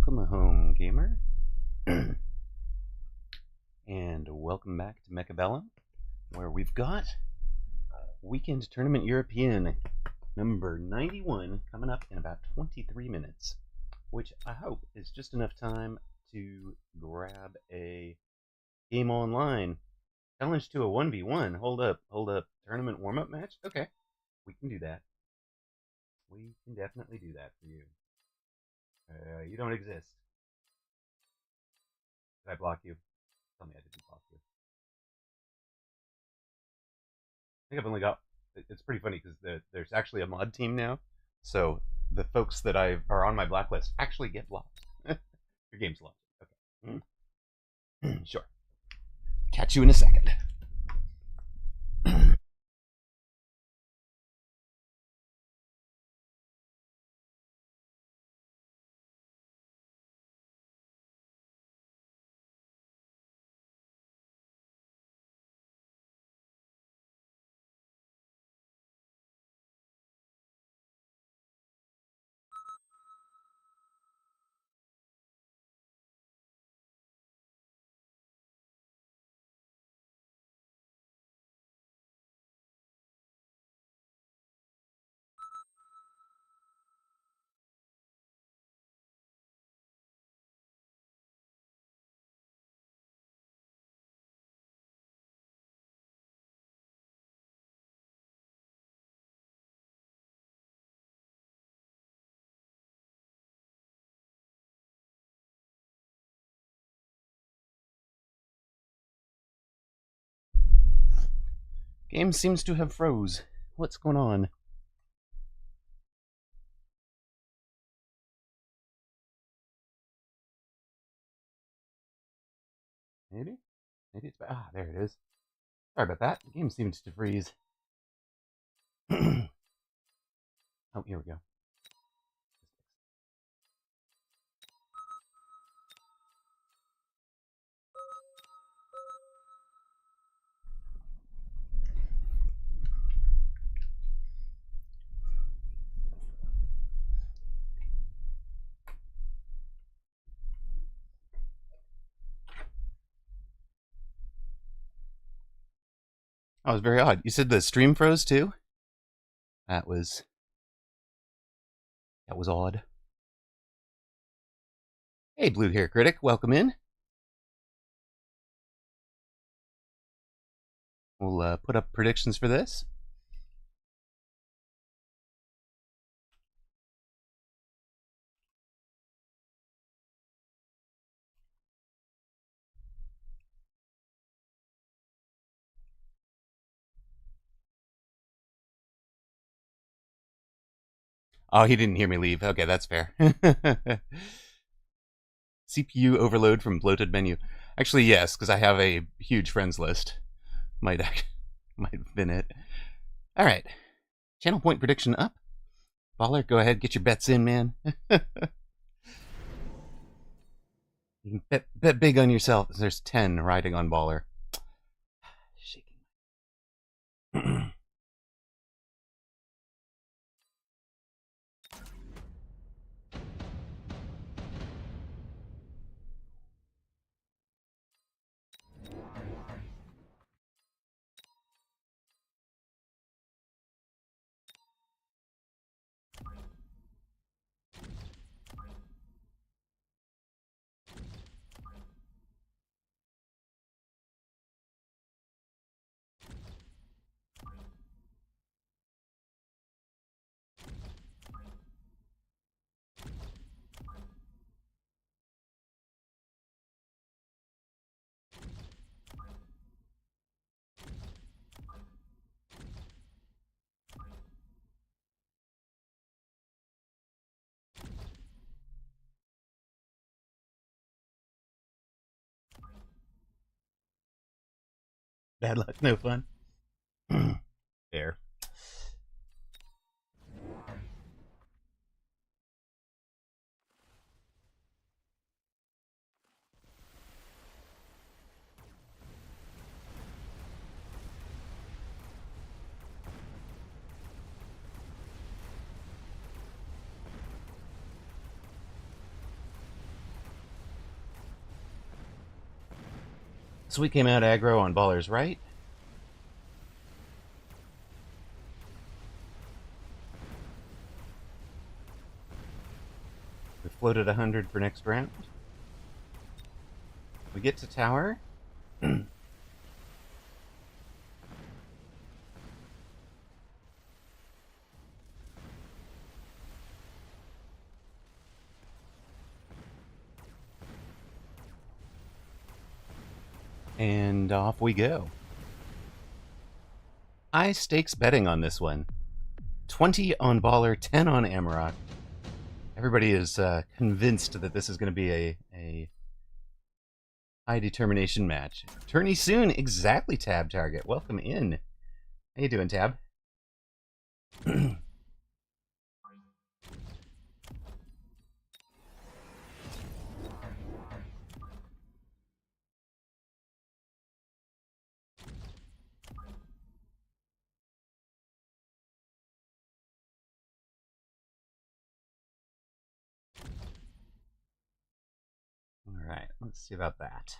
Welcome home, gamer. And welcome back to Mechabellum, where we've got Weekend Tournament European number 91 coming up in about 23 minutes, which I hope is just enough time to grab a game online. Challenge to a 1v1. Hold up. Tournament warm-up match? Okay, we can do that. We can definitely do that for you. You don't exist. Did I block you? Tell me I didn't block you. I think I've only got... It's pretty funny because there's actually a mod team now. So the folks that are on my blacklist actually get blocked. Your game's locked. Okay. Sure. Catch you in a second. Game seems to have froze. What's going on? Maybe it's... there it is. Sorry about that. The game seems to freeze. Oh, here we go. That was very odd. You said the stream froze too? That was odd. Hey, Blue Hair Critic, welcome in. We'll put up predictions for this. Oh, he didn't hear me leave. Okay, that's fair. CPU overload from bloated menu. Actually, yes, because I have a huge friends list. Might have been it. All right. Channel point prediction up. Baller, go ahead, get your bets in, man. You can bet big on yourself. There's 10 riding on Baller. Shaking. Bad luck, no fun. Fair. So we came out aggro on Baller's right. We floated 100 for next round. We get to tower. And off we go. High stakes betting on this one. 20 on Baller, 10 on Amaroq. Everybody is convinced that this is going to be a high determination match. Tourney soon, exactly, Tab Target. Welcome in. How you doing, Tab? All right, let's see about that.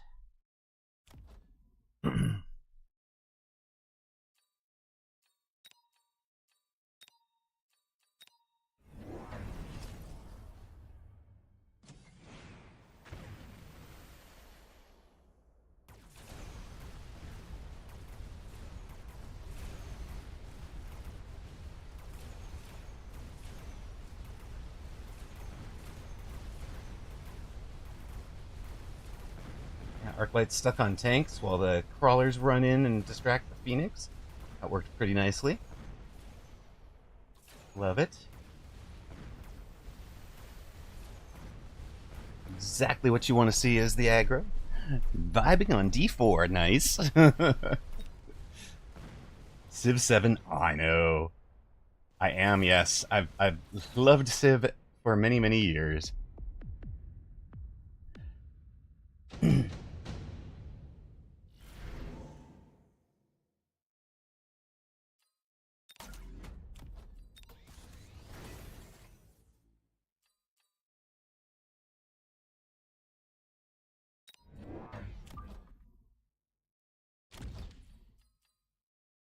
Arclight's stuck on tanks while the crawlers run in and distract the Phoenix. That worked pretty nicely. Love it. Exactly what you want to see is the aggro. Vibing on D4, nice. Civ 7, I know. I am, yes. I've loved Civ for many, many years.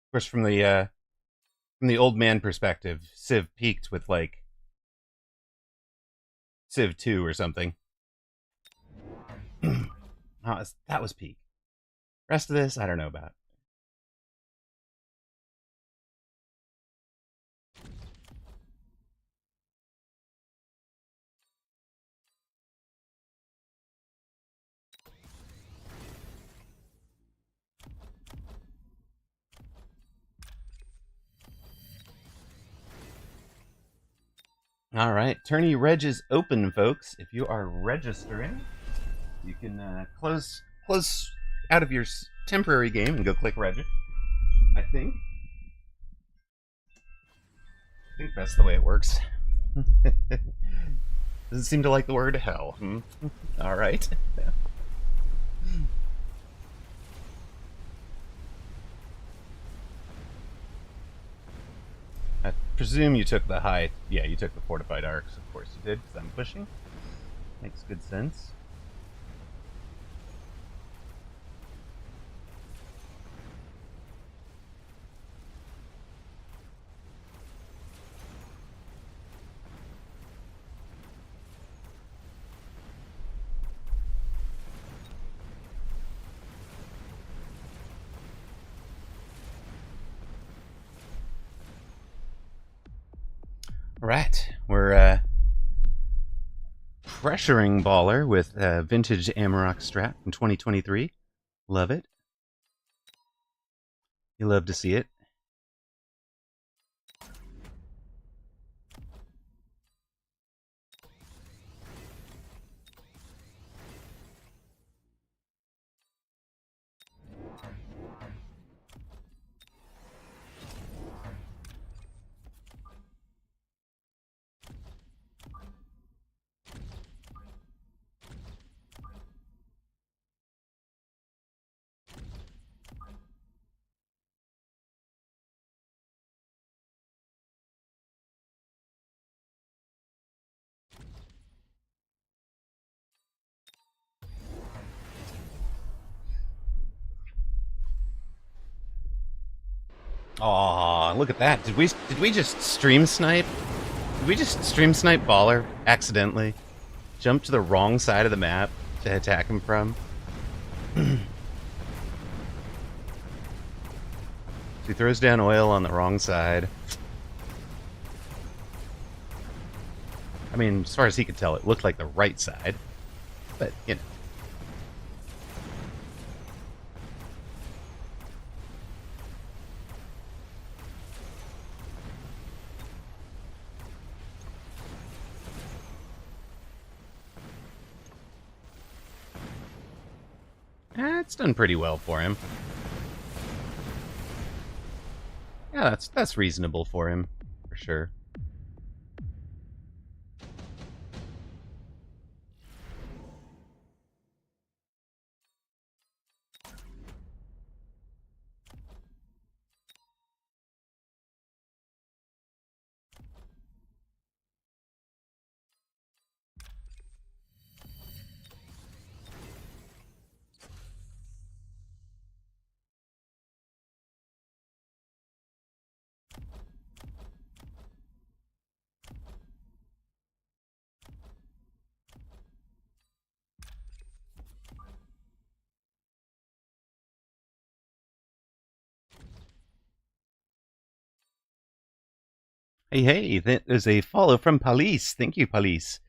Of course, from the old man perspective, Civ peaked with like Civ 2 or something. Oh, that was peak. Rest of this, I don't know about. All right, Tourney Reg is open, folks. If you are registering, you can close out of your temporary game and go click Reg. I think that's the way it works. Doesn't seem to like the word hell. All right. I presume you took the high. Yeah, you took the fortified arcs. Of course you did, because I'm pushing. Makes good sense. All right, we're pressuring Baller with vintage Amaroq strat from 2023. Love it. You love to see it. Aw, look at that. Did we just stream snipe? Did we just stream snipe Baller accidentally? Jump to the wrong side of the map to attack him from? He throws down oil on the wrong side. I mean, as far as he could tell, it looked like the right side. But, you know. It's done pretty well for him. Yeah, that's reasonable for him, for sure. Hey, that is a follow from Police. Thank you, Police.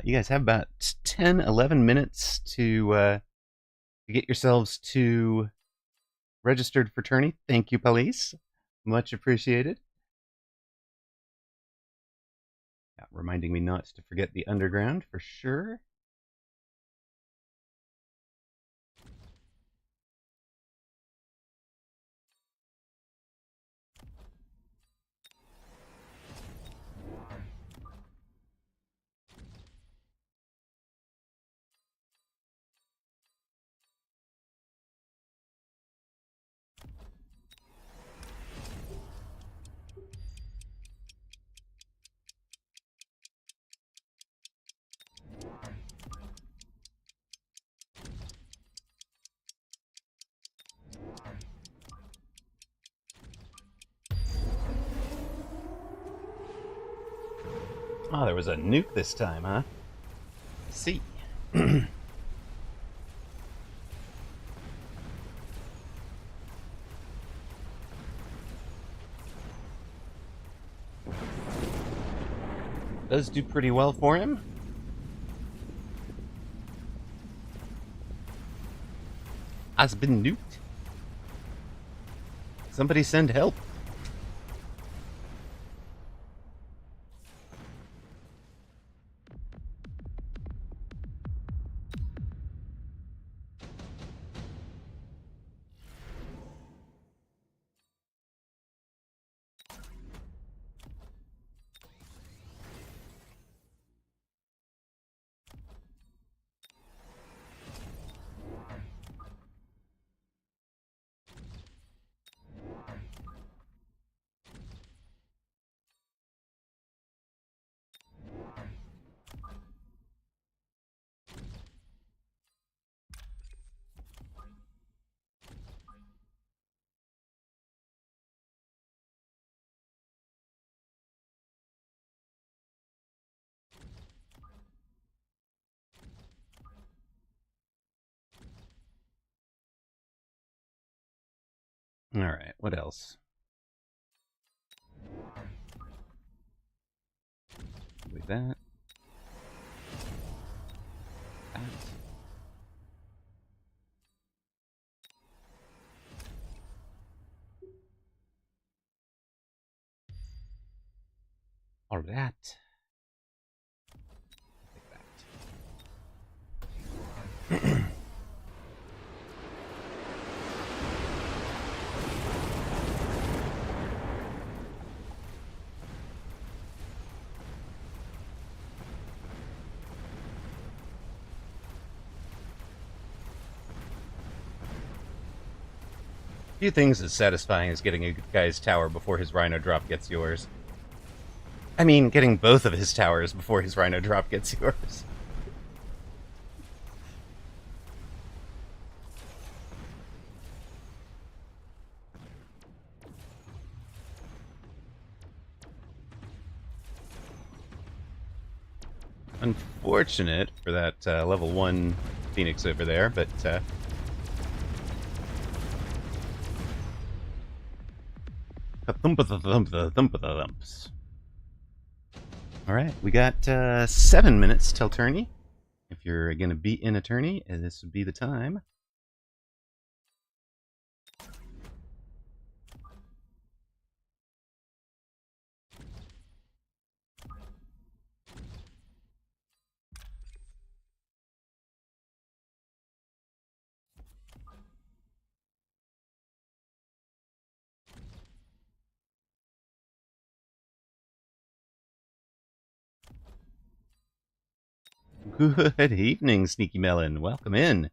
You guys have about 10, 11 minutes to get yourselves to registered fraternity. Thank you, Police. Much appreciated. Yeah, reminding me not to forget the underground for sure. Oh, there was a nuke this time, huh? I see. Does do pretty well for him. Has been nuked. Somebody send help. All right, what else? With that. That. All that. Take that. Few things as satisfying as getting a guy's tower before his Rhino drop gets yours. I mean, getting both of his towers before his Rhino drop gets yours. unfortunate for that level 1 Phoenix over there, but thumps. Alright, we got 7 minutes till tourney. If you're going to be in a tourney, this would be the time. Good evening, Sneaky Melon. Welcome in.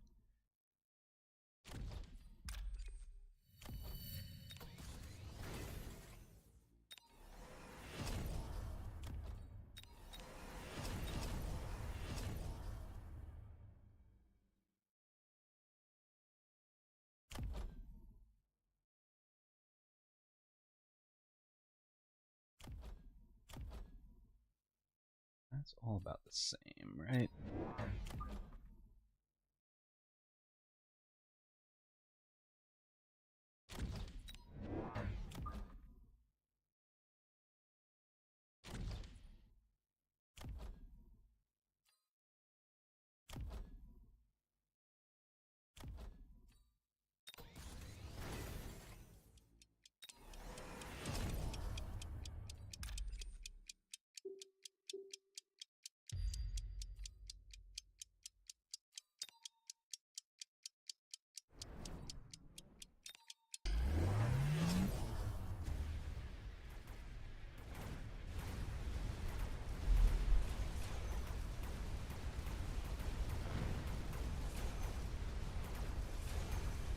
That's all about the same, right?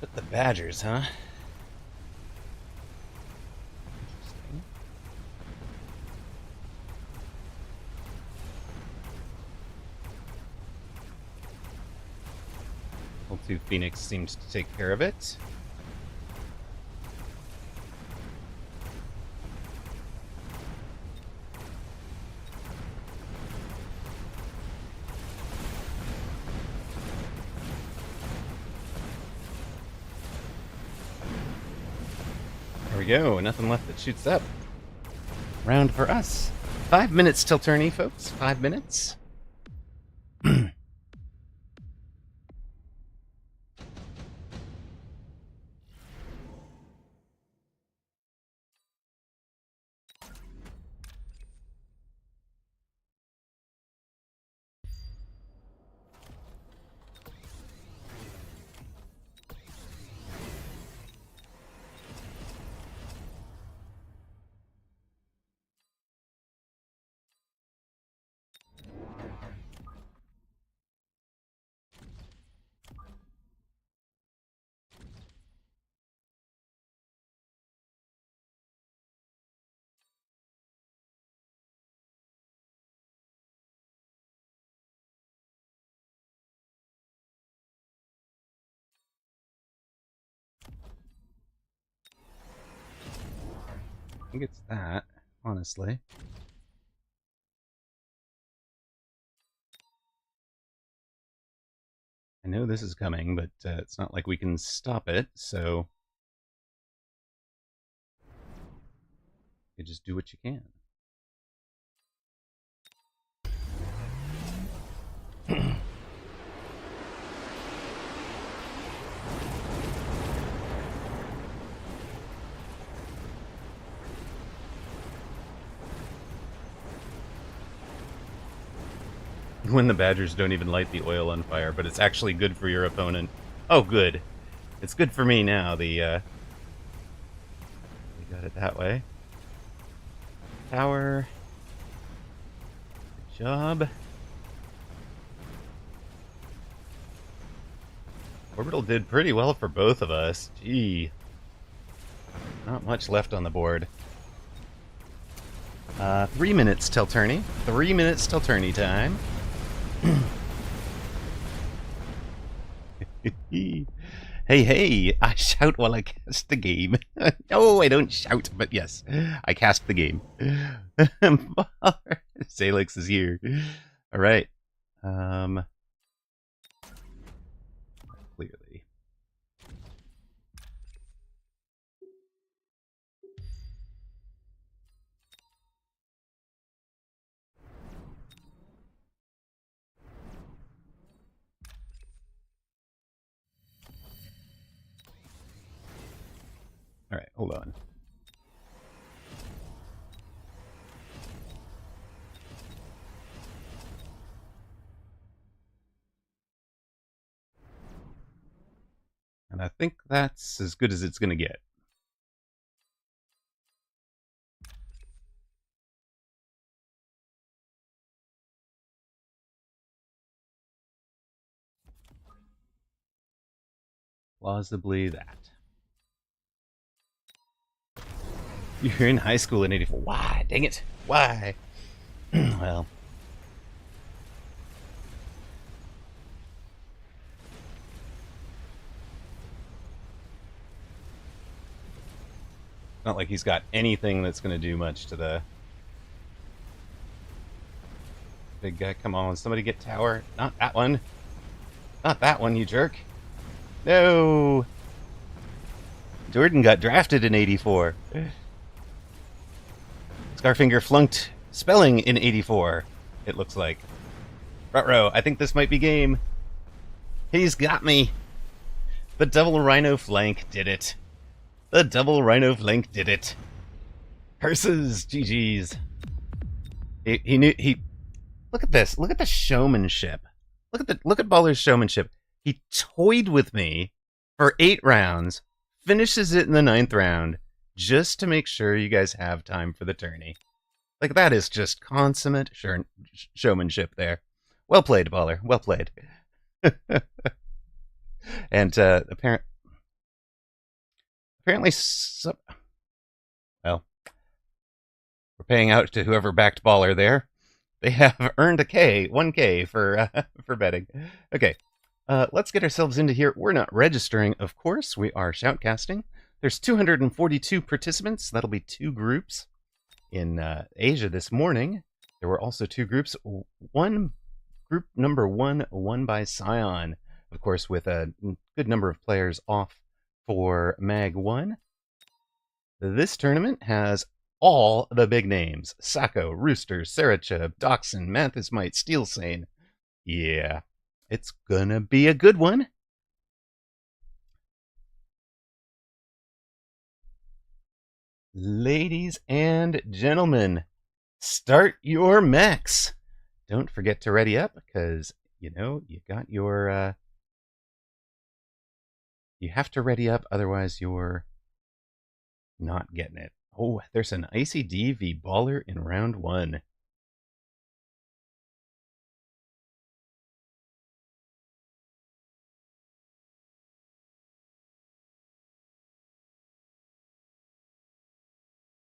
But the Badgers, huh? Interesting. Level 2 Phoenix seems to take care of it. There we go. Nothing left that shoots up. Round for us. 5 minutes till tourney, folks. 5 minutes. I think it's that, honestly. I know this is coming, but it's not like we can stop it, so you just do what you can. When the Badgers don't even light the oil on fire, but it's actually good for your opponent. Oh, good. It's good for me now. We got it that way. Tower. Good job. Orbital did pretty well for both of us. Gee. Not much left on the board. 3 minutes till tourney. 3 minutes till tourney time. Hey, I shout while I cast the game. No, I don't shout, but yes, I cast the game. Salix is here. All right. Clearly. All right, hold on. And I think that's as good as it's going to get. Plausibly that. You're in high school in 84. Why? Dang it. Why? Well. Not like he's got anything that's going to do much to the big guy. Come on, somebody get tower. Not that one. Not that one, you jerk. No. Jordan got drafted in 84. Scarfinger flunked spelling in 84, it looks like. Ruh-roh, I think this might be game. He's got me. The double rhino flank did it. The double rhino flank did it. Curses, GG's. He knew he. Look at this. Look at the showmanship. Look at Baller's showmanship. He toyed with me for 8 rounds, finishes it in the 9th round, just to make sure you guys have time for the tourney. Like, that is just consummate showmanship there. Well played, Baller. Well played. And apparently, well, we're paying out to whoever backed Baller there. They have earned a K, 1K for betting. Okay, let's get ourselves into here. We're not registering, of course. We are shoutcasting. There's 242 participants. That'll be 2 groups. In Asia this morning, there were also 2 groups. Group number 1 won by Scion, of course, with a good number of players off for Mag 1. This tournament has all the big names. Sacco, Rooster, Sarachub, Dachshund, Mathis Might, Steel Sane. Yeah, it's gonna be a good one. Ladies and gentlemen, start your mechs. Don't forget to ready up, because, you know, you got your... you have to ready up, otherwise you're not getting it. Oh, there's an Icy D v Baller in round 1.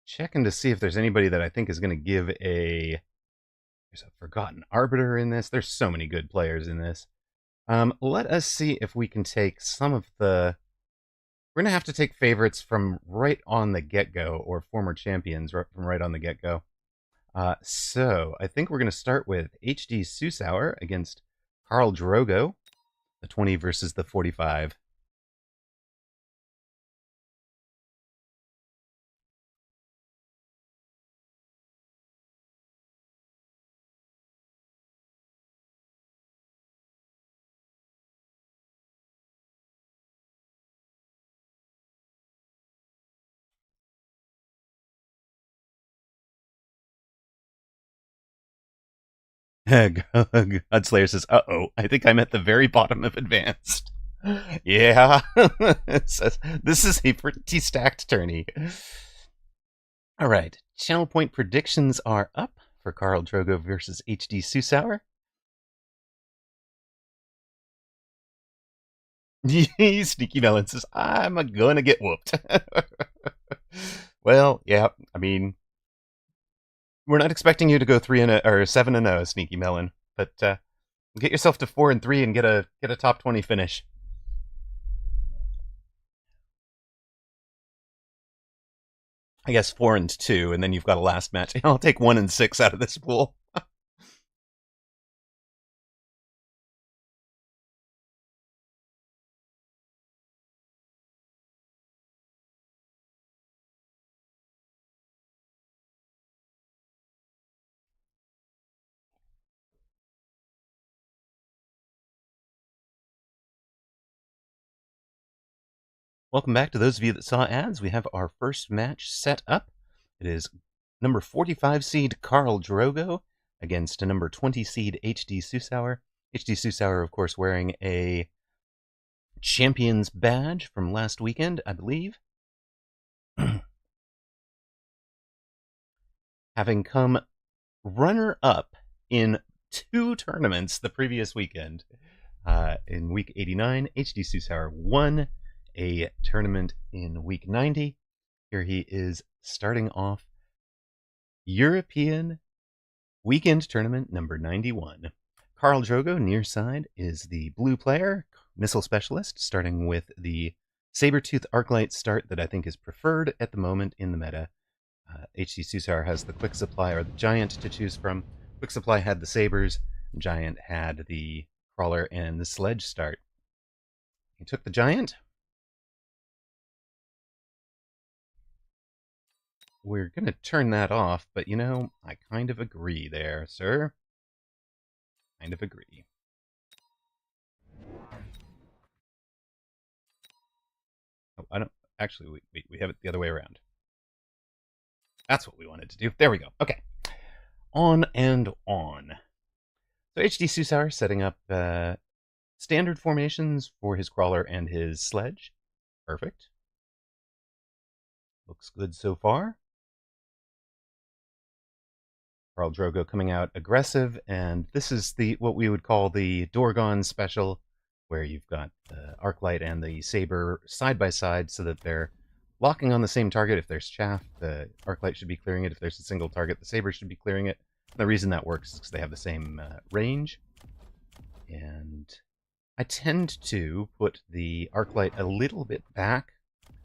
Checking to see if there's anybody that I think is going to give a... There's a Forgotten Arbiter in this. There's so many good players in this. Let us see if we can take some of the... We're going to have to take favorites from right on the get-go, or former champions from right on the get-go. So, I think we're going to start with HD Susauer against Karl Drogo, the 20 versus the 45. Godslayer says, uh-oh, I think I'm at the very bottom of advanced. Yeah. This is a pretty stacked tourney. All right. Channel point predictions are up for Karl Drogo versus HD Susauer. Sneaky Melon says, I'm gonna get whooped. Well, yeah, I mean, we're not expecting you to go 3-0 or 7-0, Sneaky Melon, but get yourself to 4-3 and get a top 20 finish. I guess 4-2, and then you've got a last match. I'll take 1-6 out of this pool. Welcome back to those of you that saw ads. We have our first match set up. It is number 45 seed Karl Drogo against a number 20 seed HD Susauer. HD Susauer, of course, wearing a Champions badge from last weekend, I believe. Having come runner-up in 2 tournaments the previous weekend. In week 89, HD Susauer won a tournament in week 90. Here he is starting off European weekend tournament number 91. Karl Drogo, near side, is the blue player, missile specialist, starting with the Sabertooth Arclight start that I think is preferred at the moment in the meta. HD Susauer has the Quick Supply or the Giant to choose from. Quick Supply had the Sabers, Giant had the Crawler and the Sledge start. He took the Giant. We're going to turn that off, but you know, I kind of agree there, sir. Kind of agree. Oh, I don't... Actually, we have it the other way around. That's what we wanted to do. There we go. Okay. On and on. So HD Susauer setting up standard formations for his Crawler and his Sledge. Perfect. Looks good so far. Karl Drogo coming out aggressive, and this is what we would call the Dorgon special, where you've got the Arclight and the Saber side by side so that they're locking on the same target. If there's chaff, the Arclight should be clearing it. If there's a single target, the Saber should be clearing it. And the reason that works is because they have the same range. And I tend to put the Arclight a little bit back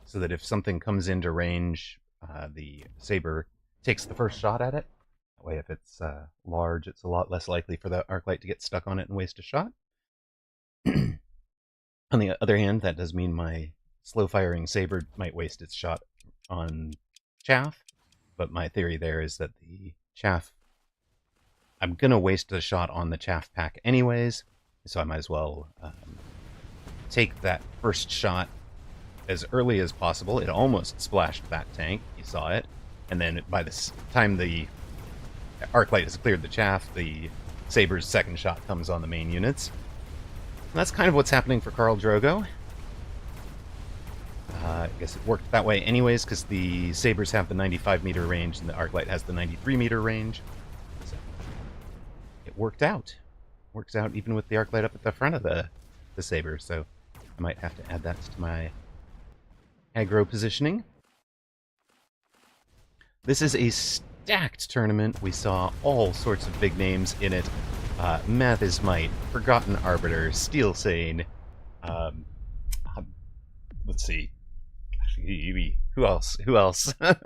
so that if something comes into range, the Saber takes the first shot at it. That way, if it's large, it's a lot less likely for the Arclight to get stuck on it and waste a shot. On the other hand, that does mean my slow-firing Saber might waste its shot on chaff, but my theory there is that the chaff... I'm going to waste the shot on the chaff pack anyways, so I might as well take that first shot as early as possible. It almost splashed that tank, you saw it, and then by the time the Arclight has cleared the chaff, the Saber's second shot comes on the main units. And that's kind of what's happening for Karl Drogo. I guess it worked that way anyways, because the Sabers have the 95-meter range and the Arclight has the 93-meter range. So it worked out. Works out even with the Arclight up at the front of the Saber, so I might have to add that to my aggro positioning. This is a stacked tournament. We saw all sorts of big names in it. Math is Might, Forgotten Arbiter, Steel Sane. Let's see. Who else? The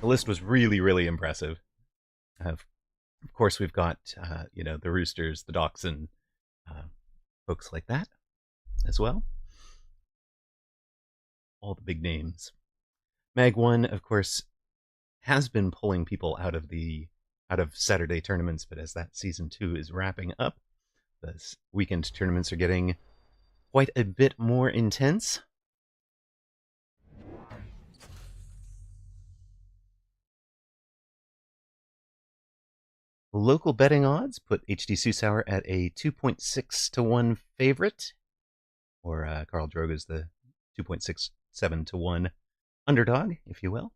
list was really, really impressive. Of course, we've got, the Roosters, the Dachshund, folks like that as well. All the big names. Mag 1, of course, has been pulling people out of Saturday tournaments, but as that Season 2 is wrapping up, the weekend tournaments are getting quite a bit more intense. Local betting odds put HD Susauer at a 2.6 to 1 favorite, or Karl Drogo's the 2.67 to 1 underdog, if you will.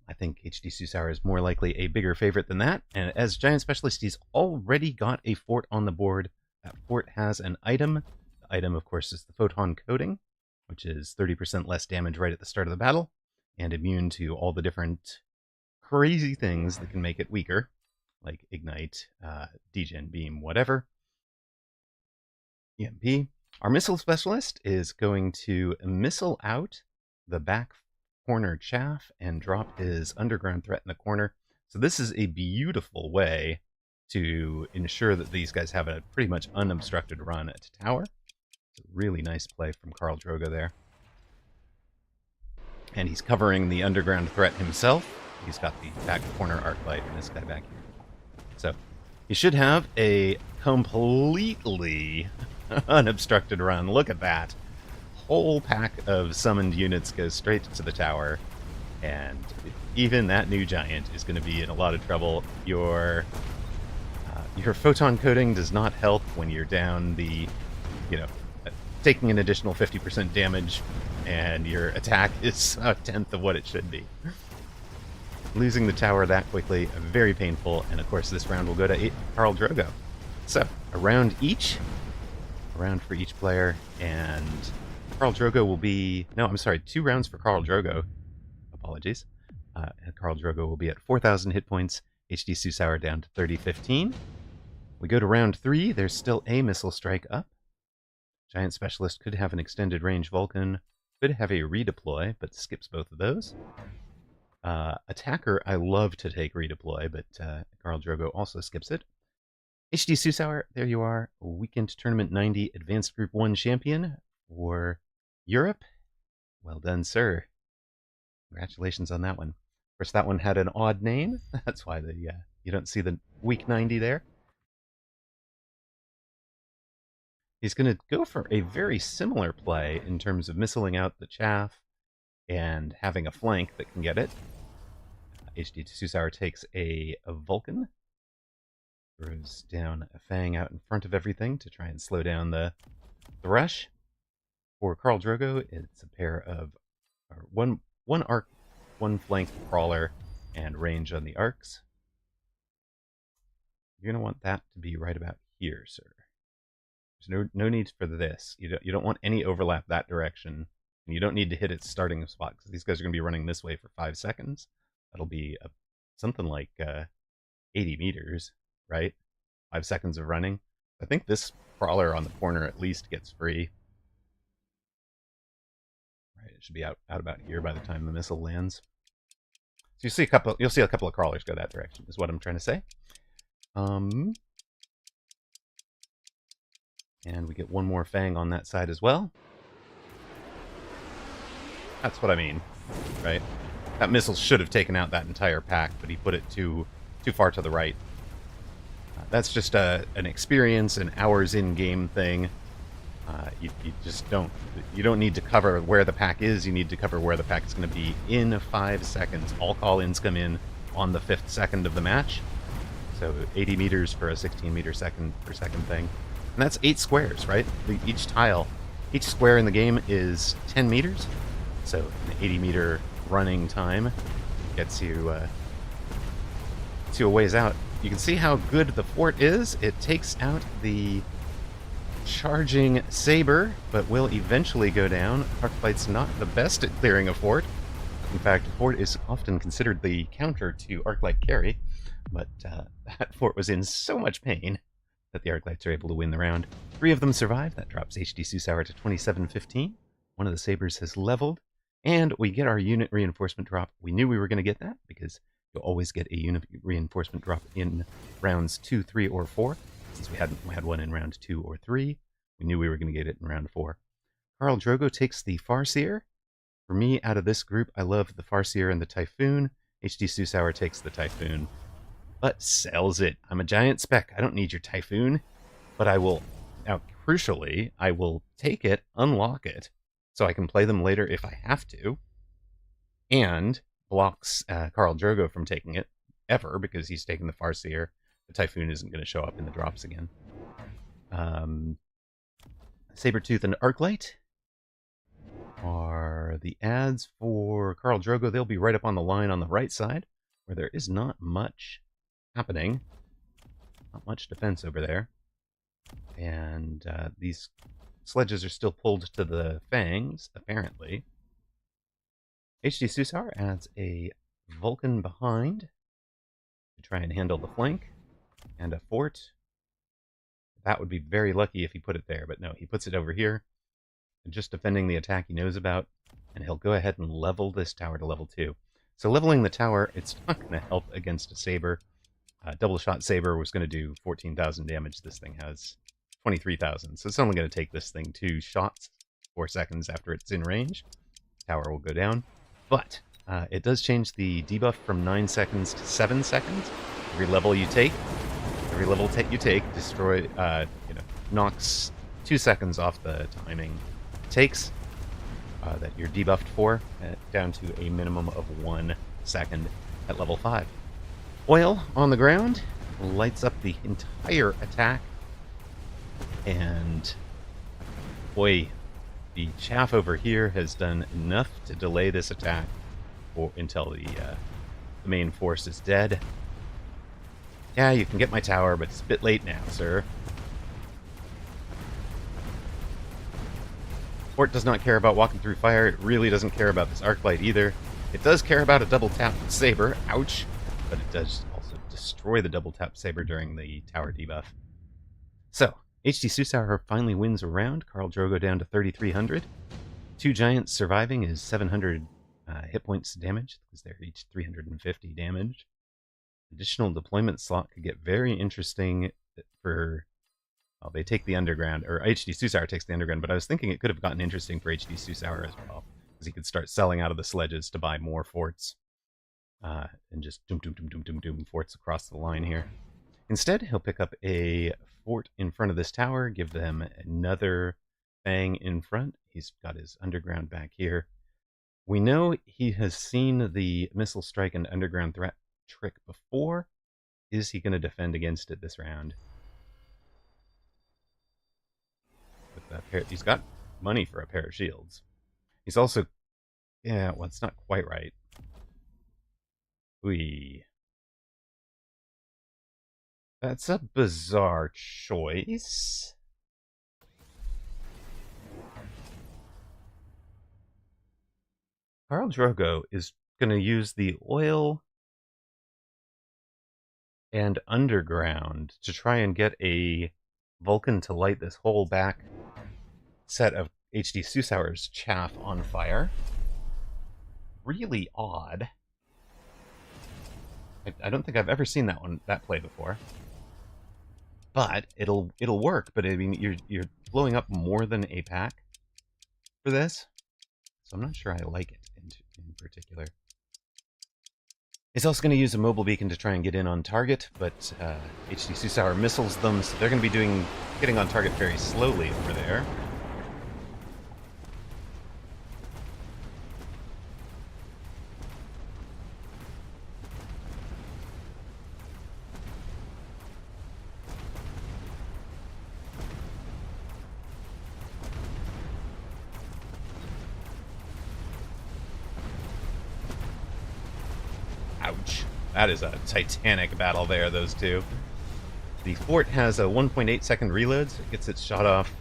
I think HD Susauer is more likely a bigger favorite than that, and as Giant Specialist, he's already got a fort on the board. That fort has an item. The item, of course, is the Photon Coating, which is 30% less damage right at the start of the battle, and immune to all the different crazy things that can make it weaker, like Ignite, Degen Beam, whatever. EMP. Our Missile Specialist is going to missile out the back corner chaff and drop his underground threat in the corner. So this is a beautiful way to ensure that these guys have a pretty much unobstructed run at tower. It's a really nice play from Karl Drogo there. And he's covering the underground threat himself. He's got the back corner Arclight and this guy back here. So You should have a completely unobstructed run. Look at that. Whole pack of summoned units goes straight to the tower, and even that new giant is going to be in a lot of trouble. Your photon coating does not help when you're down the, taking an additional 50% damage, and your attack is a tenth of what it should be. Losing the tower that quickly, very painful, and of course this round will go to Khal Drogo. So, a round for each player, and Khal Drogo will be... No, I'm sorry, 2 rounds for Khal Drogo. Apologies. And Khal Drogo will be at 4,000 hit points, HD Susauer down to 3015. We go to round 3, there's still a missile strike up. Giant Specialist could have an extended range Vulcan, could have a redeploy, but skips both of those. Attacker, I love to take redeploy, but Khal Drogo also skips it. HD Susauer, there you are. Weekend Tournament 90 Advanced Group 1 champion for Europe. Well done, sir. Congratulations on that one. Of course, that one had an odd name. That's why you don't see the Week 90 there. He's going to go for a very similar play in terms of missiling out the chaff and having a flank that can get it. HD Susauer takes a Vulcan, throws down a Fang out in front of everything to try and slow down the rush. For Khal Drogo, it's a pair of one arc, one flank crawler, and range on the arcs. You're going to want that to be right about here, sir. There's no need for this. You don't want any overlap that direction, and you don't need to hit its starting spot, because these guys are going to be running this way for 5 seconds. That'll be something like 80 meters, right? 5 seconds of running. I think this crawler on the corner at least gets free. Right, it should be out about here by the time the missile lands. So you'll see a couple of crawlers go that direction, is what I'm trying to say. And we get one more Fang on that side as well. That's what I mean, right? That missile should have taken out that entire pack, but he put it too far to the right. That's just an experience, an hours in-game thing. You just don't need to cover where the pack is. You need to cover where the pack is going to be in 5 seconds. All call-ins come in on the 5th second of the match. So 80 meters for a 16 meter per second thing. And that's 8 squares, right? Each square in the game is 10 meters. So an 80 meter running time gets you a ways out. You can see how good the fort is. It takes out the charging saber, but will eventually go down. Arclight's not the best at clearing a fort. In fact, a fort is often considered the counter to Arclight carry, but that fort was in so much pain that the Arclights are able to win the round. 3 of them survive. That drops HD Susauer to 2715. One of the sabers has leveled, and we get our unit reinforcement drop. We knew we were going to get that, because you'll always get a unit reinforcement drop in rounds 2, 3, or 4. Since we had one in round 2 or 3, we knew we were going to get it in round 4. Khal Drogo takes the Farseer. For me, out of this group, I love the Farseer and the Typhoon. HD Susauer takes the Typhoon, but sells it. I'm a giant spec. I don't need your Typhoon, but I will... Now, crucially, I will take it, unlock it, so I can play them later if I have to, and blocks Khal Drogo from taking it, ever, because he's taking the Farseer. The Typhoon isn't going to show up in the drops again. Sabertooth and Arclight are the adds for Khal Drogo. They'll be right up on the line on the right side, where there is not much happening. Not much defense over there. And these sledges are still pulled to the Fangs, apparently. HD Susauer adds a Vulcan behind to try and handle the flank, and a fort. That would be very lucky if he put it there, but no, he puts it over here, just defending the attack he knows about, and he'll go ahead and level this tower to level 2. So leveling the tower, it's not going to help against a saber. Double shot saber was going to do 14,000 damage. This thing has 23,000, so it's only going to take this thing 2 shots, 4 seconds after it's in range. Tower will go down, but it does change the debuff from 9 seconds to 7 seconds every level you take. Every level you take, destroy, knocks 2 seconds off the timing it takes that you're debuffed for, down to a minimum of 1 second at level 5. Oil on the ground lights up the entire attack, and boy, the chaff over here has done enough to delay this attack until the main force is dead. Yeah, you can get my tower, but it's a bit late now, sir. Fort does not care about walking through fire. It really doesn't care about this arc light either. It does care about a double tap saber. Ouch. But it does also destroy the double tap saber during the tower debuff. So, HD Susauer finally wins a round. Khal Drogo down to 3,300. 2 giants surviving is 700 hit points damage, because they're each 350 damage. Additional deployment slot could get very interesting for... Well, they take the underground, or HD Susauer takes the underground, but I was thinking it could have gotten interesting for HD Susauer as well, because he could start selling out of the sledges to buy more forts, and just doom forts across the line here. Instead, he'll pick up a fort in front of this tower, give them another fang in front. He's got his underground back here. We know he has seen the missile strike and underground threat trick before. Is he going to defend against it this round? With that pair, he's got money for a pair of shields. He's also... Yeah, well, it's not quite right. That's a bizarre choice. Khal Drogo is going to use the oil and underground to try and get a Vulcan to light this whole back set of HD Susauer's chaff on fire. Really odd. I don't think I've ever seen that play before. But it'll work. But I mean, you're blowing up more than a pack for this, so I'm not sure I like it in particular. He's also going to use a mobile beacon to try and get in on target, but HD Susauer missiles them, so they're going to be getting on target very slowly over there. Ouch. That is a titanic battle there, those two. The fort has a 1.8 second reload, so it gets its shot off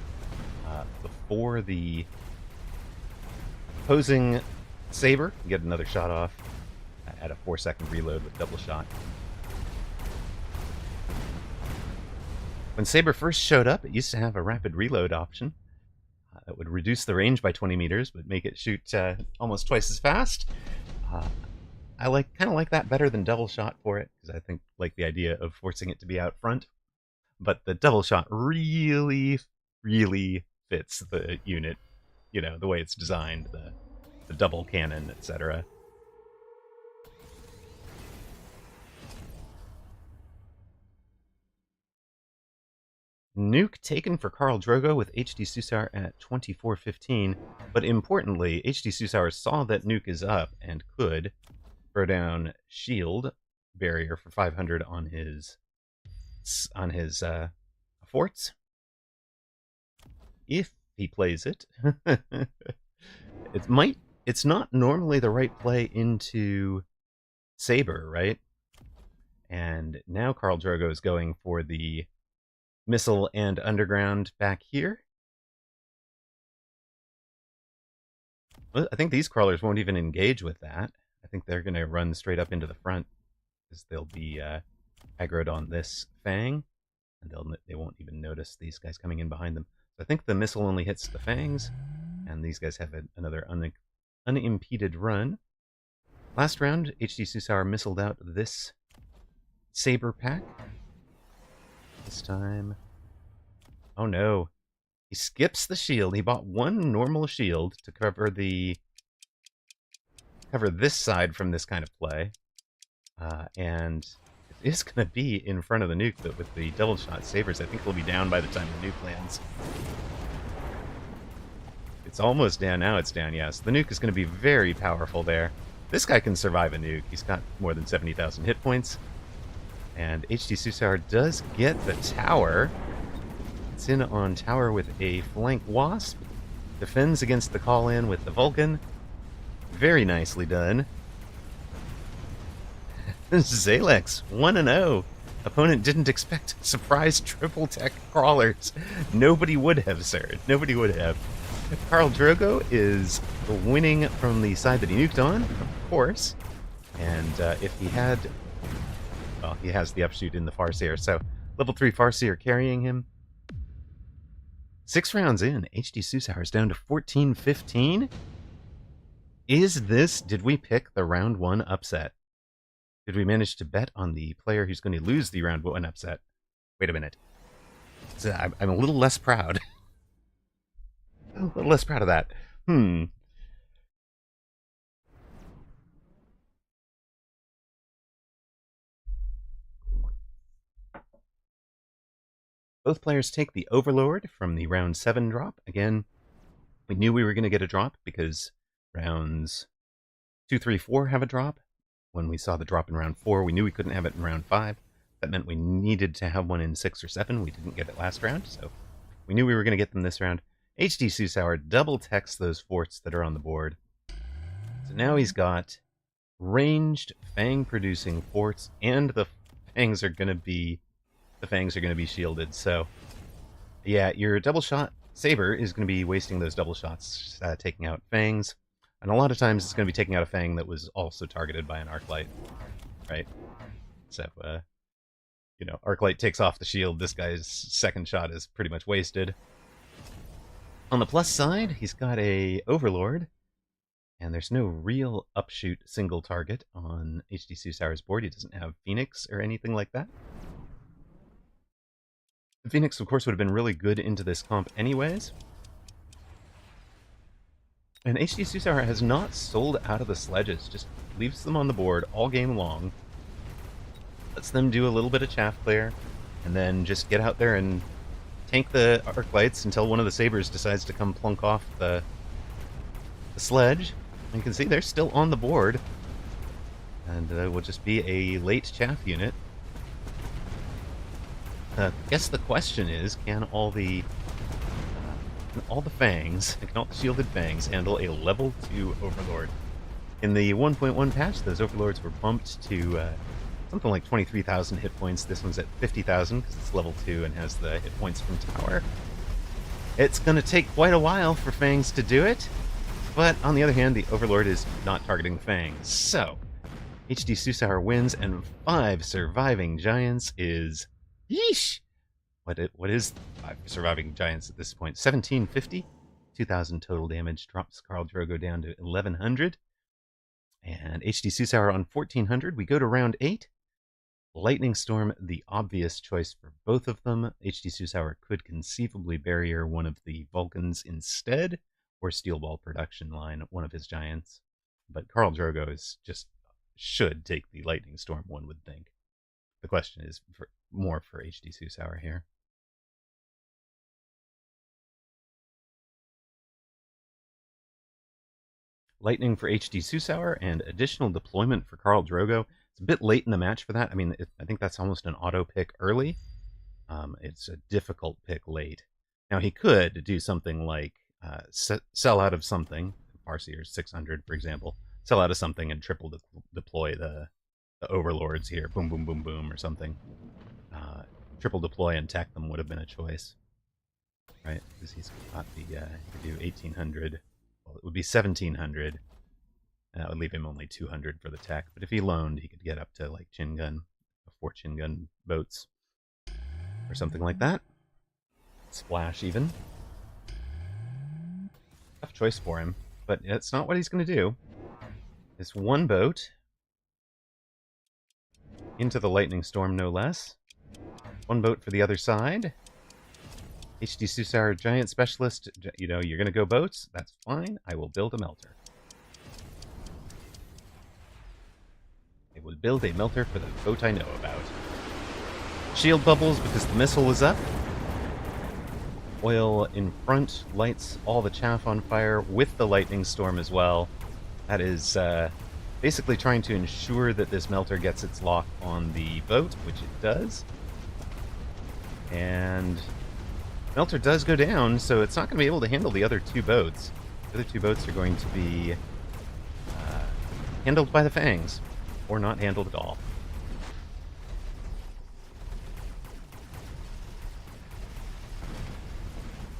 before the opposing saber can get another shot off at a 4-second reload with double shot. When Saber first showed up, it used to have a rapid reload option that would reduce the range by 20 meters, but make it shoot almost twice as fast. I kind of like that better than double shot for it, because I think like the idea of forcing it to be out front. But the double shot really, really fits the unit, you know, the way it's designed, the double cannon, etc. Nuke taken for Khal Drogo with HD Susauer at 2415, but importantly, HD Susauer saw that Nuke is up and could throw down shield barrier for 500 on his forts. If he plays it, it's not normally the right play into Saber, right? And now Khal Drogo is going for the missile and underground back here. I think these crawlers won't even engage with that. I think they're going to run straight up into the front, because they'll be aggroed on this fang, and they won't even notice these guys coming in behind them. So I think the missile only hits the fangs, and these guys have another unimpeded run. Last round, HD Susauer missiled out this saber pack. This time... Oh no. He skips the shield. He bought one normal shield to cover this side from this kind of play. And is going to be in front of the nuke, but with the double shot sabers, I think we'll be down by the time the nuke lands. It's almost down. Now it's down, yes. The nuke is going to be very powerful there. This guy can survive a nuke. He's got more than 70,000 hit points. And HD Susauer does get the tower. It's in on tower with a flank wasp. Defends against the call-in with the Vulcan. Very nicely done. Zalex, 1-0. Opponent didn't expect surprise triple tech crawlers. Nobody would have, sir. Nobody would have. Khal Drogo is winning from the side that he nuked on, of course. And if he had... Well, he has the upshoot in the Farseer, so level 3 Farseer carrying him. 6 rounds in, HD Susauer is down to 14-15. Is this... Did we pick the round 1 upset? Did we manage to bet on the player who's going to lose the round 1 upset? Wait a minute. So I'm a little less proud. A little less proud of that. Both players take the Overlord from the round 7 drop. Again, we knew we were going to get a drop because rounds 2, 3, 4 have a drop. When we saw the drop in round 4, we knew we couldn't have it in round 5. That meant we needed to have one in 6 or 7. We didn't get it last round, so we knew we were going to get them this round. HD Susauer double techs those forts that are on the board. So now he's got ranged fang-producing forts, and the fangs are going to be shielded. So yeah, your double shot saber is going to be wasting those double shots, taking out fangs. And a lot of times it's going to be taking out a fang that was also targeted by an Arclight, right? So, you know, Arclight takes off the shield. This guy's second shot is pretty much wasted. On the plus side, he's got a Overlord, and there's no real upshoot single target on HD Susauer's board. He doesn't have Phoenix or anything like that. The Phoenix, of course, would have been really good into this comp anyways. And HD Susauer has not sold out of the sledges, just leaves them on the board all game long, lets them do a little bit of chaff clear, and then just get out there and tank the Arclights until one of the Sabers decides to come plunk off the sledge. And you can see they're still on the board, and will just be a late chaff unit. I guess the question is, can all the fangs, can all the shielded fangs handle a level 2 Overlord? In the 1.1 patch, those Overlords were bumped to something like 23,000 hit points. This one's at 50,000 because it's level 2 and has the hit points from Tower. It's going to take quite a while for fangs to do it, but on the other hand, the Overlord is not targeting the fangs. So, HD Susauer wins, and 5 surviving giants is... Yeesh! What is 5 surviving giants at this point? 1750? 2,000 total damage, drops Khal Drogo down to 1,100. And HD Susauer on 1,400. We go to round 8. Lightning Storm, the obvious choice for both of them. HD Susauer could conceivably barrier one of the Vulcans instead, or Steel Ball production line, one of his giants. But Khal Drogo is just should take the Lightning Storm, one would think. The question is more for HD Susauer here. Lightning for HD Susauer and additional deployment for Khal Drogo. It's a bit late in the match for that. I mean, I think that's almost an auto pick early. It's a difficult pick late. Now, he could do something like sell out of something, Farseer 600, for example, sell out of something and triple deploy the Overlords here, boom, boom, boom, boom, or something. Triple deploy and tech them would have been a choice, right? Because he's got the, he could do 1,800. Well, it would be 1,700. And that would leave him only 200 for the tech. But if he loaned, he could get up to, like, chin gun, 4 chin gun boats, or something like that. Splash, even. Tough choice for him, but it's not what he's going to do. It's 1 boat into the Lightning Storm, no less. 1 boat for the other side. HD Susauer Giant Specialist, you know, you're going to go boats? That's fine. I will build a melter. It will build a melter for the boat I know about. Shield bubbles because the missile is up. Oil in front lights all the chaff on fire with the lightning storm as well. That is basically trying to ensure that this melter gets its lock on the boat, which it does. And melter does go down, so it's not going to be able to handle the other two boats. The other two boats are going to be handled by the Fangs, or not handled at all.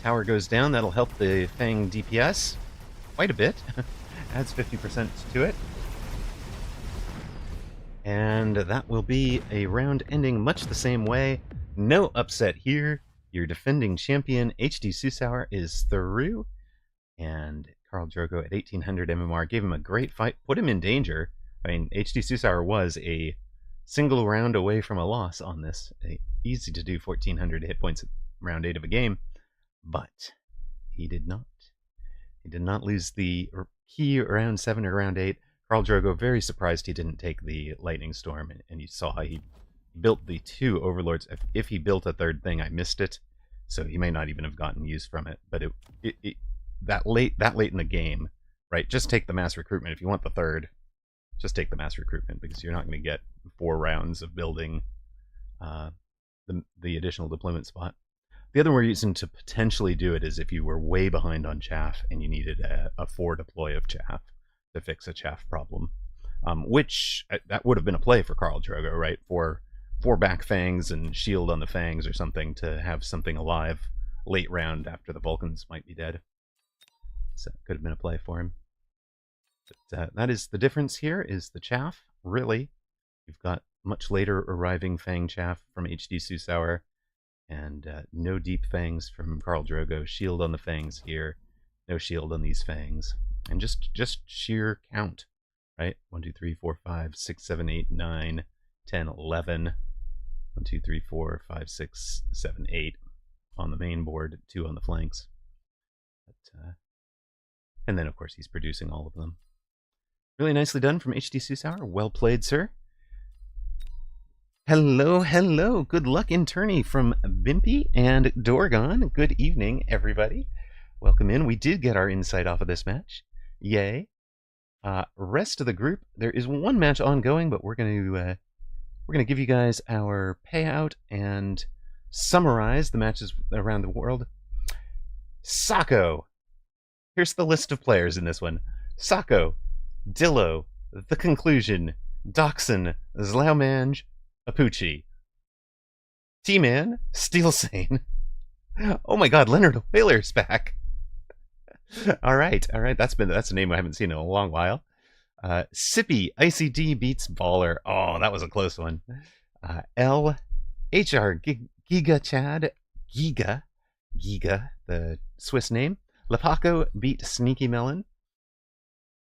Tower goes down, that'll help the Fang DPS quite a bit. Adds 50% to it. And that will be a round ending much the same way. No upset here. Your defending champion, HD Susauer, is through. And Khal Drogo at 1800 MMR gave him a great fight, put him in danger. I mean, HD Susauer was a single round away from a loss on this. Easy to do 1400 hit points at round 8 of a game. But he did not. He did not lose the key around 7 or round 8. Khal Drogo, very surprised he didn't take the Lightning Storm, and you saw how he built the 2 Overlords. If he built a third thing, I missed it, so he may not even have gotten use from it. But that late in the game, right? Just take the mass recruitment. If you want the third, just take the mass recruitment, because you're not going to get 4 rounds of building the additional deployment spot. The other reason to potentially do it is if you were way behind on chaff and you needed a 4 deploy of chaff to fix a chaff problem, which that would have been a play for Khal Drogo, right? For 4 back Fangs and shield on the Fangs or something to have something alive late round after the Vulcans might be dead. So it could have been a play for him. But that is the difference here, is the chaff, really. You've got much later arriving Fang chaff from HD Susauer, and no deep Fangs from Khal Drogo. Shield on the Fangs here. No shield on these Fangs. And just sheer count, right? 1, 2, 3, 4, 5, 6, 7, 8, 9, 10, 11. 1, 2, 3, 4, 5, 6, 7, 8 on the main board, 2 on the flanks. But, and then, of course, he's producing all of them. Really nicely done from HD Susauer. Well played, sir. Hello, hello. Good luck in tourney from Bimpy and Dorgon. Good evening, everybody. Welcome in. We did get our insight off of this match. Yay. Rest of the group, there is one match ongoing, but we're going to give you guys our payout and summarize the matches around the world. Sako. Here's the list of players in this one. Sako, Dillo, The Conclusion, Doxon, Zlaumange, Apucci. T-Man, Steelsane. Oh my god, Leonard Whaler's back. all right. That's a name I haven't seen in a long while. Sippy, ICD beats Baller. Oh, that was a close one. L, HR, Giga Chad, Giga, the Swiss name. Lepaco beat Sneaky Melon.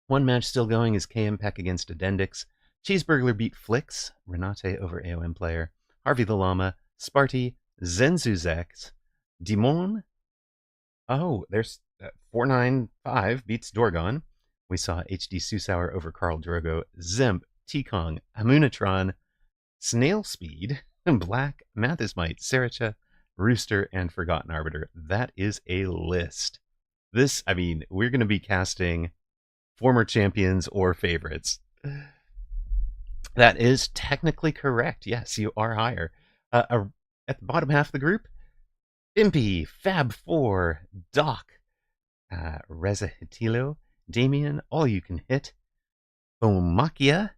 One match still going is KM Peck against Addendix. Cheeseburglar beat Flix. Renate over AOM player. Harvey the Llama. Sparty. Zenzuzex. Dimon. Oh, there's 495 beats Dorgon. We saw HD Susauer over Khal Drogo. Zemp. T-Kong. Amunatron. Snail Speed. Black. Mathismite. Saricha. Rooster. And Forgotten Arbiter. That is a list. This, I mean, we're going to be casting former champions or favorites. That is technically correct. Yes, you are higher. At the bottom half of the group, Impy, Fab4, Doc, Reza Hitilo, Damien, All You Can Hit, Omakia,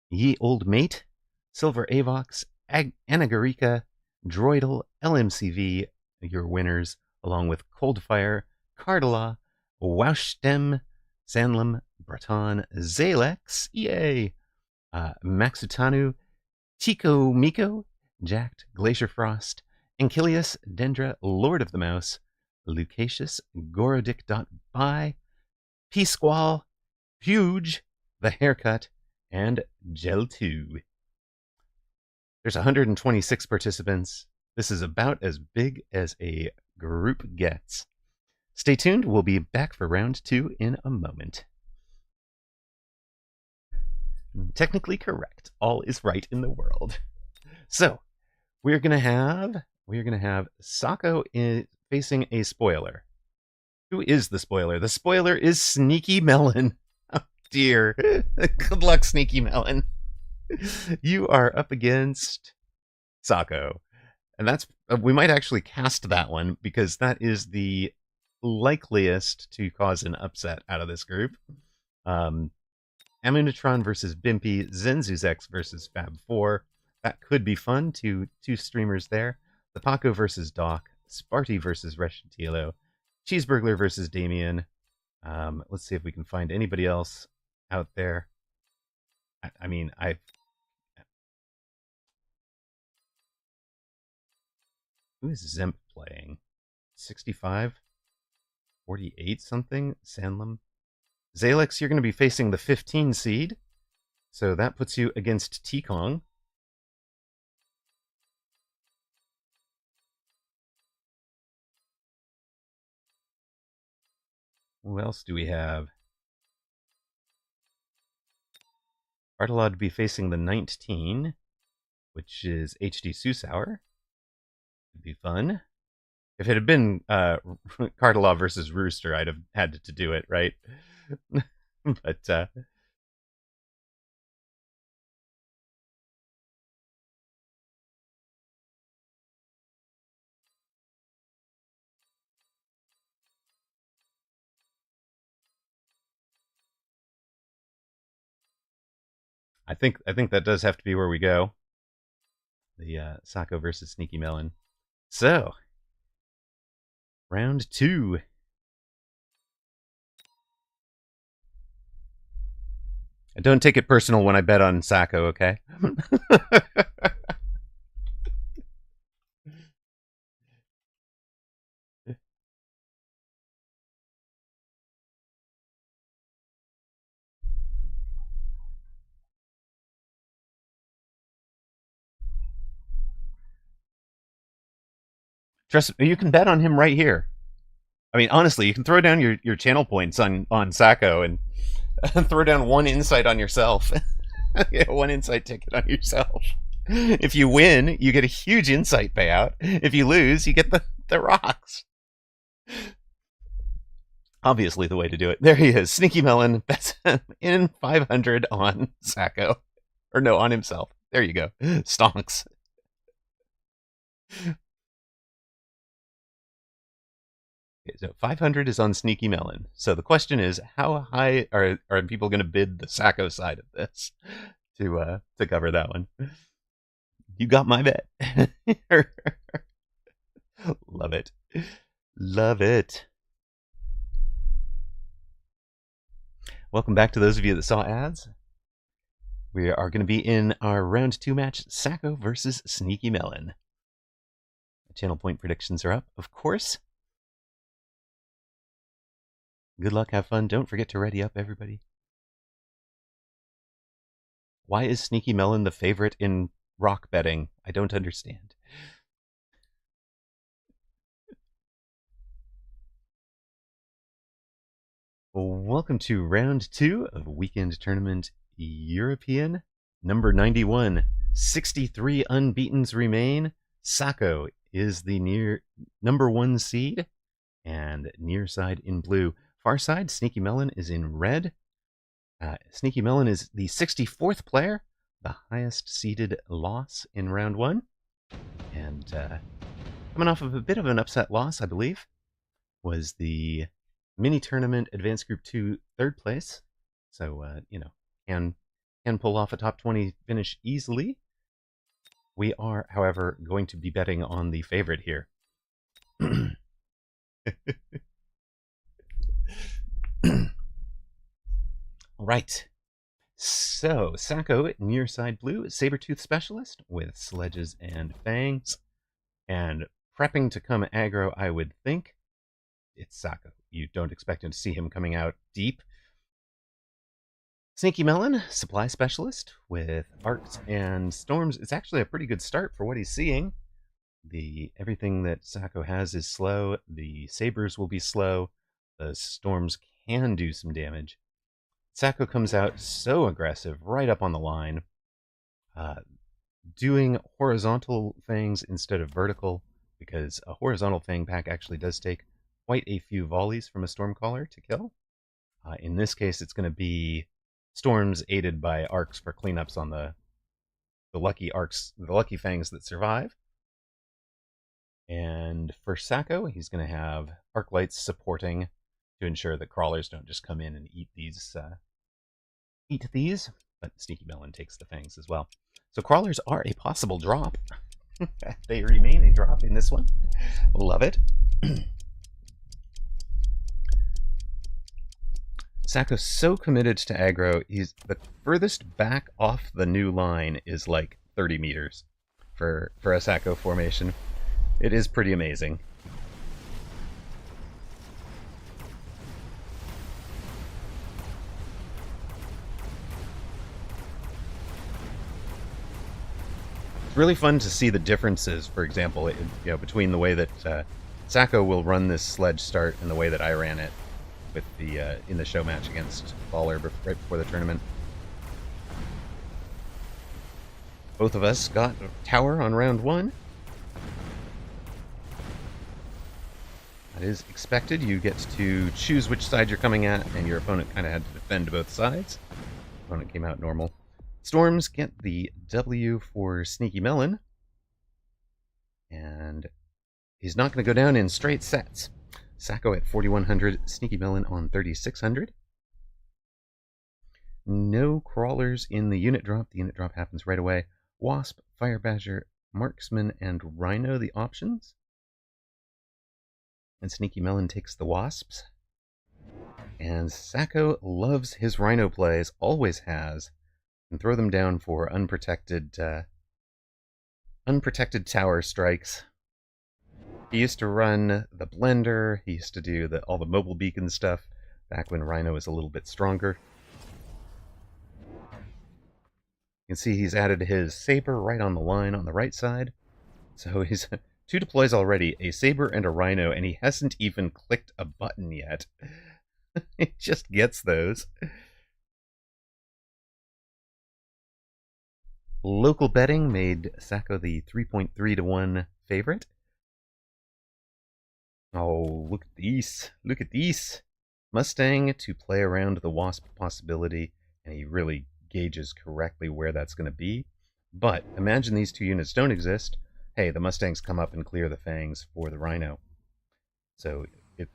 Ye Old Mate, Silver Avox, Anagarika, Droidal, LMCV, your winners, along with Coldfire, Cardala, Waushtem, Sanlam, Breton, Zalex, EA, Maxutanu, Tico Miko, Jacked, Glacier Frost, Ankilius, Dendra, Lord of the Mouse, Lucasius, Gorodic.by, P-Squall, Huge, The Haircut, and Gel2. There's 126 participants. This is about as big as a group gets. Stay tuned. We'll be back for round 2 in a moment. Technically correct. All is right in the world. So we're gonna have Sako facing a spoiler. Who is the spoiler? The spoiler is Sneaky Melon. Oh dear. Good luck, Sneaky Melon. You are up against Sako. And that's we might actually cast that one because that is the likeliest to cause an upset out of this group. Amunitron versus Bimpy, Zenzuzex versus Fab4. That could be fun. Two streamers there. The Paco versus Doc. Sparty versus Reshantilo. Cheeseburglar versus Damien. Let's see if we can find anybody else out there. I mean, who is Zemp playing? 65? 48 something? Sanlam? Zalex, you're going to be facing the 15 seed. So that puts you against T-Kong. Who else do we have? Bartolod would be facing the 19, which is HD Susauer. It'd be fun. If it had been Cartelov versus Rooster, I'd have had to do it, right? But I think that does have to be where we go. The Sako versus Sneaky Melon. So, round 2. And don't take it personal when I bet on Sako, okay? Trust me, you can bet on him right here. I mean, honestly, you can throw down your channel points on Sako and throw down one insight on yourself. Yeah, one insight ticket on yourself. If you win, you get a huge insight payout. If you lose, you get the rocks. Obviously, the way to do it. There he is. Sneaky Melon bets in 500 on Sako. Or no, on himself. There you go. Stonks. Okay, so 500 is on Sneaky Melon. So the question is, how high are people going to bid the Sako side of this to cover that one? You got my bet. Love it. Love it. Welcome back to those of you that saw ads. We are going to be in our round 2 match, Sako versus Sneaky Melon. The channel point predictions are up, of course. Good luck, have fun. Don't forget to ready up, everybody. Why is Sneaky Melon the favorite in rock betting? I don't understand. Welcome to round 2 of Weekend Tournament European. Number 91. 63 unbeatens remain. Sako is the number 1 seed. And near side in blue. Far side, Sneaky Melon is in red. Sneaky Melon is the 64th player, the highest seeded loss in round 1. And coming off of a bit of an upset loss, I believe, was the mini tournament Advanced Group 2 3rd place. So, can pull off a top 20 finish easily. We are, however, going to be betting on the favorite here. All right. So, Sako, near side blue, Sabertooth Specialist with sledges and fangs. And prepping to come aggro, I would think. It's Sako. You don't expect to see him coming out deep. Sneaky Melon, Supply Specialist with Arcs and Storms. It's actually a pretty good start for what he's seeing. Everything that Sako has is slow. The Sabers will be slow. The Storms can do some damage. Sacco comes out so aggressive, right up on the line, doing horizontal things instead of vertical, because a horizontal Fang pack actually does take quite a few volleys from a Stormcaller to kill. In this case, it's going to be Storms aided by arcs for cleanups on the lucky arcs, the lucky Fangs that survive. And for Sacco, he's going to have Arc Lights supporting to ensure that crawlers don't just come in and eat these. But Sneaky Melon takes the Fangs as well. So crawlers are a possible drop. They remain a drop in this one. Love it. Sacco's so committed to aggro, he's the furthest back off the new line is like 30 meters for a Sacco formation. It is pretty amazing. It's really fun to see the differences, for example, between the way that Sacco will run this sledge start and the way that I ran it with the in the show match against Baller right before the tournament. Both of us got tower on round 1. That is expected. You get to choose which side you're coming at, and your opponent kind of had to defend both sides. Opponent came out normal. Storms get the W for Sneaky Melon, and he's not going to go down in straight sets. Sacco at 4,100, Sneaky Melon on 3,600. No crawlers in the unit drop. The unit drop happens right away. Wasp, Fire Badger, Marksman, and Rhino the options. And Sneaky Melon takes the Wasps. And Sacco loves his Rhino plays, always has, and throw them down for unprotected tower strikes. He used to run the Blender, he used to do all the mobile beacon stuff, back when Rhino was a little bit stronger. You can see he's added his Saber right on the line on the right side. So he's 2 deploys already, a Saber and a Rhino, and he hasn't even clicked a button yet. He just gets those. Local betting made Sacco the 3.3 to 1 favorite. Oh, look at these. Look at these. Mustang to play around the Wasp possibility, and he really gauges correctly where that's going to be. But imagine these 2 units don't exist. Hey, the Mustangs come up and clear the Fangs for the Rhino. So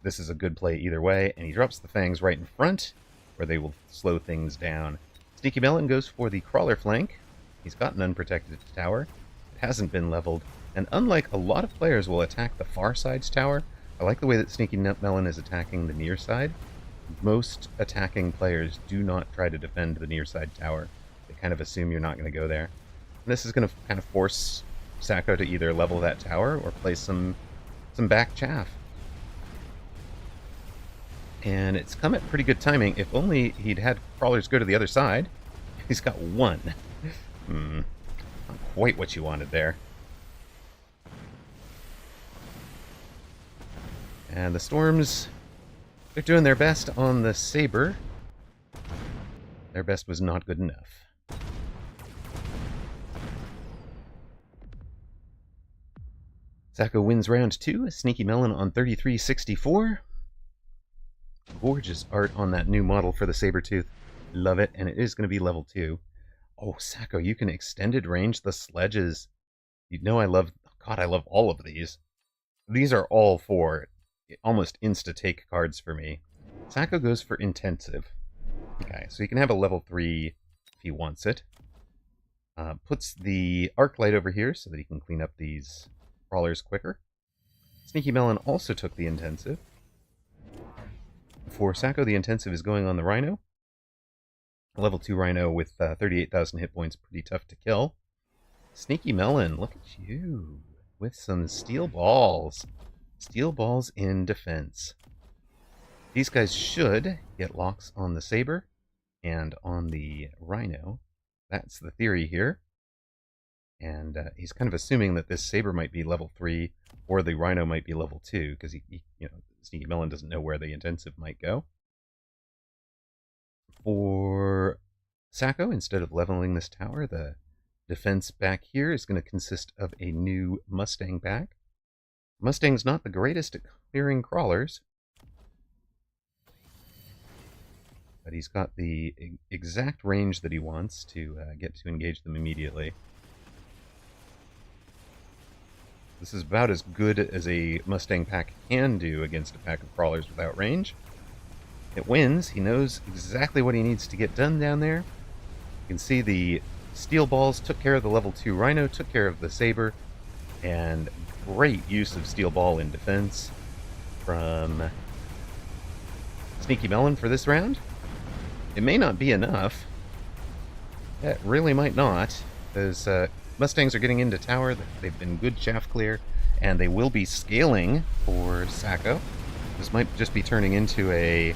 this is a good play either way, and he drops the Fangs right in front, where they will slow things down. Sneaky Melon goes for the crawler flank. He's got an unprotected tower. It hasn't been leveled, and unlike a lot of players will attack the far side's tower, I like the way that Sneaky Melon is attacking the near side. Most attacking players do not try to defend the near side tower. They kind of assume you're not going to go there. And this is going to kind of force Sacco to either level that tower or play some back chaff. And it's come at pretty good timing. If only he'd had crawlers go to the other side. He's got 1. Not quite what you wanted there. And the Storms, they're doing their best on the Saber. Their best was not good enough. Sacco wins round 2. Sneaky Melon on 33.64. Gorgeous art on that new model for the Sabertooth. Love it, and it is going to be level 2. Oh, Sacco, you can extended range the sledges. You know I love all of these. These are all 4 almost insta-take cards for me. Sacco goes for intensive. Okay, so you can have a level 3 if he wants it. Puts the arc light over here so that he can clean up these crawlers quicker. Sneaky Melon also took the intensive. For Sacco, the intensive is going on the Rhino. A level 2 Rhino with 38,000 hit points, pretty tough to kill. Sneaky Melon, look at you, with some steel balls. Steel balls in defense. These guys should get locks on the Saber and on the Rhino. That's the theory here. And he's kind of assuming that this Saber might be level 3 or the Rhino might be level 2, because Sneaky Melon doesn't know where the intensive might go. For Sacco, instead of leveling this tower, the defense back here is going to consist of a new Mustang pack. Mustang's not the greatest at clearing crawlers, but he's got the exact range that he wants to get to engage them immediately. This is about as good as a Mustang pack can do against a pack of crawlers without range. It wins. He knows exactly what he needs to get done down there. You can see the steel balls took care of the level 2 Rhino, took care of the Saber, and great use of steel ball in defense from Sneaky Melon for this round. It may not be enough. It really might not, because Mustangs are getting into tower. They've been good chaff clear, and they will be scaling for Sacco. This might just be turning into a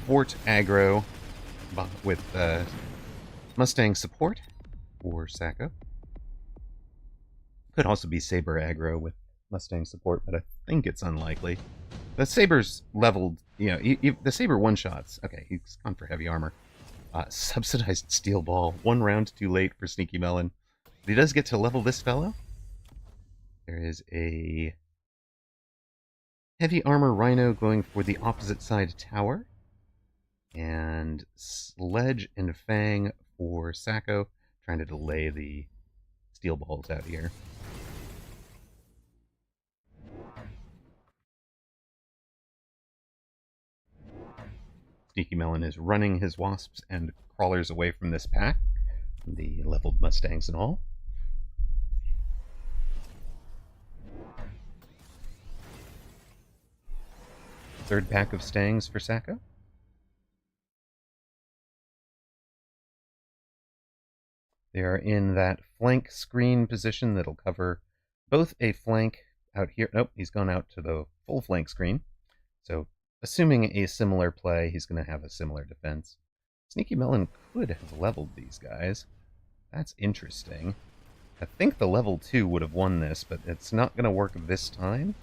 fort aggro with Mustang support for Sacco. Could also be Saber aggro with Mustang support, but I think it's unlikely. The Saber's leveled, the Saber one-shots. Okay, he's gone for heavy armor. Subsidized steel ball. 1 round too late for Sneaky Melon. But he does get to level this fellow. There is a heavy armor Rhino going for the opposite side tower. And Sledge and Fang for Sacco, trying to delay the steel balls out here. Sneaky Melon is running his wasps and crawlers away from this pack, the leveled Mustangs and all. Third pack of Stangs for Sacco. They are in that flank screen position that'll cover both a flank out here. Nope, he's gone out to the full flank screen. So, assuming a similar play, he's going to have a similar defense. Sneaky Melon could have leveled these guys. That's interesting. I think the level 2 would have won this, but it's not going to work this time,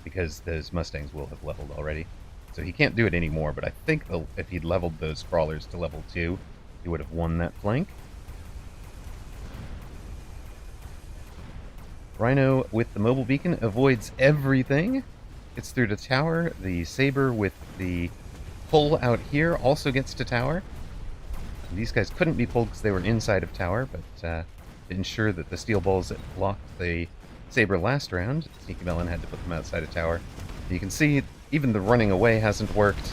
because those Mustangs will have leveled already. So he can't do it anymore, but I think if he'd leveled those crawlers to level 2, he would have won that flank. Rhino with the mobile beacon avoids everything. Gets through to tower. The Saber with the pull out here also gets to tower. These guys couldn't be pulled because they were inside of tower, but to ensure that the steel balls blocked the Saber last round, Sneaky Melon had to put them outside of tower. You can see even the running away hasn't worked.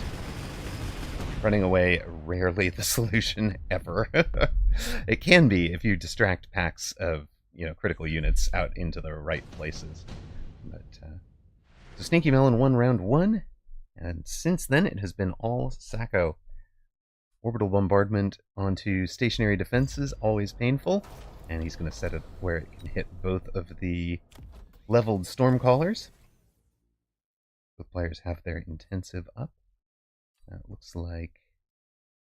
Running away, rarely the solution ever. It can be if you distract packs of critical units out into the right places. But so Sneaky Melon won round 1, and since then it has been all Sacco. Orbital bombardment onto stationary defenses, always painful, and he's going to set it where it can hit both of the leveled Stormcallers. Both players have their intensive up. It looks like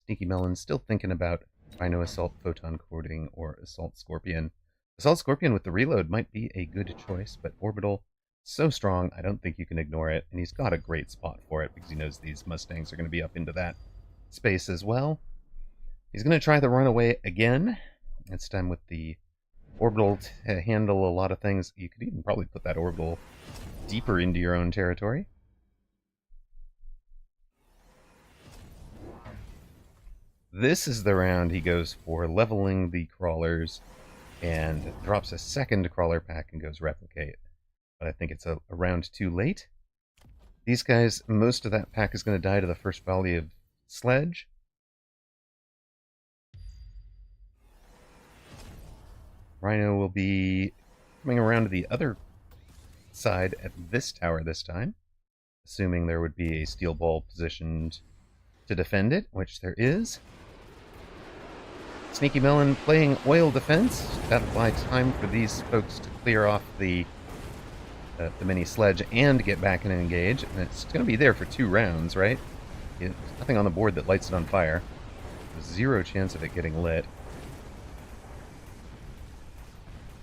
Sneaky Melon's still thinking about Rhino Assault, Photon Coating, or Assault Scorpion. Assault Scorpion with the reload might be a good choice, but Orbital, so strong, I don't think you can ignore it, and he's got a great spot for it because he knows these Mustangs are going to be up into that space as well. He's going to try the runaway again, this time with the Orbital to handle a lot of things. You could even probably put that Orbital deeper into your own territory. This is the round he goes for leveling the crawlers and drops a second crawler pack and goes replicate. But I think it's a round too late. These guys, most of that pack is going to die to the first volley of Sledge. Rhino will be coming around to the other side at this tower this time, assuming there would be a steel ball positioned to defend it, which there is. Sneaky Melon playing oil defense. That'll buy time for these folks to clear off the mini Sledge and get back and engage. And it's going to be there for 2 rounds, right? There's nothing on the board that lights it on fire. There's 0 chance of it getting lit.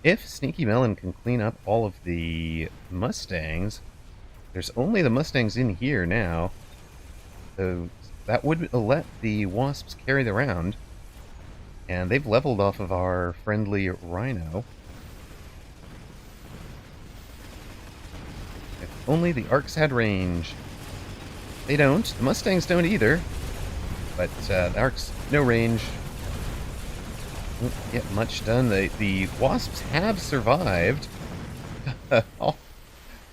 If Sneaky Melon can clean up all of the Mustangs, there's only the Mustangs in here now. So that would let the Wasps carry the round. And they've leveled off of our friendly Rhino. If only the Arcs had range. They don't. The Mustangs don't either. But the Arcs, no range. Won't get much done. The Wasps have survived.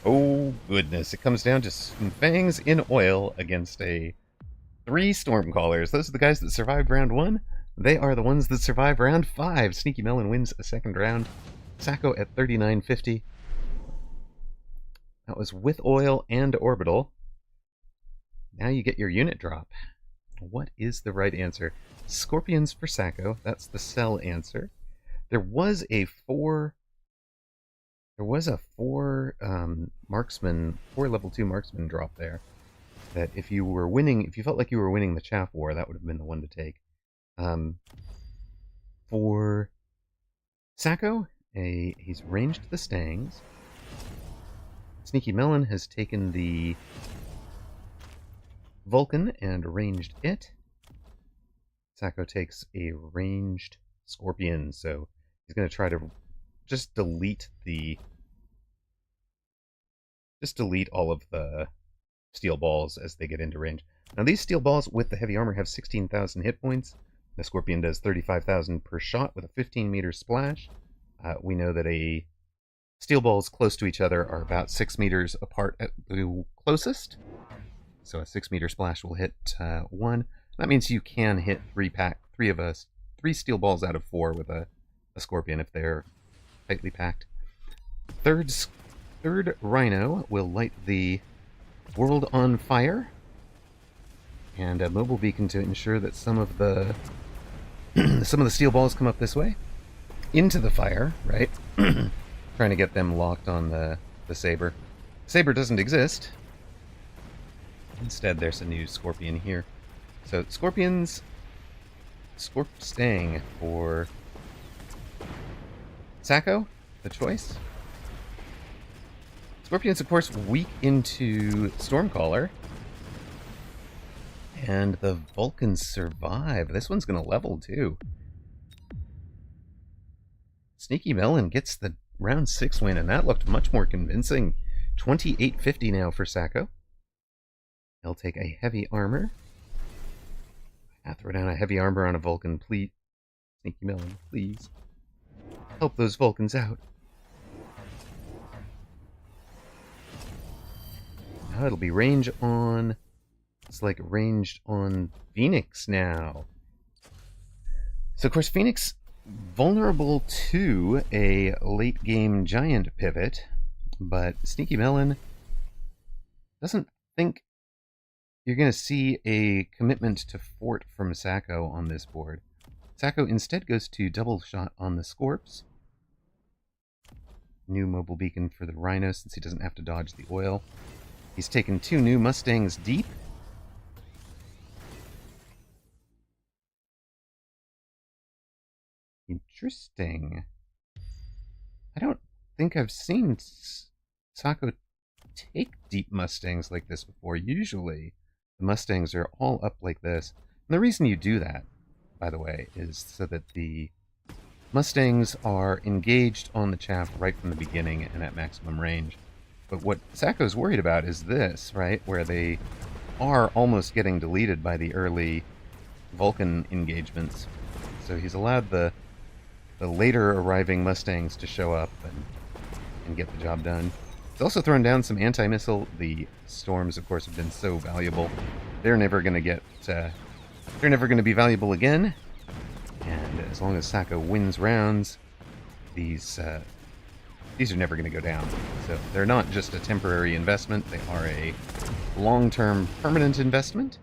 Oh, goodness. It comes down to some fangs in oil against 3 Stormcallers. Those are the guys that survived round 1. They are the ones that survived round 5. Sneaky Melon wins a second round. Sacco at 39.50. That was with oil and orbital. Now you get your unit drop. What is the right answer? Scorpions for Sacco. That's the cell answer. There was a 4 marksman, 4 level 2 marksman drop there. That if you felt like you were winning the Chaff War, that would have been the one to take. For Sacco, he's ranged the Stangs. Sneaky Melon has taken the Vulcan and ranged it. Sacco takes a ranged Scorpion, so he's going to try to just delete all of the steel balls as they get into range. Now these steel balls with the heavy armor have 16,000 hit points. The Scorpion does 35,000 per shot with a 15-meter splash. We know that steel balls close to each other are about 6 meters apart at the closest. So a 6-meter splash will hit 1. That means you can hit 3 steel balls out of 4 with a Scorpion if they're tightly packed. Third Rhino will light the world on fire, and a mobile beacon to ensure that some of the steel balls come up this way into the fire, right? Trying to get them locked on the Saber. Saber doesn't exist. Instead, there's a new Scorpion here. So Scorpions, Stang for Sacco, the choice. Scorpions, of course, weak into Stormcaller. And the Vulcans survive. This one's going to level, too. Sneaky Melon gets the round 6 win, and that looked much more convincing. 28.50 now for Sacco. He'll take a heavy armor. Throw down a heavy armor on a Vulcan, please. Sneaky Melon, please. Help those Vulcans out. Now it'll be range on... It's like ranged on Phoenix now. So, of course, Phoenix vulnerable to a late-game giant pivot, but Sneaky Melon doesn't think you're going to see a commitment to fort from Sacco on this board. Sacco instead goes to double shot on the Scorps. New mobile beacon for the Rhino since he doesn't have to dodge the oil. He's taken 2 new Mustangs deep. Interesting. I don't think I've seen Sacco take deep Mustangs like this before. Usually, the Mustangs are all up like this. And the reason you do that, by the way, is so that the Mustangs are engaged on the chaff right from the beginning and at maximum range. But what Sacco's worried about is this, right? Where they are almost getting deleted by the early Vulcan engagements. So he's allowed the later arriving Mustangs to show up and get the job done. He's also thrown down some anti-missile. The Storms, of course, have been so valuable. They're never going to be valuable again. And as long as Sacco wins rounds, these are never going to go down. So they're not just a temporary investment. They are a long-term permanent investment.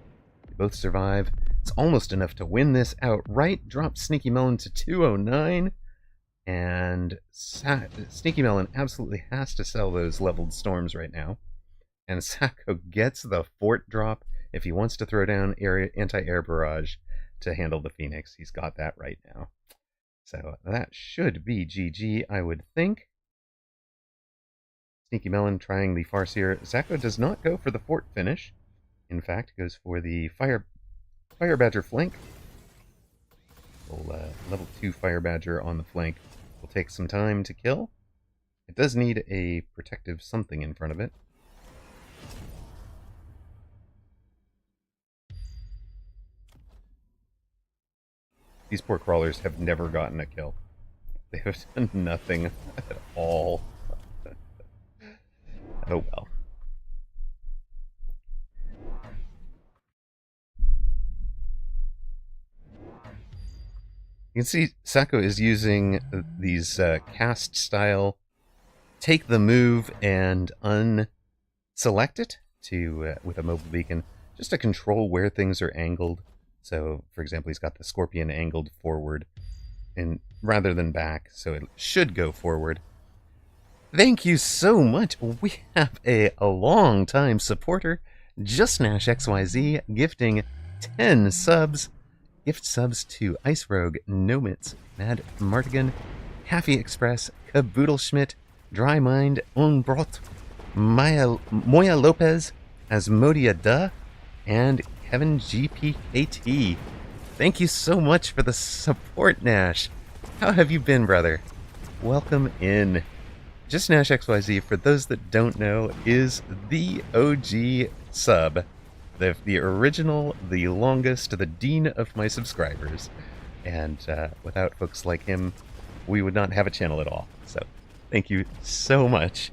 They both survive. It's almost enough to win this outright. Drop Sneaky Melon to 209. And Sneaky Melon absolutely has to sell those leveled Storms right now. And Sacco gets the fort drop if he wants to throw down anti-air barrage to handle the Phoenix. He's got that right now. So that should be GG, I would think. Sneaky Melon trying the Farseer. Sacco does not go for the fort finish. In fact, goes for the fire Fire Badger flank. We'll, level 2 Fire Badger on the flank will take some time to kill. It does need a protective something in front of it. These poor crawlers have never gotten a kill. They have done nothing at all. Oh well. You can see Sako is using these cast style take the move and unselect it to with a mobile beacon just to control where things are angled. So, for example, he's got the Scorpion angled forward and rather than back, so it should go forward. Thank you so much. We have a long-time supporter, JustNashXYZ, gifting 10 subs. Gift subs to Ice Rogue, Nomits, Mad Martigan, Happy Express, Caboodle Schmidt, Dry Mind, Unbrot, Moya Lopez, Asmodia Duh, and Kevin GPKT. Thank you so much for the support, Nash. How have you been, brother? Welcome in. Just Nash XYZ, for those that don't know, is the OG sub. The original, the longest, the dean of my subscribers. And without folks like him, we would not have a channel at all. So thank you so much.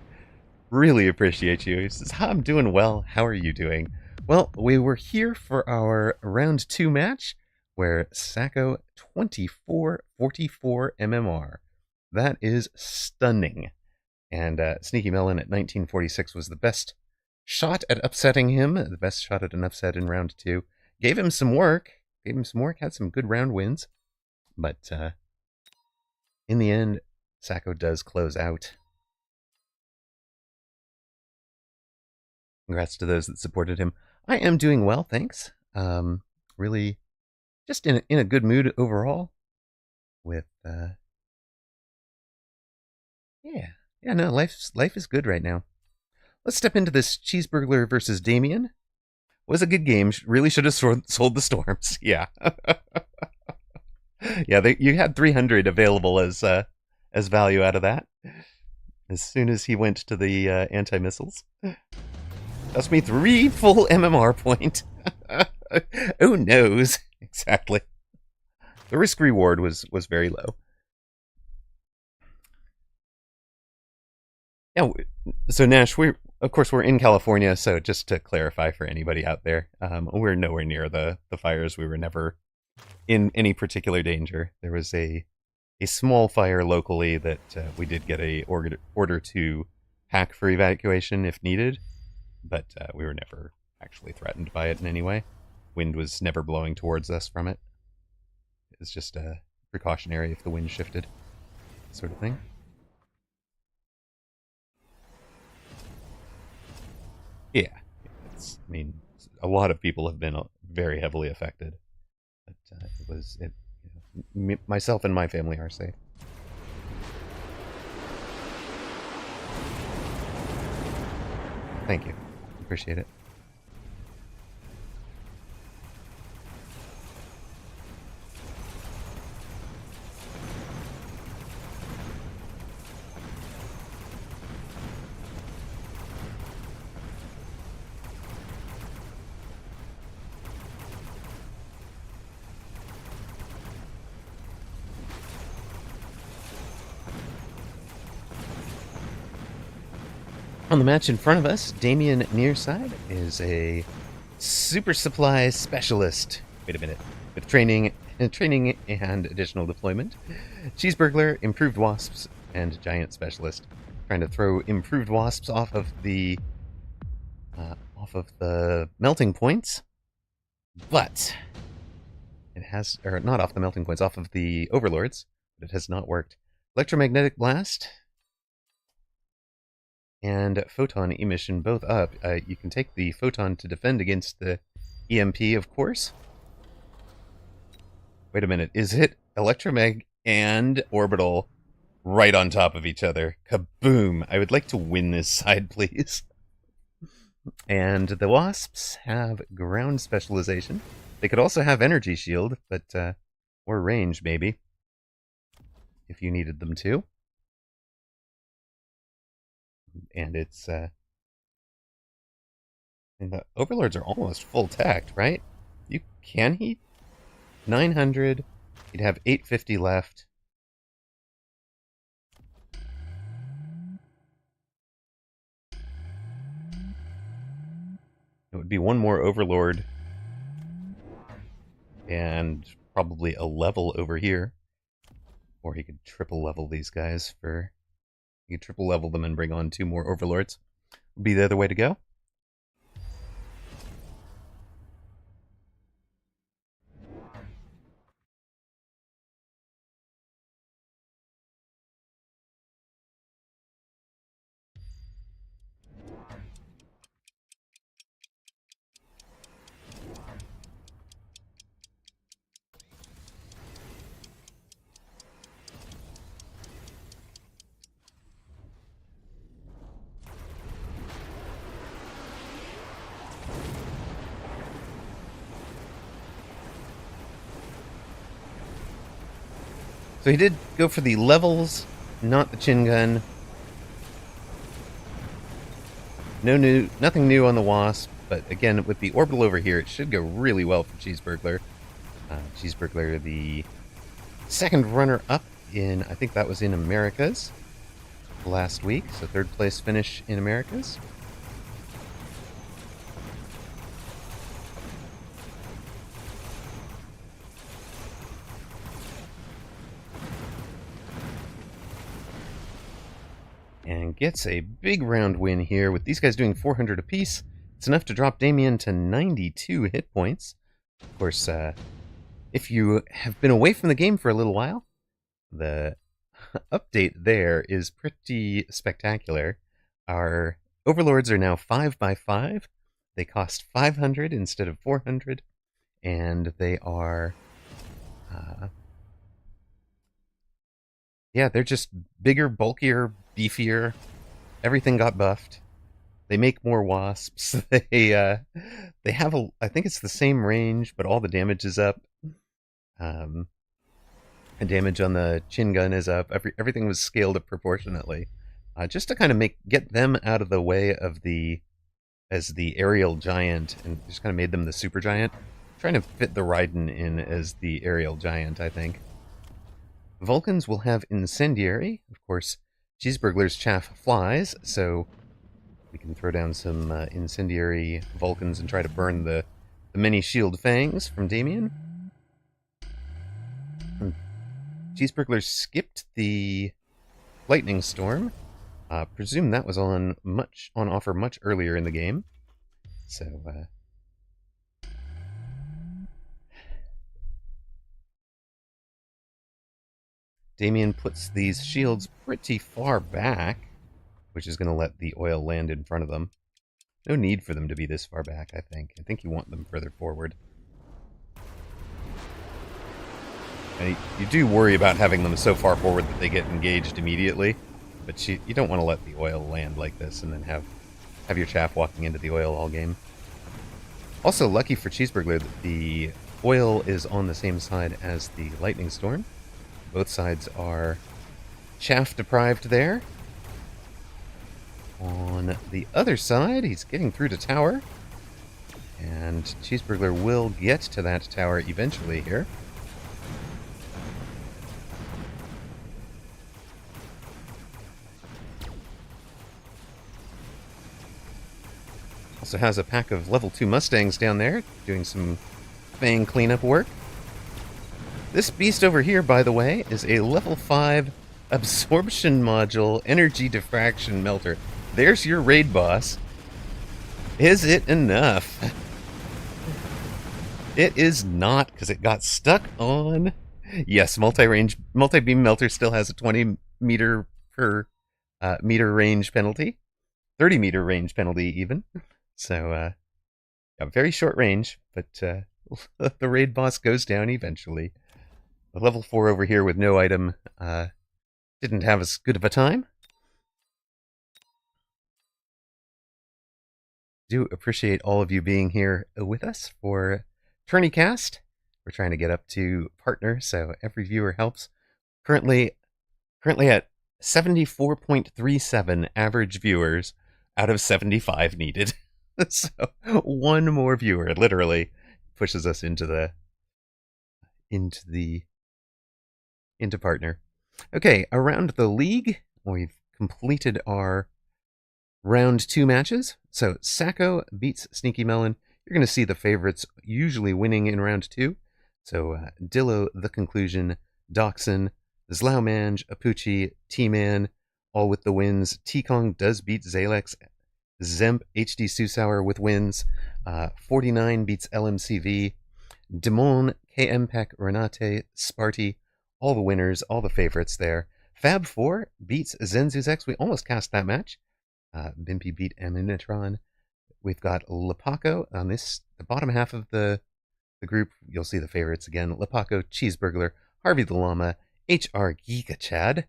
Really appreciate you. He says, I'm doing well. How are you doing? Well, we were here for our round 2 match, where Sako 2444 MMR. That is stunning. And Sneaky Melon at 1946 was the best shot at upsetting him, the best shot at an upset in round 2. Gave him some work, had some good round wins. But in the end, Sako does close out. Congrats to those that supported him. I am doing well, thanks. Really, just in a good mood overall. With yeah, no, life is good right now. Let's step into this Cheeseburglar versus Damien. Was a good game. Really should have sold the Storms. Yeah, yeah. You had 300 available as value out of that. As soon as he went to the anti-missiles, cost me 3 full MMR point. Oh noes, exactly. The risk reward was very low. Yeah, so Nash, we're in California, so just to clarify for anybody out there, we're nowhere near the fires. We were never in any particular danger. There was a small fire locally that we did get a order to pack for evacuation if needed, but we were never actually threatened by it in any way. Wind was never blowing towards us from it. It was just precautionary if the wind shifted, sort of thing. Yeah, I mean, a lot of people have been very heavily affected, but myself and my family are safe. Thank you, appreciate it. On the match in front of us, Damien Nearside is a super supply specialist. Wait a minute. With training and additional deployment. Cheeseburglar, improved wasps, and giant specialist. Trying to throw improved wasps off of the melting points. But it has, or not off the melting points, off of the overlords. But it has not worked. Electromagnetic blast and photon emission both up. You can take the photon to defend against the EMP, of course. Wait a minute, is it electromag and orbital right on top of each other? Kaboom! I would like to win this side, please. And the wasps have ground specialization. They could also have energy shield, but or range maybe, if you needed them to. And it's and the overlords are almost full tacked, right? You can heat 900. You'd have 850 left. It would be one more overlord and probably a level over here. Or he could triple level these guys for... You could triple level them and bring on 2 more overlords. Would be the other way to go. So he did go for the levels, not the chin gun. Nothing new on the Wasp, but again, with the orbital over here, it should go really well for Cheeseburglar. Cheeseburglar, the second runner-up in, I think that was in Americas last week, so 3rd place finish in Americas. And gets a big round win here with these guys doing 400 apiece. It's enough to drop Damien to 92 hit points. Of course, if you have been away from the game for a little while, the update there is pretty spectacular. Our overlords are now 5x5. They cost 500 instead of 400, and they are... yeah, they're just bigger, bulkier, beefier. Everything got buffed. They make more wasps. They have I think it's the same range, but all the damage is up. And damage on the chin gun is up. Everything was scaled up proportionately, just to kind of get them out of the way of the aerial giant, and just kind of made them the super giant. Trying to fit the Raiden in as the aerial giant, I think. Vulcans will have incendiary, of course. Cheeseburglar's chaff flies, so we can throw down some incendiary Vulcans and try to burn the many shield fangs from Damien. Cheeseburglar skipped the lightning storm. Presume that was on offer much earlier in the game. So Damien puts these shields pretty far back, which is going to let the oil land in front of them. No need for them to be this far back, I think. I think you want them further forward. And you do worry about having them so far forward that they get engaged immediately, but you don't want to let the oil land like this and then have your chaff walking into the oil all game. Also, lucky for Cheeseburglar that the oil is on the same side as the lightning storm. Both sides are chaff deprived there. On the other side, he's getting through to tower. And Cheeseburglar will get to that tower eventually here. Also has a pack of level 2 Mustangs down there, doing some fang cleanup work. This beast over here, by the way, is a level 5 absorption module energy diffraction melter. There's your raid boss. Is it enough? It is not, because it got stuck on... Yes, multi-beam melter still has a 20 meter per meter range penalty. 30 meter range penalty, even. So, yeah, very short range, but the raid boss goes down eventually. The level 4 over here with no item didn't have as good of a time. Do appreciate all of you being here with us for Tourneycast. We're trying to get up to partner, so every viewer helps. Currently at 74.37 average viewers out of 75 needed. So one more viewer literally pushes us into partner. Okay, around the league, we've completed our round 2 matches. So Sacco beats Sneaky Melon. You're going to see the favorites usually winning in round 2. So Dillo, The Conclusion, Dachshund, Zlaumange, Apucci, T-Man, all with the wins. T-Kong does beat Zalex. Zemp, HD Susauer with wins. 49 beats LMCV. Demon, KMPEC, Renate, Sparty, all the winners, all the favorites there. Fab4 beats Zenzu's X. We almost cast that match. Bimpy beat Aminatron. We've got Lepaco on the bottom half of the group. You'll see the favorites again. Lepaco, Cheeseburglar, Harvey the Llama, HR Giga Chad,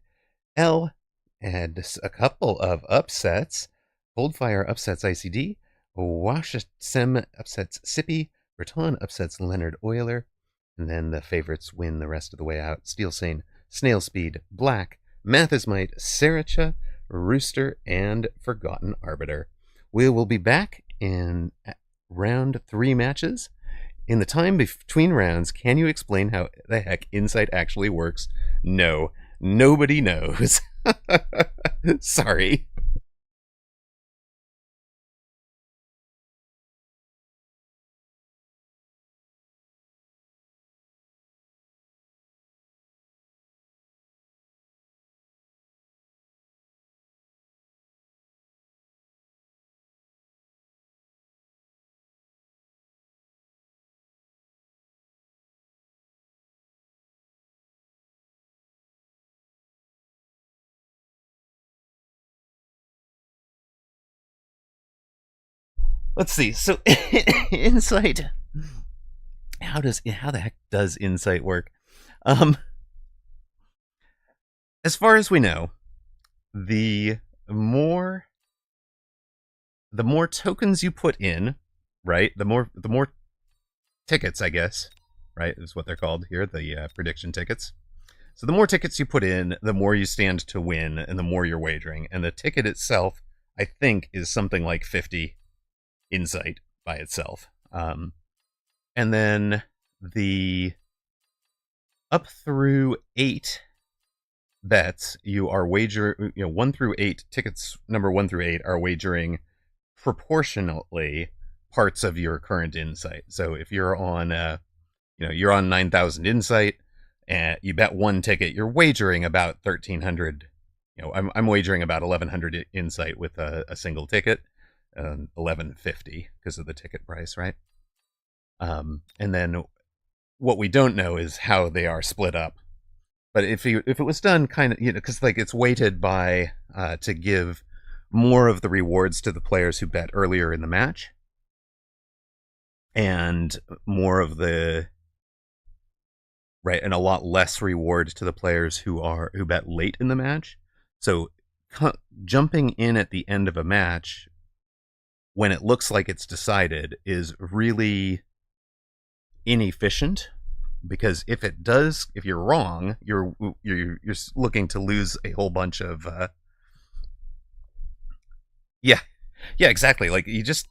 L, and a couple of upsets. Coldfire upsets ICD. Washasem upsets Sippy. Breton upsets Leonard Euler. And then the favorites win the rest of the way out. Steel Sane, Snail Speed, Black, Mathismite, Saracha, Rooster, and Forgotten Arbiter. We will be back in round 3 matches. In the time between rounds, can you explain how the heck Insight actually works? No, nobody knows. Sorry. Let's see. So Insight, how the heck does Insight work? As far as we know, the more tokens you put in, right? The more tickets, I guess, right, is what they're called here, the prediction tickets. So the more tickets you put in, the more you stand to win, and the more you're wagering. And the ticket itself, I think, is something like 50 Insight by itself. And then the up through 8 bets, you are 1 through 8 tickets, number 1 through 8 are wagering proportionately parts of your current Insight. So if you're on you're on 9,000 Insight and you bet 1 ticket, you're wagering about 1,300. I'm wagering about 1,100 Insight with a single ticket, 1,150 because of the ticket price, right? And then what we don't know is how they are split up. But if it was done kind of, because it's weighted by to give more of the rewards to the players who bet earlier in the match, and more of the and a lot less reward to the players who bet late in the match. So jumping in at the end of a match when it looks like it's decided is really inefficient, because if you're wrong, you're looking to lose a whole bunch of yeah exactly. Like you just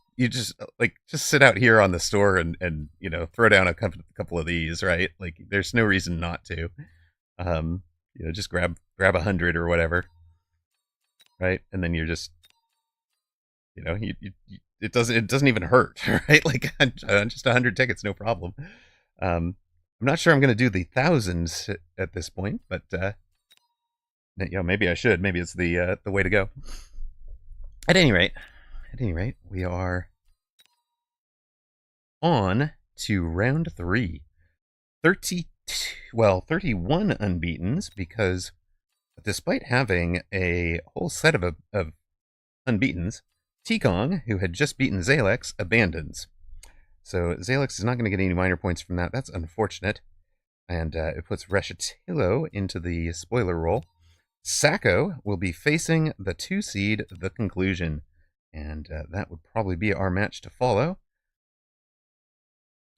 sit out here on the store and throw down a couple of these, right? Like there's no reason not to. Just grab 100 or whatever, right? And then you're just it doesn't even hurt, right? Like just 100 tickets, no problem. I'm not sure I'm going to do the thousands at this point, but maybe I should. Maybe it's the way to go. At any rate, we are on to round 3. 31 unbeatens, because despite having a whole set of unbeatens, T-Kong, who had just beaten Zalex, abandons. So Zalex is not going to get any minor points from that. That's unfortunate. And it puts Reshitillo into the spoiler role. Sacco will be facing the 2 seed, The Conclusion. And that would probably be our match to follow.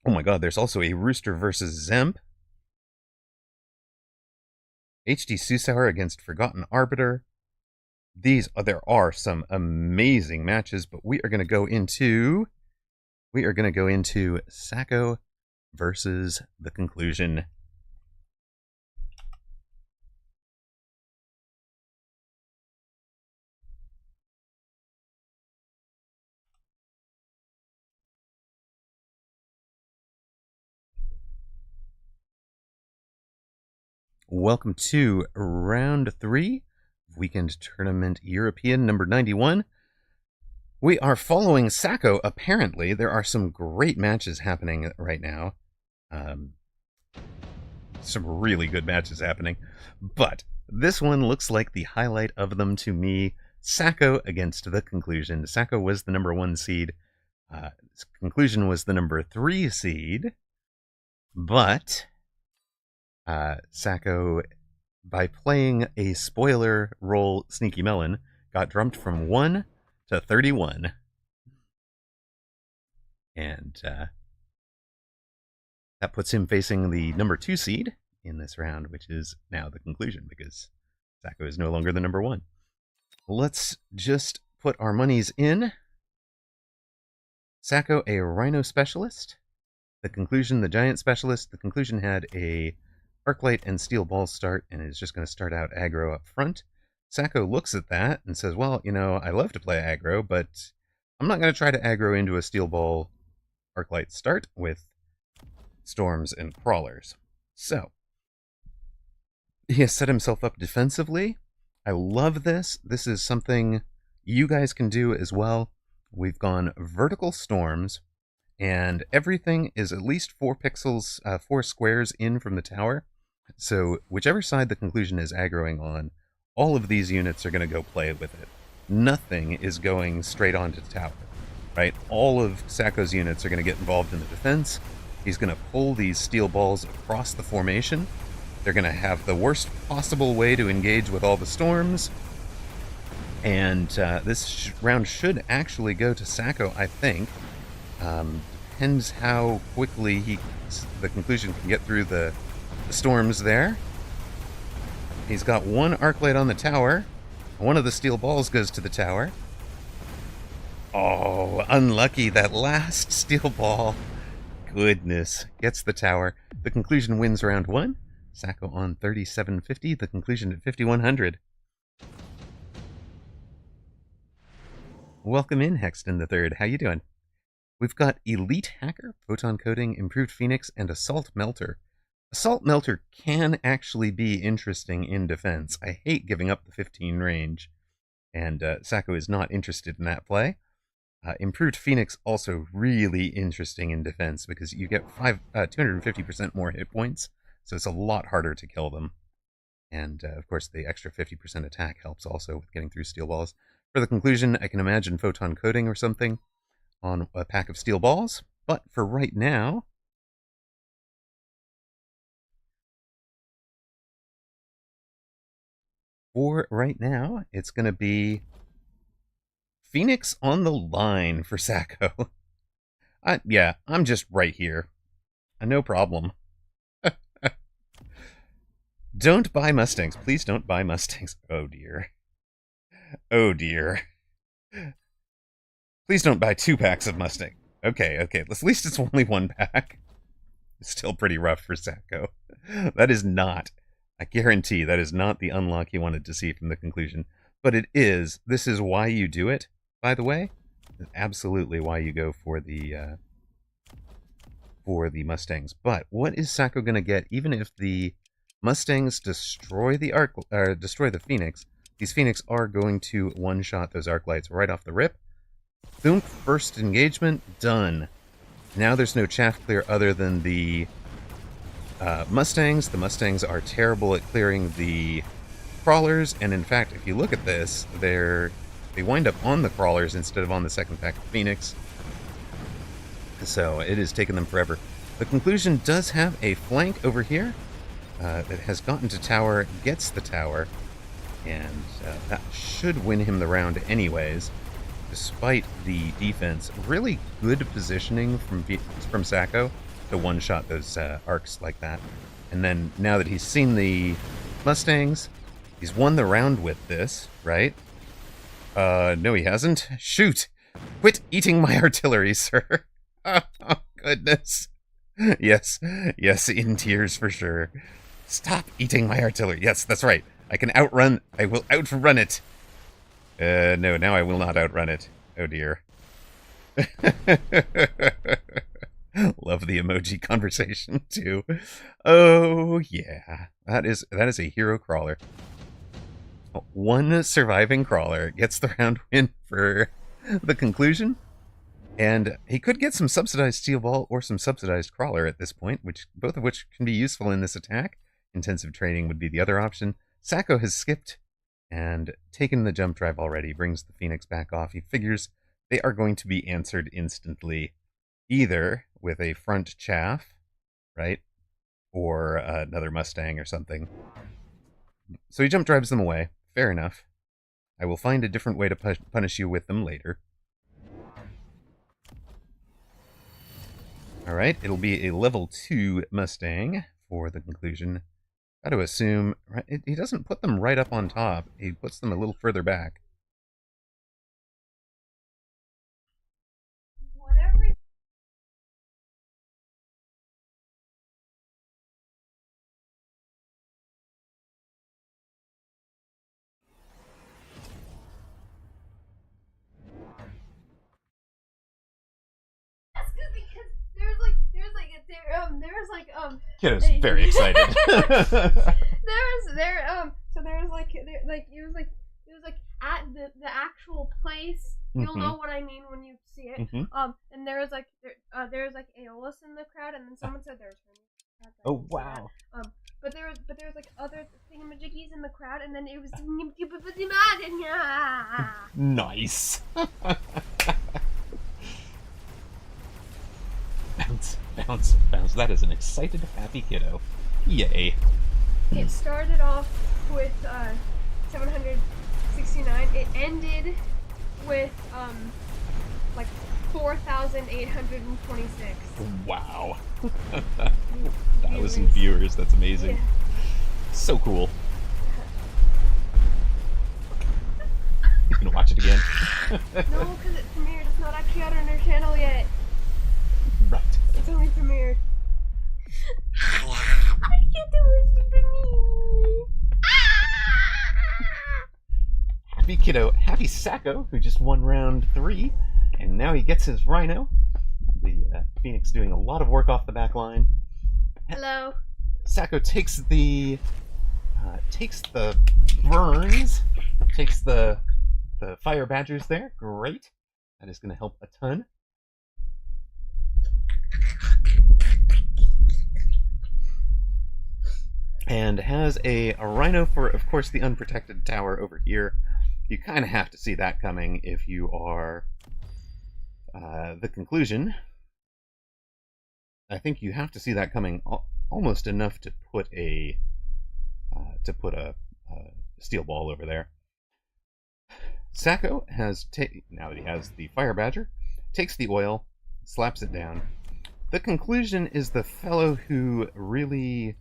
Oh my god, there's also a Rooster versus Zemp. HD Susauer against Forgotten Arbiter. There are some amazing matches, but we are going to go into Sacco versus the Conclusion. Welcome to round 3, Weekend Tournament European number 91. We are following Sacco, apparently. There are some great matches happening right now. Some really good matches happening. But this one looks like the highlight of them to me. Sacco against the Conclusion. Sacco was the number 1 seed. Conclusion was the number 3 seed. But Sacco, by playing a spoiler role Sneaky Melon, got drumped from 1 to 31. And that puts him facing the number 2 seed in this round, which is now the Conclusion, because Sacco is no longer the number 1. Let's just put our monies in. Sacco, a Rhino Specialist. The Conclusion, the Giant Specialist. The Conclusion had a Arclight and Steel Ball start and is just going to start out aggro up front. Sacco looks at that and says, well, you know, I love to play aggro, but I'm not going to try to aggro into a Steel Ball Arclight start with Storms and Crawlers. So, he has set himself up defensively. I love this. This is something you guys can do as well. We've gone vertical Storms, and everything is at least 4 pixels, 4 squares in from the tower. So whichever side the Conclusion is aggroing on, all of these units are going to go play with it. Nothing is going straight onto the tower, right? All of Sacco's units are going to get involved in the defense. He's going to pull these steel balls across the formation. They're going to have the worst possible way to engage with all the storms. And this round should actually go to Sacco, I think. Depends how quickly the Conclusion can get through the storms there. He's got 1 Arclight on the tower. One of the steel balls goes to the tower. Oh, unlucky. That last steel ball, goodness, gets the tower. The Conclusion wins round 1. Sacco on 3750. The Conclusion at 5100. Welcome in, Hexton III. How you doing? We've got Elite Hacker, Photon Coating, Improved Phoenix, and Assault Melter. Assault Melter can actually be interesting in defense. I hate giving up the 15 range, and Sacco is not interested in that play. Improved Phoenix also really interesting in defense because you get 250% more hit points, so it's a lot harder to kill them. And of course, the extra 50% attack helps also with getting through steel balls. For the Conclusion, I can imagine Photon Coating or something on a pack of steel balls, but for right now, it's going to be Phoenix on the line for Sacco. Yeah, I'm just right here. No problem. Don't buy Mustangs. Please don't buy Mustangs. Oh, dear. Oh, dear. Please don't buy 2 packs of Mustang. Okay. At least it's only 1 pack. It's still pretty rough for Sacco. That is not, I guarantee, that is not the unlock he wanted to see from the Conclusion. But it is. This is why you do it, by the way. Absolutely why you go for the Mustangs. But what is Sacco going to get, even if the Mustangs destroy the Phoenix? These Phoenix are going to one-shot those Arclights right off the rip. Boom, first engagement, done. Now there's no chaff clear other than the Mustangs. The Mustangs are terrible at clearing the Crawlers, and in fact, if you look at this, they wind up on the Crawlers instead of on the second pack of Phoenix. So it has taken them forever. The Conclusion does have a flank over here that has gotten to tower, gets the tower, and that should win him the round anyways, despite the defense. Really good positioning from Sacco. to one-shot those arcs like that. And then now that he's seen the Mustangs, he's won the round with this, right? No he hasn't. Shoot! Quit eating my artillery, sir. Oh, goodness. Yes, in tears for sure. Stop eating my artillery. Yes, that's right. I will outrun it. No, now I will not outrun it. Oh dear. Love the emoji conversation too. Oh yeah, that is a hero crawler. One surviving crawler gets the round win for the conclusion, and he could get some subsidized steel ball or some subsidized crawler at this point, both of which can be useful in this attack. Intensive training would be the other option. Sacco has skipped and taken the jump drive already, brings the Phoenix back off. He figures they are going to be answered instantly, either with a front chaff, right, or another Mustang or something. So he jump drives them away. Fair enough. I will find a different way to punish you with them later. Alright, it'll be a level 2 Mustang for the conclusion. Got to assume... he doesn't put them right up on top. He puts them a little further back. Kiddo's very excited. It was at the actual place. You'll know what I mean when you see it. And there was Aeolus in the crowd, and then someone said there's. Oh wow. But there was other thingamajiggies in the crowd, and then it was nice. Bounce. That is an excited, happy kiddo. Yay. It started off with 769. It ended with 4,826. Wow. 1,000 viewers. That's amazing. Yeah. So cool. You gonna watch it again? No, because it premiered. It's not actually out on our channel yet. Right. It's only premiered. I get to worship me. Happy kiddo. Happy Sacco, who just won round 3, and now he gets his rhino. The Phoenix doing a lot of work off the back line. Hello. Sacco takes the burns, takes the fire badgers there. Great. That is going to help a ton. And has a rhino for, of course, the unprotected tower over here. You kind of have to see that coming if you are the conclusion. I think you have to see that coming almost enough to put a steel ball over there. Sacco has now that he has the fire badger, takes the oil, slaps it down. The conclusion is the fellow who really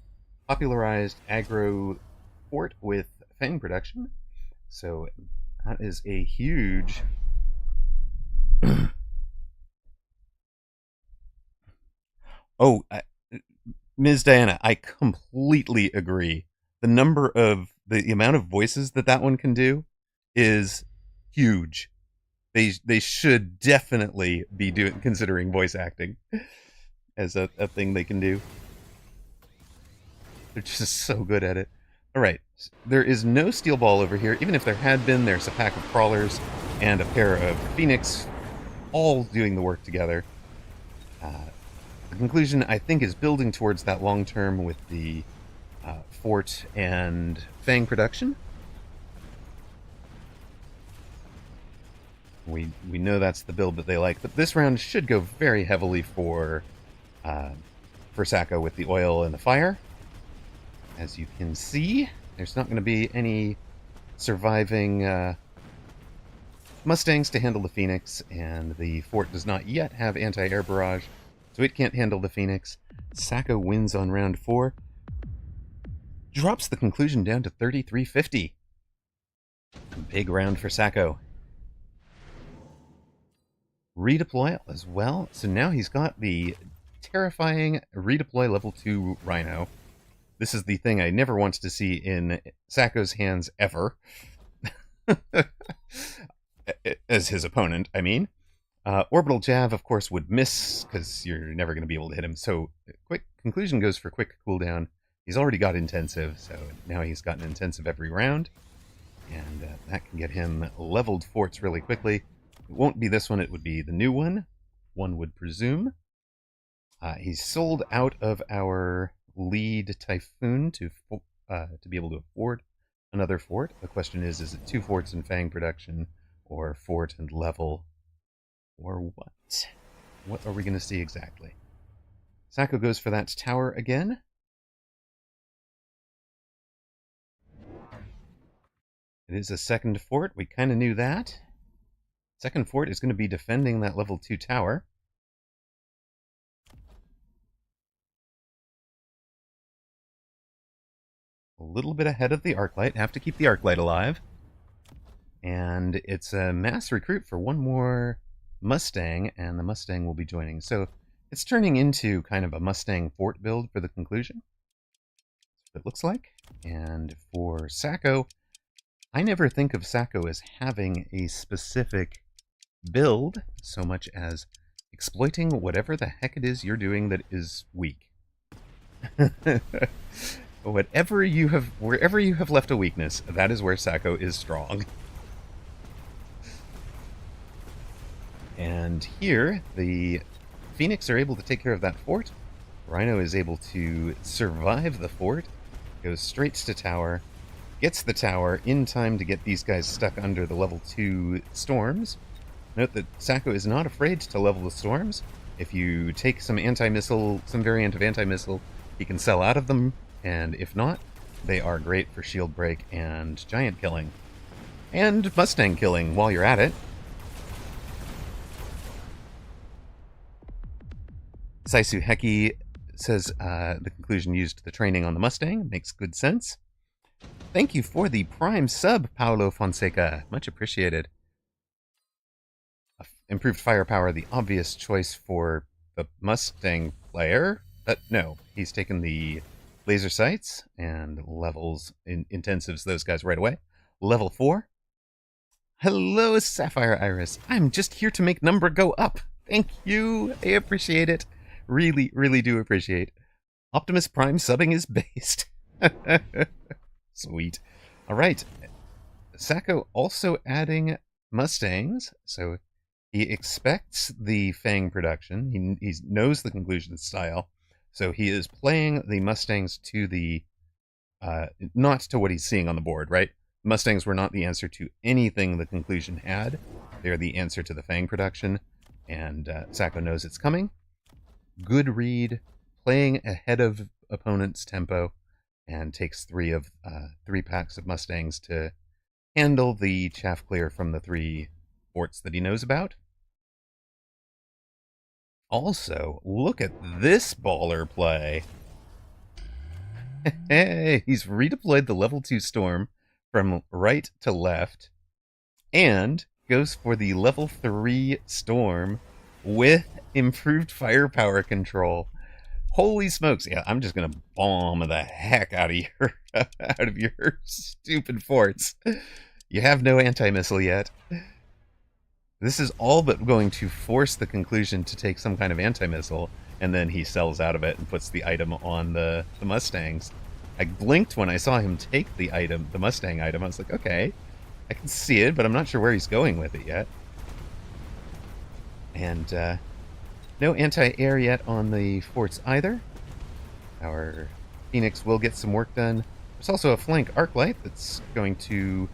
popularized aggro fort with fang production. So that is a huge Ms. Diana, I completely agree. The amount of voices that one can do is huge. They should definitely be considering voice acting as a thing they can do. They're just so good at it. Alright, there is no steel ball over here. Even if there had been, there's a pack of crawlers and a pair of Phoenix all doing the work together. The conclusion, I think, is building towards that long term with the fort and fang production. We know that's the build that they like, but this round should go very heavily for Sacco with the oil and the fire. As you can see, there's not going to be any surviving Mustangs to handle the Phoenix, and the fort does not yet have anti-air barrage. So it can't handle the Phoenix. Sacco wins on round 4. Drops the conclusion down to 3350. Big round for Sacco. Redeploy as well. So now he's got the terrifying redeploy level 2 Rhino. This is the thing I never wanted to see in Sacco's hands ever. As his opponent, I mean. Orbital Jab, of course, would miss, because you're never going to be able to hit him. So, quick conclusion goes for quick cooldown. He's already got intensive, so now he's got an intensive every round. And that can get him leveled forts really quickly. It won't be this one, it would be the new one would presume. He's sold out of our lead Typhoon to be able to afford another fort. The question is it 2 forts in Fang production, or fort and level, or what? What are we going to see exactly? Sacco goes for that tower again. It is a second fort. We kind of knew that. Second fort is going to be defending that level 2 tower. A little bit ahead of the Arclight. Have to keep the Arclight alive. And it's a mass recruit for one more Mustang, and the Mustang will be joining. So it's turning into kind of a Mustang fort build for the conclusion. That's what it looks like. And for Sacco, I never think of Sacco as having a specific build so much as exploiting whatever the heck it is you're doing that is weak. Wherever you have left a weakness, that is where Sacco is strong. And here, the Phoenix are able to take care of that fort. Rhino is able to survive the fort, goes straight to tower, gets the tower in time to get these guys stuck under the level 2 storms. Note that Sacco is not afraid to level the storms. If you take some anti-missile, some variant of anti-missile, he can sell out of them, and if not, they are great for shield break and giant killing. And Mustang killing while you're at it. Saisu Heki says the conclusion used the training on the Mustang. Makes good sense. Thank you for the Prime sub, Paolo Fonseca. Much appreciated. Improved firepower, the obvious choice for the Mustang player. No, he's taken the laser sights and levels, intensives those guys right away. Level 4. Hello, Sapphire Iris. I'm just here to make number go up. Thank you. I appreciate it. Really, really do appreciate. Optimus Prime subbing is based. Sweet. All right. Sacco also adding Mustangs, so he expects the Fang production. He knows the conclusion style, so he is playing the Mustangs to the not to what he's seeing on the board, right? Mustangs were not the answer to anything the conclusion had. They're the answer to the Fang production, and Sacco knows it's coming. Good read, playing ahead of opponent's tempo, and takes 3 packs of Mustangs to handle the chaff clear from the 3 forts that he knows about. Also, look at this baller play. Hey, he's redeployed the level 2 Storm from right to left and goes for the level 3 Storm with improved firepower control. Holy smokes. Yeah, I'm just going to bomb the heck out of your stupid forts. You have no anti-missile yet. This is all but going to force the conclusion to take some kind of anti-missile, and then he sells out of it and puts the item on the Mustangs. I blinked when I saw him take the Mustang item. I was like, okay, I can see it, but I'm not sure where he's going with it yet. And no anti-air yet on the forts either. Our Phoenix will get some work done. There's also a flank Arclight that's going to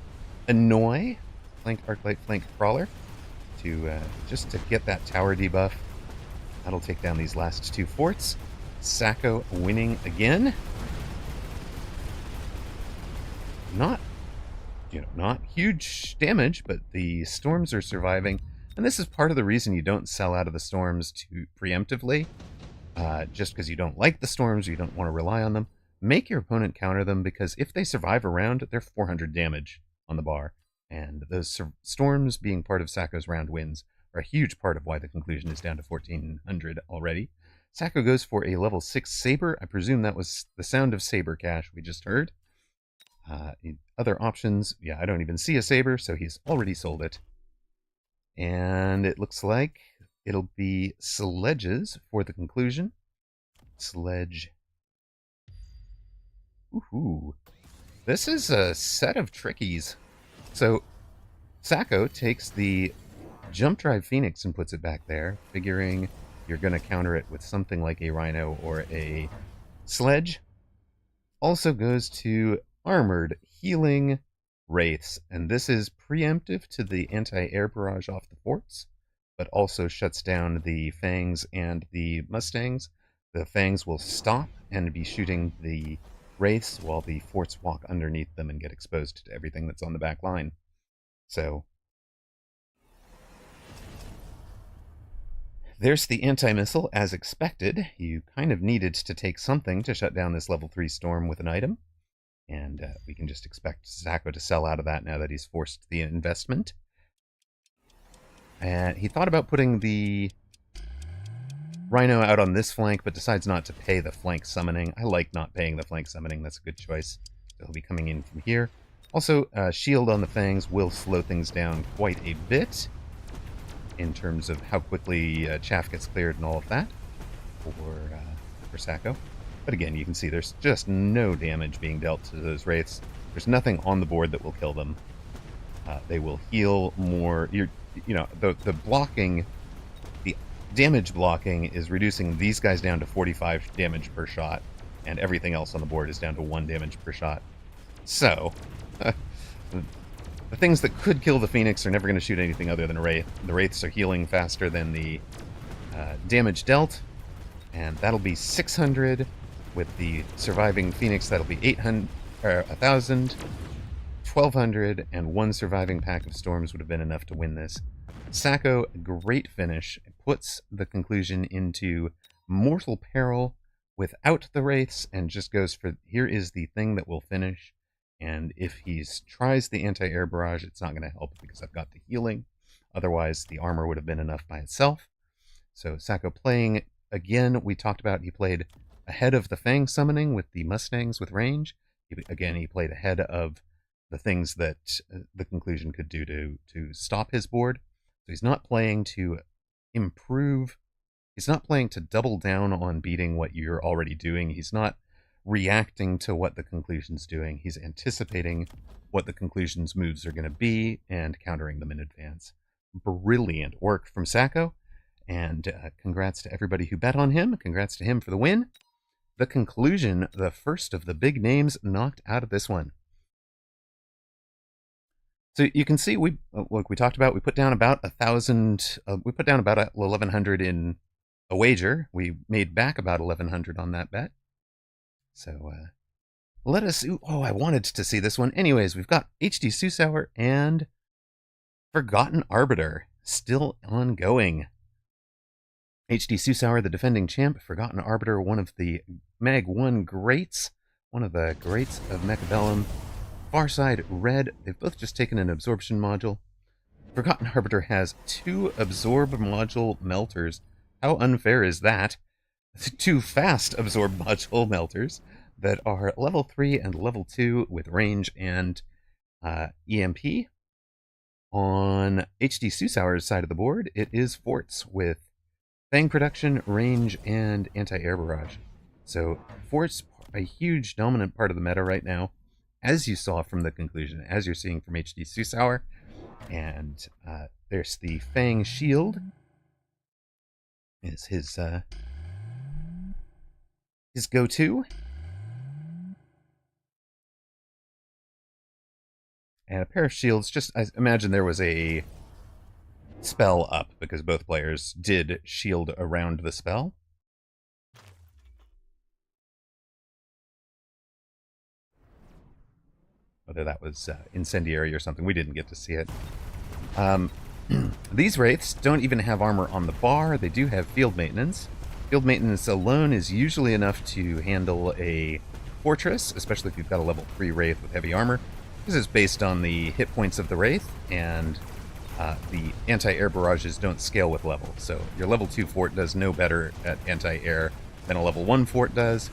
annoy flank Arclight, flank Crawler to just to get that tower debuff. That'll take down these last 2 forts. Sacco winning again. Not huge damage, but the storms are surviving. And this is part of the reason you don't sell out of the storms too preemptively, just because you don't like the storms, you don't want to rely on them. Make your opponent counter them, because if they survive a round, they're 400 damage on the bar. And those storms being part of Sacco's round wins are a huge part of why the conclusion is down to 1400 already. Sacco goes for a level 6 Saber. I presume that was the sound of Saber Cash we just heard. Other options, yeah, I don't even see a Saber, so he's already sold it. And it looks like it'll be sledges for the conclusion. Sledge. Ooh. This is a set of trickies. So, Sacco takes the Jump Drive Phoenix and puts it back there, figuring you're going to counter it with something like a Rhino or a Sledge. Also goes to Armored Healing Wraiths, and this is preemptive to the anti-air barrage off the forts, but also shuts down the Fangs and the Mustangs. The Fangs will stop and be shooting the Wraiths while the forts walk underneath them and get exposed to everything that's on the back line. So there's the anti-missile, as expected. You kind of needed to take something to shut down this level 3 storm with an item. And we can just expect Sacco to sell out of that now that he's forced the investment. And he thought about putting the Rhino out on this flank, but decides not to pay the flank summoning. I like not paying the flank summoning. That's a good choice. He'll be coming in from here. Also, shield on the Fangs will slow things down quite a bit in terms of how quickly chaff gets cleared and all of that for Sacco. But again, you can see there's just no damage being dealt to those Wraiths. There's nothing on the board that will kill them. They will heal more. The blocking, the damage blocking is reducing these guys down to 45 damage per shot, and everything else on the board is down to 1 damage per shot. So, the things that could kill the Phoenix are never going to shoot anything other than a Wraith. The Wraiths are healing faster than the damage dealt, and that'll be 600. With the surviving Phoenix, that'll be 800, 1,000, 1,200, and 1 surviving pack of storms would have been enough to win this. Sacco, great finish, puts the conclusion into mortal peril without the Wraiths, and just goes for, here is the thing that will finish. And if he tries the anti-air barrage, it's not going to help because I've got the healing. Otherwise, the armor would have been enough by itself. So Sacco playing, again, we talked about he played ahead of the Fang summoning with the Mustangs with range. He played ahead of the things that the conclusion could do to stop his board. So he's not playing to improve. He's not playing to double down on beating what you're already doing. He's not reacting to what the conclusion's doing. He's anticipating what the conclusion's moves are going to be and countering them in advance. Brilliant work from Sacco. And congrats to everybody who bet on him. Congrats to him for the win. The conclusion, the first of the big names knocked out of this one. So you can see, like we talked about, we put down about 1,000. We put down about 1,100 in a wager. We made back about 1,100 on that bet. So let us. Oh, I wanted to see this one. Anyways, we've got HD Susauer and Forgotten Arbiter still ongoing. HD Susauer, the defending champ. Forgotten Arbiter, one of the Mag 1 greats. One of the greats of Mechabellum. Farside, Red. They've both just taken an absorption module. Forgotten Arbiter has 2 absorb module melters. How unfair is that? 2 fast absorb module melters that are level 3 and level 2 with range and EMP. On HD Susauer's side of the board, it is forts with Fang production, range, and anti-air barrage. So forts, a huge dominant part of the meta right now, as you saw from the conclusion, as you're seeing from HD Susauer. And there's the Fang shield. Is his go-to. And a pair of shields. Just, I imagine there was a spell up because both players did shield around the spell. Whether that was incendiary or something, we didn't get to see it. These Wraiths don't even have armor on the bar. They do have field maintenance. Field maintenance alone is usually enough to handle a fortress, especially if you've got a level 3 Wraith with heavy armor. This is based on the hit points of the Wraith, and the anti-air barrages don't scale with level. So your level 2 fort does no better at anti-air than a level 1 fort does.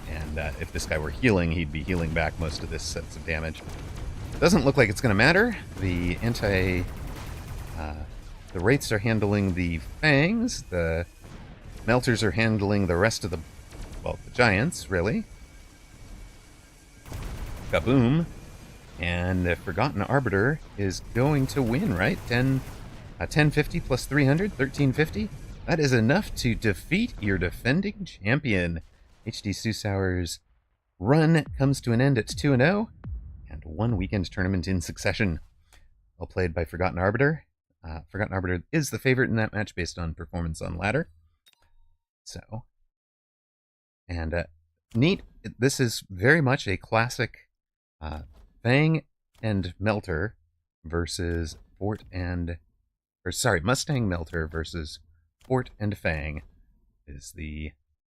And if this guy were healing, he'd be healing back most of this sets of damage. Doesn't look like it's going to matter. The Wraiths are handling the Fangs. The Melters are handling the rest of the Giants, really. Kaboom. And the Forgotten Arbiter is going to win, right? 1050 plus 300, 1350. That is enough to defeat your defending champion. HD Susauer's run comes to an end at 2-0, and 1 weekend tournament in succession. Well played by Forgotten Arbiter. Forgotten Arbiter is the favorite in that match based on performance on ladder. So, and neat. This is very much a classic Fang and Melter versus Mustang Melter versus Fort and Fang is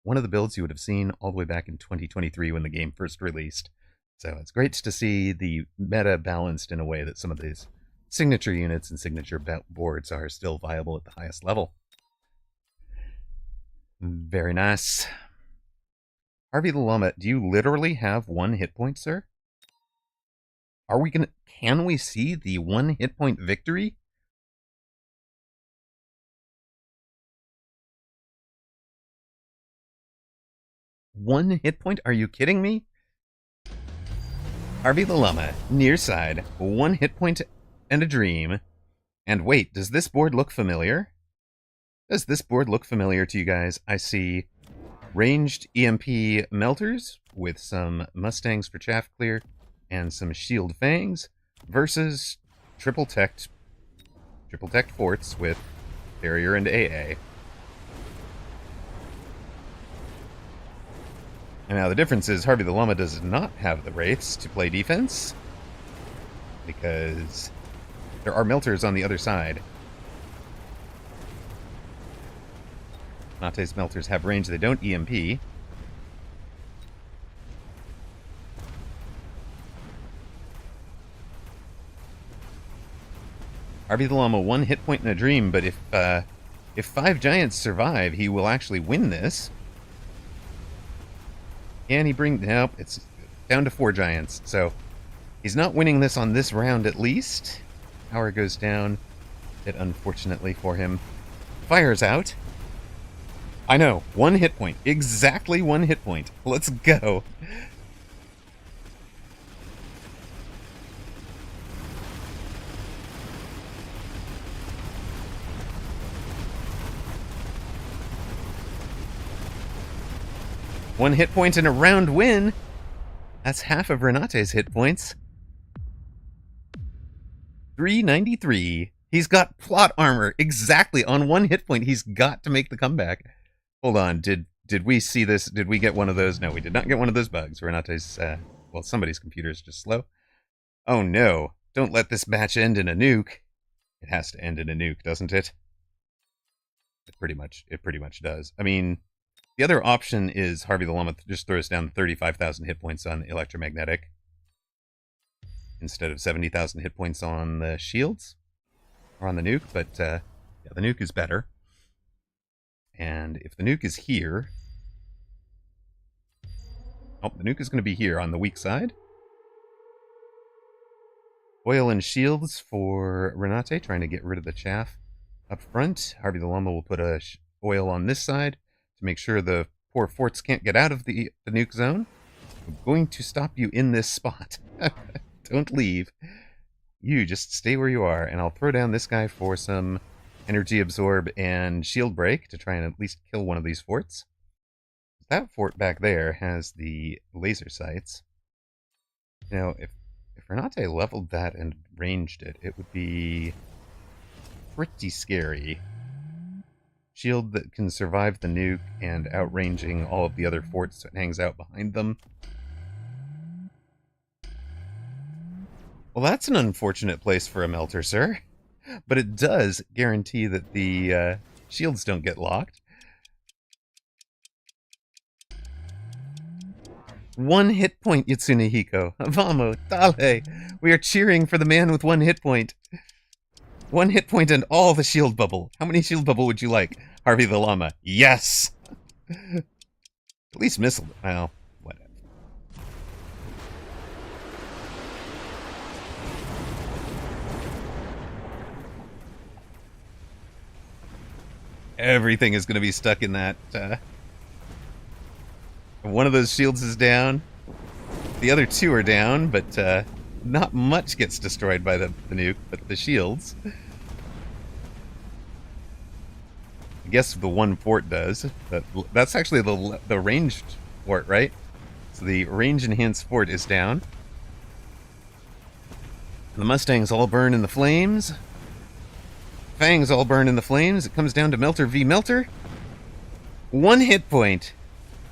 one of the builds you would have seen all the way back in 2023 when the game first released. So it's great to see the meta balanced in a way that some of these signature units and signature boards are still viable at the highest level. Very nice. Harvey the Llama, do you literally have 1 hit point, sir? Can we see the 1 hit point victory? One hit point? Are you kidding me? Harvey the Llama, near side, 1 hit point and a dream. And wait, does this board look familiar? Does this board look familiar to you guys? I see ranged EMP Melters with some Mustangs for chaff clear and some Shield Fangs versus triple teched forts with Barrier and AA. And now the difference is Harvey the Llama does not have the Wraiths to play defense because there are Melters on the other side. Renate's Melters have range, they don't EMP. Harvey the Llama, 1 hit point and a dream, but if 5 Giants survive, he will actually win this. Can he bring... Nope, it's down to 4 Giants, so he's not winning this on this round at least. Power goes down, it unfortunately for him. Fire's out. I know, 1 hit point. Exactly 1 hit point. Let's go. One hit point and a round win. That's half of Renate's hit points. 393. He's got plot armor exactly on 1 hit point. He's got to make the comeback. Hold on. Did we see this? Did we get one of those? No, we did not get one of those bugs. Renate's, somebody's computer is just slow. Oh no. Don't let this match end in a nuke. It has to end in a nuke, doesn't it? It pretty much does. I mean, the other option is Harvey the Llama just throws down 35,000 hit points on electromagnetic instead of 70,000 hit points on the shields or on the nuke, but yeah, the nuke is better. And if the nuke is here... Oh, the nuke is going to be here on the weak side. Oil and shields for Renate, trying to get rid of the chaff up front. Harvey the Llama will put a oil on this side to make sure the poor forts can't get out of the nuke zone. I'm going to stop you in this spot. Don't leave. You just stay where you are, and I'll throw down this guy for some energy absorb and shield break to try and at least kill one of these forts. That fort back there has the laser sights. Now, if Renate leveled that and ranged it, it would be pretty scary. Shield that can survive the nuke and outranging all of the other forts that hangs out behind them. Well, that's an unfortunate place for a melter, sir. but it does guarantee that the shields don't get locked. 1 hit point, Yatsunehiko. Vamo, dale. We are cheering for the man with 1 hit point. 1 hit point and all the shield bubble. How many shield bubble would you like? Harvey the Llama. Yes! At least missile. Well, whatever. Everything is going to be stuck in that. One of those shields is down. The other 2 are down, but not much gets destroyed by the nuke, but the shields. I guess the one fort does. That's actually the ranged fort, right? So the range enhanced fort is down. The Mustangs all burn in the flames. Fangs all burn in the flames. It comes down to Melter v Melter. 1 hit point.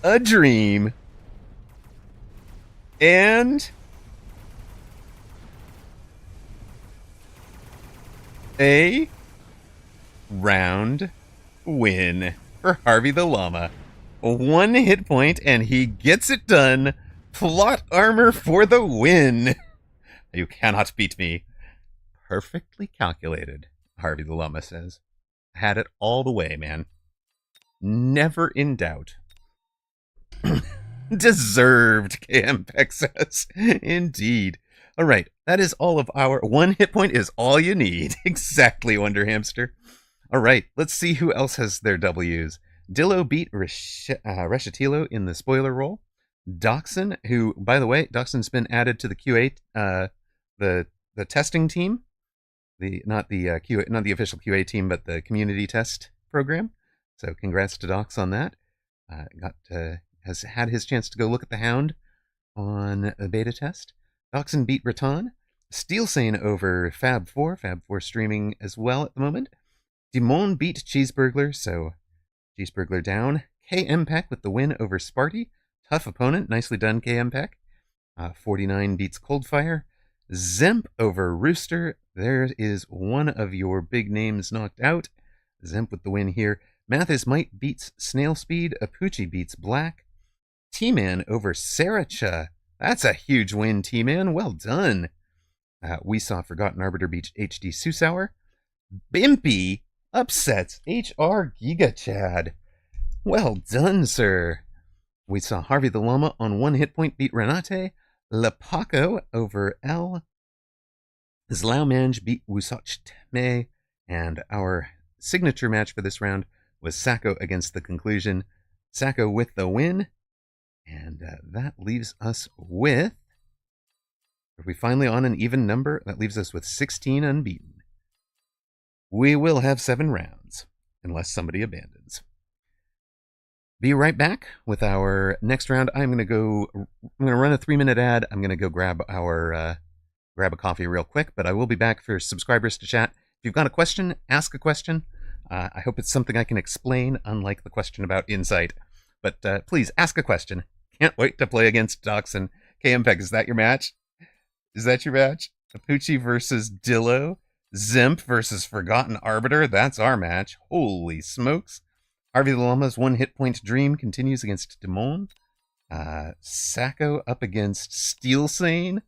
A dream. And a round win for Harvey the Llama. 1 hit point and he gets it done. Plot armor for the win. You cannot beat me. Perfectly calculated, Harvey the Llama says. Had it all the way, man. Never in doubt. Deserved, KM Peck says. Indeed. All right, that is all of our 1 hit point is all you need. Exactly, Wonder Hamster. All right, let's see who else has their W's. Dillo beat Reshetilo in the spoiler role. Doxson, who, by the way, Doxson's been added to the QA, the testing team, not the official QA team, but the community test program. So congrats to Dox on that. Has had his chance to go look at the Hound on a beta test. Doxson beat Raton. Steelsane over Fab4. Fab4 streaming as well at the moment. Dimon beat Cheeseburglar, so Cheeseburglar down. KM Peck with the win over Sparty. Tough opponent. Nicely done, KM Peck. 49 beats Coldfire. Zemp over Rooster. There is one of your big names knocked out. Zemp with the win here. Mathis Might beats Snail Speed. Apuchi beats Black. T-Man over Saracha. That's a huge win, T-Man. Well done. We saw Forgotten Arbiter beat HD Susauer. Bimpy upsets HR Giga Chad. Well done, sir. We saw Harvey the Llama on 1 hit point beat Renate. Lepaco over L. Zlaumanj beat Wusach Tme. And our signature match for this round was Sacco against the Conclusion. Sacco with the win. And that leaves us with... Are we finally on an even number? That leaves us with 16 unbeaten. We will have 7 rounds, unless somebody abandons. Be right back with our next round. I'm going to run a 3-minute ad. I'm going to go grab a coffee real quick, but I will be back for subscribers to chat. If you've got a question, ask a question. I hope it's something I can explain, unlike the question about Insight. But please, ask a question. Can't wait to play against Doxson. KM Peck, is that your match? Is that your match? Apuchi versus Dillo. Zemp versus Forgotten Arbiter. That's our match. Holy smokes. Harvey the Llama's 1 hit point dream continues against Demon. Sacco up against Steelsane.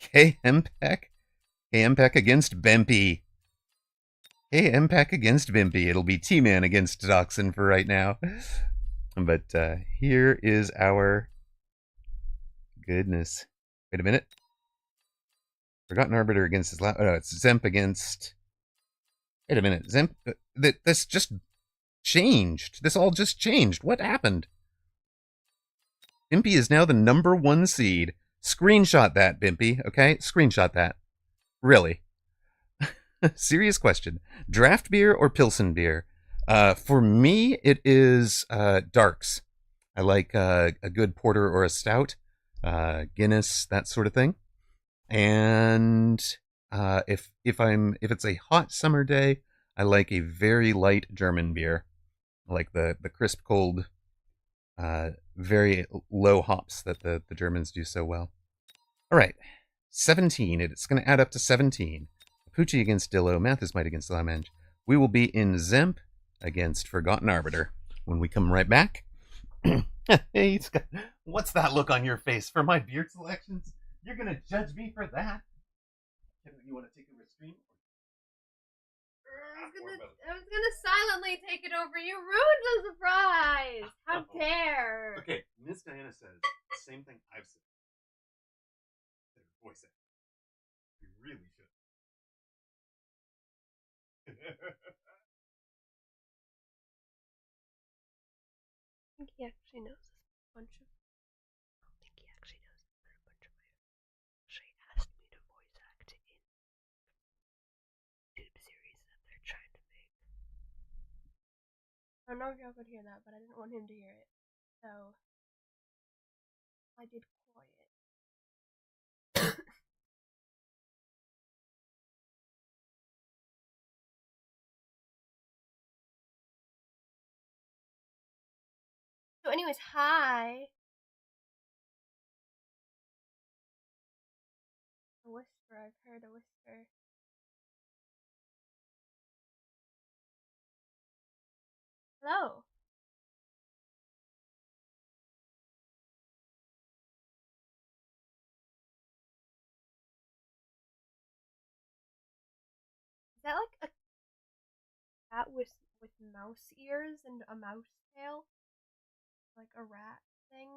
KM Peck. KM Peck against Bempy. KM Peck against Bimpy. It'll be T-Man against Doxson for right now. But here is our... Goodness. Wait a minute. Forgotten Arbiter against his... Oh, no, it's Zemp against... Wait a minute. Zemp... This just changed. This all just changed. What happened? Bimpy is now the #1 seed. Screenshot that, Bimpy, okay? Screenshot that. Really. Serious question. Draft beer or Pilsen beer? For me, it is darks. I like a good porter or a stout, Guinness, that sort of thing. And if it's a hot summer day, I like a very light German beer. I like the crisp, cold, very low hops that the Germans do so well. All right, 17. It's going to add up to 17. Poochie against Dillo, Mathis Might against Lamenge. We will be in Zemp against Forgotten Arbiter when we come right back. Hey, Scott, what's that look on your face for my beard selections? You're gonna judge me for that? You want to take over stream? I was gonna silently take it over. You ruined the surprise. How dare? Okay, Miss Diana says the same thing I've said. Voice it. You really should. I think he actually knows a bunch of. I don't think he actually knows a bunch of my. Actually asked me to voice act in YouTube series that they're trying to make. I don't know if y'all could hear that, but I didn't want him to hear it, so I did quiet. So, anyways, hi. A whisper. I've heard a whisper. Hello. Is that like a cat with mouse ears and a mouse tail? Like a rat thing?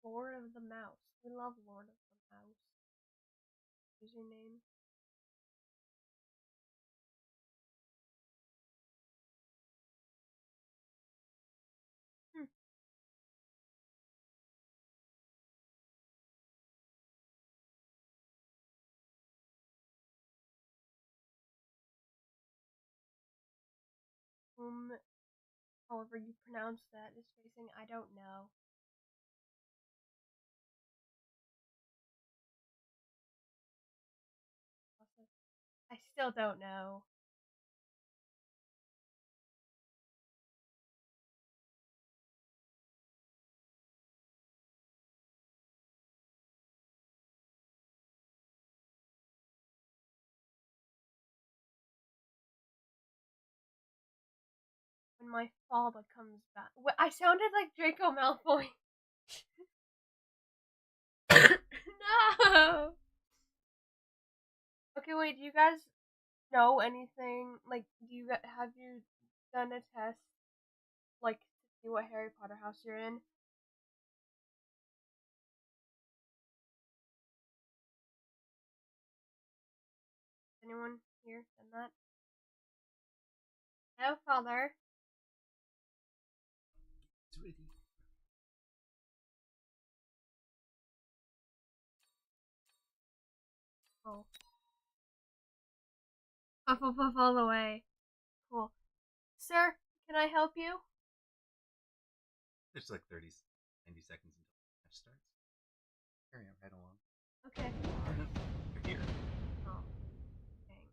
Lord of the Mouse. We love Lord of the Mouse. Username. However you pronounce that, is facing, I don't know. I still don't know. When my father comes back. I sounded like Draco Malfoy. No! Okay, wait, do you guys know anything? Like, have you done a test, like, to see what Harry Potter house you're in? Anyone here done that? No, father. It's ready. Oh. Puff, puff, puff all the way. Cool. Sir, can I help you? There's like 90 seconds until the match starts. Carry on right along. Okay. You're here. Oh. Dang.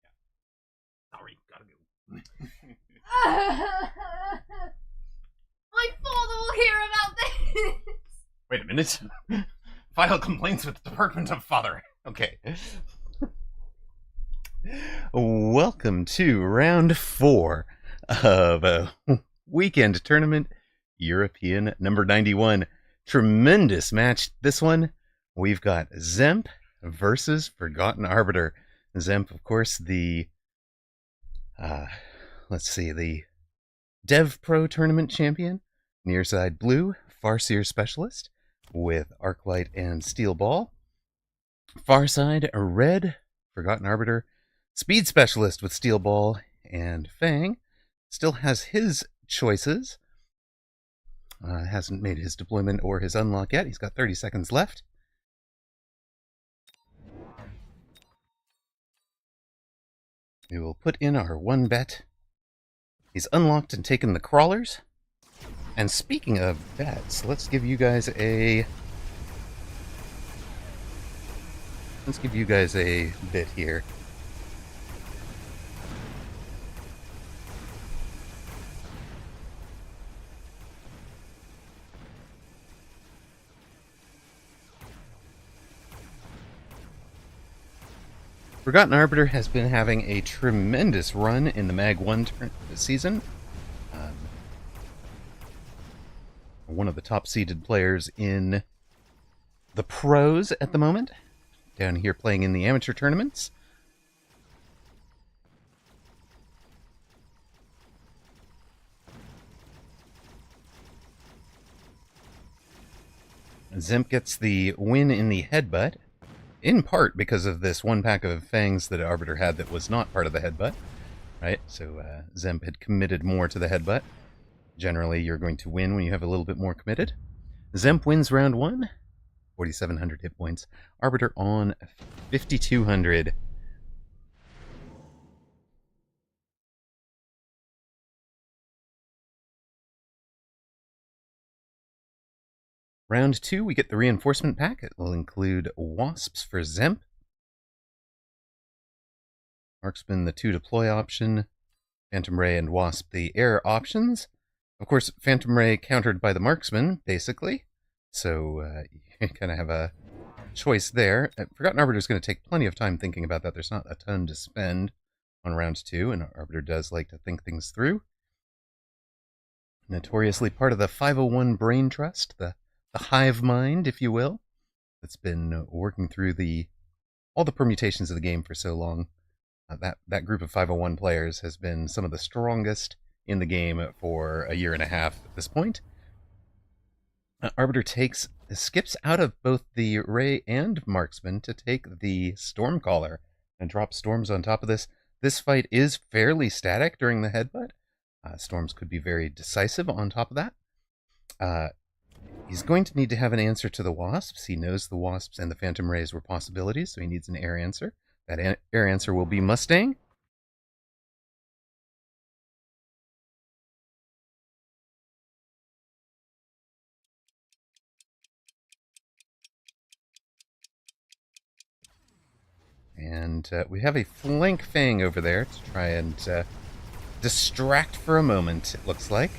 Yeah. Sorry, gotta go. My father will hear about this! Wait a minute. File complaints with the Department of Father. Okay. Welcome to round 4 of a weekend tournament, European number 91. Tremendous match. This one, we've got Zemp versus Forgotten Arbiter. Zemp, of course, the the Dev Pro tournament champion. Near side blue, Farseer specialist with Arclight and Steel Ball. Far side red, Forgotten Arbiter, speed specialist with Steel Ball and Fang. Still has his choices. Hasn't made his deployment or his unlock yet. He's got 30 seconds left. We will put in our one bet. He's unlocked and taken the crawlers. And speaking of bets, let's give you guys a bit here. Forgotten Arbiter has been having a tremendous run in the Mag 1 season. One of the top-seeded players in the pros at the moment. Down here playing in the amateur tournaments. Zemp gets the win in the headbutt. In part because of this one pack of fangs that Arbiter had that was not part of the headbutt, right? So Zemp had committed more to the headbutt. Generally, you're going to win when you have a little bit more committed. Zemp wins round 1, 4,700 hit points. Arbiter on 5,200. Round 2, we get the reinforcement pack. It will include Wasps for Zemp. Marksman, the 2 deploy option. Phantom Ray and Wasp, the air options. Of course, Phantom Ray countered by the Marksman, basically. So you kind of have a choice there. Forgotten Arbiter is going to take plenty of time thinking about that. There's not a ton to spend on round 2, and Arbiter does like to think things through. Notoriously part of the 501 Brain Trust, the hive mind, if you will, that's been working through all the permutations of the game for so long. That group of 501 players has been some of the strongest in the game for a year and a half at this point. Arbiter skips out of both the Ray and Marksman to take the Stormcaller and drop Storms on top of this. This fight is fairly static during the headbutt. Storms could be very decisive on top of that. He's going to need to have an answer to the Wasps. He knows the Wasps and the Phantom Rays were possibilities, so he needs an air answer. That air answer will be Mustang. And we have a flank Fang over there to try and distract for a moment, it looks like.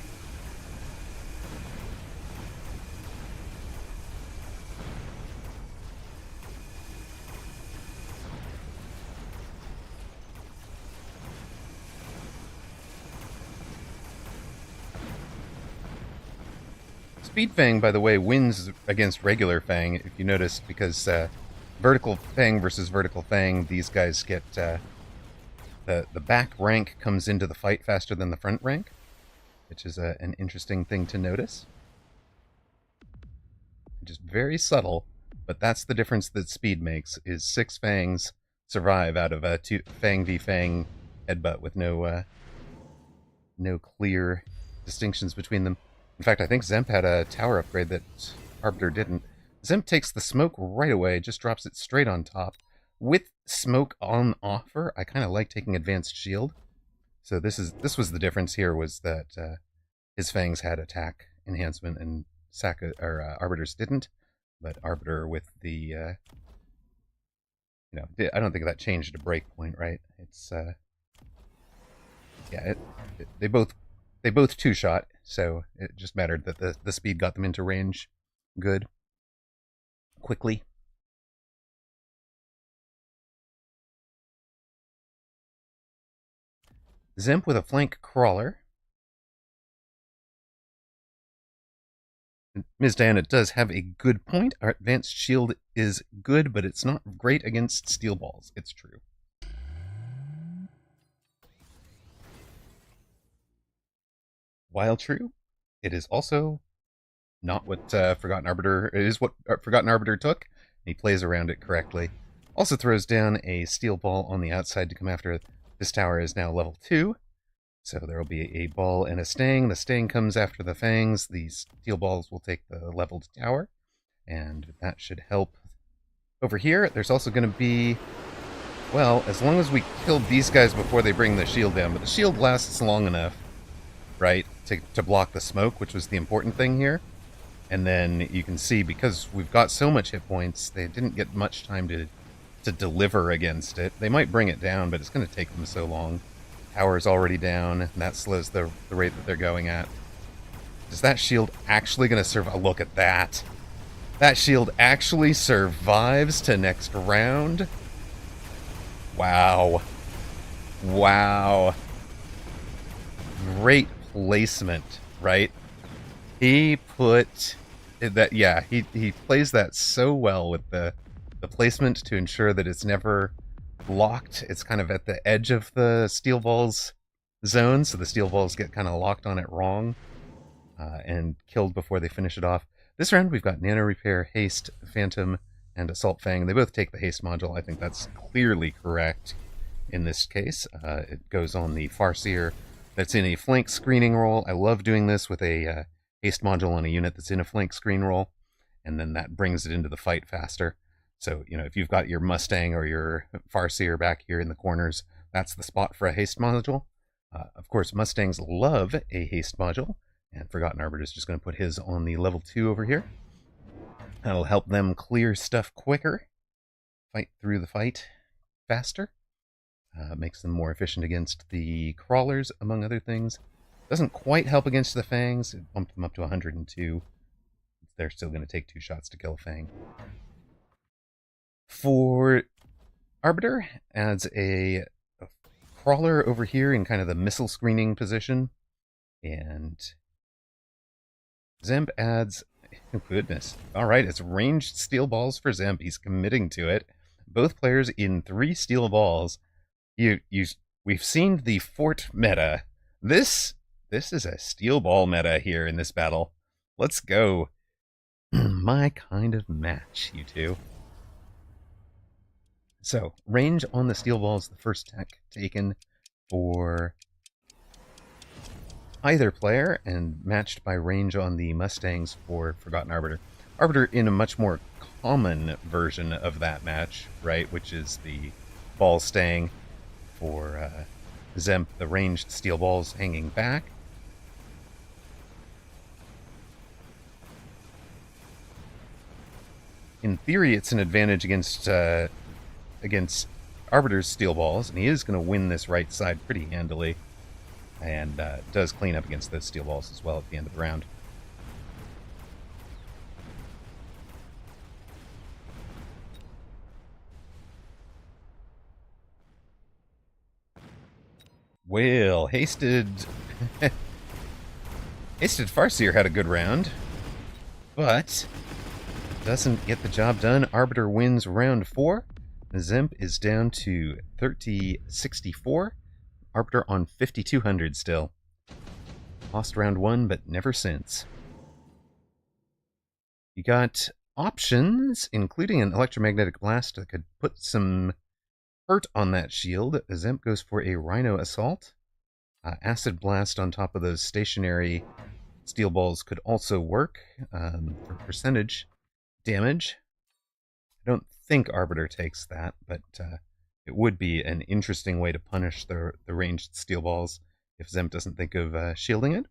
Speed Fang, by the way, wins against regular Fang, if you notice, because vertical Fang versus vertical Fang, these guys get... the back rank comes into the fight faster than the front rank, which is an interesting thing to notice. Just very subtle, but that's the difference that speed makes, is 6 Fangs survive out of a Fang v Fang headbutt with no clear distinctions between them. In fact, I think Zemp had a tower upgrade that Arbiter didn't. Zemp takes the smoke right away, just drops it straight on top. With smoke on offer, I kind of like taking advanced shield. So this was the difference here, was that his Fangs had attack enhancement and Arbiter's didn't. But Arbiter with the I don't think that changed a break point, right? It's they both two-shot, so it just mattered that the speed got them into range good, quickly. Zemp with a flank crawler. Ms. Diana does have a good point. Our advanced shield is good, but it's not great against steel balls. It's true. While true, it is also not what Forgotten Arbiter... It is what Forgotten Arbiter took. He plays around it correctly. Also throws down a steel ball on the outside to come after it. This tower is now level 2. So there will be a ball and a stang. The stang comes after the fangs. The steel balls will take the leveled tower. And that should help. Over here, there's also going to be Well, as long as we killed these guys before they bring the shield down. But the shield lasts long enough, right, to block the smoke, which was the important thing here. And then you can see, because we've got so much hit points, they didn't get much time to deliver against it. They might bring it down, but it's going to take them so long. Tower's already down, and that slows the rate that they're going at. Is that shield actually going to survive? Look at that. That shield actually survives to next round. Wow. Wow. Great placement, right? He put that, yeah, he plays that so well with the placement to ensure that it's never locked. It's kind of at the edge of the steel balls zone, so the steel balls get kind of locked on it wrong and killed before they finish it off. This round we've got Nano Repair, Haste, Phantom, and Assault Fang. They both take the Haste module. I think that's clearly correct in this case. It goes on the Farseer that's in a flank screening role. I love doing this with a Haste module on a unit that's in a flank screen role, and then that brings it into the fight faster. So, you know, if you've got your Mustang or your Farseer back here in the corners, that's the spot for a Haste module. Of course, Mustangs love a Haste module, and Forgotten Arbiter is just going to put his on the level 2 over here. That'll help them clear stuff quicker, fight through the fight faster, makes them more efficient against the crawlers, among other things. Doesn't quite help against the Fangs. It bumped them up to 102. They're still going to take 2 shots to kill a Fang. For Arbiter, adds a crawler over here in kind of the missile screening position. And Zemp adds... Oh, goodness. Alright, it's ranged steel balls for Zemp. He's committing to it. Both players in 3 steel balls. We've seen the fort meta. This is a steel ball meta here in this battle. Let's go. My kind of match, you two. So, range on the steel balls, the first tech taken for either player, and matched by range on the Mustangs for Forgotten Arbiter. Arbiter in a much more common version of that match, right, which is the ball staying for Zemp, the ranged steel balls hanging back. In theory, it's an advantage against Arbiter's steel balls, and he is going to win this right side pretty handily, and does clean up against those steel balls as well at the end of the round. Well, Hasted Farseer had a good round, but doesn't get the job done. Arbiter wins round 4. Zemp is down to 3064. Arbiter on 5200 still. Lost round 1, but never since. You got options, including an electromagnetic blast that could put some hurt on that shield. Zemp goes for a Rhino Assault. Acid Blast on top of those stationary steel balls could also work for percentage damage. I don't think Arbiter takes that, but it would be an interesting way to punish the ranged steel balls if Zemp doesn't think of shielding it.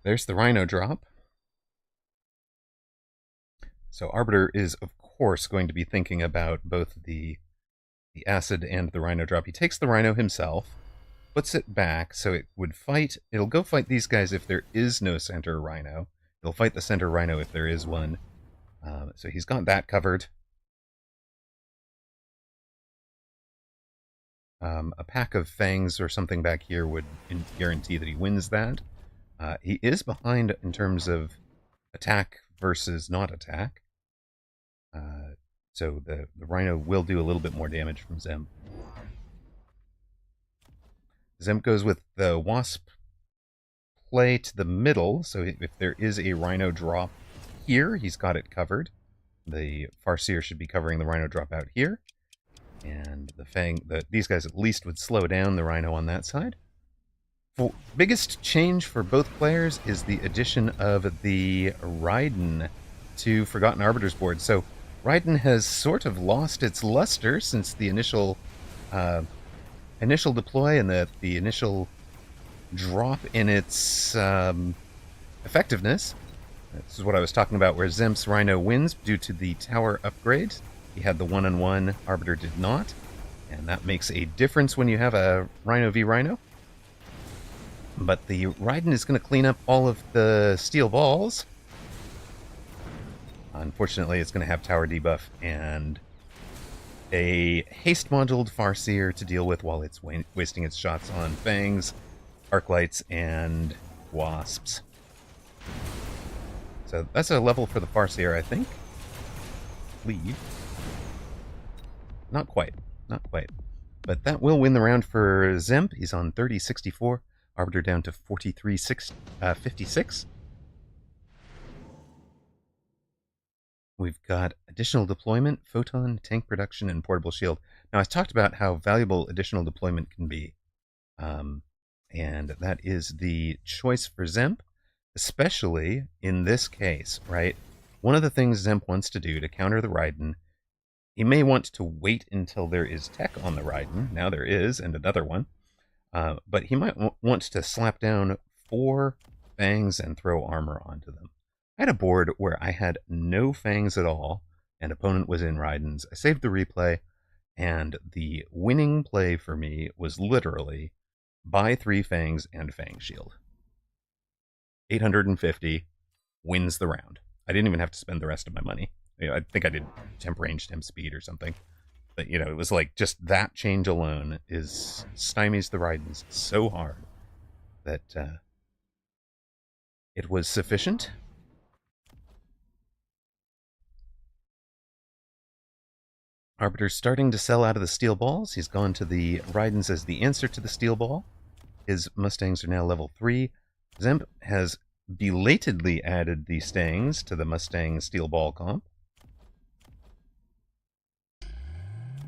There's the Rhino drop. So Arbiter is, of course, going to be thinking about both the acid and the Rhino drop. He takes the Rhino himself, puts it back, so it would fight. It'll go fight these guys if there is no center Rhino. It'll fight the center Rhino if there is one. So he's got that covered. A pack of Fangs or something back here would guarantee that he wins that. He is behind in terms of attack versus not attack. So the Rhino will do a little bit more damage from Zemp. Zemp goes with the Wasp play to the middle, so if there is a Rhino drop here, he's got it covered. The Farseer should be covering the Rhino drop out here. And the Fang, these guys at least would slow down the Rhino on that side. Biggest change for both players is the addition of the Raiden to Forgotten Arbiter's board. So Raiden has sort of lost its luster since the initial deploy and the initial drop in its effectiveness. This is what I was talking about, where Zemp's Rhino wins due to the tower upgrade. He had the one-on-one, Arbiter did not, and that makes a difference when you have a Rhino v Rhino. But the Raiden is going to clean up all of the steel balls. Unfortunately, it's going to have tower debuff and a haste moduled Farseer to deal with while it's wasting its shots on Fangs, Arclights, and Wasps. So that's a level for the Farseer, I think. Leave. Not quite. Not quite. But that will win the round for Zemp. He's on 30-64. Arbiter down to 43-56. We've got additional deployment, photon, tank production, and portable shield. Now, I talked about how valuable additional deployment can be. And that is the choice for Zemp, especially in this case, right? One of the things Zemp wants to do to counter the Raiden, he may want to wait until there is tech on the Raiden. Now there is, and another one. But he might want to slap down 4 Fangs and throw armor onto them. I had a board where I had no Fangs at all, and opponent was in Raidens. I saved the replay, and the winning play for me was literally buy 3 Fangs and Fang Shield. 850 wins the round. I didn't even have to spend the rest of my money. I think I did temp range, temp speed or something. But, it was like just that change alone is stymies the Raidens so hard that it was sufficient. Arbiter's starting to sell out of the steel balls. He's gone to the Raidens as the answer to the steel ball. His Mustangs are now level 3. Zemp has belatedly added the Stangs to the Mustang steel ball comp.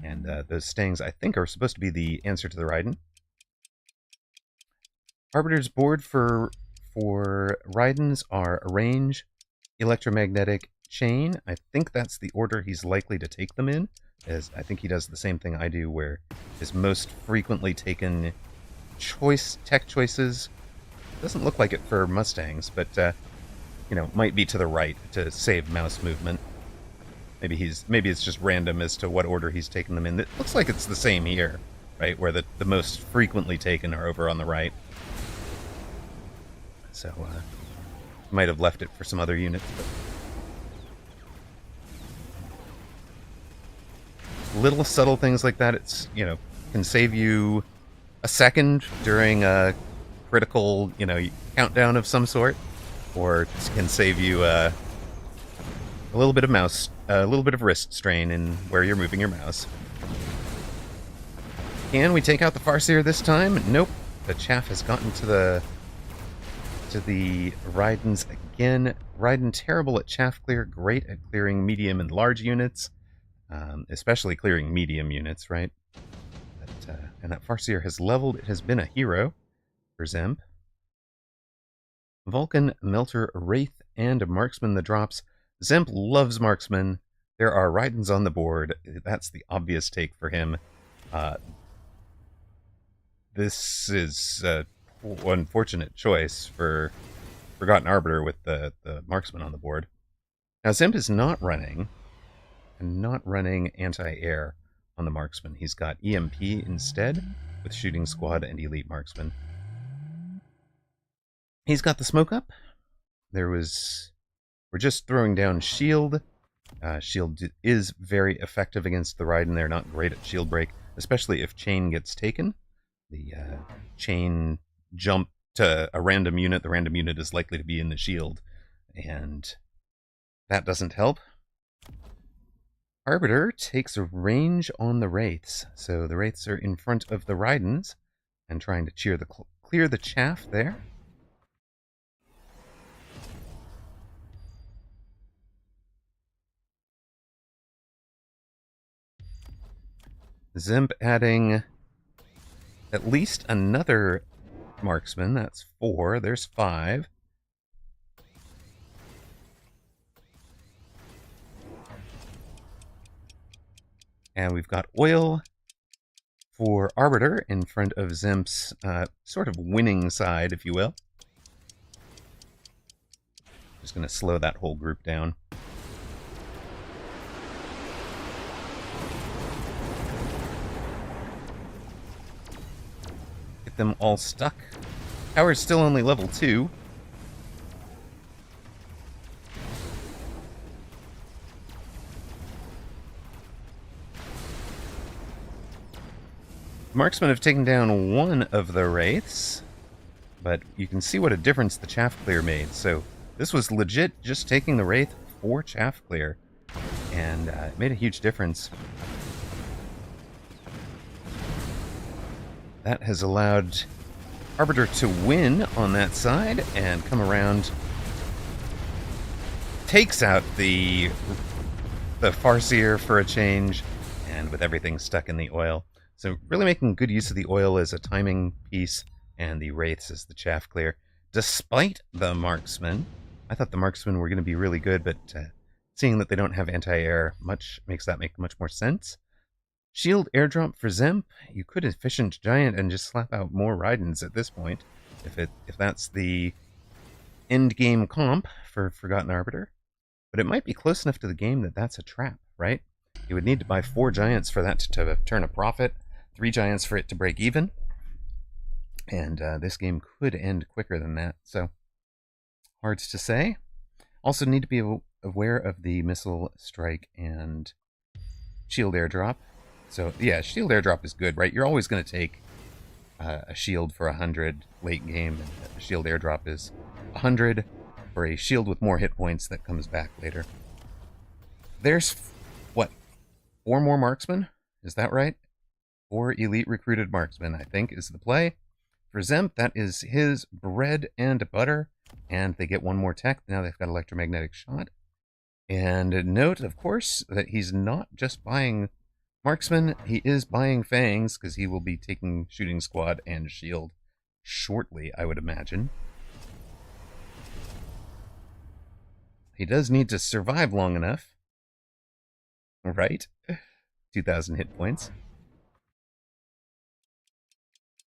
And those Stangs, I think, are supposed to be the answer to the Raiden. Arbiter's board for Raidens are range, electromagnetic, chain. I think that's the order he's likely to take them in, as I think he does the same thing I do, where his most frequently taken tech choices, doesn't look like it for Mustangs, but might be to the right to save mouse movement. Maybe it's just random as to what order he's taken them in. It looks like it's the same here, right? Where the most frequently taken are over on the right. So might have left it for some other units, but little subtle things like that, it's can save you a second during a critical countdown of some sort, or can save you a little bit of wrist strain in where you're moving your mouse. Can we take out the Farseer this time? Nope. The chaff has gotten to the Raidens again. Raiden terrible at chaff clear, great at clearing medium and large units. Especially clearing medium units, right? And that Farseer has leveled. It has been a hero for Zemp. Vulcan, Melter, Wraith, and Marksman the drops. Zemp loves Marksman. There are Raidens on the board. That's the obvious take for him. This is an unfortunate choice for Forgotten Arbiter with the Marksman on the board. Now, Zemp is not running anti-air on the Marksman. He's got EMP instead, with Shooting Squad and Elite Marksman. He's got the smoke up. We're just throwing down Shield. Shield is very effective against the Raiden. They're not great at shield break, especially if chain gets taken. The chain jump to a random unit. The random unit is likely to be in the shield, and that doesn't help. Arbiter takes a range on the Wraiths, so the Wraiths are in front of the Raidens and trying to clear the chaff there. Zemp adding at least another Marksman. That's 4. There's 5. And we've got oil for Arbiter in front of Zemp's sort of winning side, if you will. Just going to slow that whole group down. Get them all stuck. Tower's still only level 2. Marksmen have taken down one of the Wraiths, but you can see what a difference the chaff clear made. So this was legit just taking the Wraith for chaff clear, and it made a huge difference. That has allowed Arbiter to win on that side and come around. Takes out the Farseer for a change, and with everything stuck in the oil. So really making good use of the oil as a timing piece, and the Wraiths as the chaff clear. Despite the Marksmen, I thought the Marksmen were going to be really good, but seeing that they don't have anti-air makes that make much more sense. Shield airdrop for Zemp. You could efficient giant and just slap out more Rydens at this point, if that's the end game comp for Forgotten Arbiter. But it might be close enough to the game that that's a trap, right? You would need to buy 4 giants for that to turn a profit, 3 giants for it to break even, and this game could end quicker than that, so hard to say. Also need to be aware of the missile strike and shield airdrop. So yeah, shield airdrop is good, right? You're always going to take a shield for 100 late game, and a shield airdrop is 100 for a shield with more hit points that comes back later. There's, what, 4 more marksmen? Is that right? 4 elite recruited marksmen, I think, is the play. For Zemp, that is his bread and butter, and they get 1 more tech. Now they've got electromagnetic shot. And note, of course, that he's not just buying marksman, he is buying fangs, because he will be taking shooting squad and shield shortly, I would imagine. He does need to survive long enough. Right? 2,000 hit points.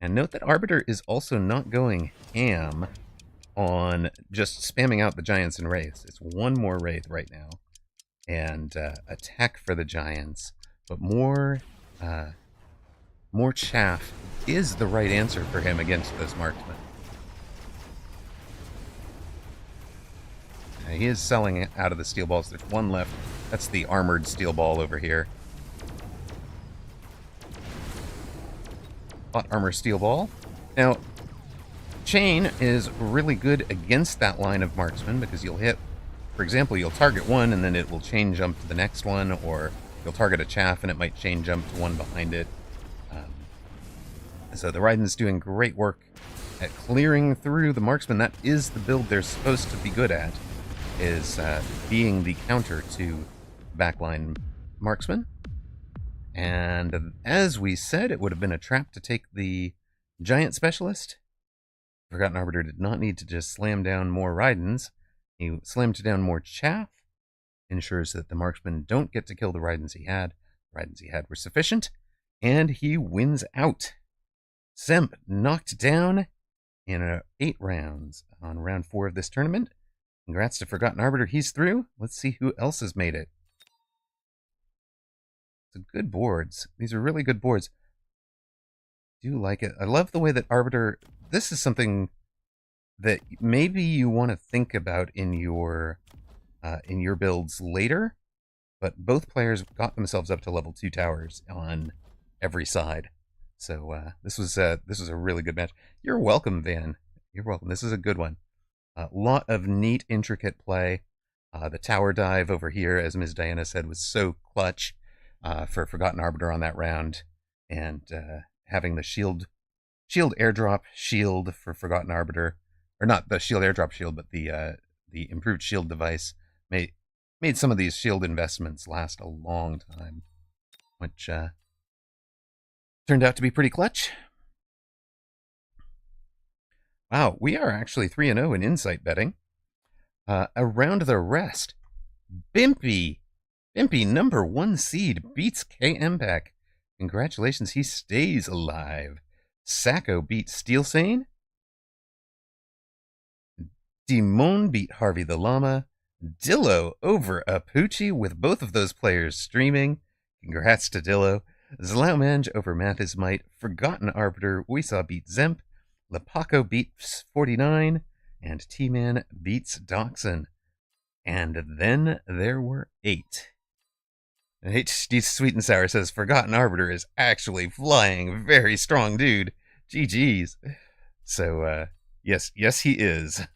And note that Arbiter is also not going ham on just spamming out the Giants and Wraiths. It's 1 more Wraith right now, and attack for the Giants. But more chaff is the right answer for him against those marksmen. He is selling out of the steel balls. There's 1 left. That's the armored steel ball over here. Plot armor steel ball. Now, chain is really good against that line of marksmen, because you'll hit, for example, you'll target one and then it will chain jump to the next one, or you'll target a chaff and it might chain jump to one behind it. So the Raiden's doing great work at clearing through the marksman. That is the build they're supposed to be good at, is being the counter to backline marksman. And as we said, it would have been a trap to take the giant specialist. Forgotten Arbiter did not need to just slam down more Rydens. He slammed down more chaff, ensures that the marksmen don't get to kill the Rydens he had. The Rydens he had were sufficient, and he wins out. Zemp knocked down in 8 rounds on round 4 of this tournament. Congrats to Forgotten Arbiter, he's through. Let's see who else has made it. Good boards. These are really good boards. Do like it. I love the way that Arbiter, this is something that maybe you want to think about in your builds later, but both players got themselves up to level 2 towers on every side. So this was a really good match. You're welcome, Van. You're welcome. This is a good one. A lot of neat, intricate play. The tower dive over here, as Ms. Diana said, was so clutch. For Forgotten Arbiter on that round, and having the shield airdrop shield for Forgotten Arbiter, or not the shield airdrop shield, but the improved shield device made some of these shield investments last a long time, which turned out to be pretty clutch. Wow, we are actually 3-0 in insight betting. Around the rest, Bimpy Bimpy, number 1 seed, beats KM-Pack. Congratulations, he stays alive. Sacco beat Steel Sane. Dimon beat Harvey the Llama. Dillo over Apucci with both of those players streaming. Congrats to Dillo. Zlaumange over Math is Might. Forgotten Arbiter we saw beat Zemp. Lepaco beats 49. And T-Man beats Dachshund. And then there were 8. HD Sweet and Sour says, Forgotten Arbiter is actually flying. Very strong dude. GG's. So, yes, he is.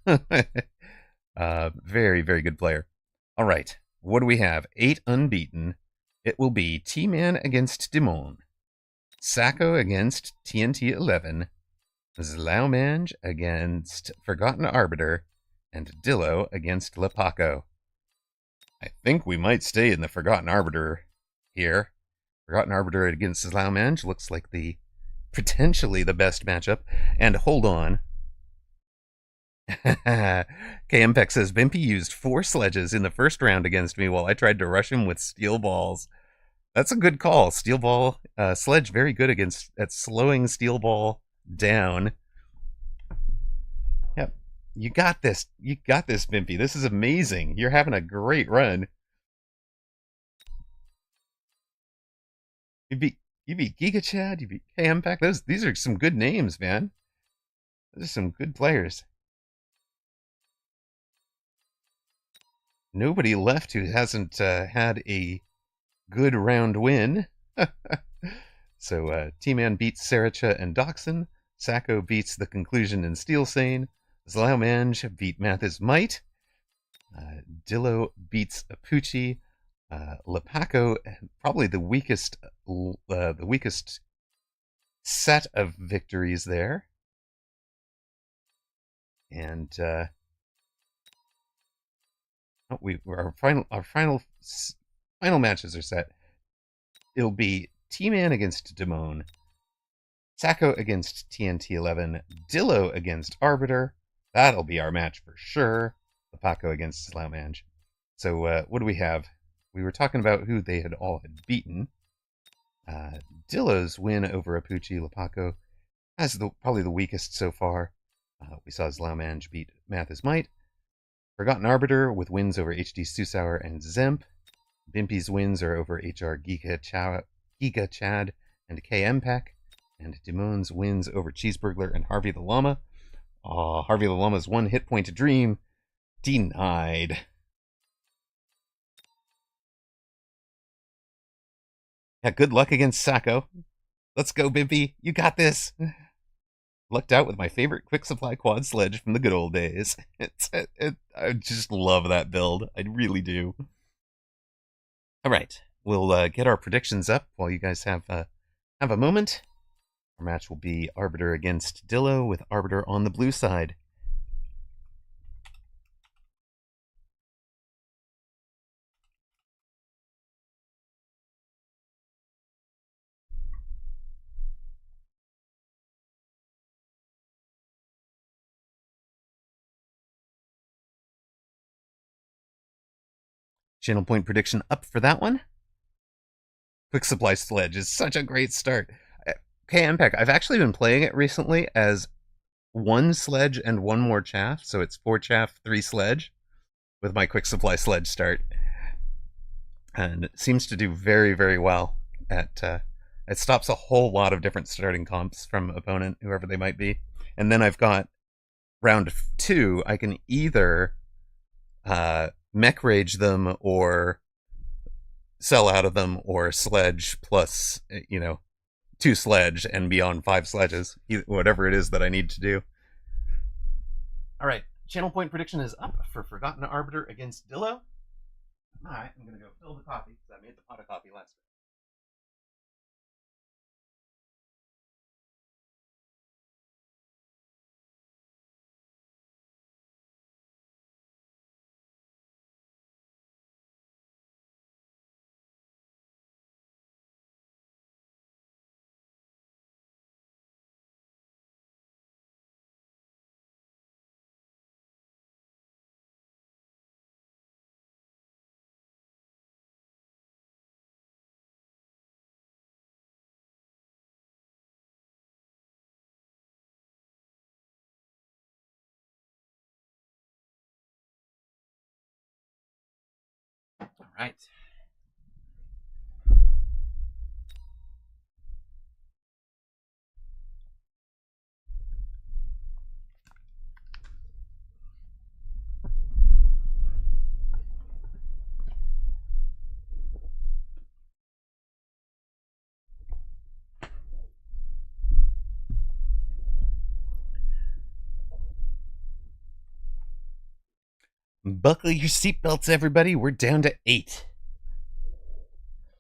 Very, very good player. All right, what do we have? 8 unbeaten. It will be T-Man against Dimon. Sacco against TNT 11. Zlaumange against Forgotten Arbiter. And Dillo against Lepaco. I think we might stay in the Forgotten Arbiter here. Forgotten Arbiter against Zlaumange looks like potentially the best matchup. And hold on. KMPEC says, Bimpy used 4 sledges in the first round against me while I tried to rush him with steel balls. That's a good call. Steel ball, sledge, very good at slowing steel ball down. Yep. You got this. You got this, Bimpy. This is amazing. You're having a great run. You beat Giga Chad, you beat KMPEC. These are some good names, man. Those are some good players. Nobody left who hasn't had a good round win. So T-Man beats Saracha and Dachshund. Sacco beats The Conclusion and Steel Sane. Zlaumange beat Math is Might. Dillo beats Apucci. Lepaco, probably the weakest set of victories there. And our final matches are set. It'll be T-Man against Dimon, Sacco against TNT 11, Dillo against Arbiter. That'll be our match for sure. Lepaco against Zlaumange. So what do we have? We were talking about who they had beaten. Dillo's win over Apucci Lepaco as probably the weakest so far. We saw Zlaumange beat Math is Might. Forgotten Arbiter with wins over HD Susauer and Zemp. Bimpy's wins are over HR Giga Chad and KMPEC. And Dimon's wins over Cheeseburglar and Harvey the Llama. Harvey the Llama's 1 hit point dream denied. Yeah, good luck against Sacco. Let's go, Bimpy. You got this. Lucked out with my favorite quick supply quad sledge from the good old days. I just love that build. I really do. All right, we'll get our predictions up while you guys have a moment. Our match will be Arbiter against Dillo with Arbiter on the blue side. Channel point prediction up for that one. Quick Supply Sledge is such a great start. KMPEC, I've actually been playing it recently as 1 sledge and 1 more chaff, so it's 4 chaff, 3 sledge with my Quick Supply Sledge start. And it seems to do very, very well. It stops a whole lot of different starting comps from opponent, whoever they might be. And then I've got round 2, I can either mech rage them or sell out of them, or sledge plus 2 sledge and be on 5 sledges, whatever it is that I need to do. All right, channel point prediction is up for Forgotten Arbiter against Dillo. All right, I'm gonna go fill the coffee because I made the pot of coffee last week. right. Buckle your seatbelts, everybody. We're down to 8.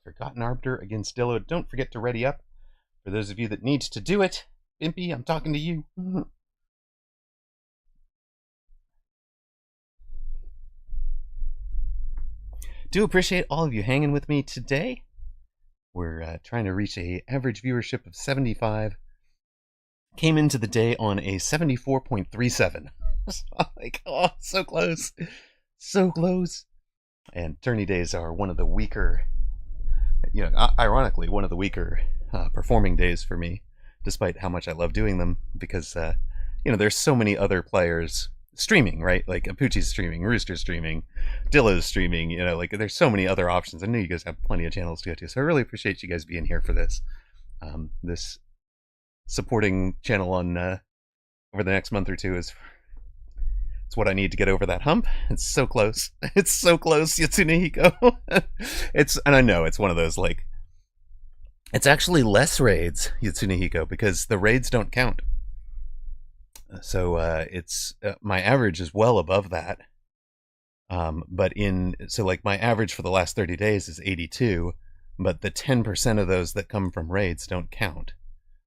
Forgotten Arbiter against Dillo. Don't forget to ready up. For those of you that need to do it, Bimpy, I'm talking to you. Do appreciate all of you hanging with me today. We're trying to reach an average viewership of 75. Came into the day on a 74.37. Like, oh, so close. So close. And tourney days are one of the weaker, ironically, one of the weaker performing days for me, despite how much I love doing them, because, there's so many other players streaming, right? Like, Apuchi's streaming, Rooster's streaming, Dillo's streaming, there's so many other options. I know you guys have plenty of channels to go to, so I really appreciate you guys being here for this. This supporting channel on over the next month or two is it's what I need to get over that hump. It's so close. It's so close, Yatsunehiko. And I know it's one of those, like, it's actually less raids, Yatsunehiko, because the raids don't count. So it's my average is well above that. But my average for the last 30 days is 82, but the 10% of those that come from raids don't count.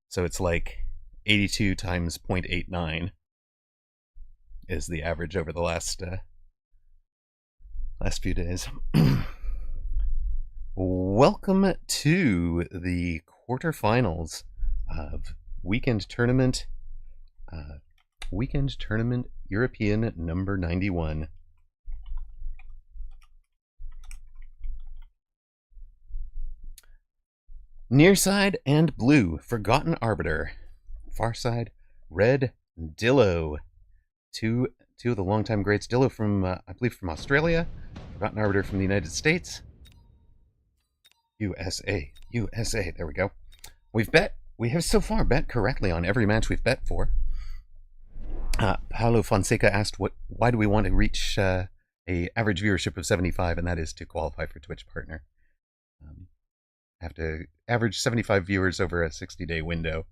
So it's like 82 times 0.89 is the average over the last few days. Welcome to the quarterfinals of Weekend Tournament European number 91. Near side and blue, Forgotten Arbiter. Far side, red, Dillo. Two of the longtime greats. Dillo from, I believe, from Australia. Forgotten Arbiter from the United States. USA. There we go. We have so far bet correctly on every match we've bet for. Paulo Fonseca asked, why do we want to reach a average viewership of 75, and that is to qualify for Twitch Partner. Have to average 75 viewers over a 60-day window.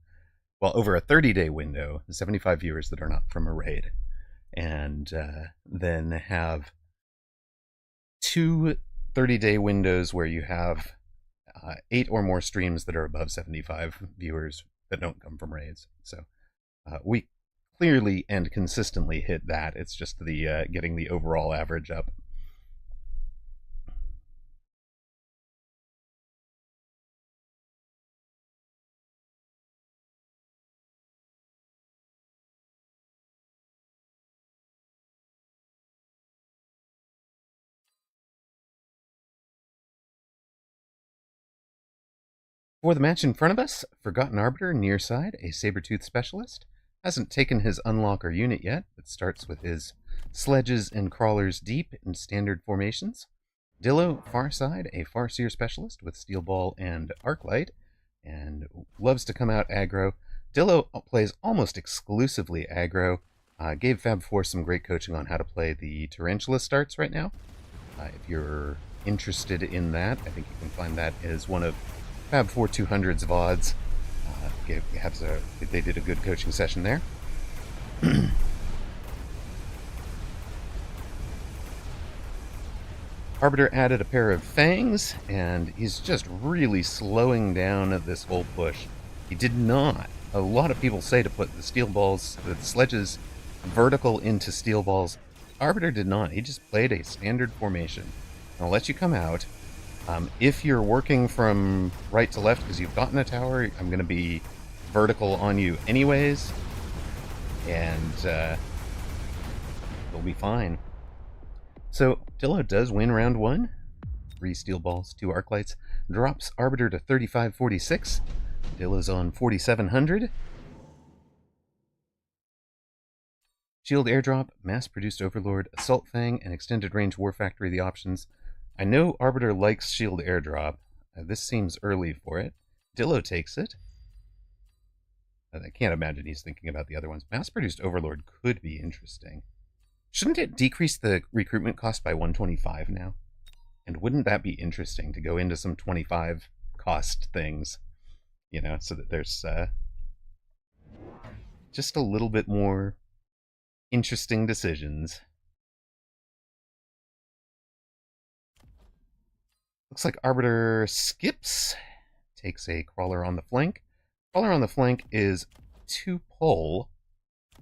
Well, over a 30-day window, 75 viewers that are not from a raid. And then have 2 30-day windows where you have 8 or more streams that are above 75 viewers that don't come from raids. So we clearly and consistently hit that. It's just the getting the overall average up. For the match in front of us, Forgotten Arbiter, near side, a Sabertooth specialist. Hasn't taken his unlocker unit yet, but starts with his sledges and crawlers deep in standard formations. Dillo, far side, a Farseer specialist with Steel Ball and Arclight, and loves to come out aggro. Dillo plays almost exclusively aggro. Gave Fab4 some great coaching on how to play the Tarantula starts right now. If you're interested in that, I think you can find that as one of Fab4 200's VODs. They did a good coaching session there. Arbiter added a pair of fangs, and he's just really slowing down this whole push. He did not. A lot of people say to put the steel balls, the sledges, vertical into steel balls. Arbiter did not. He just played a standard formation. I'll let you come out. If you're working from right to left because you've gotten a tower, I'm going to be vertical on you anyways, and you'll be fine. So Dillo does win round 1. 3 steel balls, 2 arclights, drops Arbiter to 3546. Dillo's on 4700. Shield airdrop, mass-produced overlord, assault fang, and extended range war factory the options. I know Arbiter likes shield airdrop. This seems early for it. Dillo takes it. I can't imagine he's thinking about the other ones. Mass-produced Overlord could be interesting. Shouldn't it decrease the recruitment cost by 125 now? And wouldn't that be interesting to go into some 25 cost things, you know, so that there's just a little bit more interesting decisions. Looks like Arbiter skips, takes a Crawler on the flank. Crawler on the flank is to pull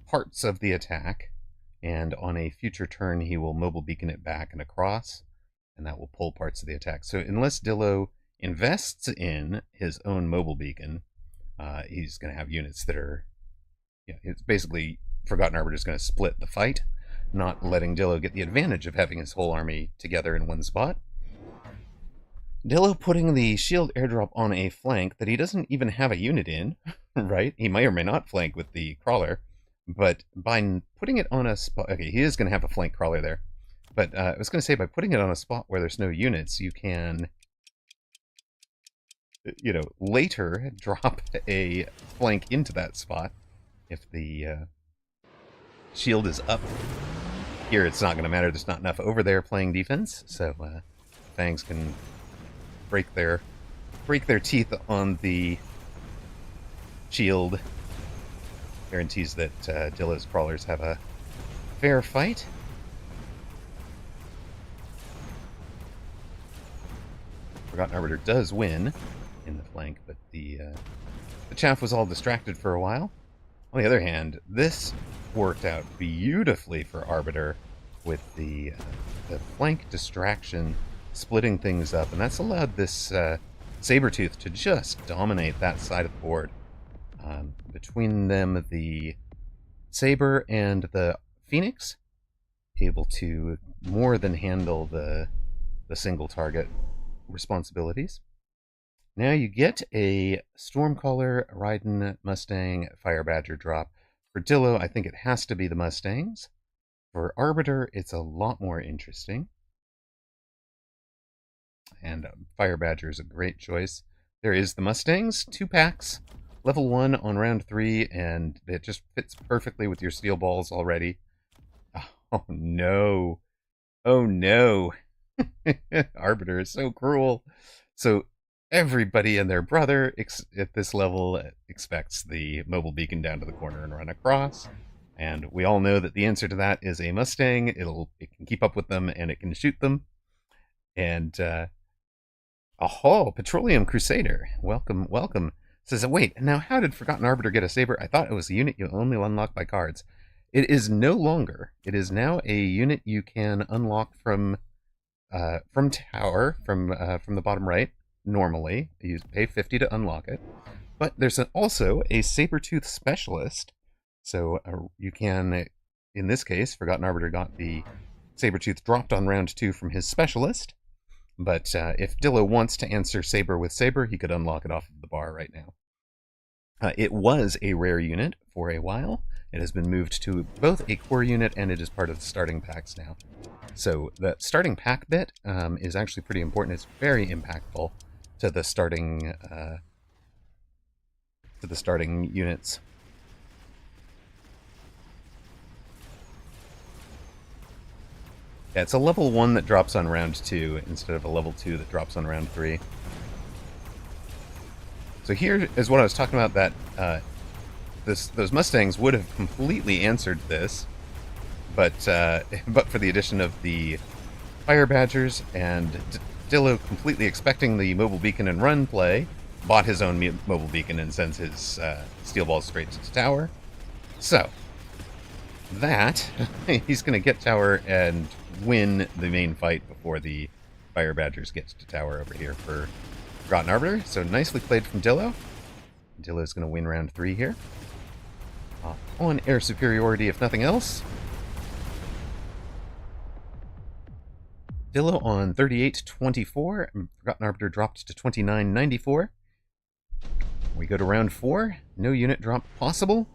parts of the attack, and on a future turn he will mobile beacon it back and across, and that will pull parts of the attack. So unless Dillo invests in his own mobile beacon, he's going to have units that are, yeah, it's basically Forgotten Arbiter is going to split the fight, not letting Dillo get the advantage of having his whole army together in one spot. Dillo putting the shield airdrop on a flank that he doesn't even have a unit in, right? He may or may not flank with the Crawler, but by putting it on a spot... Okay, he is going to have a flank Crawler there. But I was going to say, by putting it on a spot where there's no units, you can, you know, later drop a flank into that spot if the shield is up. Here it's not going to matter, there's not enough over there playing defense, so Fangs can break their teeth on the shield. Guarantees that Dillo's Crawlers have a fair fight. Forgotten Arbiter does win in the flank, but the chaff was all distracted for a while. On the other hand, this worked out beautifully for Arbiter with the flank distraction splitting things up, and that's allowed this Sabertooth to just dominate that side of the board. Between them, the Saber and the Phoenix able to more than handle the single target responsibilities. Now you get a Stormcaller, Raiden, Mustang, Fire Badger drop. For Dillo, I think it has to be the Mustangs. For Arbiter, it's a lot more interesting. And Fire Badger is a great choice. There is the Mustangs, 2 packs, level 1 on round 3, and it just fits perfectly with your steel balls already. Oh no. Oh no. Arbiter is so cruel. So everybody and their brother at this level expects the mobile beacon down to the corner and run across. And we all know that the answer to that is a Mustang. It can keep up with them and it can shoot them. And Petroleum Crusader. Welcome, welcome. Says, wait, now how did Forgotten Arbiter get a Saber? I thought it was a unit you only unlock by cards. It is no longer. It is now a unit you can unlock from tower, from the bottom right, normally. You pay 50 to unlock it. But there's also a Sabertooth Specialist. So you can, in this case, Forgotten Arbiter got the Sabertooth dropped on round 2 from his Specialist. But if Dillo wants to answer Saber with Saber, he could unlock it off of the bar right now. It was a rare unit for a while. It has been moved to both a core unit and it is part of the starting packs now. So the starting pack bit is actually pretty important. It's very impactful to the starting units. Yeah, it's a level 1 that drops on round 2 instead of a level 2 that drops on round 3. So here is what I was talking about, that those Mustangs would have completely answered this, but for the addition of the Fire Badgers and Dillo completely expecting the mobile beacon and run play, bought his own mobile beacon and sends his steel balls straight to the tower. So that he's going to get tower and win the main fight before the Fire Badgers get to tower over here for Forgotten Arbiter. So nicely played from Dillo. Dillo's going to win round 3 here. On air superiority, if nothing else. Dillo on 38-24. Forgotten Arbiter dropped to 29-94. We go to round 4. No unit drop possible.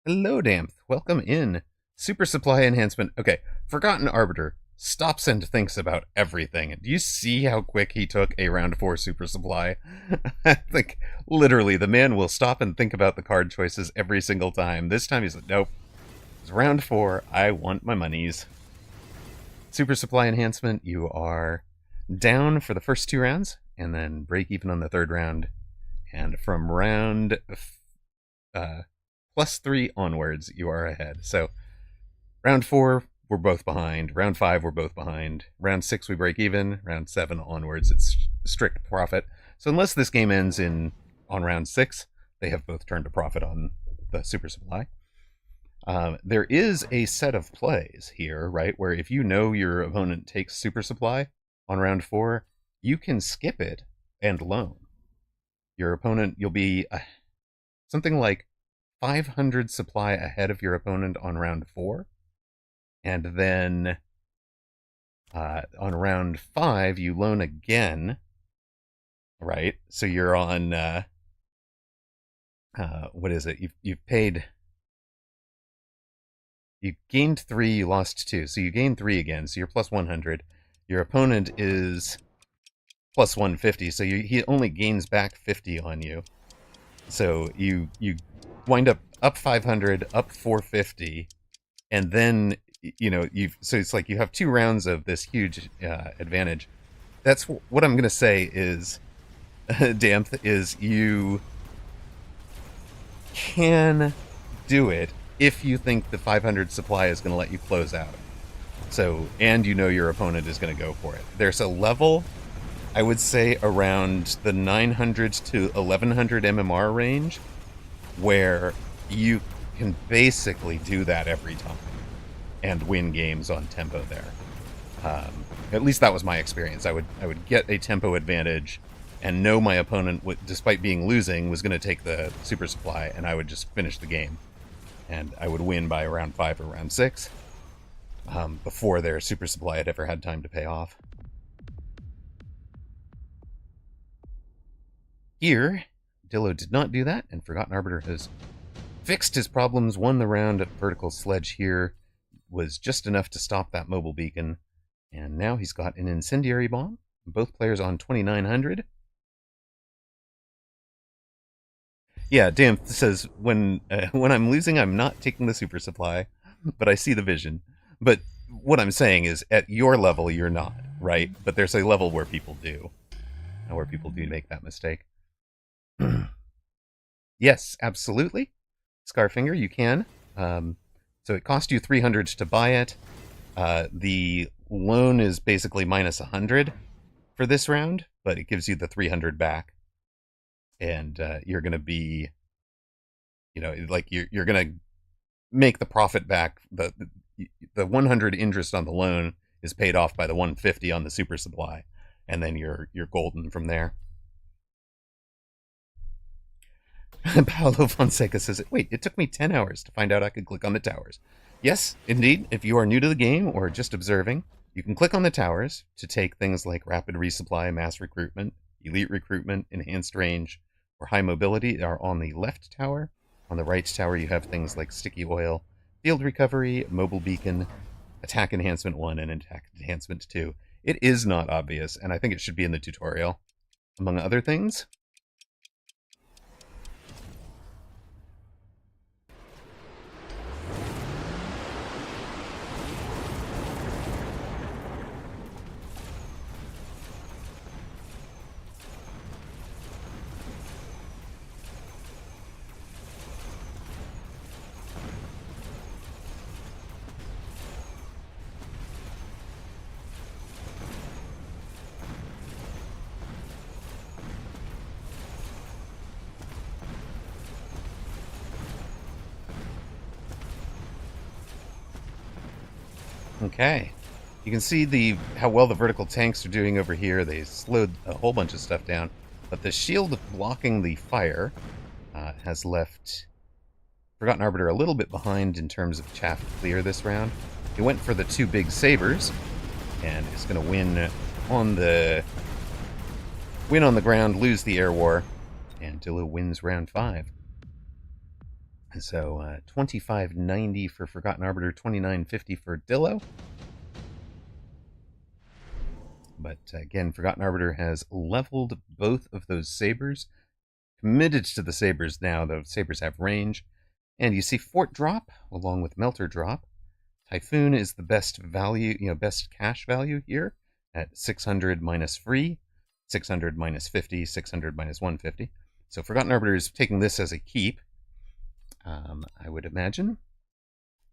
Hello, Damth. Welcome in. Super supply enhancement. Okay, Forgotten Arbiter. stops and thinks about everything. Do you see how quick he took a round 4 super supply? I think literally the man will stop and think about the card choices every single time. This time he's like, nope. It's round 4. I want my monies. Super supply enhancement, you are down for the first 2 rounds, and then break even on the 3rd round. And from round +3 onwards, you are ahead. So round 4, we're both behind. Round 5, we're both behind. Round 6, we break even. Round 7 onwards, it's strict profit. So unless this game ends on round 6, they have both turned a profit on the super supply. There is a set of plays here, right, where if you know your opponent takes super supply on round 4, you can skip it and loan. Your opponent, you'll be something like 500 supply ahead of your opponent on round 4. And then on round 5, you loan again, right? So you're on, what is it? You've paid, you gained 3, you lost 2. So you gained 3 again, so you're plus 100. Your opponent is plus 150, so he only gains back 50 on you. So you wind up 500, up 450, and then so it's like you have 2 rounds of this huge advantage. That's what I'm gonna say is, Damth, is you can do it if you think the 500 supply is gonna let you close out. So, and you know your opponent is gonna go for it. There's a level, I would say around the 900 to 1100 MMR range, where you can basically do that every time and win games on tempo there. At least that was my experience. I would get a tempo advantage and know my opponent, despite being losing, was going to take the super supply, and I would just finish the game. And I would win by round 5 or round 6 before their super supply had ever had time to pay off. Here, Dillo did not do that, and Forgotten Arbiter has fixed his problems, won the round. Vertical Sledge here was just enough to stop that mobile beacon, and now he's got an incendiary bomb. Both players on 2900. Yeah, Damp says, when I'm losing, I'm not taking the super supply, but I see the vision. But what I'm saying is, at your level, you're not, right? But there's a level where people do, and where people do make that mistake. Yes, absolutely. Scarfinger, you can. So it cost you 300 to buy it. The loan is basically minus 100 for this round, but it gives you the 300 back. And you're going to be, like you're going to make the profit back. The 100 interest on the loan is paid off by the 150 on the super supply, and then you're golden from there. Paolo Fonseca says, wait, it took me 10 hours to find out I could click on the towers. Yes, indeed, if you are new to the game or just observing, you can click on the towers to take things like rapid resupply, mass recruitment, elite recruitment, enhanced range, or high mobility are on the left tower. On the right tower, you have things like sticky oil, field recovery, mobile beacon, attack enhancement 1, and attack enhancement 2. It is not obvious, and I think it should be in the tutorial, among other things. Okay, you can see how well the vertical tanks are doing over here. They slowed a whole bunch of stuff down, but the shield blocking the fire has left Forgotten Arbiter a little bit behind in terms of chaff to clear this round. He went for the 2 big sabers, and is going to win on the ground, lose the air war, and Dillo wins round 5. So 2590 for Forgotten Arbiter, 2950 for Dillo. But again, Forgotten Arbiter has leveled both of those sabers, committed to the sabers now. The sabers have range. And you see Fort drop along with Melter drop. Typhoon is the best value, best cash value here at 600 minus free, 600 minus 50, 600 minus 150. So Forgotten Arbiter is taking this as a keep. I would imagine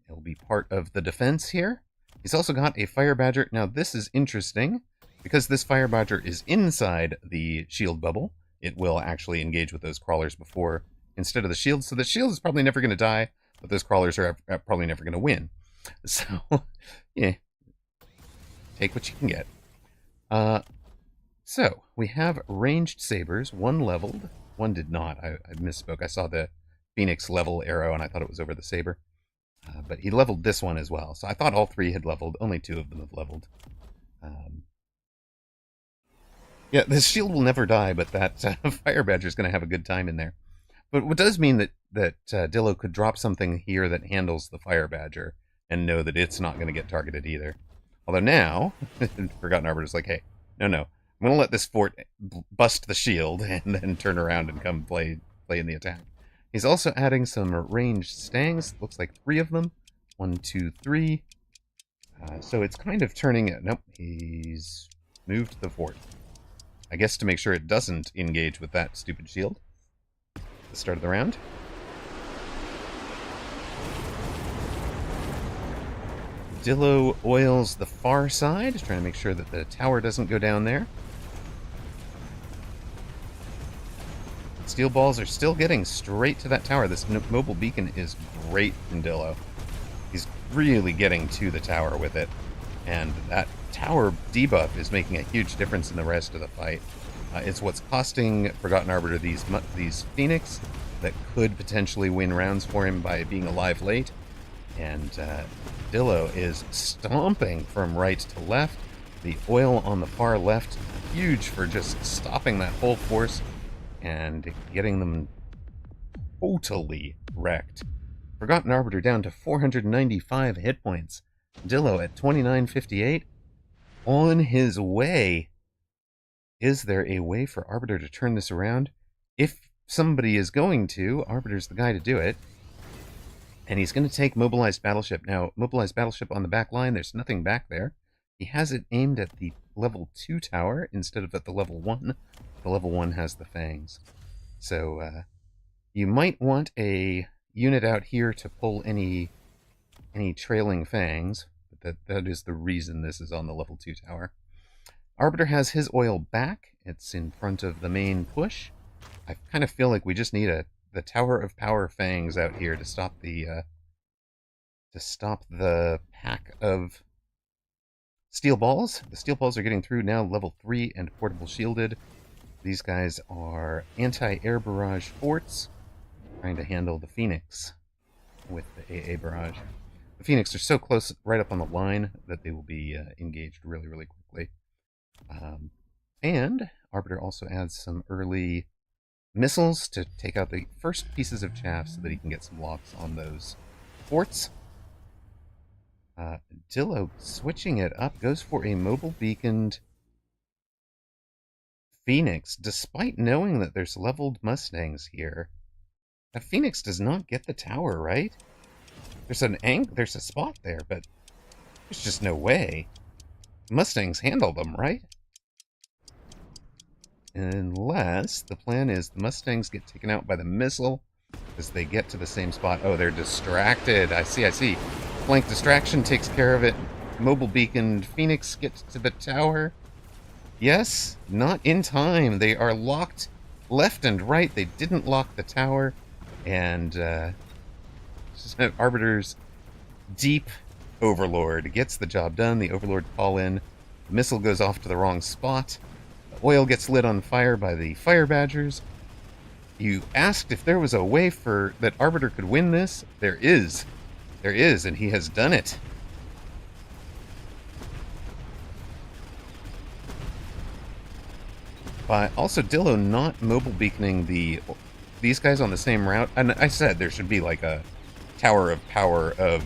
it'll be part of the defense here. He's also got a Fire Badger. Now this is interesting because this Fire Badger is inside the shield bubble. It will actually engage with those crawlers before instead of the shield. So the shield is probably never going to die, but those crawlers are probably never going to win. So, yeah, take what you can get. So we have ranged sabers. One leveled, one did not. I misspoke. I saw the Phoenix level arrow and I thought it was over the saber. But he leveled this one as well. So I thought all three had leveled. Only two of them have leveled. Yeah, this shield will never die, but that Fire Badger is going to have a good time in there. But what does mean that Dillo could drop something here that handles the Fire Badger and know that it's not going to get targeted either. Although now, Forgotten Arbiter's like, hey, no, I'm going to let this fort bust the shield and then turn around and come play in the attack. He's also adding some ranged stangs. Looks like 3 of them. 1, 2, 3. So it's kind of turning it. Nope, he's moved the fort. I guess to make sure it doesn't engage with that stupid shield. At the start of the round. Dillo oils the far side, trying to make sure that the tower doesn't go down there. Steel balls are still getting straight to that tower. This mobile beacon is great from Dillo. He's really getting to the tower with it. And that tower debuff is making a huge difference in the rest of the fight. It's what's costing Forgotten Arbiter these Phoenix that could potentially win rounds for him by being alive late. And Dillo is stomping from right to left. The oil on the far left, huge for just stopping that whole force and getting them totally wrecked. Forgotten Arbiter down to 495 hit points. Dillo at 2958. On his way. Is there a way for Arbiter to turn this around? If somebody is going to, Arbiter's the guy to do it. And he's going to take Mobilized Battleship. Now, Mobilized Battleship on the back line, there's nothing back there. He has it aimed at the level 2 tower instead of at the level 1. The level 1 has the fangs. So, you might want a unit out here to pull any trailing fangs. But that is the reason this is on the level 2 tower. Arbiter has his oil back. It's in front of the main push. I kind of feel like we just need the Tower of Power fangs out here to stop the pack of steel balls. The steel balls are getting through now, level 3 and portable shielded. These guys are anti-air barrage forts, trying to handle the Phoenix with the AA barrage. The Phoenix are so close, right up on the line, that they will be engaged really, really quickly. And Arbiter also adds some early missiles to take out the first pieces of chaff so that he can get some locks on those forts. Dillo switching it up, goes for a mobile beaconed Phoenix, despite knowing that there's leveled Mustangs here. A Phoenix does not get the tower, right? There's a spot there, but there's just no way. Mustangs handle them, right? Unless the plan is the Mustangs get taken out by the missile as they get to the same spot. Oh, they're distracted. I see. Flank distraction takes care of it. Mobile beaconed Phoenix gets to the tower. Yes, not in time. They are locked left and right. They didn't lock the tower. And Arbiter's deep Overlord gets the job done. The Overlord call in. The missile goes off to the wrong spot. The oil gets lit on fire by the Fire Badgers. You asked if there was a way that Arbiter could win this. There is. There is, and he has done it. By also Dillo not mobile beaconing these guys on the same route. And I said there should be like a Tower of Power of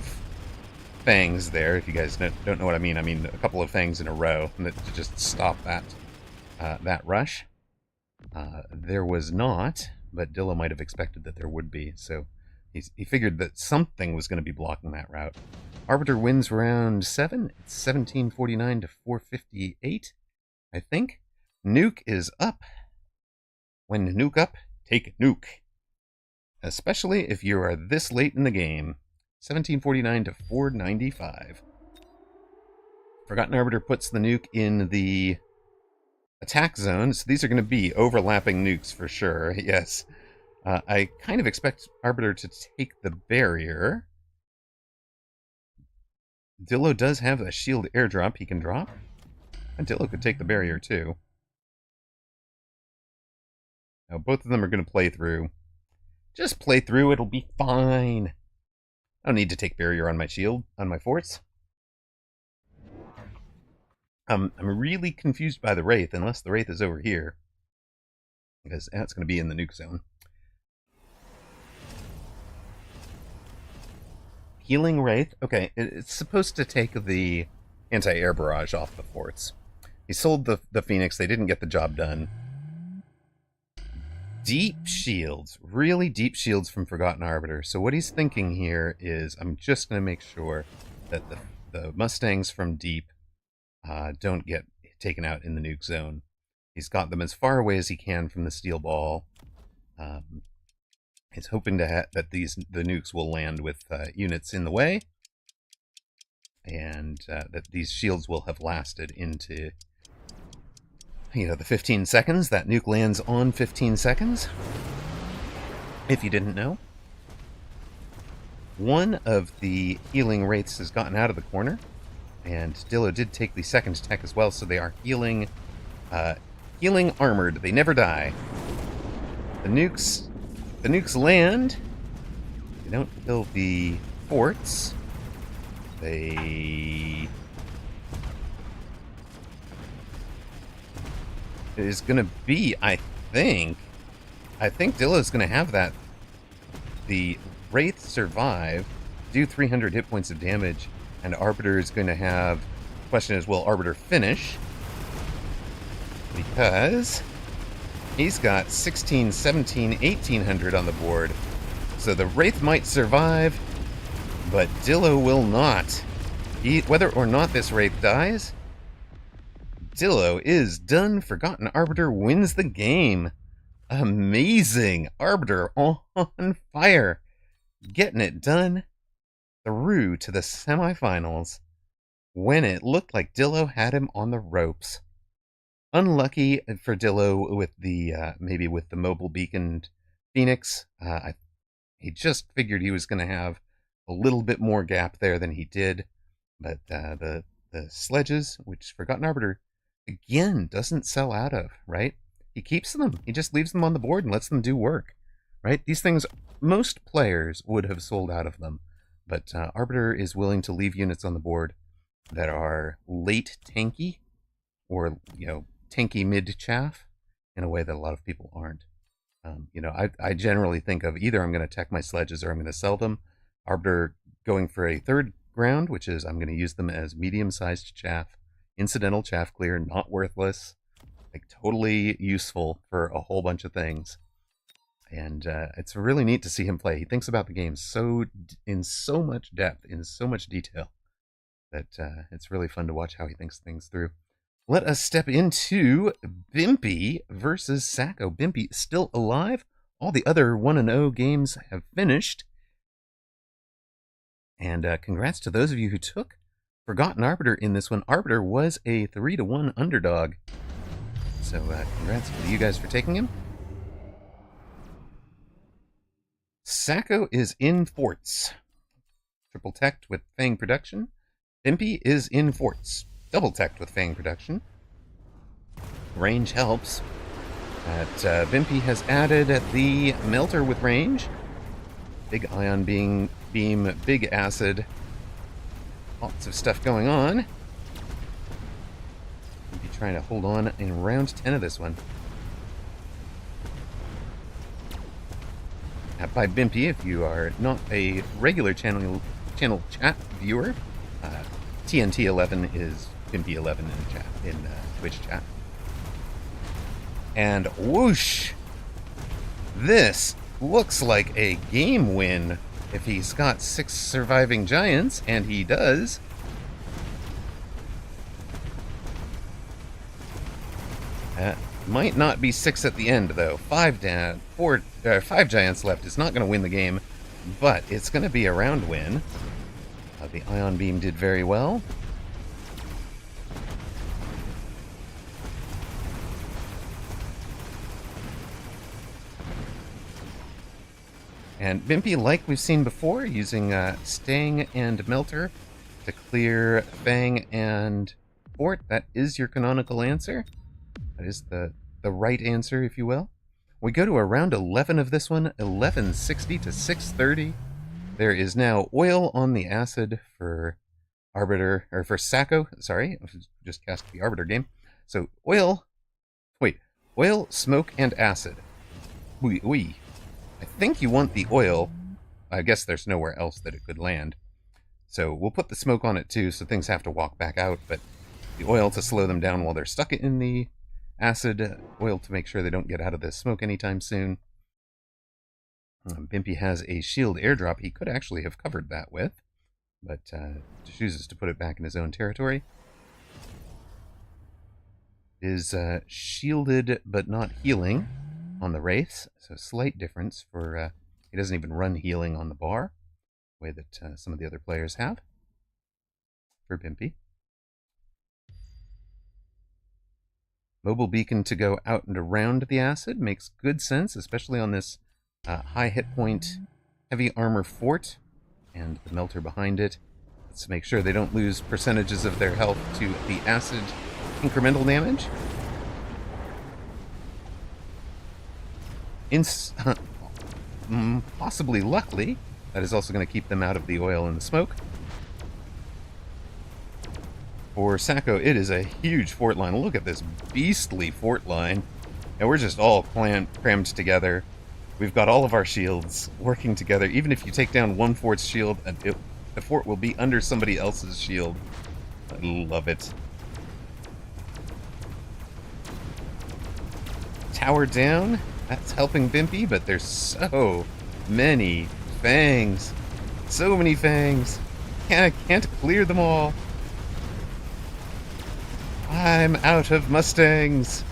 fangs there. If you guys don't know what I mean a couple of fangs in a row to just stop that rush. There was not, but Dillo might have expected that there would be, so he figured that something was going to be blocking that route. Arbiter wins round 7. It's 1749 to 458, I think. Nuke is up. When nuke up, take nuke. Especially if you are this late in the game. 1749 to 495. Forgotten Arbiter puts the nuke in the attack zone, so these are going to be overlapping nukes for sure, yes. I kind of expect Arbiter to take the barrier. Dillo does have a shield airdrop he can drop. And Dillo could take the barrier too. Now both of them are going to play through. Just play through, it'll be fine. I don't need to take barrier on my shield, on my forts. I'm really confused by the Wraith, unless the Wraith is over here. Because that's going to be in the nuke zone. Healing Wraith. Okay, it's supposed to take the anti-air barrage off the forts. He sold the Phoenix. They didn't get the job done. Deep shields. Really deep shields from Forgotten Arbiter. So what he's thinking here is, I'm just going to make sure that the Mustangs from deep don't get taken out in the nuke zone. He's got them as far away as he can from the steel ball. He's hoping that the nukes will land with units in the way, and that these shields will have lasted into, the 15 seconds. That nuke lands on 15 seconds. If you didn't know, one of the healing wraiths has gotten out of the corner, and Dillo did take the second tech as well, so they are healing armored. They never die. The nukes land. They don't kill the forts. It is going to be, I think Dillo's going to have that. The Wraith survive, do 300 hit points of damage, and Arbiter is going to have... The question is, will Arbiter finish? Because he's got 16, 17, 1800 on the board. So the Wraith might survive, but Dillo will not. Whether or not this Wraith dies, Dillo is done. Forgotten Arbiter wins the game. Amazing. Arbiter on fire. Getting it done through to the semifinals when it looked like Dillo had him on the ropes. Unlucky for Dillo with maybe with the mobile beaconed Phoenix. He just figured he was going to have a little bit more gap there than he did. But the sledges, which Forgotten Arbiter, again, doesn't sell out of, right? He keeps them. He just leaves them on the board and lets them do work, right? These things, most players would have sold out of them. But Arbiter is willing to leave units on the board that are late tanky or, tanky mid-chaff in a way that a lot of people aren't. I generally think of either I'm going to tech my sledges or I'm going to sell them. Arbiter going for a third ground, which is I'm going to use them as medium-sized chaff, incidental chaff clear, not worthless, like totally useful for a whole bunch of things. And it's really neat to see him play. He thinks about the game in so much depth, in so much detail, that it's really fun to watch how he thinks things through. Let us step into Bimpy versus Sacco. Bimpy still alive. All the other 1-0 games have finished. And congrats to those of you who took Forgotten Arbiter in this one. Arbiter was a 3-1 underdog. So congrats to you guys for taking him. Sacco is in forts. Triple teched with Fang production. Bimpy is in forts. Double teched with Fang production. Range helps. Bimpy has added the melter with range. Big ion beam, big acid. Lots of stuff going on. Bimpy trying to hold on in round 10 of this one. By Bimpy, if you are not a regular channel chat viewer, TNT11 is Pimpy11 in chat, in Twitch chat. And whoosh! This looks like a game win if he's got 6 surviving giants, and he does. Might not be 6 at the end, though. 5 giants left is not going to win the game, but it's going to be a round win. The Ion Beam did very well. And Bimpy, like we've seen before, using Stang and Melter to clear Fang and Fort. That is your canonical answer. That is the right answer, if you will. We go to around 11 of this one, 1160 to 630. There is now oil on the acid for Arbiter, or for Sacco. Sorry, I just cast the Arbiter game. So oil, smoke, and acid. I think you want the oil. I guess there's nowhere else that it could land. So we'll put the smoke on it too, so things have to walk back out, but the oil to slow them down while they're stuck in the acid, oil to make sure they don't get out of the smoke anytime soon. Bimpy has a shield airdrop he could actually have covered that with, but chooses to put it back in his own territory. Is shielded but not healing on the Wraiths, so slight difference for, he doesn't even run healing on the bar, the way that some of the other players have, for Bimpy. Mobile Beacon to go out and around the acid makes good sense, especially on this high hit point, heavy armor fort, and the melter behind it. Let's make sure they don't lose percentages of their health to the acid incremental damage. Possibly luckily, that is also going to keep them out of the oil and the smoke. For Sacco, it is a huge fort line. Look at this beastly fort line. And we're just all crammed together. We've got all of our shields working together. Even if you take down one fort's shield, the fort will be under somebody else's shield. I love it. Tower down. That's helping Bimpy, but there's so many fangs. So many fangs. Can't clear them all. I'm out of Mustangs.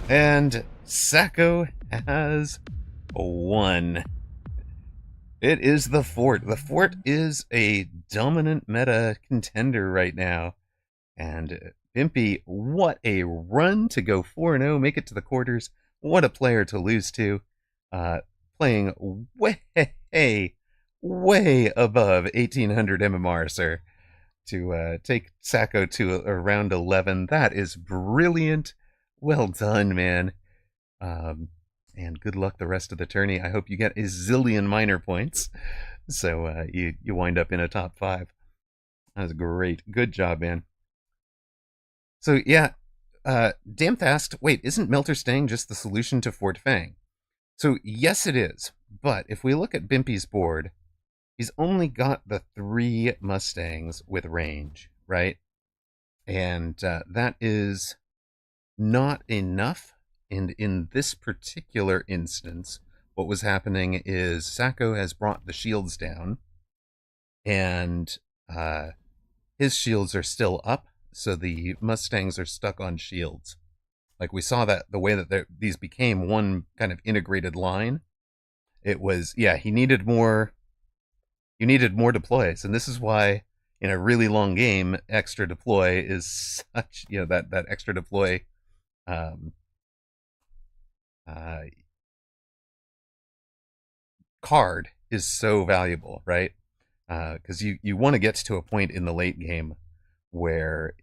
And Sacco has won. It is the fort. The fort is a dominant meta contender right now. And Bimpy, what a run to go 4-0, make it to the quarters. What a player to lose to. Playing way above 1800 MMR, sir. To take Sacco to around 11. That is brilliant. Well done, man. And good luck the rest of the tourney. I hope you get a zillion minor points. So you wind up in a top 5. That was great. Good job, man. So yeah, Damth asked, wait, isn't Melter Stang just the solution to Fort Fang? So yes, it is. But if we look at Bimpy's board, he's only got the 3 Mustangs with range, right? And that is not enough. And in this particular instance, what was happening is Sacco has brought the shields down, and his shields are still up, so the Mustangs are stuck on shields. Like we saw that the way that these became one kind of integrated line. It was, yeah, you needed more deploys, and this is why in a really long game, extra deploy is such, that extra deploy card is so valuable, right? Because you want to get to a point in the late game where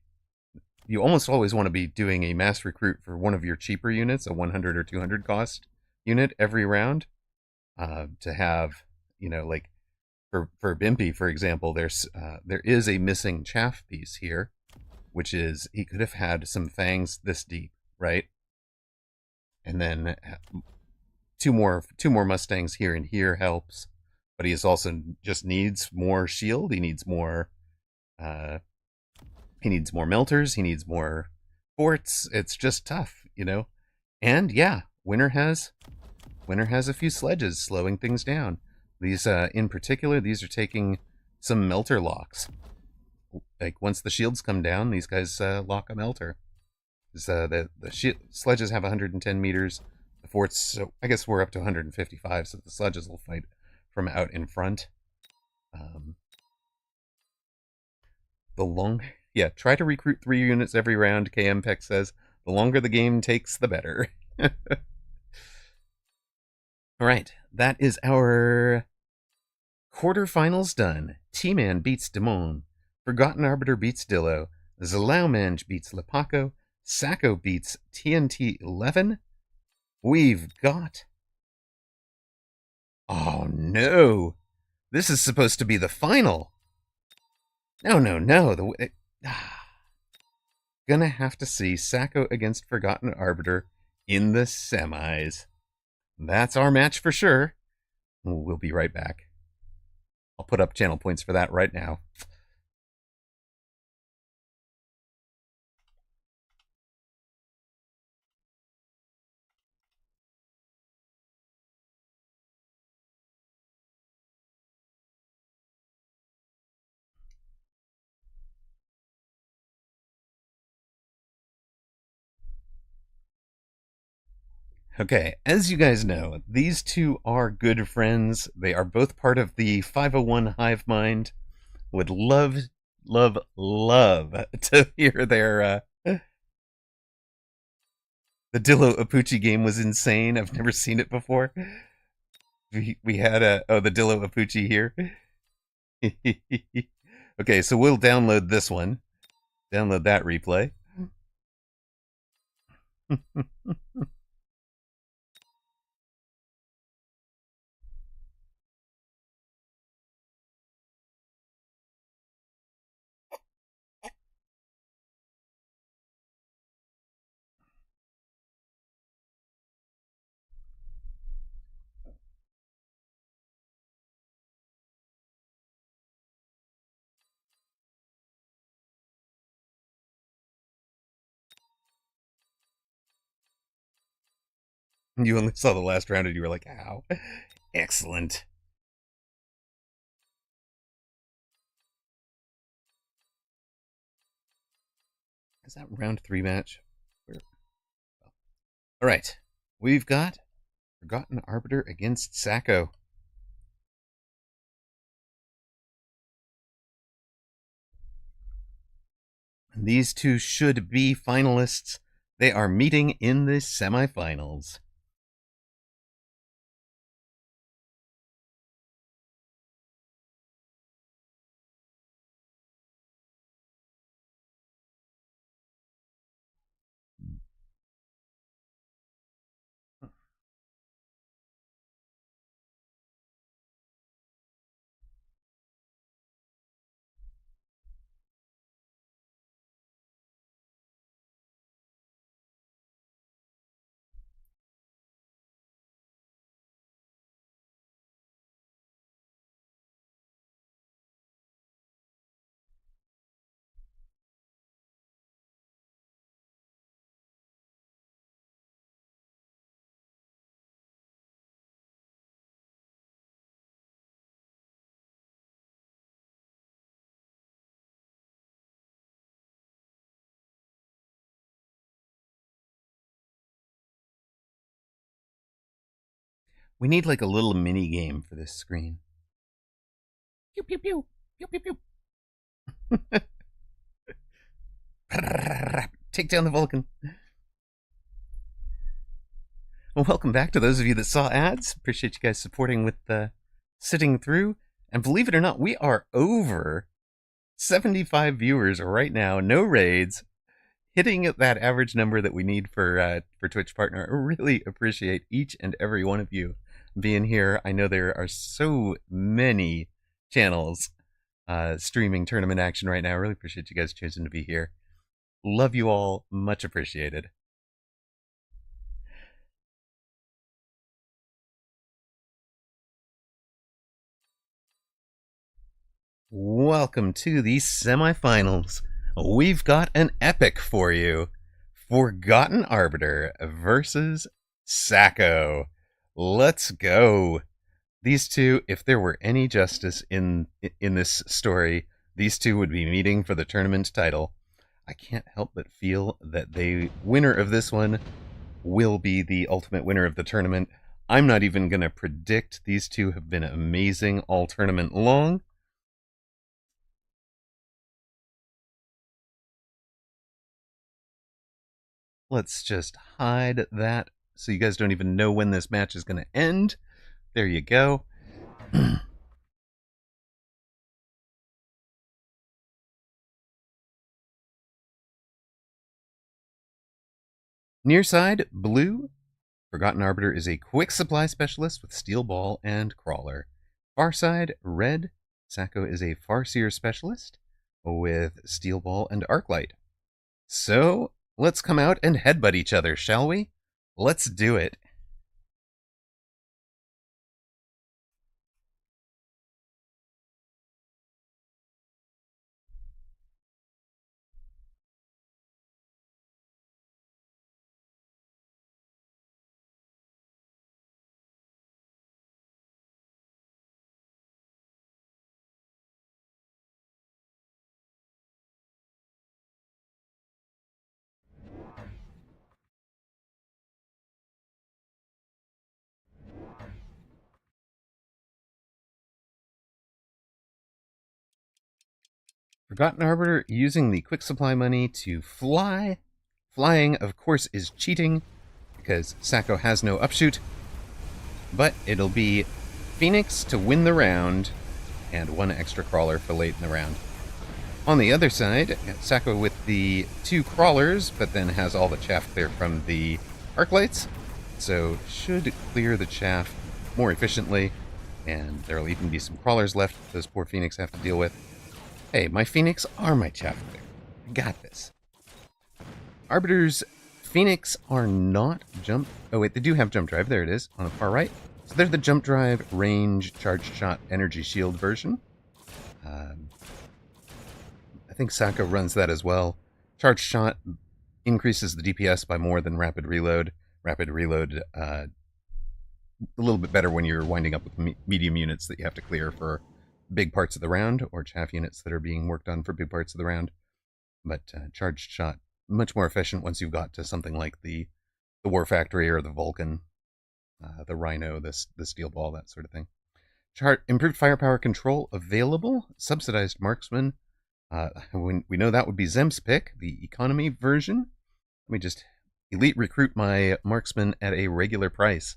you almost always want to be doing a mass recruit for one of your cheaper units, a 100 or 200 cost unit every round, to have, like for Bimpy, for example, there is a missing chaff piece here, which is he could have had some fangs this deep, right? And then two more Mustangs here and here helps, but he is also just needs more shield. He needs more He needs more melters. He needs more forts. It's just tough, And yeah, Winter has a few sledges slowing things down. These, in particular, these are taking some melter locks. Like once the shields come down, these guys lock a melter. The sledges have 110 meters. The forts, so I guess we're up to 155, so the sledges will fight from out in front. Try to recruit 3 units every round, KM Peck says. The longer the game takes, the better. Alright, that is our quarterfinals done. T-Man beats Demon. Forgotten Arbiter beats Dillo. Zalaumange beats Lepaco. Sacco beats TNT 11. We've got... Oh no! This is supposed to be the final! No. Gonna have to see Sacco against Forgotten Arbiter in the semis. That's our match for sure. We'll be right back. I'll put up channel points for that right now. Okay, as you guys know, these two are good friends. They are both part of the 501 Hive Mind. Would love to hear their... The Dillo Apucci game was insane. I've never seen it before. We had the Dillo Apucci here. Okay, so we'll download this one. Download that replay. You only saw the last round and you were like, ow. Excellent. Is that round 3 match? Alright. We've got Forgotten Arbiter against Sacco. These two should be finalists. They are meeting in the semifinals. We need like a little mini game for this screen. Pew pew pew. Pew pew pew. Take down the Vulcan. Well, welcome back to those of you that saw ads. Appreciate you guys supporting with sitting through. And believe it or not, we are over 75 viewers right now. No raids. Hitting that average number that we need for Twitch Partner. I really appreciate each and every one of you being here. I know there are so many channels streaming tournament action right now. I really appreciate you guys choosing to be here. Love you all. Much appreciated. Welcome to the semifinals. we've got an epic for you. Forgotten Arbiter versus Sacco. Let's go. These two, if there were any justice in this story, these two would be meeting for the tournament title. I can't help but feel that the winner of this one will be the ultimate winner of the tournament. I'm not even going to predict. These two have been amazing all tournament long. Let's just hide that so you guys don't even know when this match is going to end. There you go. Near side, blue. Forgotten Arbiter is a quick supply specialist with Steel Ball and Crawler. Far side, red. Sacco is a Farseer specialist with Steel Ball and Arclight. So, let's come out and headbutt each other, shall we? Let's do it. Forgotten Arbiter using the quick supply money to fly. Flying, of course, is cheating because Sacco has no upshoot. But it'll be Phoenix to win the round and one extra crawler for late in the round. On the other side, Sacco with the 2 crawlers, but then has all the chaff clear from the Arclights. So should clear the chaff more efficiently. And there'll even be some crawlers left that those poor Phoenix have to deal with. Hey, my Phoenix are my chaff clear. I got this. Arbiter's Phoenix are not jump... Oh wait, they do have jump drive. There it is, on the far right. So they're the jump drive, range, charged shot, energy shield version. I think Sacco runs that as well. Charged shot increases the DPS by more than rapid reload. Rapid reload, a little bit better when you're winding up with medium units that you have to clear for big parts of the round, or chaff units that are being worked on for big parts of the round. But charged shot, much more efficient once you've got to something like the War Factory or the Vulcan, the Rhino, the Steel Ball, that sort of thing. Improved firepower control available. Subsidized marksman. We know that would be Zem's pick, the economy version. Let me just elite recruit my marksman at a regular price.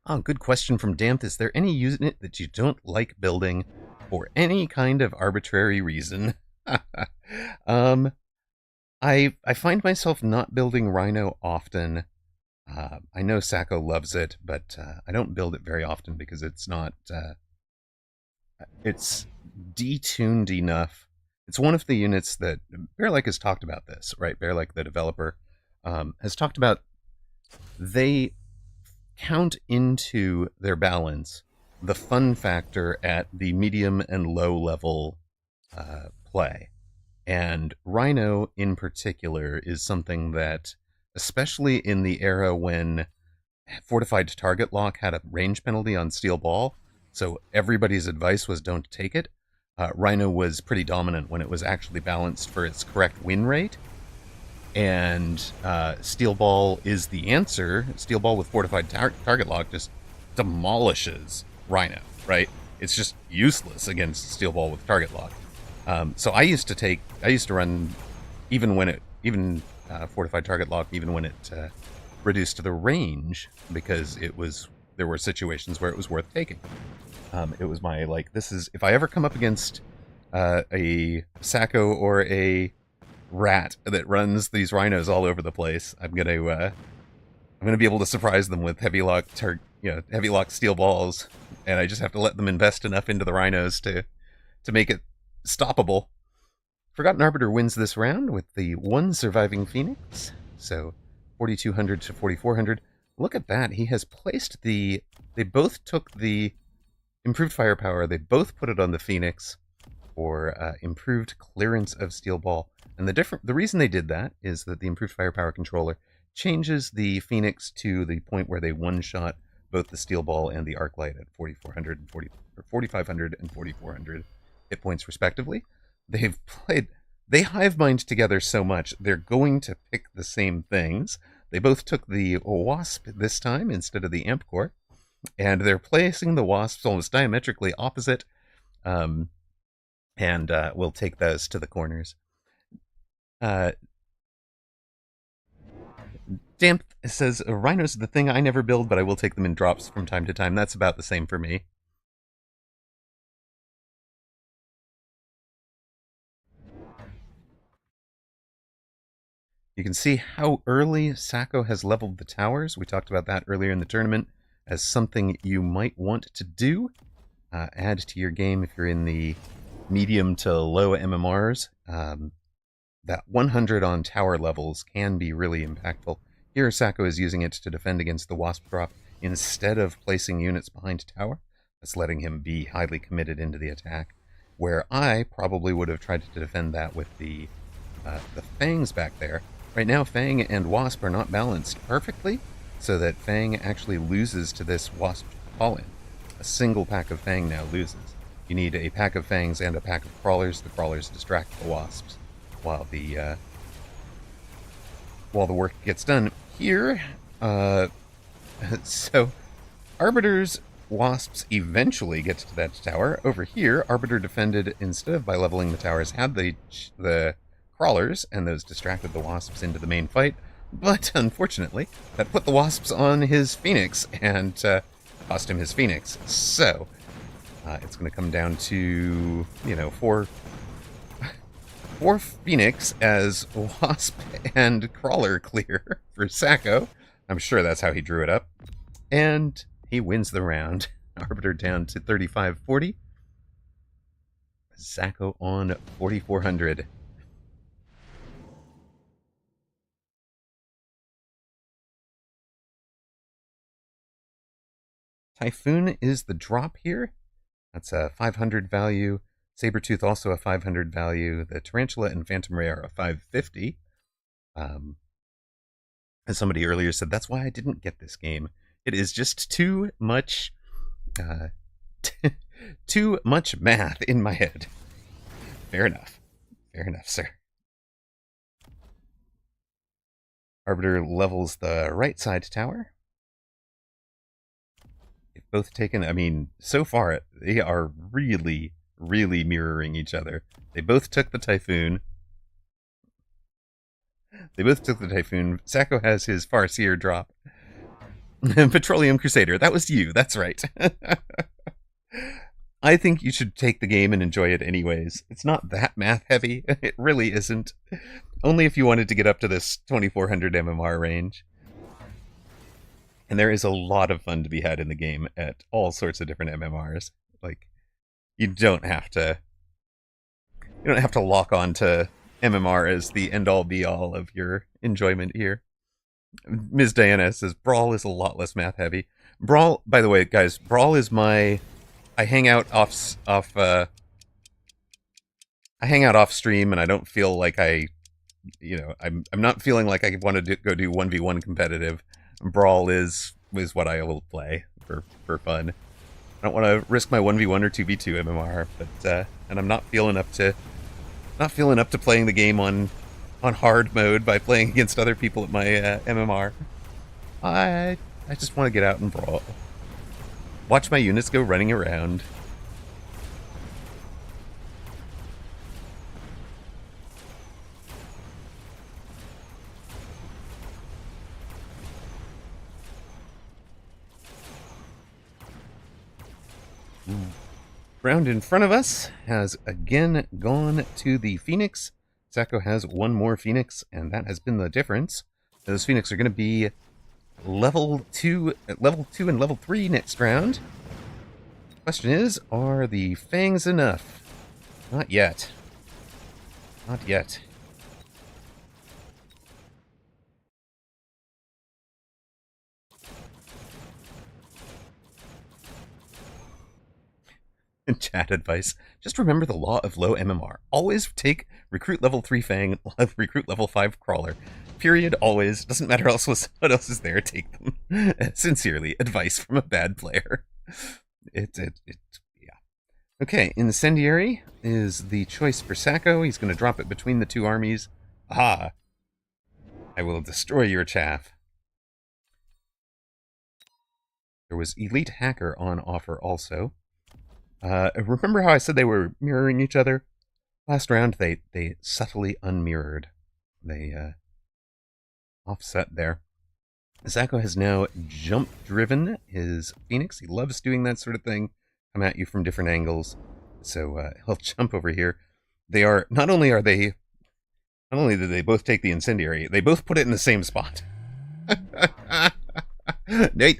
Oh, good question from Damp. Is there any unit that you don't like building for any kind of arbitrary reason? I find myself not building Rhino often. I know Sacco loves it, but I don't build it very often because it's not... it's detuned enough. It's one of the units that... Bearlike has talked about this, right? Bearlike, the developer, has talked about... They count into their balance the fun factor at the medium and low level play. And Rhino in particular is something that, especially in the era when fortified target lock had a range penalty on Steel Ball, so everybody's advice was don't take it, Rhino was pretty dominant when it was actually balanced for its correct win rate. And Steel Ball is the answer. Steel Ball with fortified target lock just demolishes Rhino, right? It's just useless against Steel Ball with target lock. So I used to run even fortified target lock, even when it reduced to the range, because there were situations where it was worth taking. It was my, like, this is, if I ever come up against a Sacco or a rat that runs these rhinos all over the place, I'm gonna be able to surprise them with heavy lock Steel Balls, and I just have to let them invest enough into the rhinos to make it stoppable. Forgotten Arbiter wins this round with the 1 surviving Phoenix, so 4,200 to 4,400. Look at that, he has placed they both took the improved firepower, they both put it on the Phoenix, for improved clearance of steel ball. And the reason they did that is that the improved firepower controller changes the Phoenix to the point where they one-shot both the steel ball and the arc light at 4,400 and 4,500 and 4,400 hit points respectively. They hive mind together so much, they're going to pick the same things. They both took the Wasp this time instead of the Amp Core, and they're placing the Wasps almost diametrically opposite, and we'll take those to the corners. Damp says, Rhinos are the thing I never build, but I will take them in drops from time to time. That's about the same for me. You can see how early Sacco has leveled the towers. We talked about that earlier in the tournament as something you might want to do. Add to your game if you're in the medium to low MMRs. That 100 on tower levels can be really impactful. Here, Sacco is using it to defend against the Wasp drop instead of placing units behind tower. That's letting him be highly committed into the attack, where I probably would have tried to defend that with the Fangs back there. Right now, Fang and Wasp are not balanced perfectly, so that Fang actually loses to this Wasp call-in. A single pack of Fang now loses. You need a pack of Fangs and a pack of Crawlers. The Crawlers distract the Wasps while the work gets done. Here, so Arbiter's Wasps eventually get to that tower. Over here, Arbiter defended, instead of by leveling the towers, had the Crawlers, and those distracted the Wasps into the main fight. But unfortunately, that put the Wasps on his Phoenix and cost him his Phoenix. So it's going to come down to, four Phoenix as Wasp and Crawler clear for Sacco. I'm sure that's how he drew it up. And he wins the round. Arbiter down to 3540. Sacco on 4,400. Typhoon is the drop here. That's a 500 value. Sabretooth also a 500 value. The Tarantula and Phantom Ray are a 550. As somebody earlier said, that's why I didn't get this game. It is just too much, too much math in my head. Fair enough. Fair enough, sir. Arbiter levels the right side tower. They've both taken, so far, they are really, really mirroring each other. They both took the Typhoon. Sacco has his Farseer drop. Petroleum Crusader, that was you, that's right. I think you should take the game and enjoy it anyways. It's not that math heavy. It really isn't. Only if you wanted to get up to this 2400 MMR range. And there is a lot of fun to be had in the game at all sorts of different MMRs. Like, you don't have to lock on to MMR as the end-all be-all of your enjoyment here. Ms. Diana says, Brawl is a lot less math-heavy. Brawl, by the way, guys, Brawl is I hang out off stream, and I don't feel like I'm not feeling like I want to go do 1v1 competitive. Brawl is what I will play for fun. I don't want to risk my 1v1 or 2v2 MMR, but and I'm not feeling up to playing the game on hard mode by playing against other people at my MMR. I just want to get out and brawl. Watch my units go running around. Round in front of us has again gone to the Phoenix. Sacco has one more Phoenix, and that has been the difference. Those Phoenix are going to be level 2 and level 3 next round. Question is, are the Fangs enough? Not yet. Not yet. Chat advice. Just remember the law of low MMR. Always take recruit level 3 Fang, recruit level 5 Crawler. Period. Always. Doesn't matter what else is there. Take them. Sincerely. Advice from a bad player. Yeah. Okay, Incendiary is the choice for Sacco. He's going to drop it between the two armies. Aha! I will destroy your chaff. There was Elite Hacker on offer also. Remember how I said they were mirroring each other? Last round, they subtly unmirrored. They offset there. Sacco has now jump-driven his Phoenix. He loves doing that sort of thing. Come at you from different angles. So he'll jump over here. They are not only did they both take the Incendiary, they both put it in the same spot.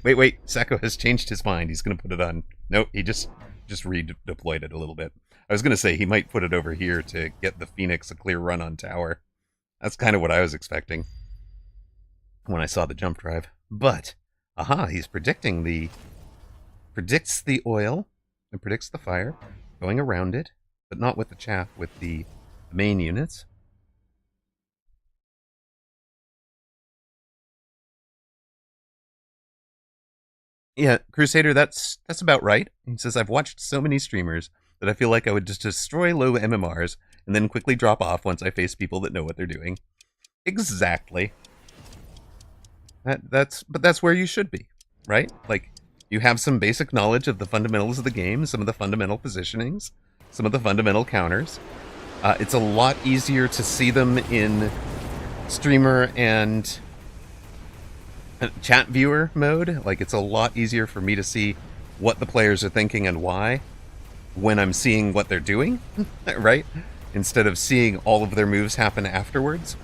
Wait. Sacco has changed his mind. He's going to put it on. Nope, he just redeployed it a little bit. I was going to say he might put it over here to get the Phoenix a clear run on tower. That's kind of what I was expecting when I saw the jump drive. But, he's predicts the oil and predicts the fire, going around it, but not with the chaff, with the main units. Yeah, Crusader, that's about right. He says, I've watched so many streamers that I feel like I would just destroy low MMRs and then quickly drop off once I face people that know what they're doing. Exactly. But that's where you should be, right? Like, you have some basic knowledge of the fundamentals of the game, some of the fundamental positionings, some of the fundamental counters. It's a lot easier to see them in streamer and chat viewer mode. Like, it's a lot easier for me to see what the players are thinking and why when I'm seeing what they're doing, right? Instead of seeing all of their moves happen afterwards.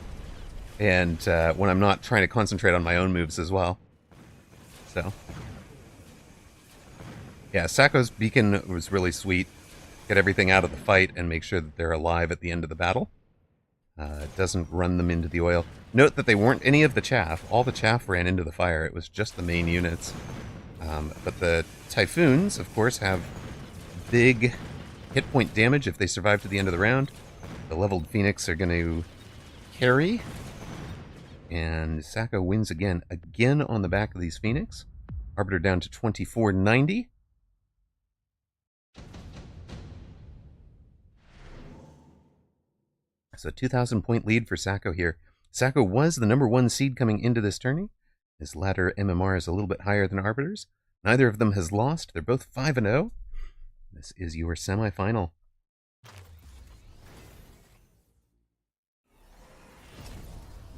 And when I'm not trying to concentrate on my own moves as well. So, yeah, Sacco's beacon was really sweet. Get everything out of the fight and make sure that they're alive at the end of the battle. It doesn't run them into the oil. Note that they weren't any of the chaff. All the chaff ran into the fire. It was just the main units. But the Typhoons, of course, have big hit point damage if they survive to the end of the round. The leveled Phoenix are going to carry. And Sacco wins again on the back of these Phoenix. Arbiter down to 2490. So 2,000 point lead for Sacco here. Sacco was the number 1 seed coming into this tourney. His ladder MMR is a little bit higher than Arbiter's. Neither of them has lost. They're both 5-0. This is your semifinal.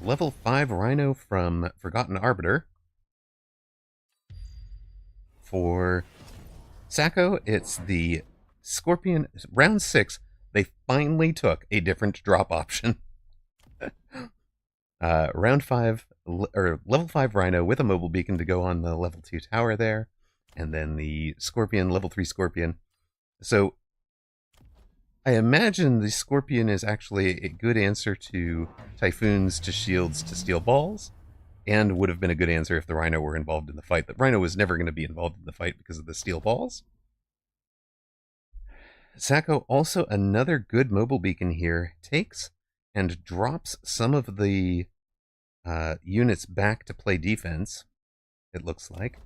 Level 5 Rhino from Forgotten Arbiter. For Sacco, it's the Scorpion. Round 6, they finally took a different drop option. Round 5, or level 5 Rhino with a mobile beacon to go on the level 2 tower there. And then the Scorpion, level 3 Scorpion. So, I imagine the Scorpion is actually a good answer to Typhoons, to Shields, to Steel Balls, and would have been a good answer if the Rhino were involved in the fight. The Rhino was never going to be involved in the fight because of the Steel Balls. Sacco, also another good mobile beacon here, takes and drops some of the units back to play defense, it looks like.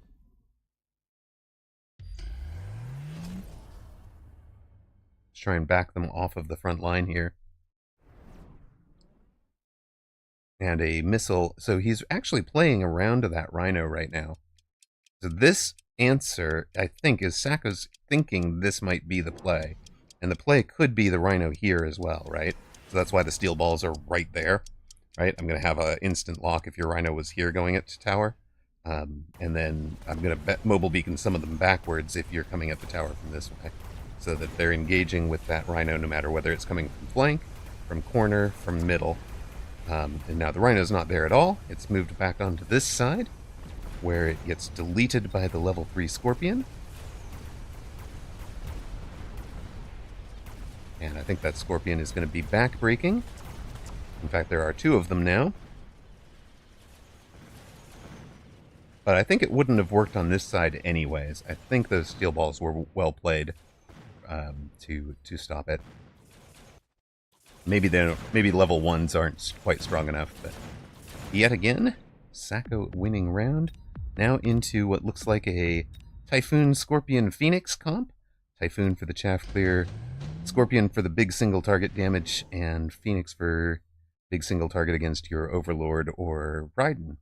Try and back them off of the front line here. And a missile. So he's actually playing around to that Rhino right now. So this answer, I think, is Sacco's thinking this might be the play. And the play could be the Rhino here as well, right? So that's why the Steel Balls are right there, right? I'm going to have an instant lock if your Rhino was here going at tower. And then I'm going to mobile beacon some of them backwards if you're coming at the tower from this way. So that they're engaging with that Rhino no matter whether it's coming from flank, from corner, from middle. And now the Rhino's not there at all. It's moved back onto this side, where it gets deleted by the level 3 Scorpion. And I think that Scorpion is going to be back-breaking. In fact, there are 2 of them now. But I think it wouldn't have worked on this side anyways. I think those Steel Balls were well played. to stop it. Maybe level 1s aren't quite strong enough, but yet again, Sacco winning round. Now into what looks like a Typhoon, Scorpion, Phoenix comp. Typhoon for the chaff clear, Scorpion for the big single target damage, and Phoenix for big single target against your Overlord or Raiden.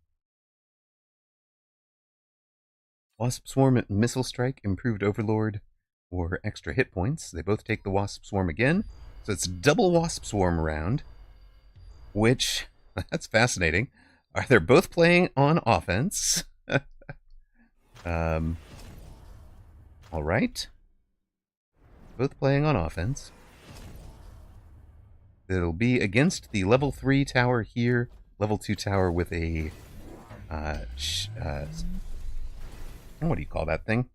Wasp Swarm Missile Strike, improved Overlord, or extra hit points. They both take the Wasp Swarm again. So it's double Wasp Swarm round, which, that's fascinating. They're both playing on offense. All right. Both playing on offense. It'll be against the level 3 tower here, level 2 tower with a, what do you call that thing?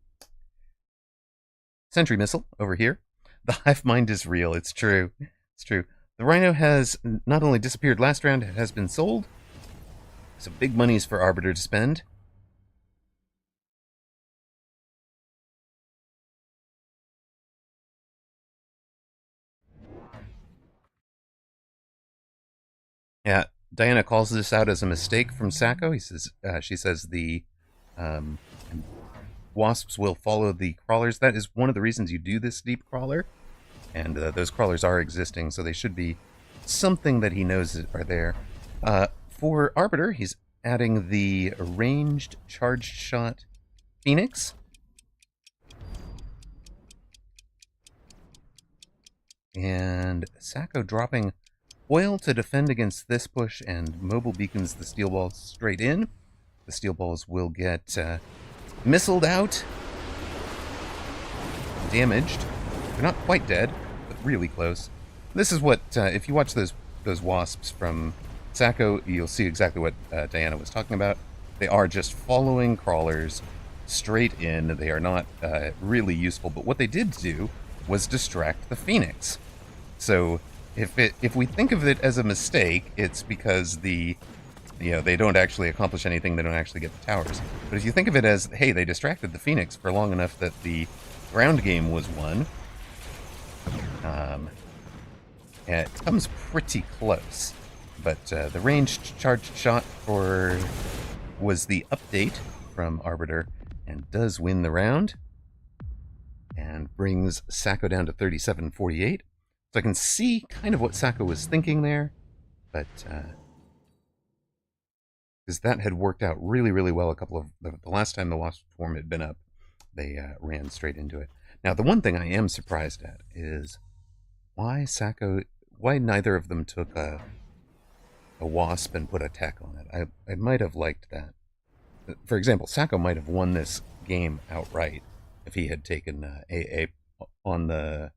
Sentry missile over here. The hive mind is real. It's true. It's true. The Rhino has not only disappeared last round, it has been sold. So big monies for Arbiter to spend. Yeah, Diana calls this out as a mistake from Sacco. She says the wasps will follow the crawlers. That is one of the reasons you do this deep crawler. And those crawlers are existing, so they should be something that he knows are there. For Arbiter, he's adding the ranged charged shot Phoenix. And Sacco dropping oil to defend against this push, and mobile beacons the steel balls straight in. The steel balls will get missiled out, damaged. They're not quite dead, but really close. This is what, if you watch those wasps from Sacco, you'll see exactly what Diana was talking about. They are just following crawlers straight in. They are not really useful, but what they did do was distract the Phoenix. So if we think of it as a mistake, it's because they don't actually accomplish anything. They don't actually get the towers. But if you think of it as, hey, they distracted the Phoenix for long enough that the ground game was won, it comes pretty close. But the ranged charged shot was the update from Arbiter, and does win the round, and brings Sacco down to 37-48. So I can see kind of what Sacco was thinking there, but because that had worked out really, really well the last time the Wasp Swarm had been up, they ran straight into it. Now, the one thing I am surprised at is why neither of them took a Wasp and put a tech on it. I might have liked that. For example, Sacco might have won this game outright if he had taken AA on a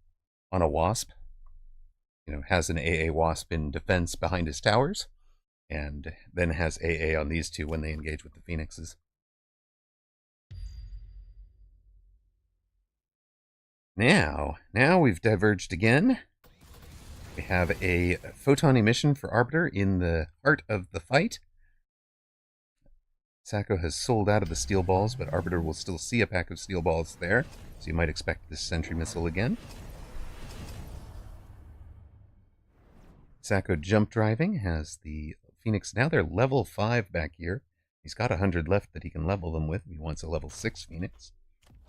Wasp. Has an AA Wasp in defense behind his towers, and then has AA on these two when they engage with the Phoenixes. Now we've diverged again. We have a photon emission for Arbiter in the heart of the fight. Sacco has sold out of the steel balls, but Arbiter will still see a pack of steel balls there, so you might expect this sentry missile again. Sacco jump driving has the Phoenix. Now they're level 5 back here. He's got 100 left that he can level them with if he wants a level 6 Phoenix.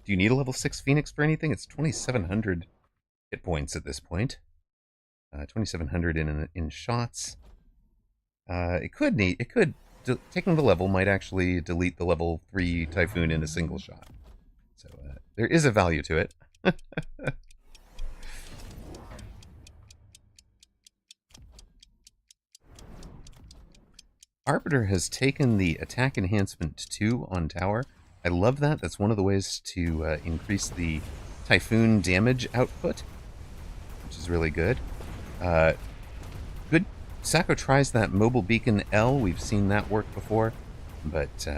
Do you need a level 6 Phoenix for anything? It's 2,700 hit points at this point. 2,700 in shots. Taking the level might actually delete the level 3 Typhoon in a single shot. So there is a value to it. Arbiter has taken the attack enhancement 2 on tower. I love that. That's one of the ways to increase the Typhoon damage output, which is really good. Good. Sacco tries that mobile beacon L. We've seen that work before, but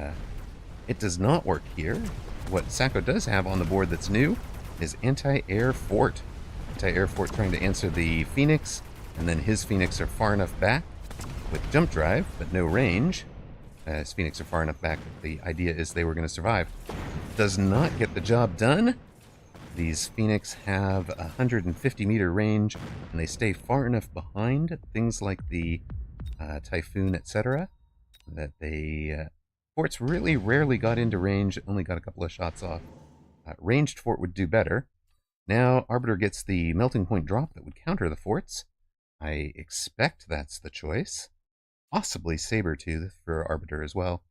it does not work here. What Sacco does have on the board that's new is anti-air fort. Anti-air fort trying to answer the Phoenix, and then his Phoenix are far enough back with jump drive, but no range. His Phoenix are far enough back that the idea is they were going to survive. Does not get the job done. These Phoenix have a 150-meter range, and they stay far enough behind things like the Typhoon, etc., that forts really rarely got into range, only got a couple of shots off. Ranged fort would do better. Now Arbiter gets the melting point drop that would counter the forts. I expect that's the choice. Possibly Sabertooth for Arbiter as well.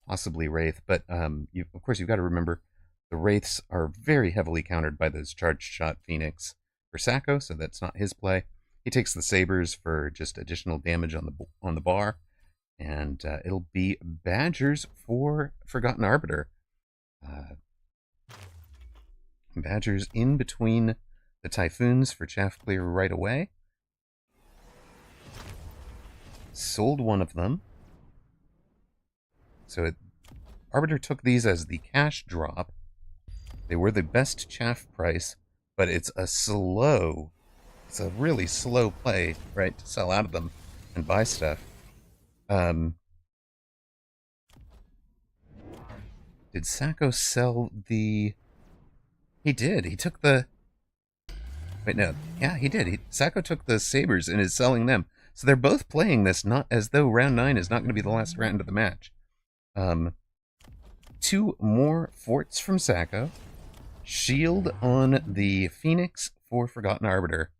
Possibly Wraith, but of course you've got to remember the Wraiths are very heavily countered by those charged shot Phoenix for Sacco, so that's not his play. He takes the Sabers for just additional damage on the bar, and it'll be Badgers for Forgotten Arbiter. Badgers in between the Typhoons for chaff clear right away. Sold one of them. So Arbiter took these as the cash drop. They were the best chaff price, but it's a really slow play, right, to sell out of them and buy stuff. Did Sacco sell the... He did. He took the... Wait, no. Yeah, he did. Sacco took the Sabers and is selling them. So they're both playing this not as though round 9 is not going to be the last round of the match. 2 more forts from Sacco. Shield on the Phoenix for Forgotten Arbiter.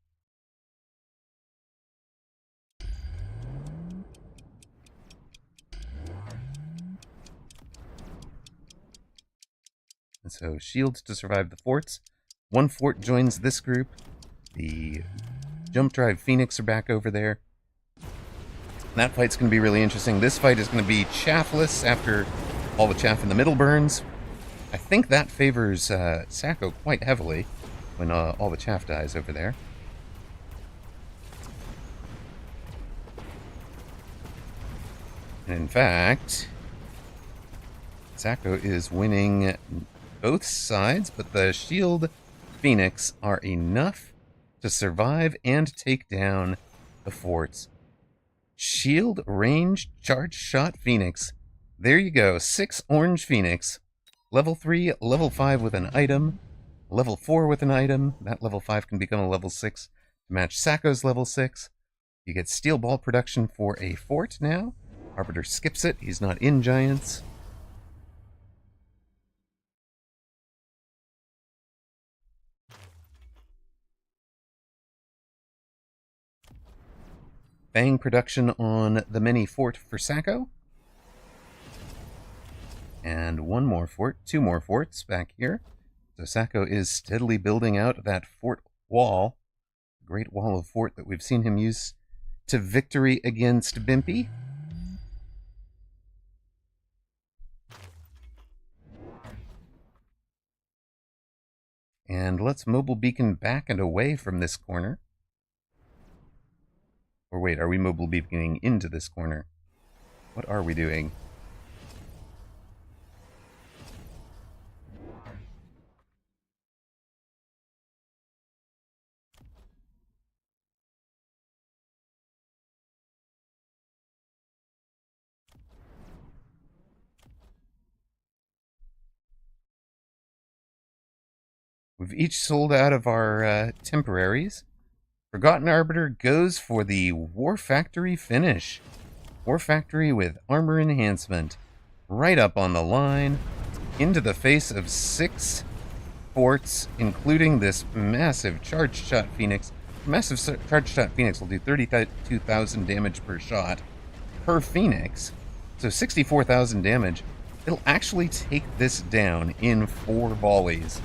And so shields to survive the forts. 1 fort joins this group. The Jump Drive Phoenix are back over there. That fight's going to be really interesting. This fight is going to be chaffless after all the chaff in the middle burns. I think that favors Sacco quite heavily when all the chaff dies over there. And in fact, Sacco is winning both sides, but the shield Phoenix are enough to survive and take down the forts. Shield range charge shot Phoenix. There you go. 6 orange Phoenix. Level 3, level 5 with an item. Level 4 with an item. That level 5 can become a level 6 to match Sacco's level 6. You get steel ball production for a fort now. Arbiter skips it. He's not in Giants. Bang production on the mini fort for Sacco. And 1 more fort, 2 more forts back here. So Sacco is steadily building out that fort wall. Great wall of fort that we've seen him use to victory against Bimpy. And let's mobile beacon back and away from this corner. Or wait, are we mobile beaconing into this corner? What are we doing? We've each sold out of our temporaries. Forgotten Arbiter goes for the War Factory finish. War Factory with armor enhancement. Right up on the line. Into the face of 6 forts, including this massive charged shot Phoenix. Massive charged shot Phoenix will do 32,000 damage per shot per Phoenix. So 64,000 damage. It'll actually take this down in 4 volleys.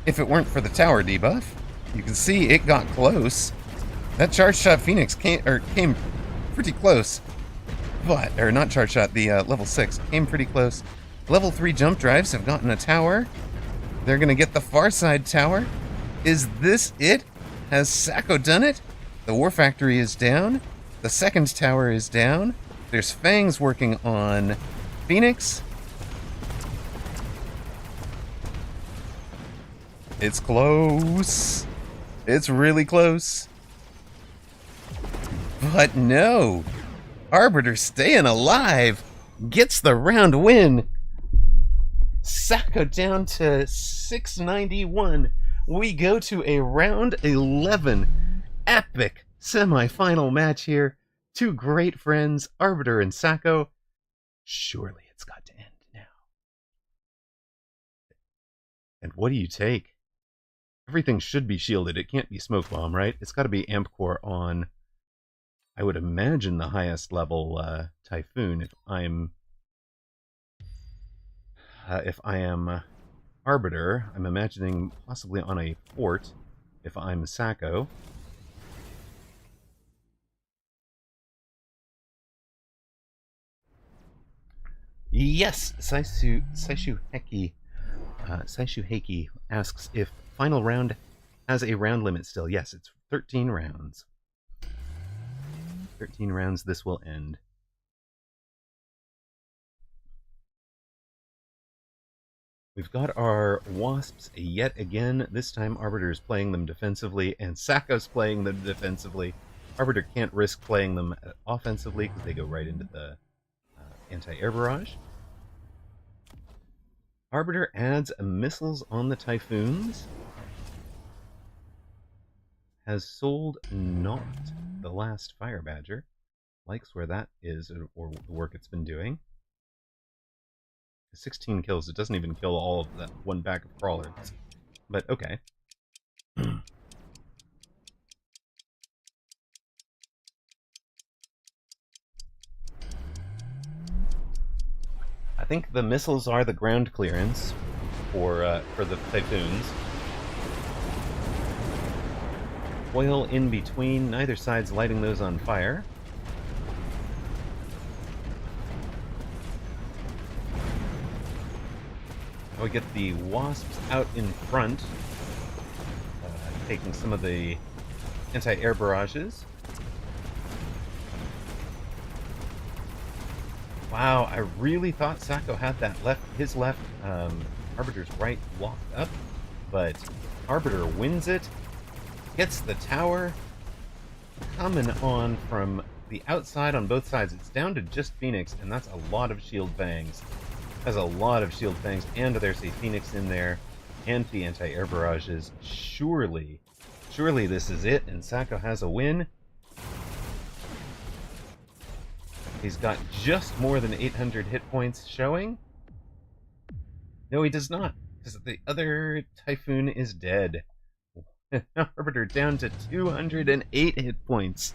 If it weren't for the tower debuff, you can see it got close. That charge shot Phoenix came pretty close. But, or not charge shot, the level 6 came pretty close. Level 3 jump drives have gotten a tower. They're going to get the far side tower. Is this it? Has Sacco done it? The War Factory is down. The second tower is down. There's Fangs working on Phoenix. It's close. It's really close. But no. Arbiter staying alive. Gets the round win. Sacco down to 691. We go to a round 11 epic semi-final match here. Two great friends, Arbiter and Sacco. Surely it's got to end now. And what do you take? Everything should be shielded. It can't be Smoke Bomb, right? It's got to be Amp Core on, I would imagine, the highest level Typhoon. If I am Arbiter, I'm imagining possibly on a fort if I'm Sacco. Yes, Saishu Heki asks if final round has a round limit still. Yes, it's 13 rounds. 13 rounds this will end. We've got our Wasps yet again. This time Arbiter's playing them defensively and Sacco's playing them defensively. Arbiter can't risk playing them offensively because they go right into the anti-air barrage. Arbiter adds missiles on the Typhoons. Has sold not the last Fire Badger. Likes where that is, or the work it's been doing. 16 kills. It doesn't even kill all of that one pack of crawlers. But okay. I think the missiles are the ground clearance for the Typhoons. Oil in between. Neither side's lighting those on fire. We get the Wasps out in front, taking some of the anti-air barrages. Wow, I really thought Sacco had that his left, Arbiter's right locked up, but Arbiter wins it, gets the tower, coming on from the outside on both sides. It's down to just Phoenix, and that's a lot of shield bangs. Has a lot of shield bangs, and there's a Phoenix in there, and the anti-air barrages. Surely this is it, and Sacco has a win. He's got just more than 800 hit points showing. No, he does not, because the other Typhoon is dead. Arbiter down to 208 hit points.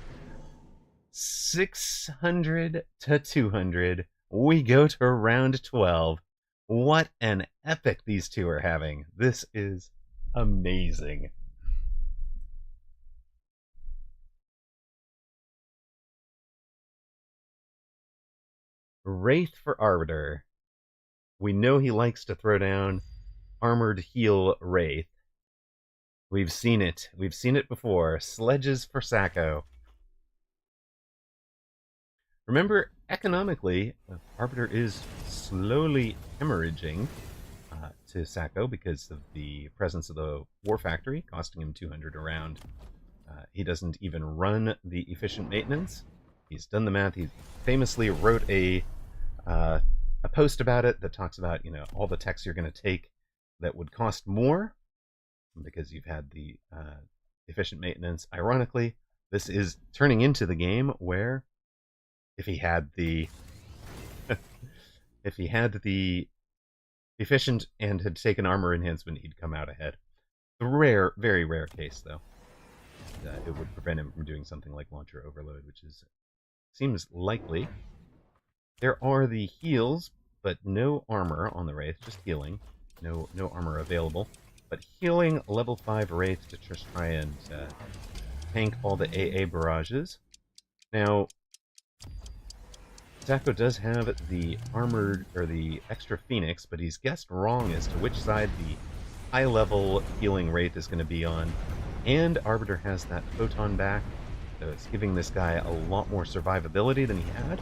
600 to 200. We go to round 12. What an epic these two are having. This is amazing. Wraith for Arbiter. We know he likes to throw down armored heal Wraith. We've seen it. We've seen it before. Sledges for Sacco. Remember, economically, Arbiter is slowly hemorrhaging to Sacco because of the presence of the War Factory, costing him 200 a round. He doesn't even run the efficient maintenance. He's done the math. He famously wrote a post about it that talks about, all the techs you're going to take that would cost more because you've had the efficient maintenance. Ironically, this is turning into the game where if he had the efficient and had taken armor enhancement, he'd come out ahead. A very rare case, though. It would prevent him from doing something like launcher overload, which seems likely. There are the heals, but no armor on the Wraith, just healing. No armor available. But healing level 5 Wraith to just try and tank all the AA barrages. Now, Sacco does have the armored, or the extra Phoenix, but he's guessed wrong as to which side the high-level healing Wraith is going to be on. And Arbiter has that Photon back, so it's giving this guy a lot more survivability than he had.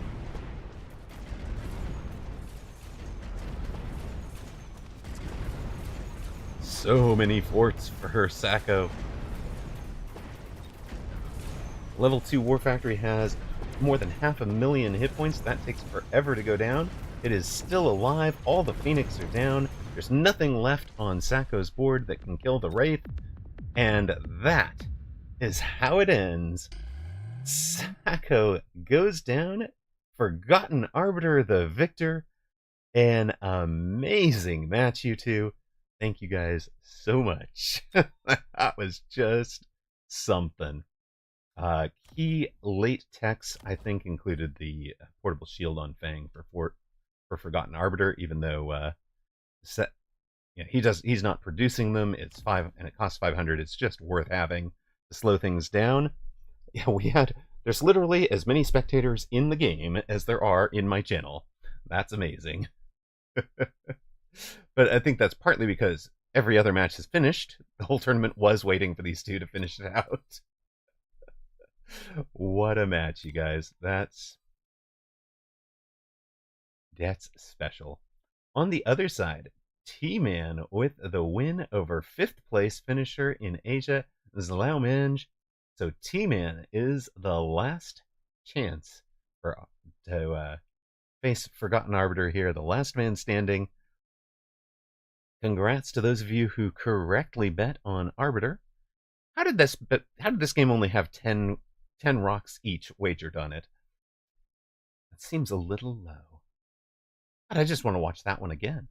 So many forts for Sacco. Level 2 War Factory has more than 500,000 hit points. That takes forever to go down. It is still alive. All the Phoenix are down. There's nothing left on Sacco's board that can kill the Wraith, and that is how it ends. Sacco goes down, Forgotten Arbiter the victor. An amazing match, you two. Thank you guys so much. That was just something. Key late techs, I think, included the portable shield on Fang for Forgotten Arbiter, even though he's not producing them. It's $5 and it costs 500. It's just worth having to slow things down. Yeah, there's literally as many spectators in the game as there are in my channel. That's amazing. But I think that's partly because every other match is finished. The whole tournament was waiting for these two to finish it out. What a match, you guys. That's special. On the other side, T-Man with the win over 5th place finisher in Asia, Zlaumange. So T-Man is the last chance to face Forgotten Arbiter here, the last man standing. Congrats to those of you who correctly bet on Arbiter. How did this game only have 10 rocks each wagered on it? That seems a little low. But I just want to watch that one again.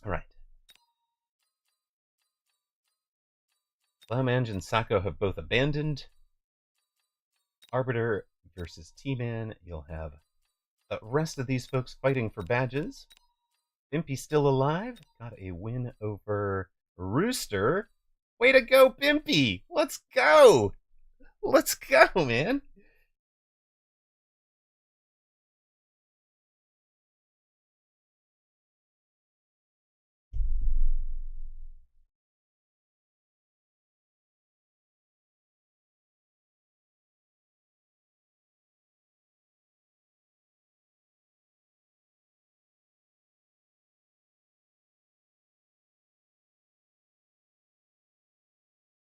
All right. Zlaumange and Sacco have both abandoned. Arbiter versus T-Man. You'll have the rest of these folks fighting for badges. Bimpy still alive. Got a win over Rooster. Way to go, Bimpy! Let's go! Let's go, man!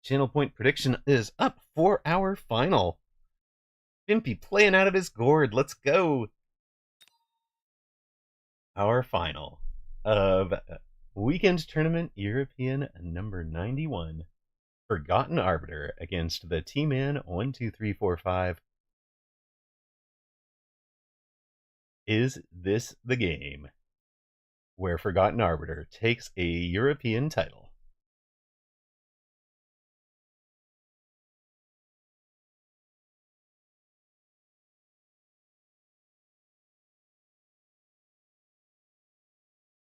Channel point prediction is up for our final. Bimpy playing out of his gourd. Let's go. Our final of Weekend Tournament European number 91. Forgotten Arbiter against the T-Man 12345. Is this the game where Forgotten Arbiter takes a European title?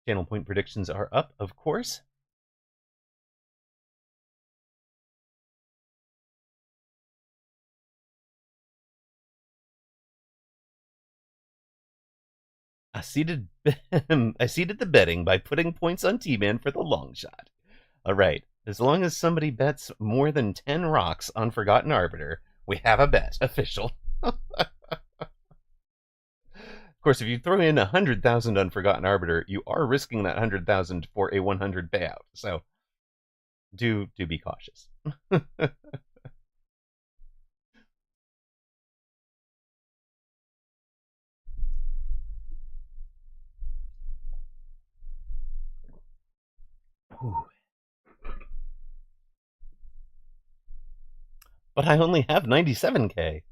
Channel point predictions are up, of course. I seeded the betting by putting points on T-Man for the long shot. All right, as long as somebody bets more than 10 rocks on Forgotten Arbiter, we have a bet official. Of course, if you throw in 100,000 on Forgotten Arbiter, you are risking that 100,000 for a 100 payout. So do be cautious. But I only have 97k.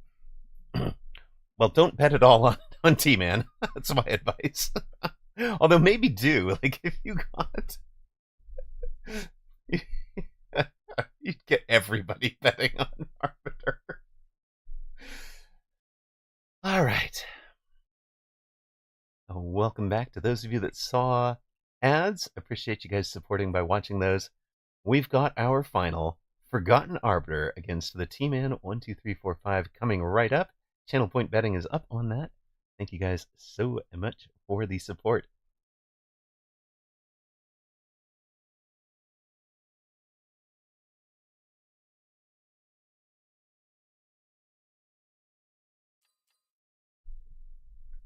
Well, don't bet it all on T-Man. That's my advice. Although maybe do. Like, if you got... You'd get everybody betting on Arbiter. All right. Welcome back to those of you that saw ads. Appreciate you guys supporting by watching those. We've got our final Forgotten Arbiter against the T-Man 12345 coming right up. Channel point betting is up on that. Thank you guys so much for the support.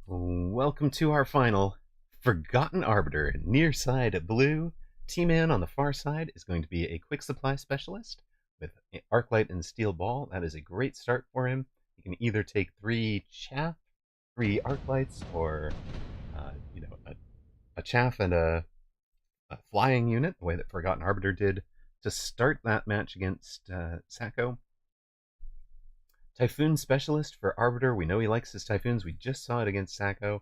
Welcome to our final Forgotten Arbiter. Near side blue. T-Man on the far side is going to be a quick supply specialist with Arclight and Steel Ball. That is a great start for him. He can either take 3 chaff 3 arc lights, or a chaff and a flying unit, the way that Forgotten Arbiter did to start that match against Sacco. Typhoon Specialist for Arbiter. We know he likes his Typhoons. We just saw it against Sacco.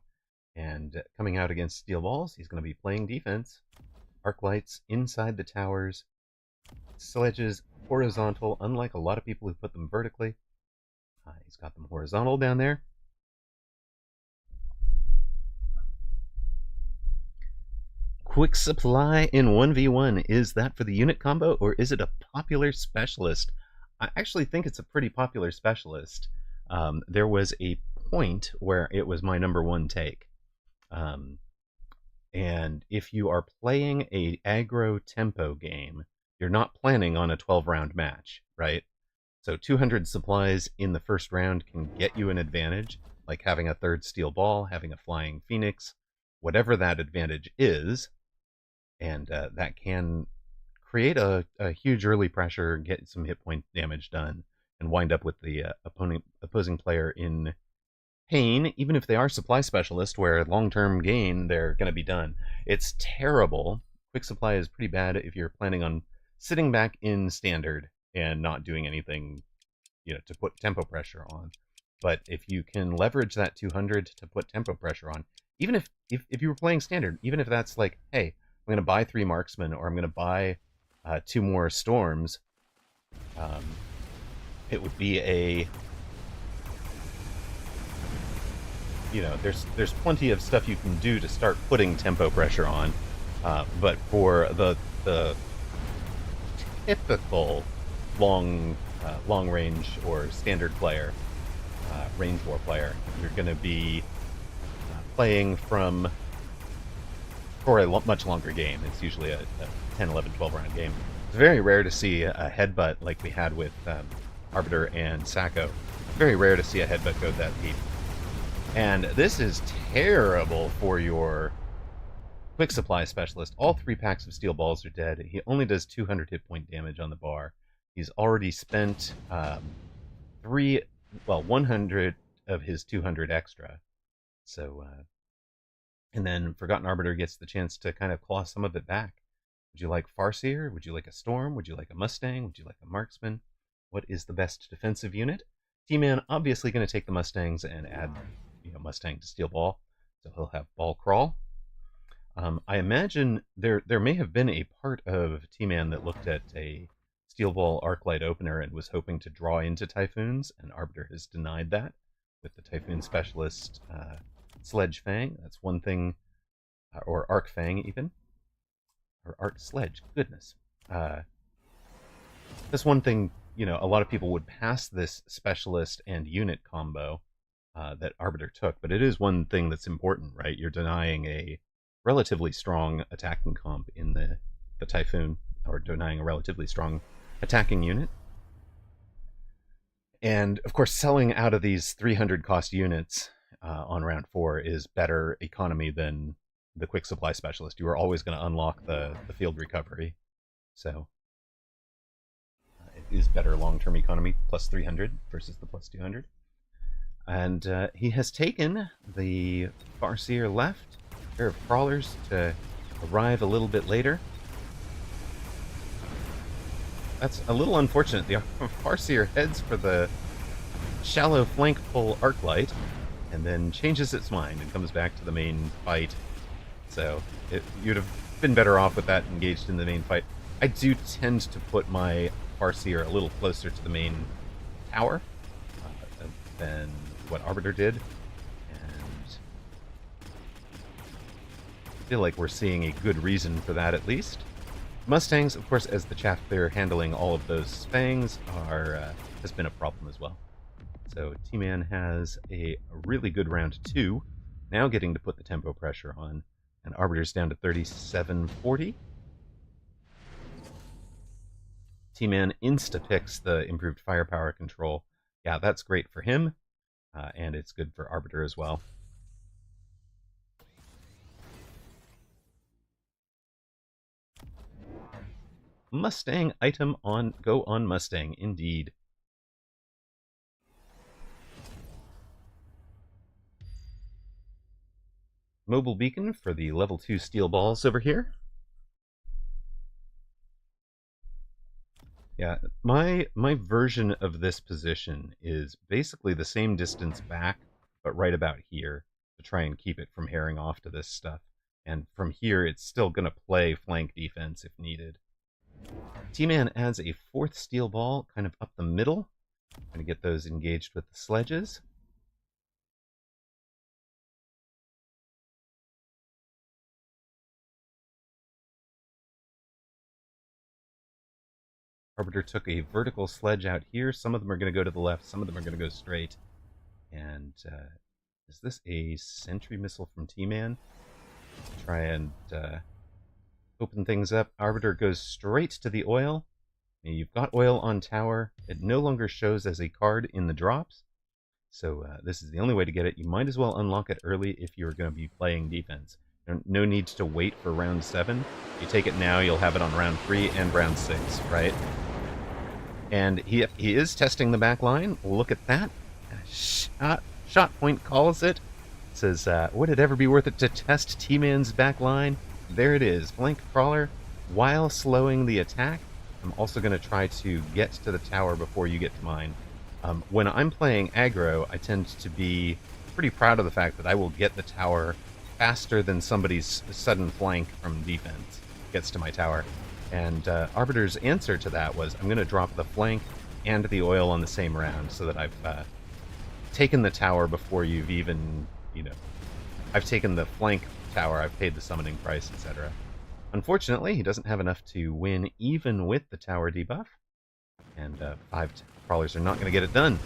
And coming out against Steel Balls, he's going to be playing defense. Arc lights inside the towers. Sledges horizontal, unlike a lot of people who put them vertically. He's got them horizontal down there. Quick Supply in 1v1. Is that for the unit combo, or is it a popular specialist? I actually think it's a pretty popular specialist. There was a point where it was my #1 take. And if you are playing a aggro tempo game, you're not planning on a 12-round match, right? So 200 supplies in the first round can get you an advantage, like having a 3rd steel ball, having a flying phoenix, whatever that advantage is. And that can create a huge early pressure, get some hit point damage done, and wind up with the opposing player in pain, even if they are supply specialist, where long-term gain, they're going to be done. It's terrible. Quick Supply is pretty bad if you're planning on sitting back in standard and not doing anything, to put tempo pressure on. But if you can leverage that 200 to put tempo pressure on, even if you were playing standard, even if that's like, hey, I'm going to buy 3 marksmen, or I'm going to buy 2 more storms, it would be a... there's plenty of stuff you can do to start putting tempo pressure on, but for the typical long range or standard player, range war player, you're going to be playing for a much longer game. It's usually a 10, 11, 12 round game. It's very rare to see a headbutt like we had with Arbiter and Sacco. Very rare to see a headbutt go that deep. And this is terrible for your Quick Supply Specialist. All 3 packs of steel balls are dead. He only does 200 hit point damage on the bar. He's already spent 100 of his 200 extra. So, and then Forgotten Arbiter gets the chance to kind of claw some of it back. Would you like Farseer? Would you like a Storm? Would you like a Mustang? Would you like a Marksman? What is the best defensive unit? T-Man obviously going to take the Mustangs and add Mustang to Steel Ball, so he'll have Ball Crawl. I imagine there may have been a part of T-Man that looked at a Steel Ball Arclight opener and was hoping to draw into Typhoons, and Arbiter has denied that with the Typhoon Specialist Sledge Fang. That's one thing, or Arc Fang even, or Arc Sledge. Goodness, that's one thing. A lot of people would pass this specialist and unit combo that Arbiter took, but it is one thing that's important, right? You're denying a relatively strong attacking comp in the Typhoon, or denying a relatively strong attacking unit. And, of course, selling out of these 300 cost units on round 4 is better economy than the Quick Supply Specialist. You are always going to unlock the field recovery. So it is better long-term economy, plus 300 versus the plus 200. And he has taken the Farseer left, a pair of crawlers to arrive a little bit later. That's a little unfortunate. The Farseer heads for the shallow flank pull Arclight, and then changes its mind and comes back to the main fight. So you'd have been better off with that engaged in the main fight. I do tend to put my Farseer a little closer to the main tower than what Arbiter did, and I feel like we're seeing a good reason for that, at least. Mustangs, of course, as the chaff clear, handling all of those fangs has been a problem as well. So T-Man has a really good round 2, now getting to put the tempo pressure on, and Arbiter's down to 3740. T-Man insta-picks the improved firepower control. Yeah, that's great for him, and it's good for Arbiter as well. Mustang item on go on Mustang, indeed. mobile beacon for the level 2 steel balls over here. Yeah, my version of this position is basically the same distance back, but right about here, to try and keep it from herring off to this stuff. And from here, it's still going to play flank defense if needed. T-Man adds a 4th steel ball kind of up the middle. Going to get those engaged with the sledges. Arbiter took a vertical sledge out here. Some of them are going to go to the left. Some of them are going to go straight. And is this a sentry missile from T-Man? Try and open things up. Arbiter goes straight to the oil. Now, you've got oil on tower. It no longer shows as a card in the drops. So this is the only way to get it. You might as well unlock it early if you're going to be playing defense. No need to wait for round 7. You take it now, you'll have it on round 3 and round 6, right? And he is testing the back line. Look at that. Shot Point calls it. Says, would it ever be worth it to test T-Man's back line? There it is. Flank crawler while slowing the attack. I'm also going to try to get to the tower before you get to mine. When I'm playing aggro, I tend to be pretty proud of the fact that I will get the tower faster than somebody's sudden flank from defense gets to my tower. And Arbiter's answer to that was, I'm going to drop the flank and the oil on the same round so that I've taken the tower before you've even, I've taken the flank tower, I've paid the summoning price, etc. Unfortunately, he doesn't have enough to win even with the tower debuff. And 5 crawlers are not going to get it done.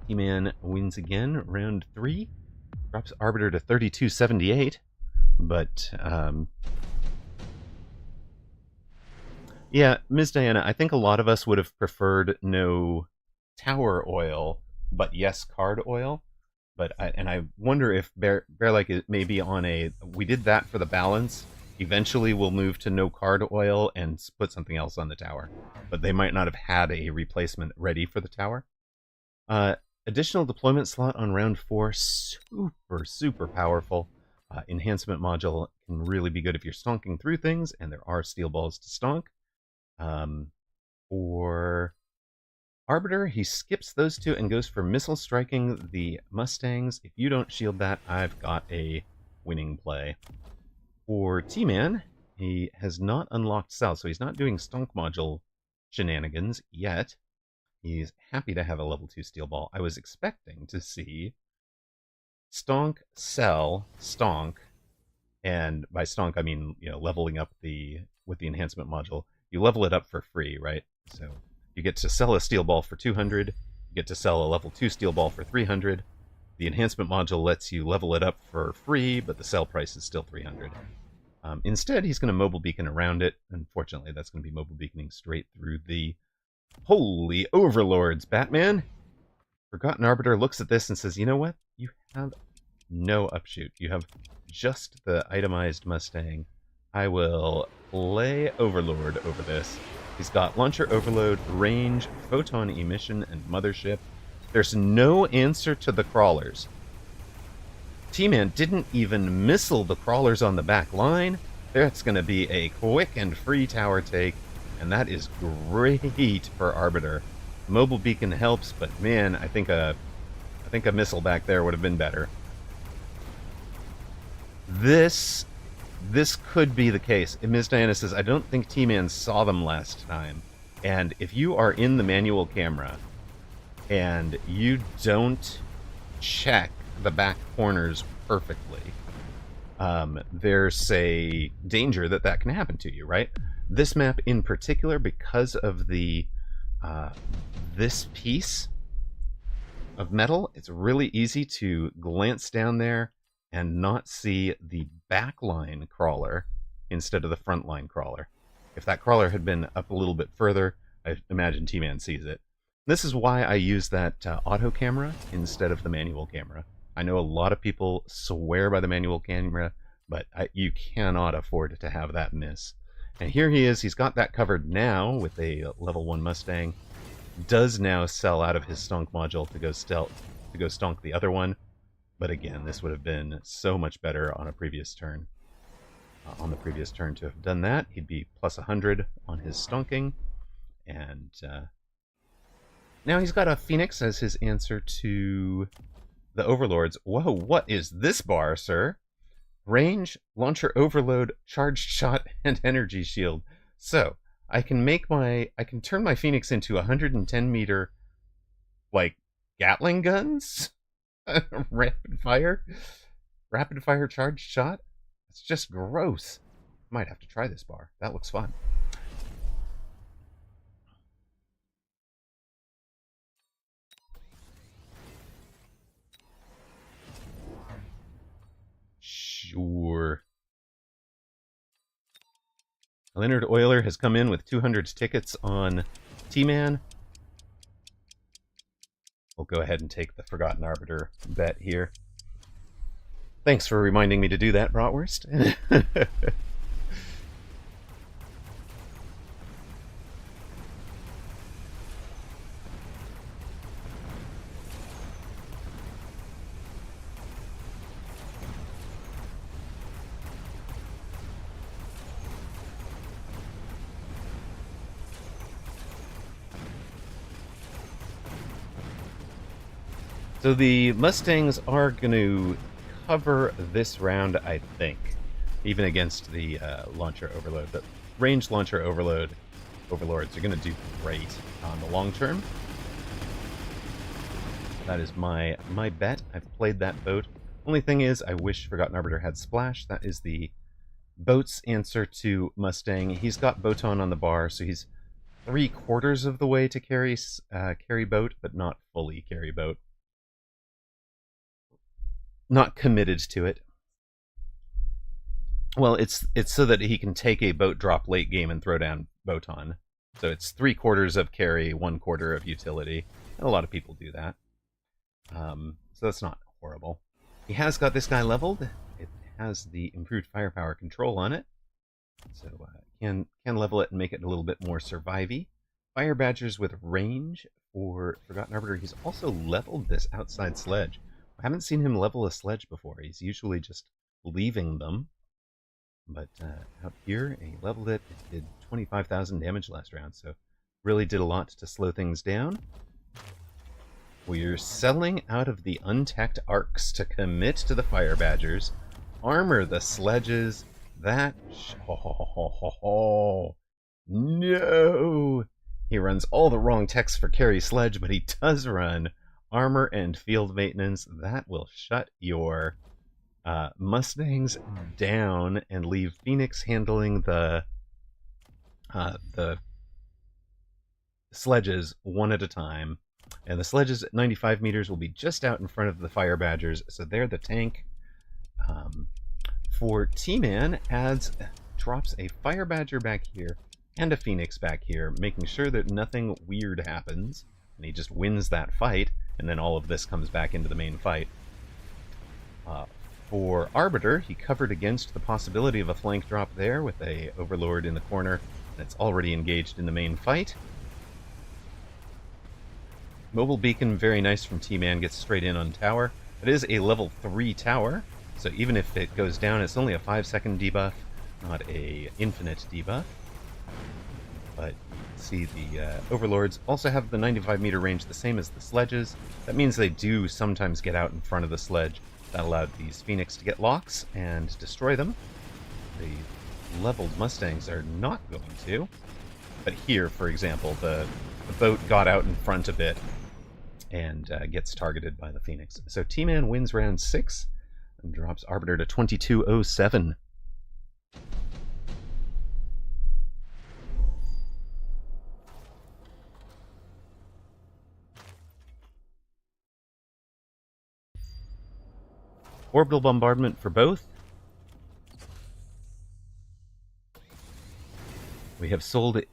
T-Man wins again, round 3. Drops Arbiter to 3278. But, yeah, Ms. Diana, I think a lot of us would have preferred no tower oil, but yes, card oil. But I wonder if Bear like may be on a... We did that for the balance. Eventually we'll move to no card oil and put something else on the tower. But they might not have had a replacement ready for the tower. Additional deployment slot on round 4. Super powerful. Enhancement module can really be good if you're stonking through things, and there are steel balls to stonk. For Arbiter, he skips those 2 and goes for missile striking the Mustangs. If you don't shield that, I've got a winning play. For T-Man, he has not unlocked Cell, so he's not doing stonk module shenanigans yet. He's happy to have a level 2 steel ball. I was expecting to see stonk, Cell, stonk, and by stonk I mean, leveling up with the enhancement module. You level it up for free, right? So you get to sell a steel ball for 200, you get to sell a level 2 steel ball for 300. The enhancement module lets you level it up for free, but the sell price is still 300. Instead, he's going to mobile beacon around it. Unfortunately, that's going to be mobile beaconing straight through the holy overlords, Batman. Forgotten Arbiter looks at this and says, you know what? You have no upshoot. You have just the itemized Mustang. I will lay Overlord over this. He's got Launcher Overload, Range, Photon Emission, and Mothership. There's no answer to the crawlers. T-Man didn't even missile the crawlers on the back line. That's going to be a quick and free tower take, and that is great for Arbiter. Mobile beacon helps, but man, I think a missile back there would have been better. This could be the case. And Ms. Diana says, I don't think T-Man saw them last time. And if you are in the manual camera and you don't check the back corners perfectly, there's a danger that can happen to you, right? This map in particular, because of the this piece of metal, it's really easy to glance down there and not see the backline crawler instead of the frontline crawler. If that crawler had been up a little bit further, I imagine T-Man sees it. This is why I use that auto camera instead of the manual camera. I know a lot of people swear by the manual camera, but you cannot afford to have that miss. And here he is. He's got that covered now with a level 1 Mustang. Does now sell out of his stonk module to go stonk the other one. But again, this would have been so much better on a previous turn. On the previous turn to have done that, he'd be plus 100 on his stonking. And now he's got a Phoenix as his answer to the Overlords. Whoa, what is this bar, sir? Range, launcher overload, charged shot, and energy shield. So, I can turn my Phoenix into 110 meter, like, Gatling guns? Rapid fire charged shot? It's just gross. Might have to try this bar. That looks fun. Sure. Leonard Euler has come in with 200 tickets on T-Man. We'll go ahead and take the Forgotten Arbiter bet here. Thanks for reminding me to do that, Bratwurst. So the Mustangs are going to cover this round, I think, even against the launcher overload. The range launcher overloads are going to do great on the long term. That is my bet. I've played that boat. Only thing is, I wish Forgotten Arbiter had Splash. That is the boat's answer to Mustang. He's got Boton on the bar, so he's 3/4 of the way to carry boat, but not fully carry boat. Not committed to it. Well, it's so that he can take a boat drop late game and throw down Boton. So it's 3/4 of carry, 1/4 of utility. And a lot of people do that. So that's not horrible. He has got this guy leveled. It has the improved firepower control on it. So can level it and make it a little bit more survivey. Fire Badgers with range for Forgotten Arbiter. He's also leveled this outside sledge. I haven't seen him level a sledge before. He's usually just leaving them. But out here, he leveled it. It did 25,000 damage last round, so really did a lot to slow things down. We're selling out of the untacked arcs to commit to the Fire Badgers. Armor the sledges. That... No! He runs all the wrong techs for carry sledge, but he does run armor and field maintenance. That will shut your Mustangs down and leave Phoenix handling the sledges one at a time. And the sledges at 95 meters will be just out in front of the Fire Badgers, so they're the tank. For T-Man, drops a Fire Badger back here and a Phoenix back here, making sure that nothing weird happens, and he just wins that fight, and then all of this comes back into the main fight. For Arbiter, he covered against the possibility of a flank drop there with a Overlord in the corner that's already engaged in the main fight. Mobile Beacon, very nice from T-Man, gets straight in on tower. It is a level 3 tower, so even if it goes down, it's only a 5-second debuff, not a infinite debuff. But see, the Overlords also have the 95-meter range, the same as the sledges. That means they do sometimes get out in front of the sledge. That allowed these Phoenix to get locks and destroy them. The leveled Mustangs are not going to. But here, for example, the boat got out in front a bit and gets targeted by the Phoenix. So T-Man wins round 6 and drops Arbiter to 2207. Orbital bombardment for both. We have sold it.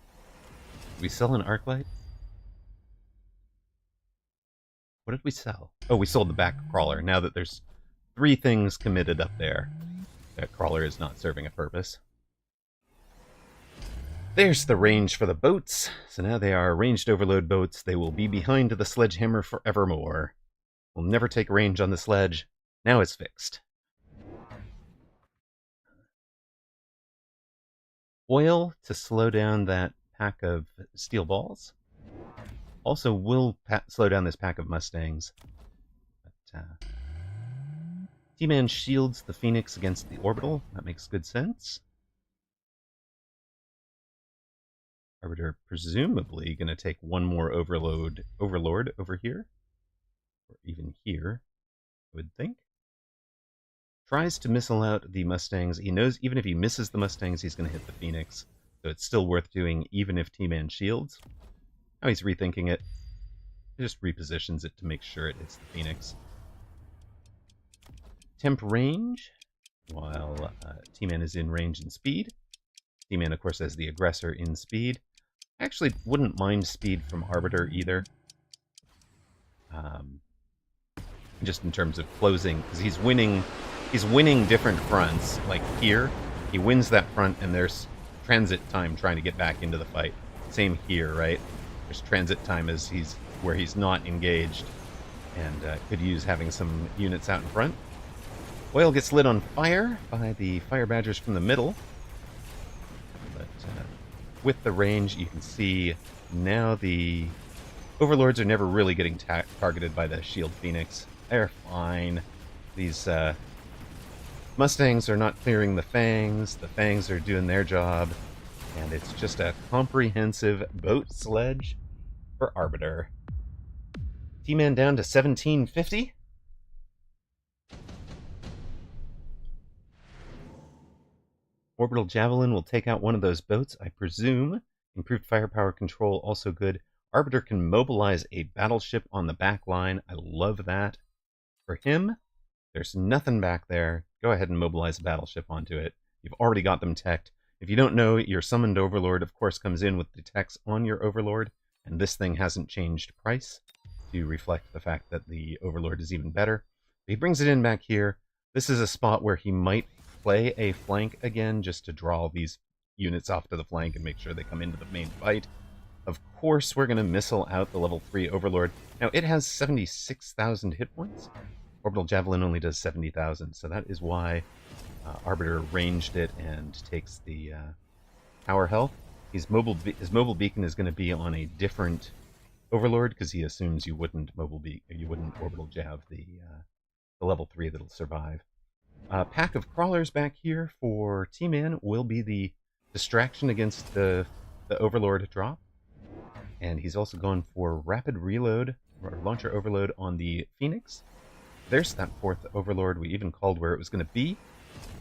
We sell an arc light? What did we sell? Oh, we sold the back crawler. Now that there's 3 things committed up there, that crawler is not serving a purpose. There's the range for the boats. So now they are ranged overload boats. They will be behind the sledgehammer forevermore. We'll never take range on the sledge. Now it's fixed. Oil to slow down that pack of steel balls. Also will slow down this pack of Mustangs. But, T-Man shields the Phoenix against the orbital. That makes good sense. Arbiter presumably going to take one more overlord over here. Or even here, I would think. Tries to missile out the Mustangs. He knows even if he misses the Mustangs, he's going to hit the Phoenix. So it's still worth doing even if T-Man shields. Now he's rethinking it. He just repositions it to make sure it hits the Phoenix. Temp range, while T-Man is in range and speed. T-Man, of course, as the aggressor in speed. I actually wouldn't mind speed from Arbiter either. Just in terms of closing, because he's winning different fronts. Like here, he wins that front, and there's transit time trying to get back into the fight. Same here, right? There's transit time as where he's not engaged, and could use having some units out in front. Oil gets lit on fire by the fire badgers from the middle. But with the range, you can see now the overlords are never really getting targeted by the shield Phoenix. They're fine. These Mustangs are not clearing the Fangs. The Fangs are doing their job. And it's just a comprehensive boat sledge for Arbiter. T-Man down to 1750. Orbital Javelin will take out one of those boats, I presume. Improved firepower control, also good. Arbiter can mobilize a battleship on the back line. I love that. For him, there's nothing back there. Go ahead and mobilize a battleship onto it. You've already got them teched. If you don't know, your summoned Overlord, of course, comes in with the techs on your Overlord, and this thing hasn't changed price to reflect the fact that the Overlord is even better. He brings it in back here. This is a spot where he might play a flank again just to draw these units off to the flank and make sure they come into the main fight. Of course, we're going to missile out the level 3 Overlord. Now, it has 76,000 hit points. Orbital Javelin only does 70,000, so that is why Arbiter ranged it and takes the tower health. His mobile beacon is going to be on a different Overlord because he assumes you wouldn't orbital jav the level 3 that'll survive. Pack of crawlers back here for T-Man will be the distraction against the Overlord drop. And he's also gone for rapid reload, or launcher overload on the Phoenix. There's that 4th Overlord. We even called where it was going to be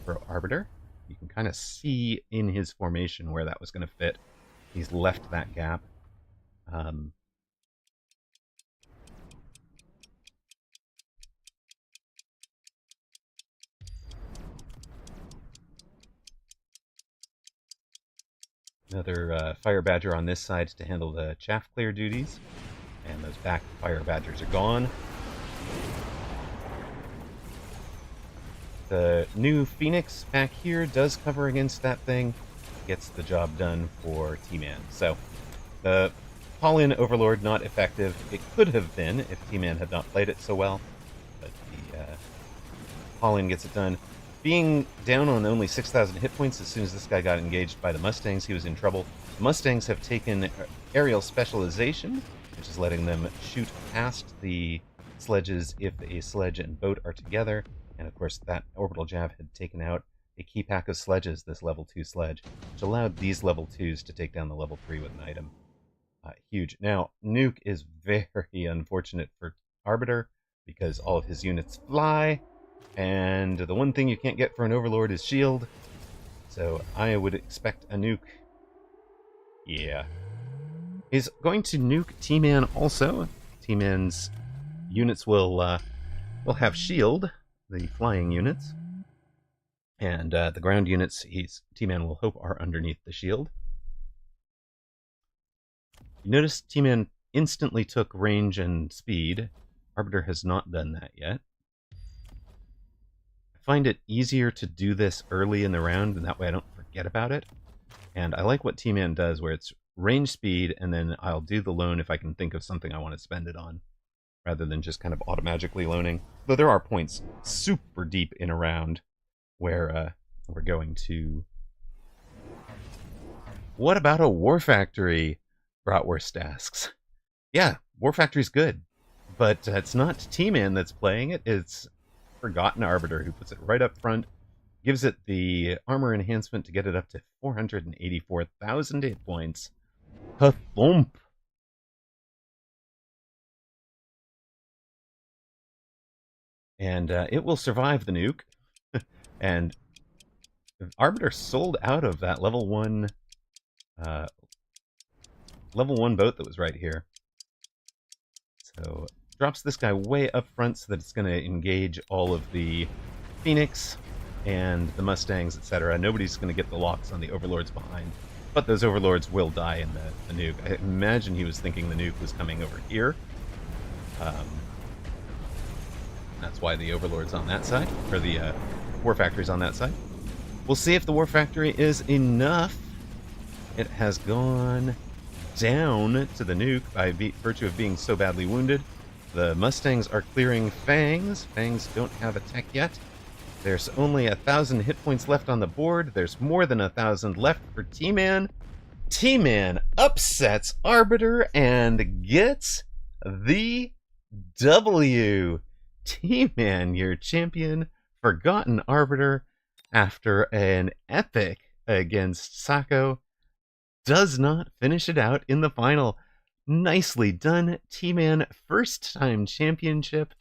for Arbiter. You can kind of see in his formation where that was going to fit. He's left that gap. Another Fire Badger on this side to handle the chaff clear duties. And those back Fire Badgers are gone. The new Phoenix back here does cover against that thing. Gets the job done for T-Man. So, the Call-In Overlord not effective. It could have been if T-Man had not played it so well. But the Call-In gets it done. Being down on only 6,000 hit points as soon as this guy got engaged by the Mustangs, he was in trouble. The Mustangs have taken aerial specialization, which is letting them shoot past the sledges if a sledge and boat are together. And of course, that orbital jav had taken out a key pack of sledges, this level 2 sledge, which allowed these level 2s to take down the level 3 with an item. Huge. Now, Nuke is very unfortunate for Arbiter because all of his units fly. And the one thing you can't get for an Overlord is shield. So I would expect a nuke. Yeah. He's going to nuke T-Man also. T-Man's units will have shield, the flying units. And the ground units T-Man will hope are underneath the shield. You notice T-Man instantly took range and speed. Arbiter has not done that yet. I find it easier to do this early in the round, and that way I don't forget about it. And I like what T-Man does, where it's range speed, and then I'll do the loan if I can think of something I want to spend it on. rather than just kind of automatically loaning. Though there are points super deep in a round where we're going to... What about a War Factory? Bratwurst asks. Yeah, War Factory's good, but it's not T-Man that's playing it, it's Forgotten Arbiter who puts it right up front, gives it the armor enhancement to get it up to 484,000 hit points. Thump! And it will survive the nuke. And Arbiter sold out of that level 1 boat that was right here. So drops this guy way up front so that it's going to engage all of the Phoenix and the Mustangs, etc. Nobody's going to get the locks on the Overlords behind. But those Overlords will die in the nuke. I imagine he was thinking the nuke was coming over here. That's why the Overlord's on that side, or the War Factory's on that side. We'll see if the War Factory is enough. It has gone down to the nuke by virtue of being so badly wounded. The Mustangs are clearing Fangs. Fangs don't have a tech yet. There's only 1,000 hit points left on the board. There's more than 1,000 left for T-Man. T-Man upsets Arbiter and gets the W. T-Man, your champion, Forgotten Arbiter, after an epic against Sako, does not finish it out in the final. Nicely done, T-Man. First time championship,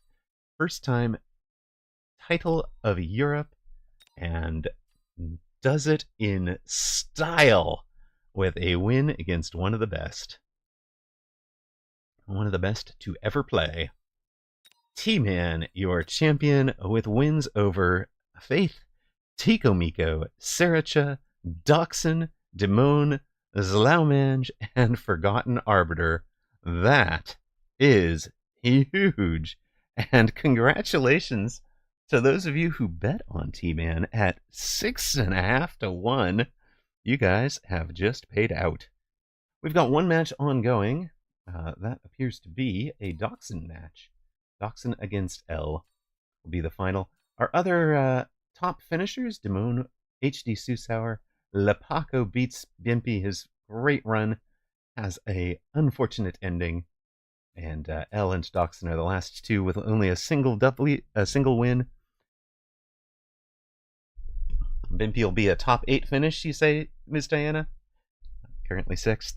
first time title of Europe, and does it in style with a win against one of the best. One of the best to ever play. T-Man, your champion, with wins over Faith, Tico Miko, Saracha, Doxson, Demone, Zlaumange, and Forgotten Arbiter. That is huge. And congratulations to those of you who bet on T-Man at 6.5 to 1. You guys have just paid out. We've got one match ongoing. That appears to be a Doxson match. Doxson against L will be the final. Our other top finishers, Demone, HD Susauer, Lepaco beats Bimpy. His great run has a unfortunate ending, and L and Doxson are the last two with only a single win. Bimpy will be a top 8 finish, you say, Ms. Diana? Currently 6th.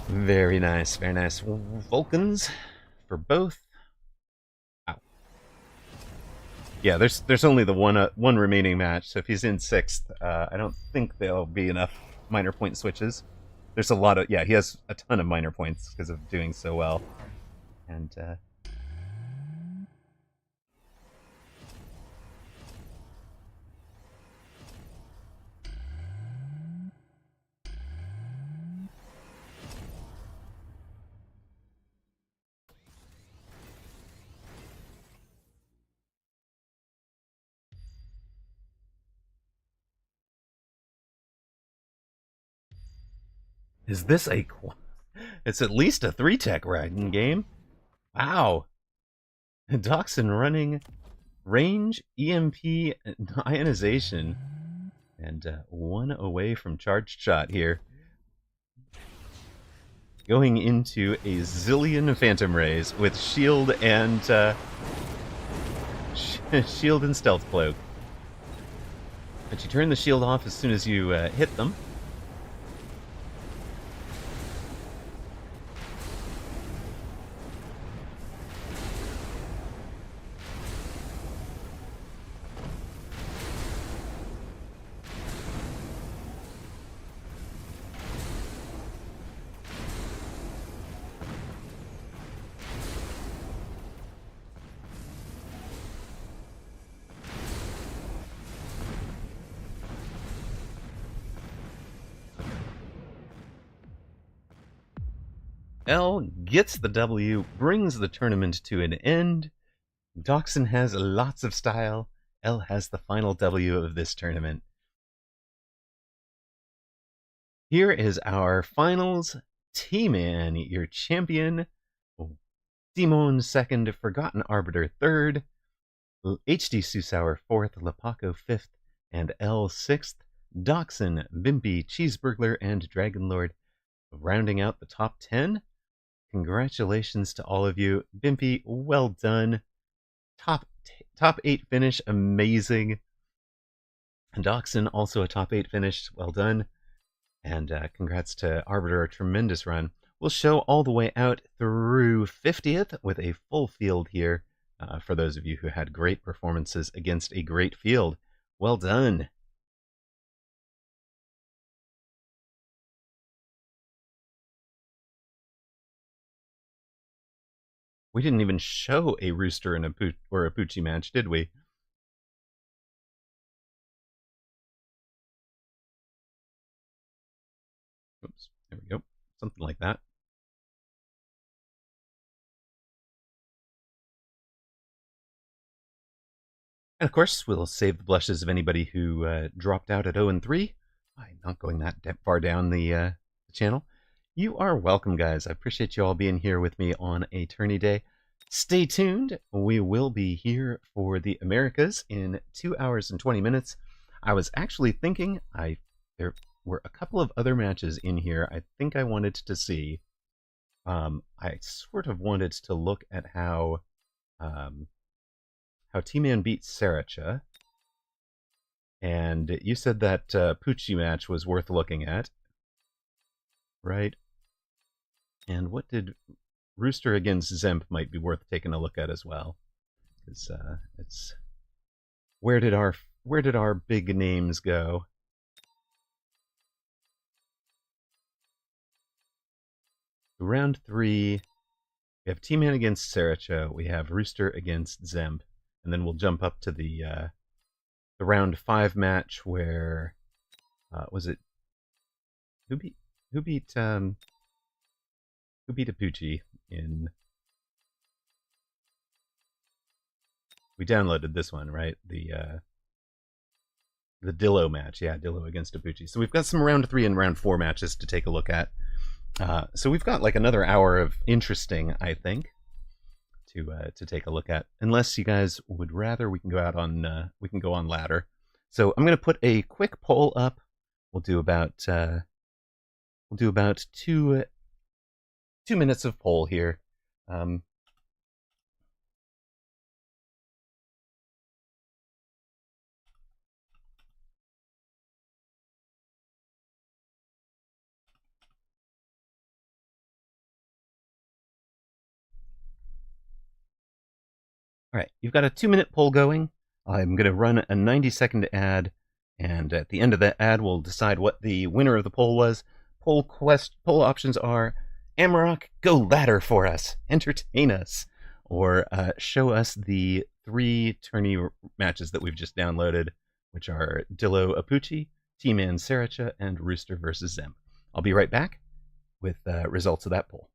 Very nice, very nice. Vulcans for both. Wow. Yeah, there's only the one remaining match, so if he's in 6th, I don't think there'll be enough minor point switches. There's a lot of... Yeah, he has a ton of minor points because of doing so well. And, is this a... It's at least a 3-tech riding game. Wow. Doxson running range, EMP, ionization, and one away from charged shot here. Going into a zillion Phantom Rays with shield and shield and stealth cloak. But you turn the shield off as soon as you hit them. L gets the W, brings the tournament to an end. Doxson has lots of style. L has the final W of this tournament. here is our finals. T-Man, your champion. Simone second, Forgotten Arbiter third, HD Susauer fourth, Lapaco fifth, and L sixth. Dachshund, Bimpy, Cheeseburglar, and Dragonlord rounding out the top 10. Congratulations to all of you. Bimpy, well done. Top 8 finish, amazing. Dachshund, also a top 8 finish, well done. And congrats to Arbiter, a tremendous run. We'll show all the way out through 50th with a full field here for those of you who had great performances against a great field. Well done. We didn't even show a Rooster and a Poochie match, did we? Oops, there we go. Something like that. And of course, we'll save the blushes of anybody who dropped out at 0-3 by not going that far down the channel. You are welcome, guys. I appreciate you all being here with me on a tourney day. Stay tuned. We will be here for the Americas in 2 hours and 20 minutes. I was actually thinking there were a couple of other matches in here I think I wanted to see. I sort of wanted to look at how T-Man beat Saracha. And you said that Poochie match was worth looking at, right? And what did Rooster against Zemp might be worth taking a look at as well, because it's where did our big names go? Round 3, we have T-Man against Saracha. We have Rooster against Zemp, and then we'll jump up to the round 5 match where was it who beat a Poochie in. We downloaded this one, right? The Dillo match. Yeah, Dillo against a Poochie. So we've got some round 3 and round 4 matches to take a look at. So we've got like another hour of interesting, I think, to take a look at. Unless you guys would rather, we can go on ladder. So I'm going to put a quick poll up. We'll do about 2 minutes of poll here. All right, you've got a 2-minute poll going. I'm going to run a 90-second ad, and at the end of that ad, we'll decide what the winner of the poll was. Poll options are: Amaroq, go ladder for us, entertain us, or show us the 3 tourney matches that we've just downloaded, which are Dillo Apuchi, T-Man Saracha, and Rooster versus Zemp. I'll be right back with results of that poll.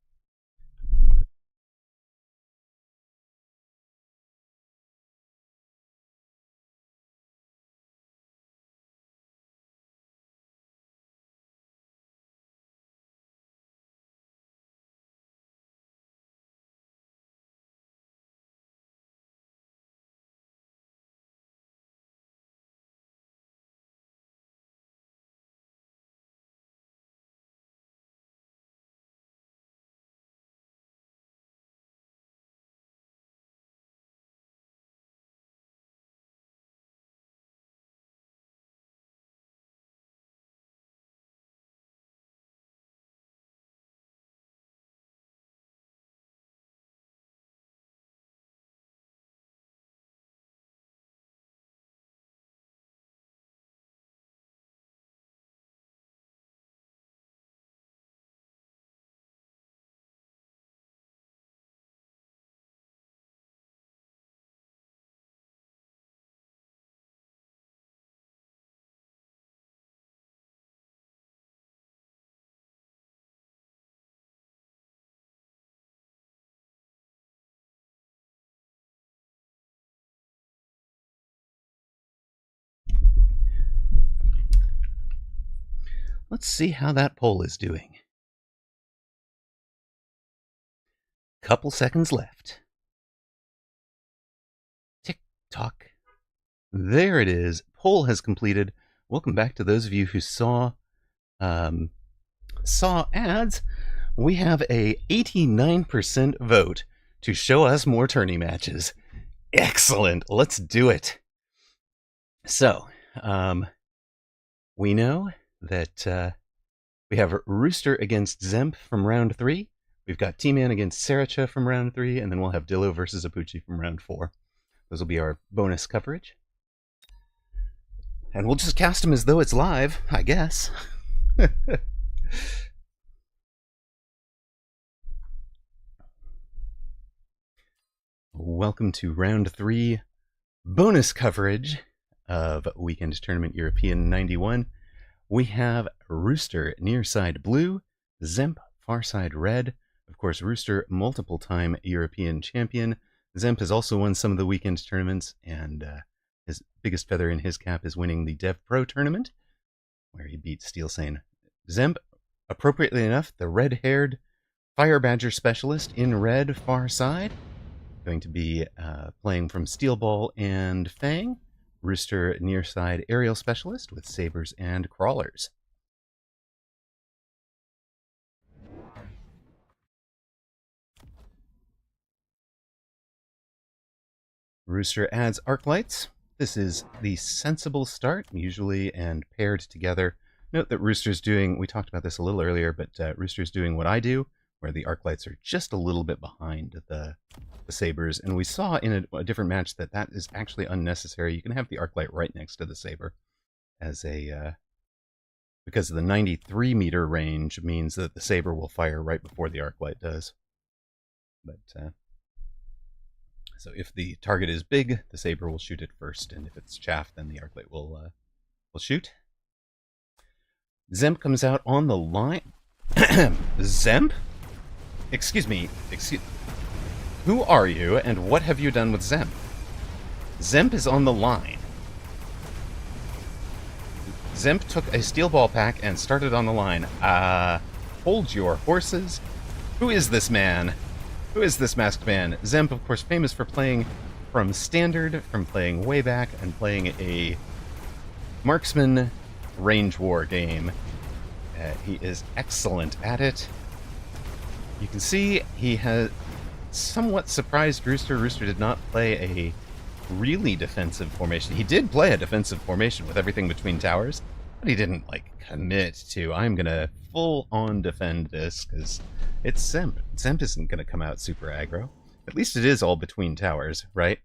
let's see how that poll is doing. Couple seconds left. Tick-tock. There it is. Poll has completed. Welcome back to those of you who saw ads. We have a 89% vote to show us more tourney matches. Excellent. Let's do it. So, we know that we have Rooster against Zemp from round 3. We've got T-Man against Saracha from round 3, and then we'll have Dillo versus Apucci from round 4. Those will be our bonus coverage. And we'll just cast them as though it's live, I guess. Welcome to round 3 bonus coverage of Weekend Tournament European 91. We have Rooster near side blue, Zemp far side red. Of course, Rooster multiple-time European champion. Zemp has also won some of the weekend tournaments, and his biggest feather in his cap is winning the Dev Pro tournament, where he beat Steel Sane. Zemp, appropriately enough, the red-haired Fire Badger specialist in red far side, going to be playing from Steel Ball and Fang. Rooster near side aerial specialist with sabers and crawlers. Rooster adds arc lights. This is the sensible start, usually, and paired together. Note that Rooster's doing, we talked about this a little earlier, but Rooster's doing what I do, where the arc lights are just a little bit behind the sabers. And we saw in a different match that that is actually unnecessary. You can have the arc light right next to the saber as a, because the 93 meter range means that the saber will fire right before the arc light does. But, so if the target is big, the saber will shoot it first, and if it's chaff, then the arc light will shoot. Zemp comes out on the line. Zemp? Excuse me. Who are you, and what have you done with Zemp? Zemp is on the line. Zemp took a steel ball pack and started on the line. Hold your horses. Who is this man? Who is this masked man? Zemp, of course, famous for playing from standard, from playing way back, and playing a marksman range war game. He is excellent at it. You can see he has somewhat surprised Rooster. Rooster did not play a really defensive formation. He did play a defensive formation with everything between towers, but he didn't, like, commit to, I'm gonna full-on defend this, because it's Zemp. Zemp isn't gonna come out super aggro. At least it is all between towers, right?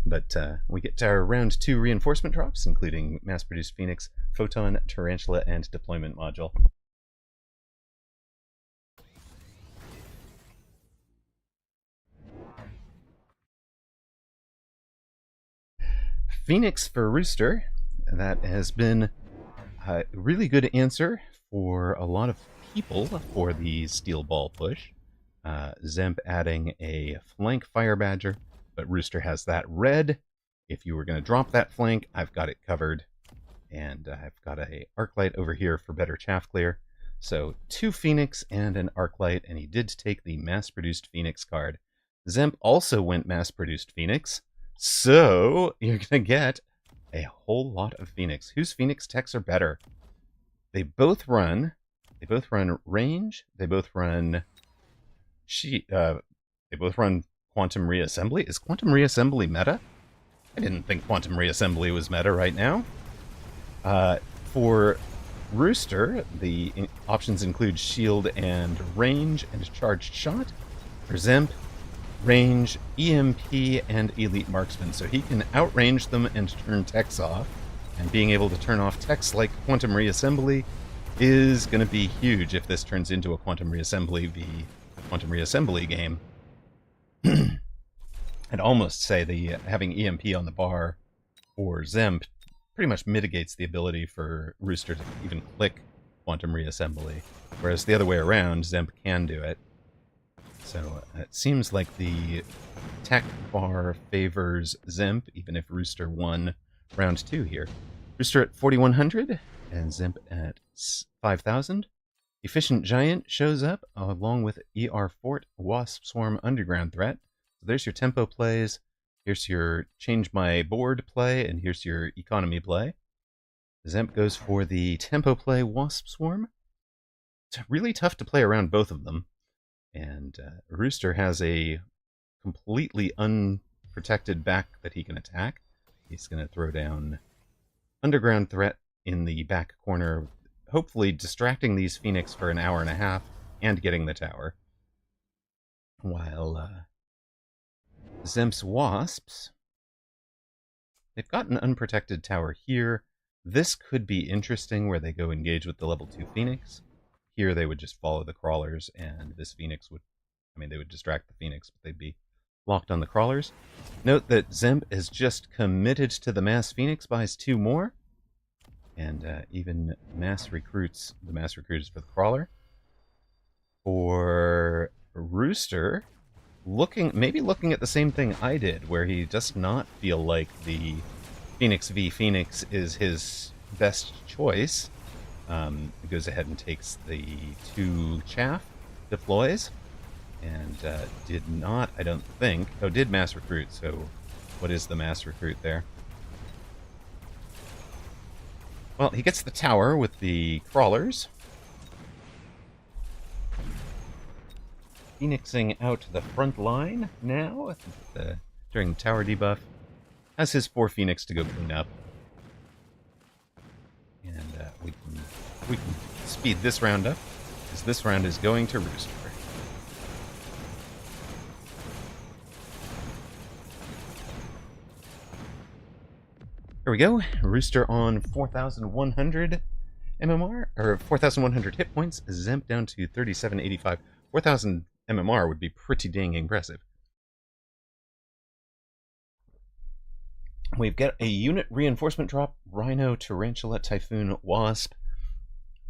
But we get to our round 2 reinforcement drops, including mass-produced Phoenix, Photon, Tarantula, and Deployment Module. Phoenix for Rooster. That has been a really good answer for a lot of people for the Steel Ball push. Zemp adding a flank Fire Badger, but Rooster has that red. If you were going to drop that flank, I've got it covered. And I've got a arc light over here for better chaff clear. So 2 Phoenix and an arc light, and he did take the mass-produced Phoenix card. Zemp also went mass-produced Phoenix, so you're going to get a whole lot of Phoenix. Whose Phoenix techs are better? They both run range. They both run quantum reassembly. Is quantum reassembly meta? I didn't think quantum reassembly was meta right now. For Rooster, the options include shield and range and charged shot. For Zemp, range, EMP, and elite marksman. So he can outrange them and turn techs off. And being able to turn off techs like quantum reassembly is going to be huge if this turns into a quantum reassembly v quantum reassembly game. I'd almost say the having EMP on the bar for Zemp pretty much mitigates the ability for Rooster to even click quantum reassembly, whereas the other way around, Zemp can do it. So it seems like the tech bar favors Zemp, even if Rooster won round 2 here. Rooster at 4,100 and Zemp at 5,000. Efficient Giant shows up along with ER Fort, Wasp Swarm, Underground Threat. So there's your tempo plays. Here's your change my board play, and here's your economy play. Zemp goes for the tempo play Wasp Swarm. It's really tough to play around both of them. And Rooster has a completely unprotected back that he can attack. He's going to throw down Underground Threat in the back corner, hopefully distracting these Phoenix for an hour and a half and getting the tower. While Zemp's Wasps, they've got an unprotected tower here. This could be interesting where they go engage with the level 2 Phoenix. Here they would just follow the crawlers, and this Phoenix would, they would distract the Phoenix, but they'd be locked on the crawlers. Note that Zemp is just committed to the mass Phoenix, buys 2 more, and even mass recruits. The mass recruit is for the crawler. For Rooster, maybe looking at the same thing I did, where he does not feel like the Phoenix v Phoenix is his best choice. He goes ahead and takes the 2 chaff, deploys, and did not, I don't think, did mass recruit. So what is the mass recruit there? Well, he gets the tower with the crawlers. Phoenixing out the front line now during the tower debuff. Has his 4 Phoenix to go clean up. And we can speed this round up, because this round is going to Rooster. Here we go. Rooster on 4,100 MMR, or 4,100 hit points. Zemp down to 3,785. 4,000 MMR would be pretty dang impressive. We've got a unit reinforcement drop, Rhino, Tarantula, Typhoon, Wasp.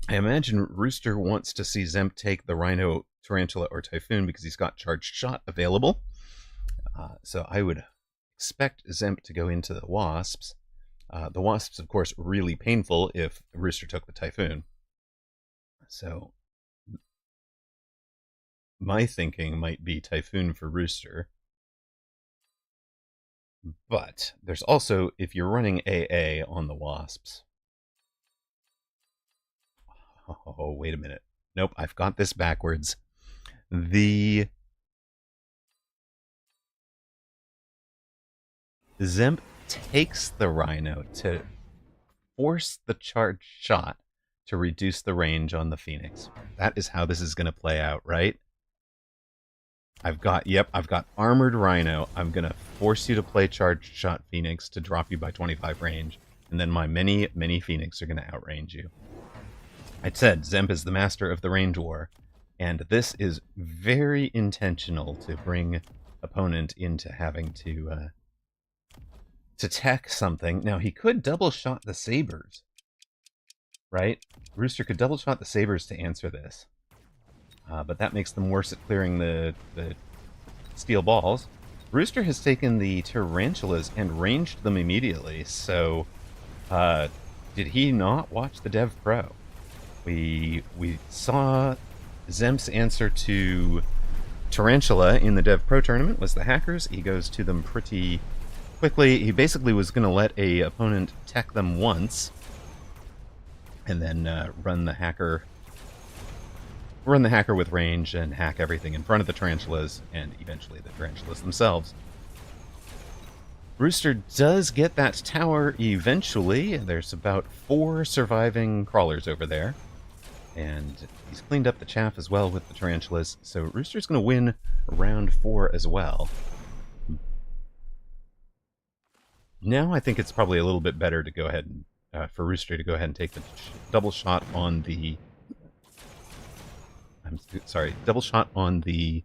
I imagine Rooster wants to see Zemp take the Rhino, Tarantula, or Typhoon because he's got Charged Shot available. So I would expect Zemp to go into the Wasps. The Wasps, of course, really painful if Rooster took the Typhoon. So my thinking might be Typhoon for Rooster. But there's also, if you're running AA on the Wasps... Oh, wait a minute. Nope, I've got this backwards. The Zemp takes the Rhino to force the Charged Shot to reduce the range on the Phoenix. That is how this is going to play out, right? I've got Armored Rhino. I'm going to force you to play Charged Shot Phoenix to drop you by 25 range, and then my many, many Phoenix are going to outrange you. I said Zemp is the master of the range war, and this is very intentional to bring opponent into having to tech something. Now, he could double shot the Sabers, right? Rooster could double shot the Sabers to answer this. But that makes them worse at clearing the steel balls. Rooster has taken the Tarantulas and ranged them immediately, so did he not watch the Dev Pro? We saw Zemp's answer to Tarantula in the Dev Pro tournament was the hackers. He goes to them pretty quickly. He basically was going to let a opponent tech them once, and then run the hacker with range and hack everything in front of the Tarantulas, and eventually the Tarantulas themselves. Rooster does get that tower eventually. There's about 4 surviving crawlers over there. And he's cleaned up the chaff as well with the Tarantulas, so Rooster's going to win round 4 as well. Now I think it's probably a little bit better to go ahead and, for Rooster to go ahead and take the double shot on the... double shot on the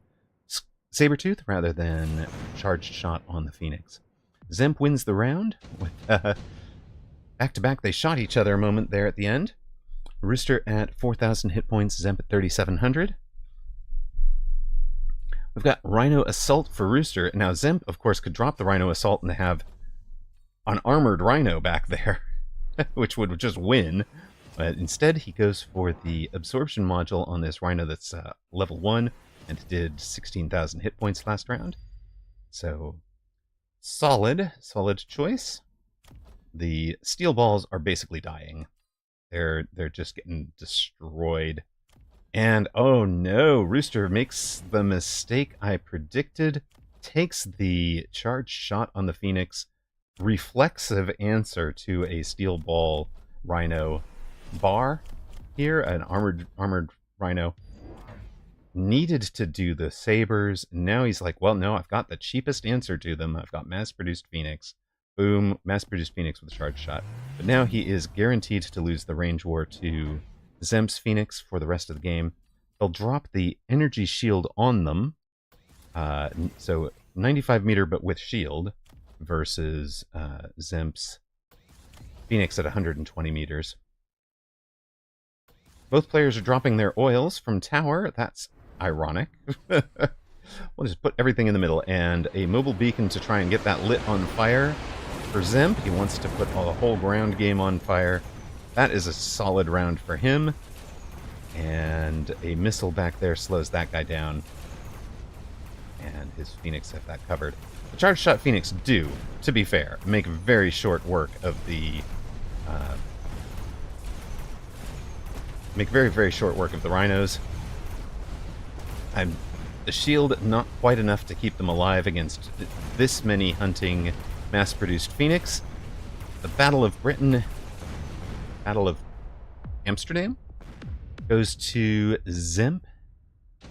Sabertooth rather than Charged Shot on the Phoenix. Zemp wins the round with back-to-back. They shot each other a moment there at the end. Rooster at 4,000 hit points, Zemp at 3,700. We've got Rhino Assault for Rooster. Now, Zemp, of course, could drop the Rhino Assault and have an armored Rhino back there, which would just win. But instead, he goes for the absorption module on this Rhino that's level 1 and did 16,000 hit points last round. So, solid choice. The steel balls are basically dying. They're just getting destroyed. And oh no, Rooster makes the mistake I predicted, takes the charged shot on the Phoenix, reflexive answer to a steel ball Rhino bar here, an armored Rhino. Needed to do the sabers. Now he's like, well, no, I've got the cheapest answer to them. I've got mass-produced Phoenix. Boom, mass-produced Phoenix with a charge shot. But now he is guaranteed to lose the range war to Zemp's Phoenix for the rest of the game. They'll drop the energy shield on them. So 95 meter, but with shield, versus Zemp's Phoenix at 120 meters. Both players are dropping their oils from tower. That's ironic. We'll just put everything in the middle, and a mobile beacon to try and get that lit on fire. For Zemp, he wants to put the whole ground game on fire. That is a solid round for him. And a missile back there slows that guy down. And his Phoenix have that covered. The charge shot Phoenix do, to be fair, make very short work of the... make very, very short work of the Rhinos. The shield, not quite enough to keep them alive against this many hunting mass-produced Phoenix. The Battle of Britain, Battle of Amsterdam, goes to Zemp.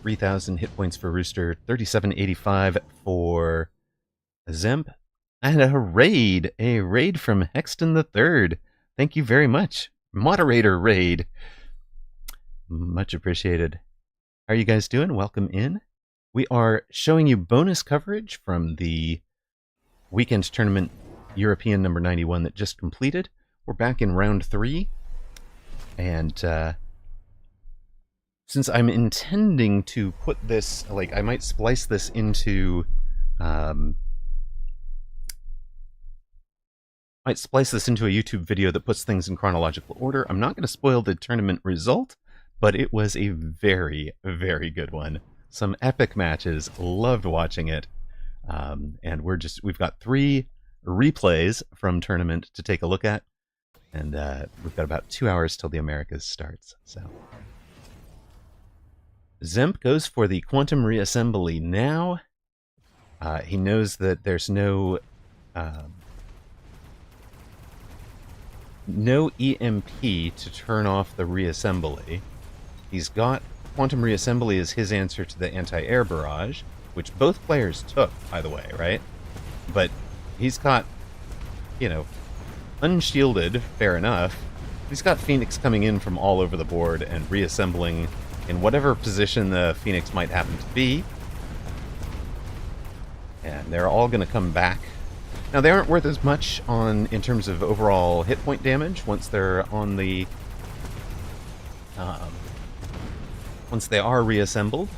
3,000 hit points for Rooster, 3785 for Zemp. And a raid from Hexton III. Thank you very much. Moderator raid. Much appreciated. How are you guys doing? Welcome in. We are showing you bonus coverage from the weekend tournament European number 91 that just completed. We're back in round 3. And since I'm intending to put this, like, I might splice this into a YouTube video that puts things in chronological order. I'm not going to spoil the tournament result, but it was a very, very good one. Some epic matches. Loved watching it. And we've got 3 replays from tournament to take a look at. And we've got about 2 hours till the Americas starts. So Zemp goes for the quantum reassembly now. He knows that there's no EMP to turn off the reassembly. He's got quantum reassembly as his answer to the anti-air barrage, which both players took, by the way, right? But he's got, unshielded, fair enough. He's got Phoenix coming in from all over the board and reassembling in whatever position the Phoenix might happen to be. And they're all going to come back. Now, they aren't worth as much in terms of overall hit point damage once they're on the... once they are reassembled.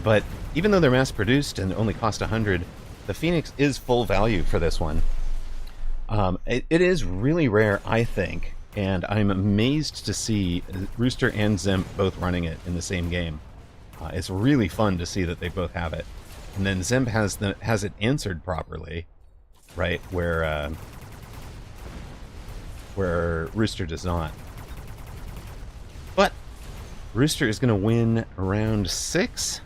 But even though they're mass-produced and only cost 100, the Phoenix is full value for this one. It is really rare, I think, and I'm amazed to see Rooster and Zemp both running it in the same game. It's really fun to see that they both have it. And then Zemp has it answered properly, right, where Rooster does not. But Rooster is going to win round 6.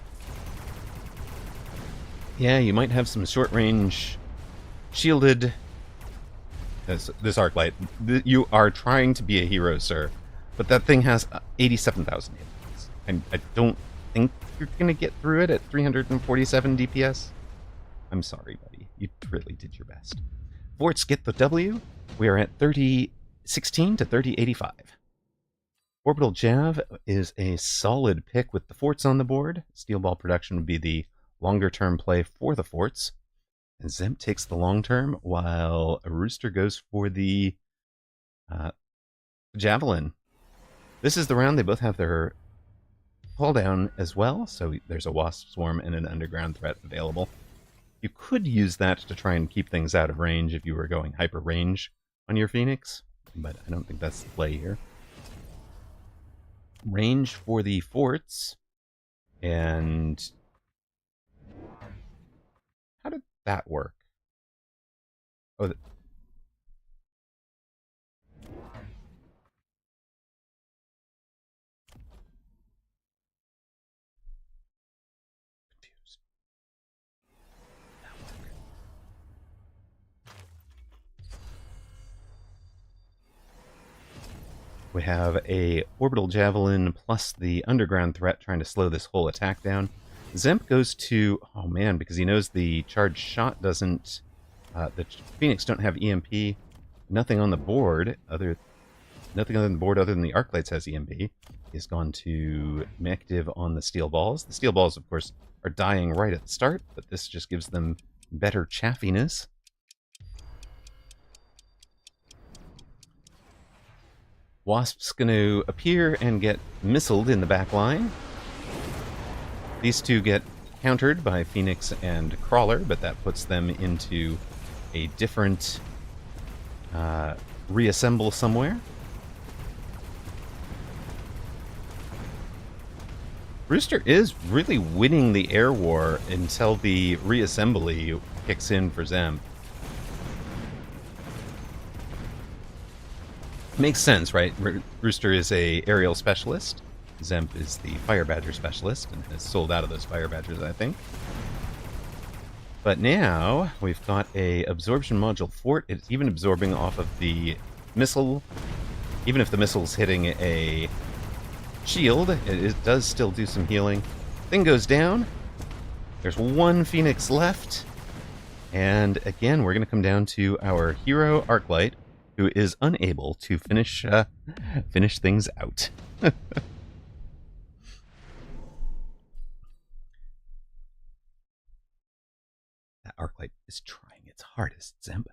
Yeah, you might have some short-range shielded... This arc light. You are trying to be a hero, sir. But that thing has 87,000 hit points. And I don't think you're going to get through it at 347 DPS. I'm sorry, buddy. You really did your best. Forts get the W. We are at 3016 to 3085. Orbital Jav is a solid pick with the forts on the board. Steel ball production would be the longer-term play for the forts. And Zemp takes the long term, while Rooster goes for the Javelin. This is the round they both have their fall down as well, so there's a Wasp Swarm and an Underground Threat available. You could use that to try and keep things out of range if you were going hyper range on your Phoenix, but I don't think that's the play here. range for the forts. And how did that work? Oh, confused. We have a orbital javelin plus the underground threat trying to slow this whole attack down. Zemp goes to, oh man, because he knows the charged shot doesn't, the Phoenix don't have EMP. Nothing on the board nothing other than the arc lights has EMP. He's gone to Mechdiv on the steel balls. The steel balls, of course, are dying right at the start, but this just gives them better chaffiness. Wasp's going to appear and get missiled in the back line. These two get countered by Phoenix and Crawler, but that puts them into a different reassemble somewhere. Rooster is really winning the air war until the reassembly kicks in for Zemp. Makes sense, right? Rooster is a aerial specialist. Zemp is the Fire Badger specialist and has sold out of those Fire Badgers, I think. But now we've got a absorption module fort. It's even absorbing off of the missile. Even if the missile's hitting a shield, it does still do some healing. Thing goes down. There's one Phoenix left. And again, we're going to come down to our hero Arclight, who is unable to finish things out. That Arclight is trying its hardest, Zemp.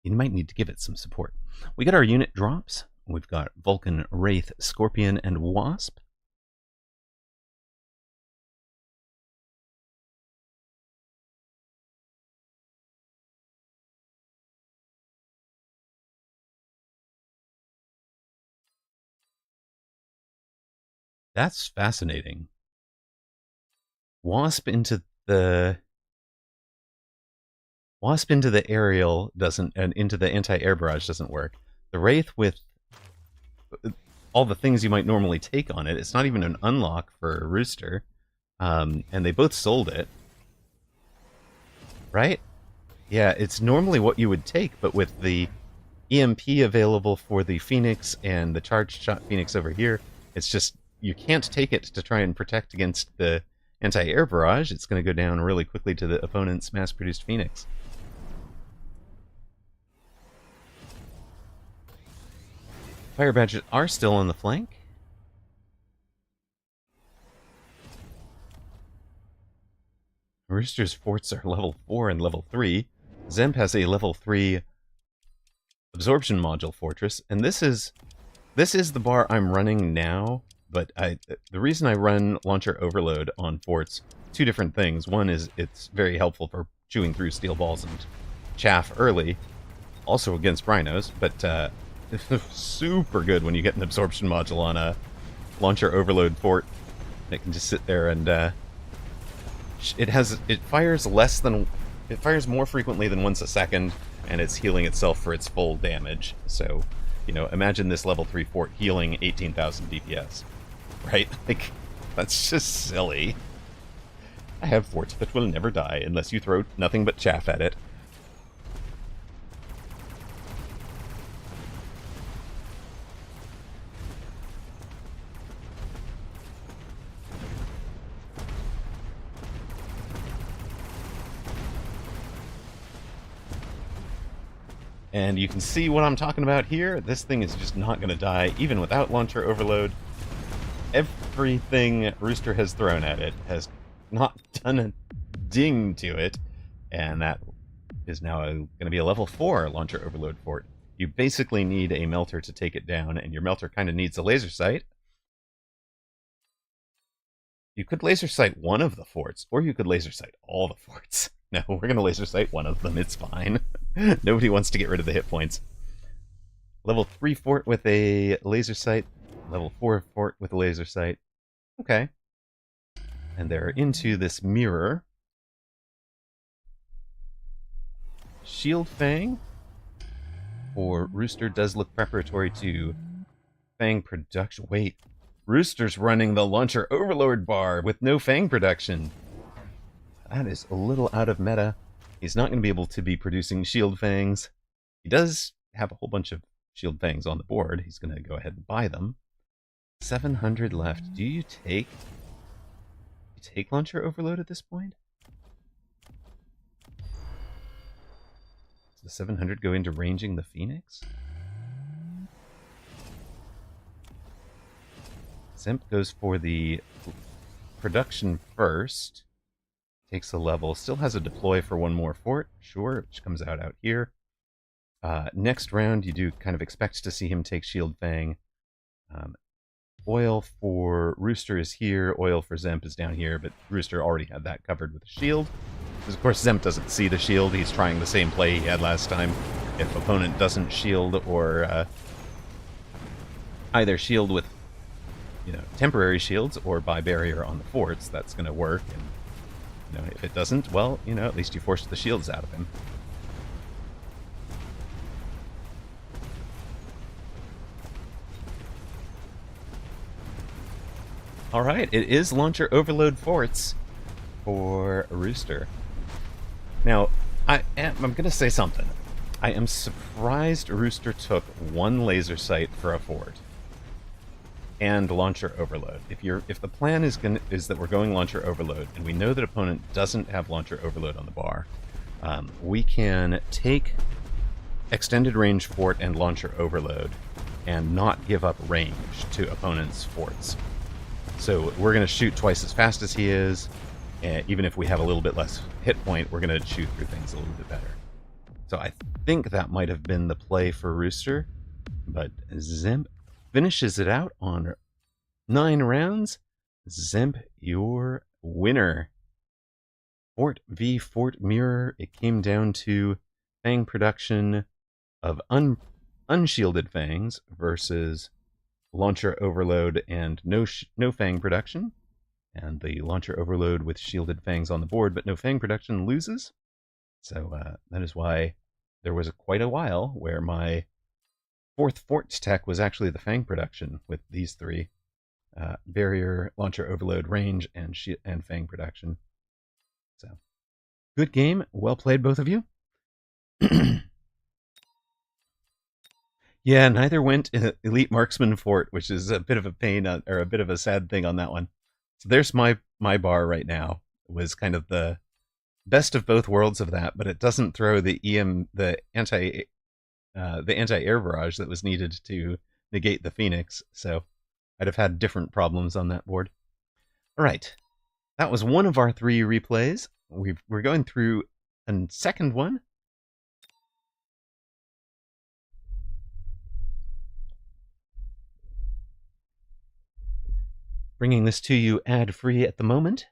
You might need to give it some support. We got our unit drops. We've got Vulcan, Wraith, Scorpion, and Wasp. That's fascinating. Wasp into the aerial doesn't, and into the anti-air barrage doesn't work. The Wraith with all the things you might normally take on it, it's not even an unlock for Rooster, and they both sold it. Right? Yeah, it's normally what you would take, but with the EMP available for the Phoenix and the charged shot Phoenix over here, it's just, you can't take it to try and protect against the anti-air barrage. It's going to go down really quickly to the opponent's mass-produced Phoenix. Fire Badgers are still on the flank. Rooster's forts are level 4 and level 3. Zemp has a level 3 absorption module fortress, and this is the bar I'm running now. But the reason I run launcher overload on forts, two different things. One is it's very helpful for chewing through steel balls and chaff early, also against rhinos, but it's super good when you get an absorption module on a launcher overload fort. It can just sit there and it fires more frequently than once a second, and it's healing itself for its full damage. So, you know, imagine this level 3 fort healing 18,000 DPS. Right? Like, that's just silly. I have forts that will never die unless you throw nothing but chaff at it. And you can see what I'm talking about here. This thing is just not going to die, even without launcher overload. Everything Rooster has thrown at it has not done a ding to it, and that is now going to be a level 4 launcher overload fort. You basically need a melter to take it down, and your melter kind of needs a laser sight. You could laser sight one of the forts, or you could laser sight all the forts. No, we're going to laser sight one of them, it's fine. Nobody wants to get rid of the hit points. Level 3 fort with a laser sight. Level 4 fort with a laser sight. Okay. And they're into this mirror. Shield Fang or Rooster does look preparatory to Fang production. Wait, Rooster's running the Launcher Overload bar with no Fang production. That is a little out of meta. He's not going to be able to be producing Shield Fangs. He does have a whole bunch of Shield Fangs on the board. He's going to go ahead and buy them. 700 left. Do you take Launcher Overload at this point? Does the 700 go into ranging the Phoenix? Zemp goes for the production first. Takes a level. Still has a deploy for one more fort. Sure, which comes out here. Next round, you do kind of expect to see him take Shield Fang. Oil for Rooster is here. Oil for Zemp is down here, but Rooster already had that covered with a shield. Because, of course, Zemp doesn't see the shield. He's trying the same play he had last time. If opponent doesn't shield or either shield with, temporary shields or buy barrier on the forts, that's going to work. And, if it doesn't, well, at least you forced the shields out of him. All right, it is Launcher Overload forts for Rooster. Now, I'm going to say something. I am surprised Rooster took one laser sight for a fort and Launcher Overload. If the plan is that we're going Launcher Overload, and we know that opponent doesn't have Launcher Overload on the bar, we can take Extended Range Fort and Launcher Overload and not give up range to opponent's forts. So we're going to shoot twice as fast as he is, and even if we have a little bit less hit point, we're going to shoot through things a little bit better. So I think that might have been the play for Rooster, but Zemp finishes it out on 9 rounds. Zemp, your winner. Fort v Fort Mirror. It came down to Fang production of unshielded Fangs versus Launcher Overload and no Fang production. And the Launcher Overload with shielded Fangs on the board, but no Fang production loses. So that is why there was quite a while where my 4th Fort's tech was actually the Fang production with these 3. Barrier, Launcher Overload, Range, and Fang production. So, good game. Well played, both of you. Yeah, neither went Elite Marksman Fort, which is a bit of a pain, or a bit of a sad thing on that one. So there's my bar right now. It was kind of the best of both worlds of that, but it doesn't throw the anti-air barrage that was needed to negate the Phoenix. So I'd have had different problems on that board. All right, that was one of our 3 replays. We're going through a second one. Bringing this to you ad-free at the moment.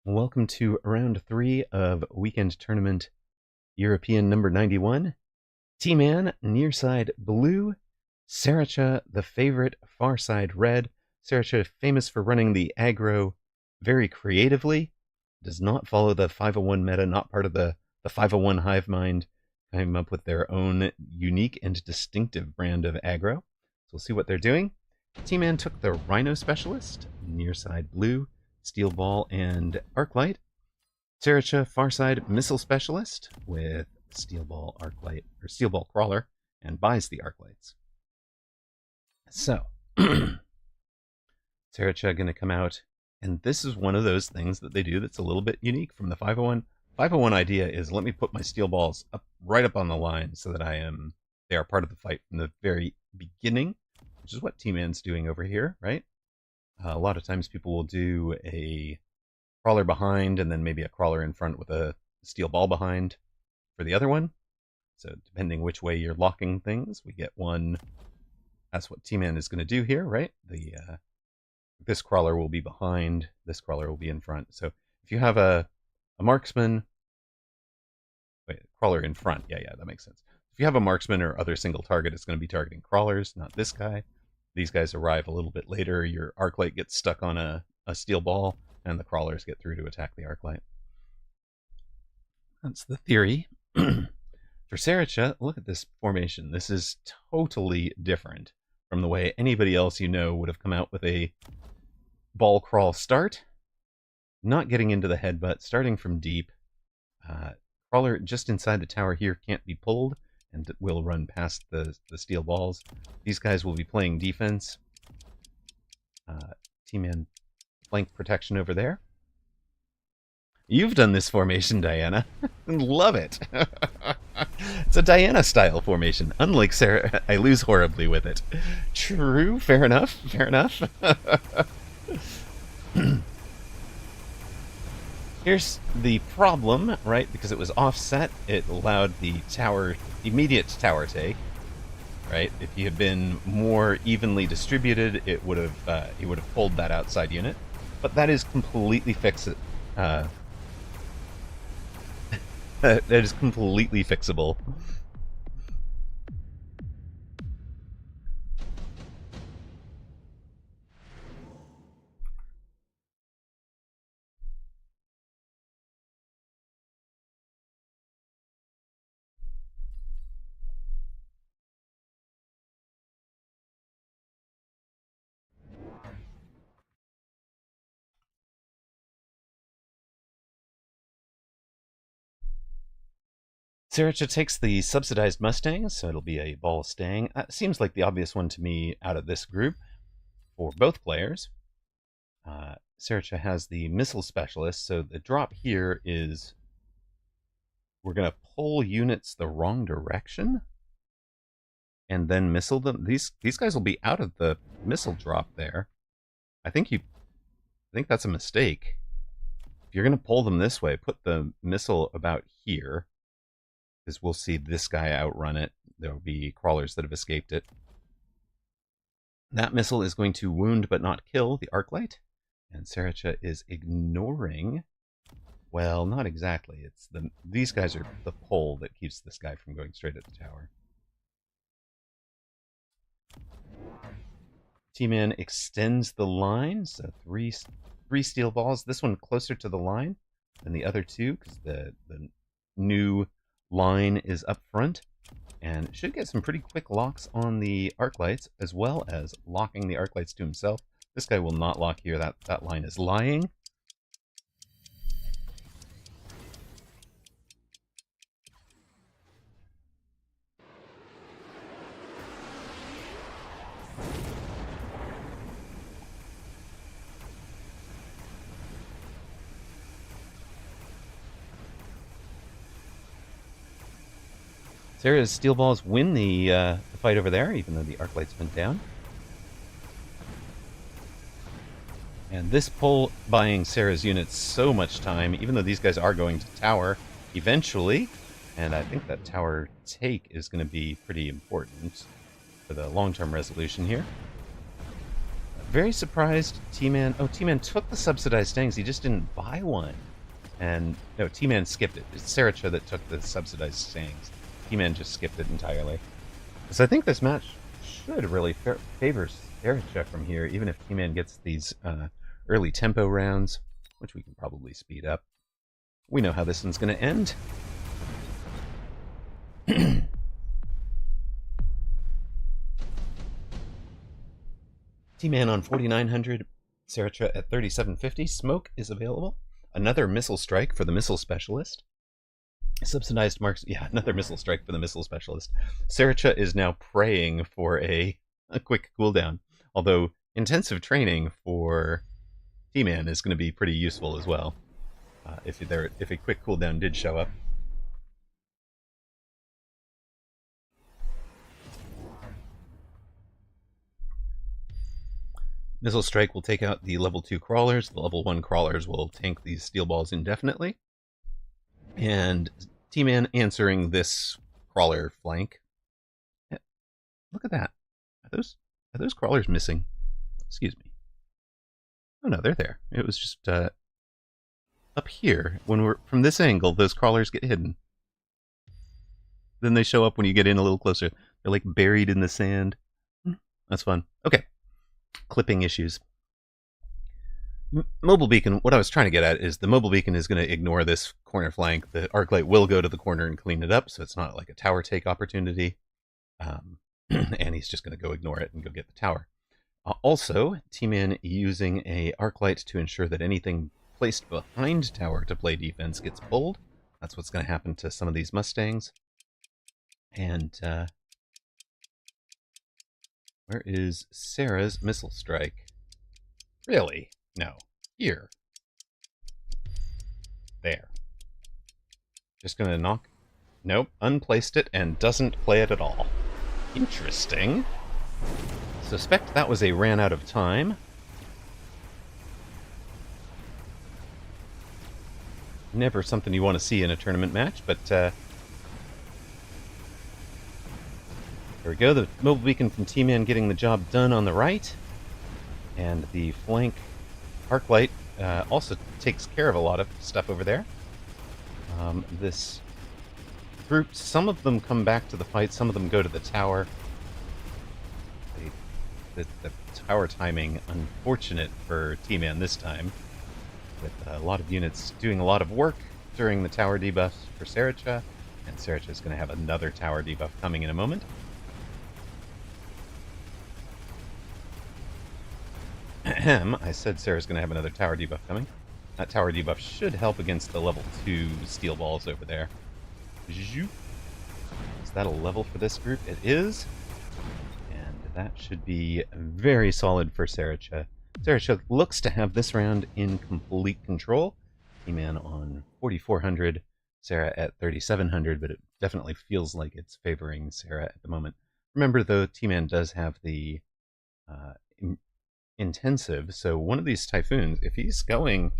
Welcome to round 3 of Weekend Tournament European number 91. T-Man, near side blue. Saracha, the favorite, far side red. Saracha, famous for running the aggro very creatively. Does not follow the 501 meta, not part of the 501 hive mind. Came up with their own unique and distinctive brand of aggro. So we'll see what they're doing. T-Man took the Rhino Specialist, near side blue, Steel Ball, and Arclight. Saracha, far side Missile Specialist, with Steel Ball, Arclight, or Steel Ball Crawler, and buys the Arclights. So, Saracha going to come out, and this is one of those things that they do that's a little bit unique from the 501. 501 idea is let me put my Steel Balls right up on the line so that they are part of the fight from the very beginning, which is what T-Man's doing over here, right? A lot of times people will do a crawler behind and then maybe a crawler in front with a steel ball behind for the other one. So depending which way you're locking things, we get one. That's what T-Man is going to do here, right? This crawler will be behind, this crawler will be in front. So if you have a marksman, crawler in front, yeah, that makes sense. If you have a marksman or other single target, it's going to be targeting crawlers, not this guy. these guys arrive a little bit later, your Arclight gets stuck on a steel ball, and the crawlers get through to attack the Arclight. That's the theory. For Sericha, look at this formation. This is totally different from the way anybody else you know would have come out with a ball crawl start. Not getting into the headbutt, starting from deep. Crawler just inside the tower here can't be pulled and will run past the steel balls. These guys will be playing defense. T-Man flank protection over there. You've done this formation, Diana. Love it. It's a Diana-style formation. Unlike Sarah, I lose horribly with it. True, fair enough, fair enough. Here's the problem, right? Because it was offset, it allowed the tower, immediate tower take, right? If he had been more evenly distributed, it would have he would have pulled that outside unit. But that is completely that is completely fixable. Sericha takes the subsidized Mustang, so it'll be a ball staying. Seems like the obvious one to me out of this group for both players. Sericha has the missile specialist, so the drop here is we're going to pull units the wrong direction and then missile them. These guys will be out of the missile drop there. I think that's a mistake. If you're going to pull them this way, put the missile about here, because we'll see this guy outrun it. There will be crawlers that have escaped it. That missile is going to wound but not kill the Arclight. And Sericha is ignoring... Well, not exactly. It's these guys are the pull that keeps this guy from going straight at the tower. T-Man extends the line, so three steel balls. This one closer to the line than the other two, because the new line is up front, and should get some pretty quick locks on the Arclights, as well as locking the Arclights to himself. This guy will not lock here. That line is lying. Sarah's steel balls win the fight over there, even though the Arclight's been down. And this pull buying Sarah's units so much time, even though these guys are going to tower eventually. And I think that tower take is going to be pretty important for the long-term resolution here. Very surprised T-Man... Oh, T-Man took the subsidized Stangs. He just didn't buy one. And, no, T-Man skipped it. It's Sericha that took the subsidized Stangs. T-Man just skipped it entirely. So I think this match should really favor Sericha from here, even if T-Man gets these early tempo rounds, which we can probably speed up. We know how this one's going to end. T-Man on 4,900, Sericha at 3,750. Smoke is available. Another missile strike for the missile specialist. Subsidized marks, yeah, another missile strike for the missile specialist. Sericha is now praying for a quick cooldown, although intensive training for T-Man is going to be pretty useful as well, if a quick cooldown did show up. Missile strike will take out the level 2 crawlers. The level 1 crawlers will tank these steel balls indefinitely. And T-Man answering this crawler flank. Yeah, look at that. Are those crawlers missing? Excuse me. Oh no, they're there. It was just up here. When we're from this angle, those crawlers get hidden. Then they show up when you get in a little closer. They're like buried in the sand. That's fun. Okay. Clipping issues. Mobile beacon, what I was trying to get at is the mobile beacon is going to ignore this corner flank. The arc light will go to the corner and clean it up, so it's not like a tower take opportunity. And he's just going to go ignore it and go get the tower. Also, T-Man using a arc light to ensure that anything placed behind tower to play defense gets pulled. That's what's going to happen to some of these Mustangs. And where is Sarah's missile strike? Really? No. Here. There. Just gonna knock. Nope. Unplaced it and doesn't play it at all. Interesting. Suspect that was a ran out of time. Never something you want to see in a tournament match, but there we go. The mobile beacon from T-Man getting the job done on the right. And the flank arc light also takes care of a lot of stuff over there. This group, some of them come back to the fight, some of them go to the tower. The tower timing, unfortunate for T-Man this time, with a lot of units doing a lot of work during the tower debuff for Saracha, and Saracha is going to have another tower debuff coming in a moment. I said Sarah's going to have another tower debuff coming. That tower debuff should help against the level 2 steel balls over there. Is that a level for this group? It is. And that should be very solid for Saracha. Saracha looks to have this round in complete control. T-Man on 4,400, Sarah at 3,700, but it definitely feels like it's favoring Sarah at the moment. Remember, though, T-Man does have the intensive, so one of these Typhoons, if he's going...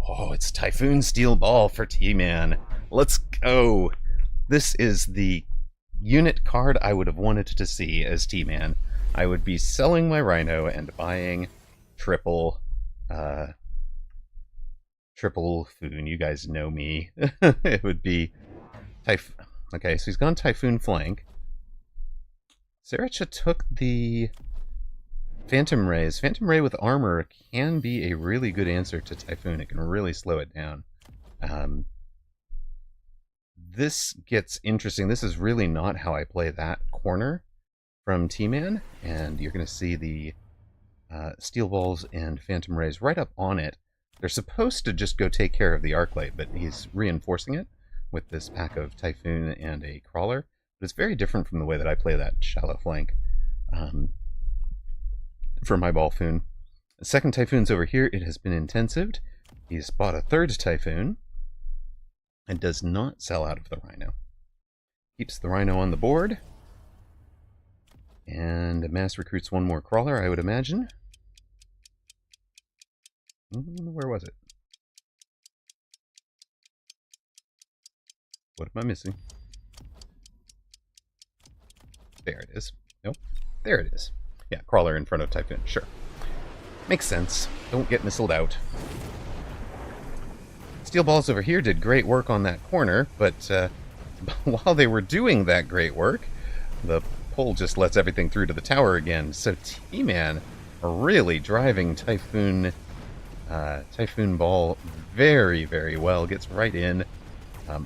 Oh, it's Typhoon Steel Ball for T-Man. Let's go! This is the unit card I would have wanted to see as T-Man. I would be selling my Rhino and buying triple Foon. You guys know me. It would be... Okay, so he's gone Typhoon flank. Saracha took the Phantom Rays. Phantom Ray with armor can be a really good answer to Typhoon. It can really slow it down. This gets interesting. This is really not how I play that corner from T-Man, and you're going to see the Steel Balls and Phantom Rays right up on it. They're supposed to just go take care of the Arc Light, but he's reinforcing it with this pack of Typhoon and a Crawler. But it's very different from the way that I play that shallow flank. For my ball Foon. The second Typhoon's over here. It has been intensived. He's bought a third Typhoon and does not sell out of the Rhino. Keeps the Rhino on the board. And mass recruits one more Crawler, I would imagine. Where was it? What am I missing? There it is. Nope. There it is. Yeah, Crawler in front of Typhoon. Sure. Makes sense. Don't get missiled out. Steel Balls over here did great work on that corner, but while they were doing that great work, the pole just lets everything through to the tower again. So T-Man really driving Typhoon Ball very, very well. Gets right in.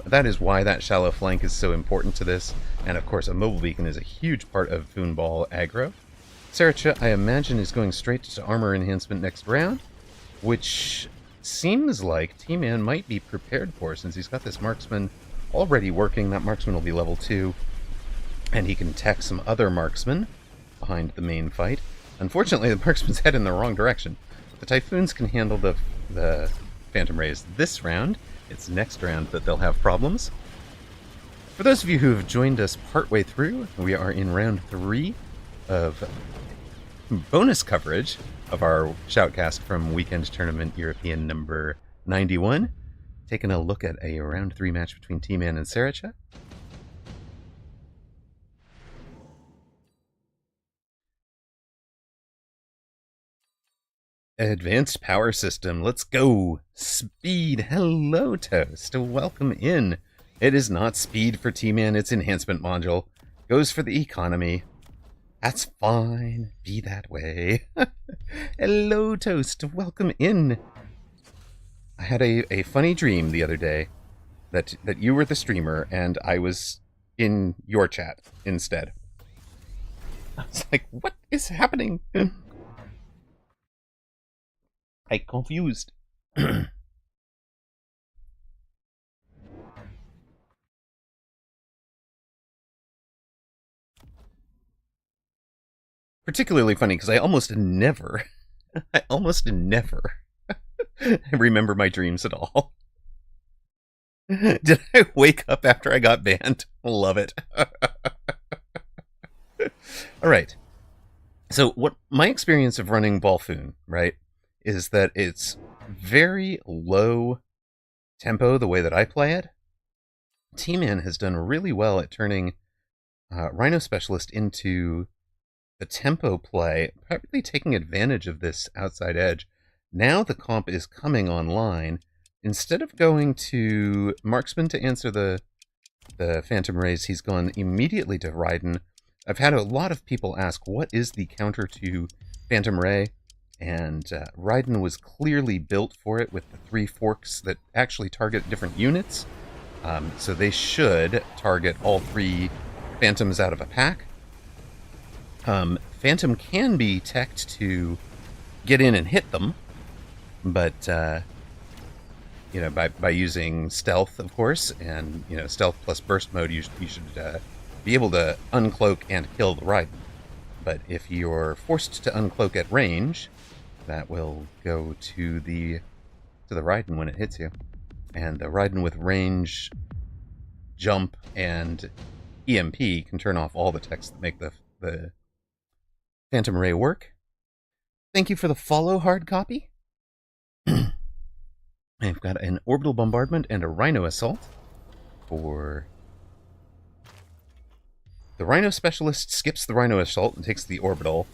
That is why that shallow flank is so important to this. And of course, a mobile beacon is a huge part of Foon Ball aggro. Saracha, I imagine, is going straight to armor enhancement next round, which seems like T-Man might be prepared for, since he's got this marksman already working. That marksman will be level 2, and he can tech some other marksmen behind the main fight. Unfortunately, the marksman's head in the wrong direction. The Typhoons can handle the Phantom Rays this round. It's next round that they'll have problems. For those of you who have joined us partway through, we are in round 3 of bonus coverage of our Shoutcast from Weekend Tournament European number 91. Taking a look at a round 3 match between T-Man and Saracha. Advanced power system, let's go! Speed, hello Toast, welcome in. It is not speed for T-Man, it's enhancement module. Goes for the economy. That's fine. Be that way. Hello, Toast. Welcome in. I had a funny dream the other day that you were the streamer and I was in your chat instead. I was like, what is happening? I confused. Particularly funny because I almost never remember my dreams at all. Did I wake up after I got banned? Love it. All right. So what my experience of running Balfoon, right, is that it's very low tempo the way that I play it. T-Man has done really well at turning Rhino Specialist into the tempo play, probably taking advantage of this outside edge. Now the comp is coming online. Instead of going to Marksman to answer the Phantom Rays, he's gone immediately to Raiden. I've had a lot of people ask, what is the counter to Phantom Ray? And Raiden was clearly built for it with the 3 forks that actually target different units. So they should target all 3 Phantoms out of a pack. Phantom can be teched to get in and hit them, but by using stealth, of course, and stealth plus burst mode, you should be able to uncloak and kill the Raiden. But if you're forced to uncloak at range, that will go to the Raiden when it hits you, and the Raiden with range, jump, and EMP can turn off all the techs that make the Phantom Ray work. Thank you for the follow, hard copy. I've got an orbital bombardment and a Rhino assault for the Rhino Specialist. Skips the Rhino assault and takes the orbital.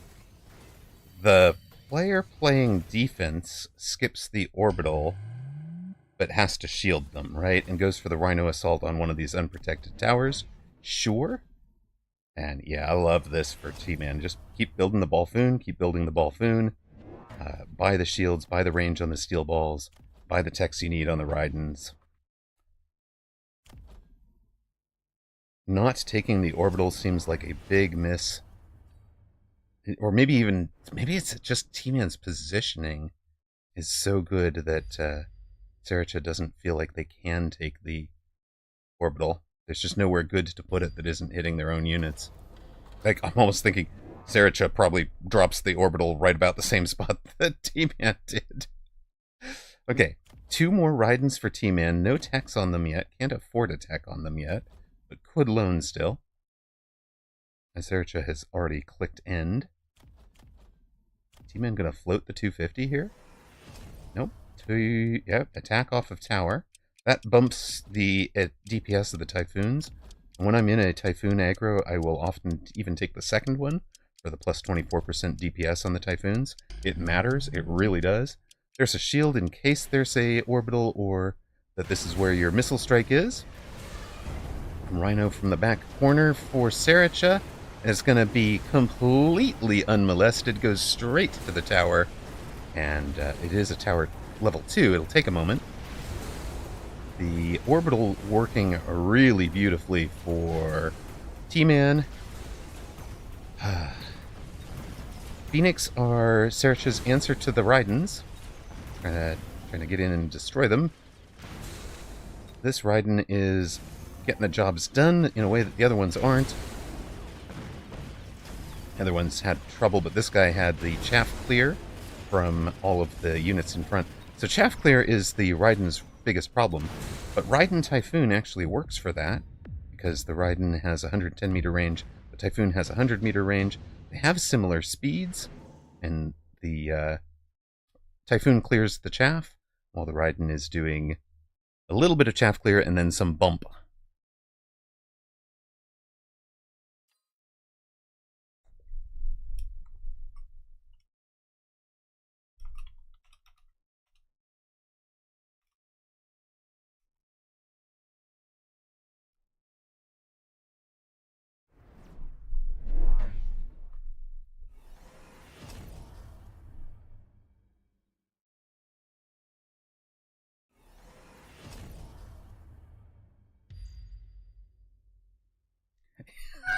The player playing defense skips the orbital but has to shield them, right? And goes for the Rhino assault on one of these unprotected towers. Sure. And yeah, I love this for T-Man. Just keep building the Balfoon, keep building the Balfoon. Buy the shields, buy the range on the steel balls, buy the techs you need on the Raidens. Not taking the orbital seems like a big miss. Or maybe it's just T-Man's positioning is so good that Sericha doesn't feel like they can take the orbital. There's just nowhere good to put it that isn't hitting their own units. Like, I'm almost thinking Sericha probably drops the orbital right about the same spot that T-Man did. Okay, 2 more Raidens for T-Man. No techs on them yet. Can't afford a tech on them yet, but could loan still. Sericha has already clicked end. T-Man gonna float the 250 here? Nope. Yep, attack off of tower. That bumps the DPS of the Typhoons. And when I'm in a Typhoon aggro, I will often even take the second one for the plus 24% DPS on the Typhoons. It matters. It really does. There's a shield in case there's a orbital or that this is where your missile strike is. Rhino from the back corner for Sericha. It's going to be completely unmolested. Goes straight to the tower. And it is a tower level 2. It'll take a moment. The orbital working really beautifully for T-Man. Phoenix are Sericha's answer to the Raidens. Trying to get in and destroy them. This Raiden is getting the jobs done in a way that the other ones aren't. The other ones had trouble, but this guy had the chaff clear from all of the units in front. So chaff clear is the Raiden's biggest problem, but Raiden Typhoon actually works for that because the Raiden has 110 meter range, the Typhoon has 100 meter range. They have similar speeds, and the Typhoon clears the chaff while the Raiden is doing a little bit of chaff clear and then some bump.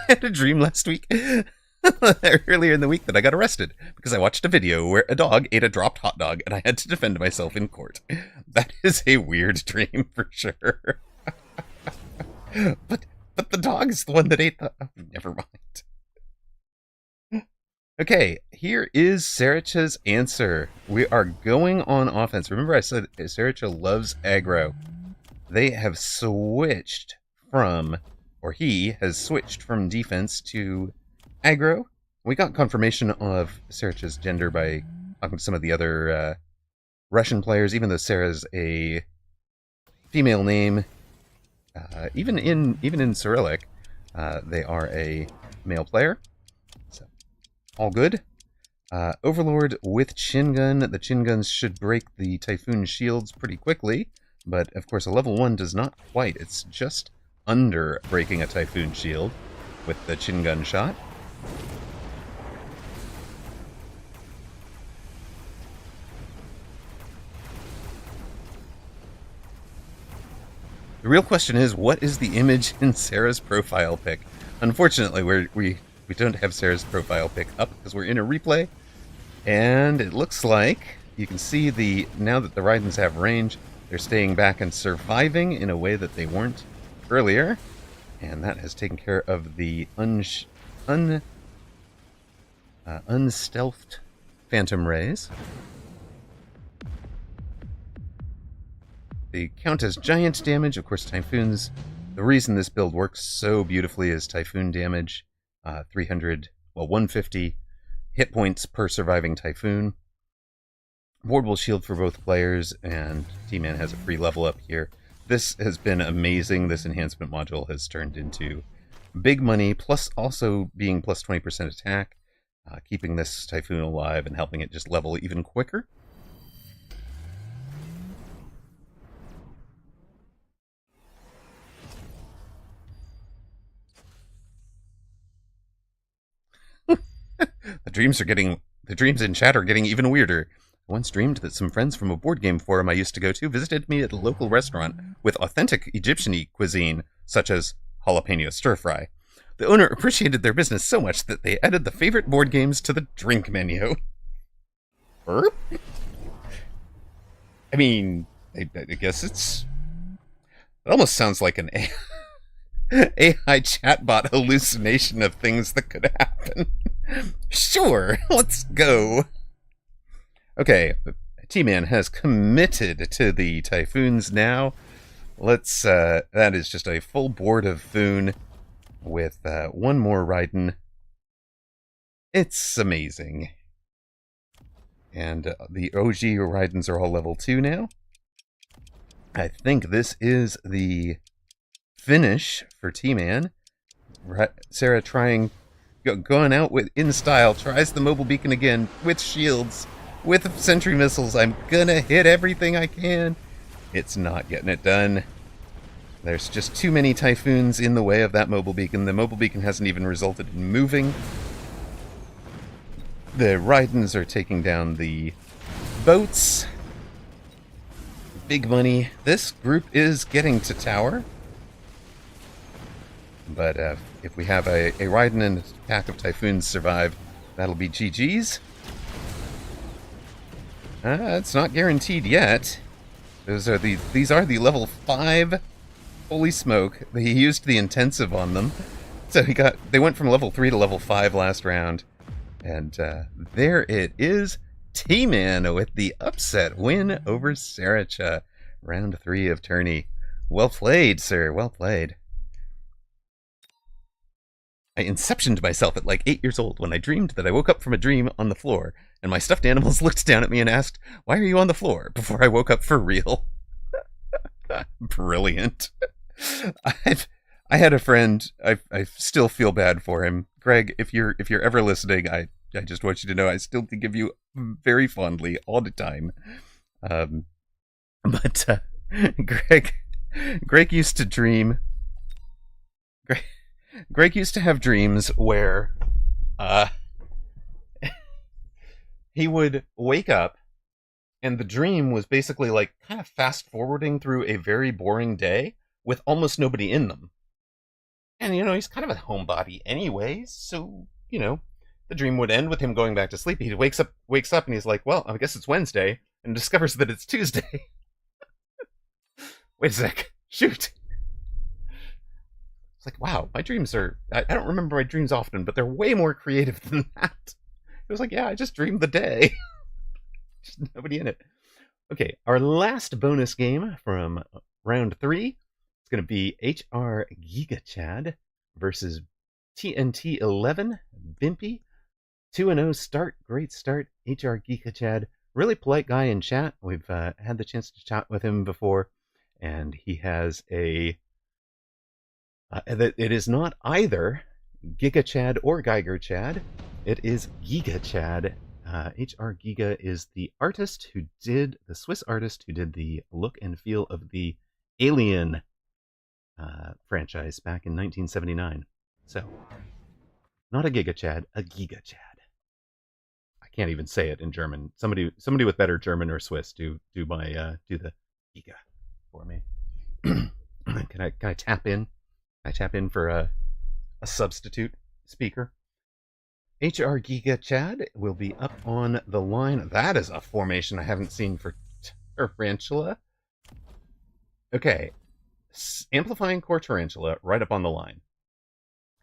had a dream last week, earlier in the week, that I got arrested because I watched a video where a dog ate a dropped hot dog and I had to defend myself in court. That is a weird dream for sure. But the dog is the one that ate the... Oh, never mind. Okay, here is Saracha's answer. We are going on offense. Remember I said Saracha loves aggro. They have switched from, or he has switched from defense to aggro. We got confirmation of Saracha's gender by talking to some of the other Russian players, even though Sarah's a female name. Even in Cyrillic, they are a male player. So, all good. Overlord with Chin Gun. The Chin Guns should break the Typhoon shields pretty quickly, but of course a level 1 does not quite. It's just under breaking a Typhoon shield with the Chin Gun shot. The real question is, what is the image in Sarah's profile pic? Unfortunately, we don't have Sarah's profile pic up because we're in a replay, and it looks like you can see now that the Raidens have range, they're staying back and surviving in a way that they weren't earlier, and that has taken care of the unstealthed Phantom Rays. They count as giant damage. Of course, Typhoons, the reason this build works so beautifully is Typhoon damage, 150 hit points per surviving Typhoon. Wardable shield for both players, and T-Man has a free level up here. This has been amazing. This enhancement module has turned into big money, plus also being plus 20% attack, keeping this Typhoon alive and helping it just level even quicker. The dreams in chat are getting even weirder. I once dreamed that some friends from a board game forum I used to go to visited me at a local restaurant with authentic Egyptian cuisine, such as jalapeno stir-fry. The owner appreciated their business so much that they added the favorite board games to the drink menu. Burp? I mean, I guess it almost sounds like an AI chatbot hallucination of things that could happen. Sure, let's go. Okay, T-Man has committed to the Typhoons now. Let's, that is just a full board of Foon with one more Raiden. It's amazing. And the OG Raidens are all level 2 now. I think this is the finish for T-Man. Sarah going out in style, tries the mobile beacon again with shields, with sentry missiles. I'm gonna hit everything I can. It's not getting it done. There's just too many Typhoons in the way of that mobile beacon. The mobile beacon hasn't even resulted in moving. The Raidens are taking down the boats. Big money. This group is getting to tower. But if we have a Raiden and a pack of Typhoons survive, that'll be GG's. It's not guaranteed yet. These are the level 5. Holy smoke. He used the intensive on them. So they went from level 3 to level 5 last round. And there it is. T-Man with the upset win over Saracha. Round 3 of tourney. Well played, sir. Well played. I inceptioned myself at like 8 years old when I dreamed that I woke up from a dream on the floor, and my stuffed animals looked down at me and asked, "Why are you on the floor?" before I woke up for real. Brilliant. I had a friend, I still feel bad for him. Greg, if you're ever listening, I just want you to know I still think of you very fondly all the time. But Greg used to dream. Greg used to have dreams where he would wake up and the dream was basically like kind of fast forwarding through a very boring day with almost nobody in them. And, he's kind of a homebody anyway, so, the dream would end with him going back to sleep. He wakes up, and he's like, well, I guess it's Wednesday, and discovers that it's Tuesday. Wait a sec. Shoot. It's like, wow, my dreams are... I don't remember my dreams often, but they're way more creative than that. It was like, yeah, I just dreamed the day. Just nobody in it. Okay, our last bonus game from round 3 is going to be HR Giga Chad versus TNT 11 Bimpy. 2-0 start. Great start. HR Giga Chad. Really polite guy in chat. We've had the chance to chat with him before. And he has a... it is not either Giga Chad or Geiger Chad. It is Giga Chad. HR Giga is the Swiss artist who did the look and feel of the Alien franchise back in 1979. So, not a Giga Chad, a Giga Chad. I can't even say it in German. Somebody with better German or Swiss do the Giga for me. Can I tap in? I tap in for a substitute speaker. HR Giga Chad will be up on the line. That is a formation I haven't seen for Tarantula. Okay. Amplifying Core Tarantula right up on the line.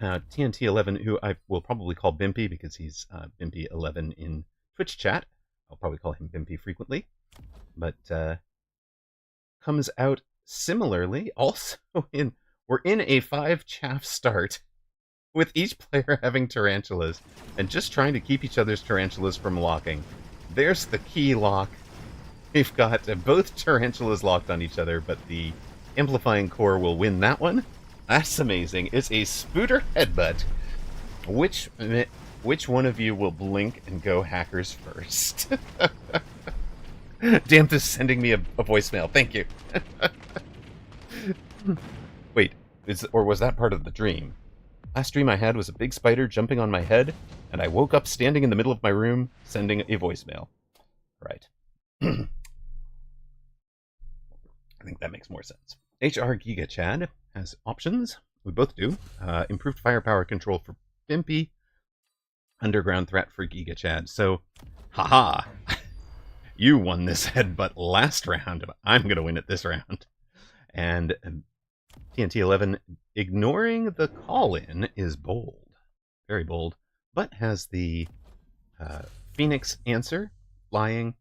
TNT 11, who I will probably call Bimpy because he's Bimpy 11 in Twitch chat. I'll probably call him Bimpy frequently. But comes out similarly. Also, we're in a 5 chaff start, with each player having tarantulas, and just trying to keep each other's tarantulas from locking. There's the key lock. We've got both tarantulas locked on each other, but the amplifying core will win that one. That's amazing. It's a Spooter headbutt. Which one of you will blink and go hackers first? Damn, this is sending me a voicemail. Thank you. Wait, was that part of the dream? Last dream I had was a big spider jumping on my head, and I woke up standing in the middle of my room, sending a voicemail. Right. I think that makes more sense. HR Giga Chad has options. We both do. Improved firepower control for Bimpy. Underground threat for Giga Chad. So, haha. You won this headbutt last round, but I'm going to win it this round. And TNT 11, ignoring the call-in, is bold. Very bold. But has the Phoenix answer, flying.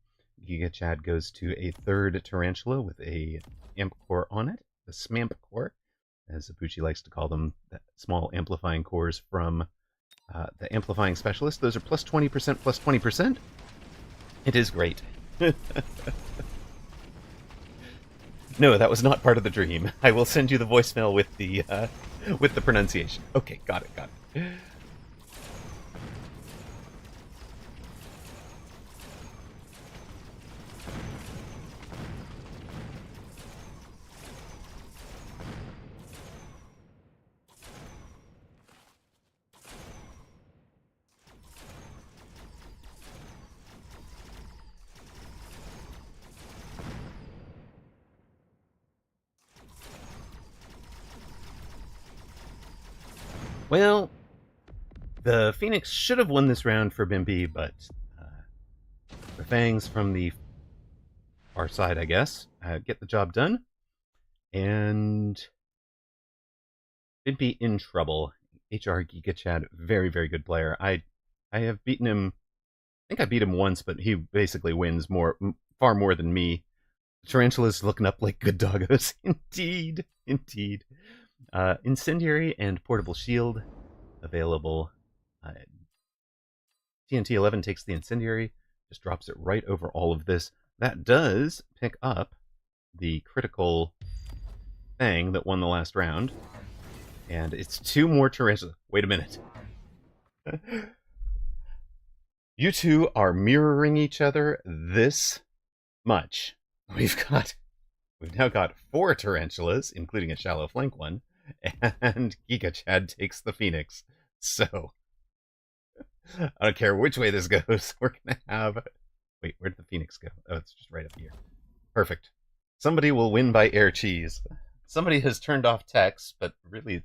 Giga Chad goes to a third Tarantula with a amp core on it. The SMAMP core, as Zabuchi likes to call them. The small amplifying cores from the Amplifying Specialist. Those are plus 20%, plus 20%. It is great. No, that was not part of the dream. I will send you the voicemail with the pronunciation. Okay, got it. Well, the Phoenix should have won this round for Bimpy, but the Fangs from the far side, I guess, get the job done. And Bimpy in trouble. HR Giga Chad, very, very good player. I have beaten him. I think I beat him once, but he basically wins far more than me. Tarantula's looking up like good doggos. Indeed. Incendiary and Portable Shield available. TNT 11 takes the Incendiary, just drops it right over all of this. That does pick up the critical Fang that won the last round. And it's 2 more Tarantulas. Wait a minute. You two are mirroring each other this much. We've now got 4 Tarantulas, including a shallow flank one, and Giga Chad takes the Phoenix. So, I don't care which way this goes. We're gonna have... Wait, where did the Phoenix go? Oh, it's just right up here. Perfect. Somebody will win by air cheese. Somebody has turned off text, but really,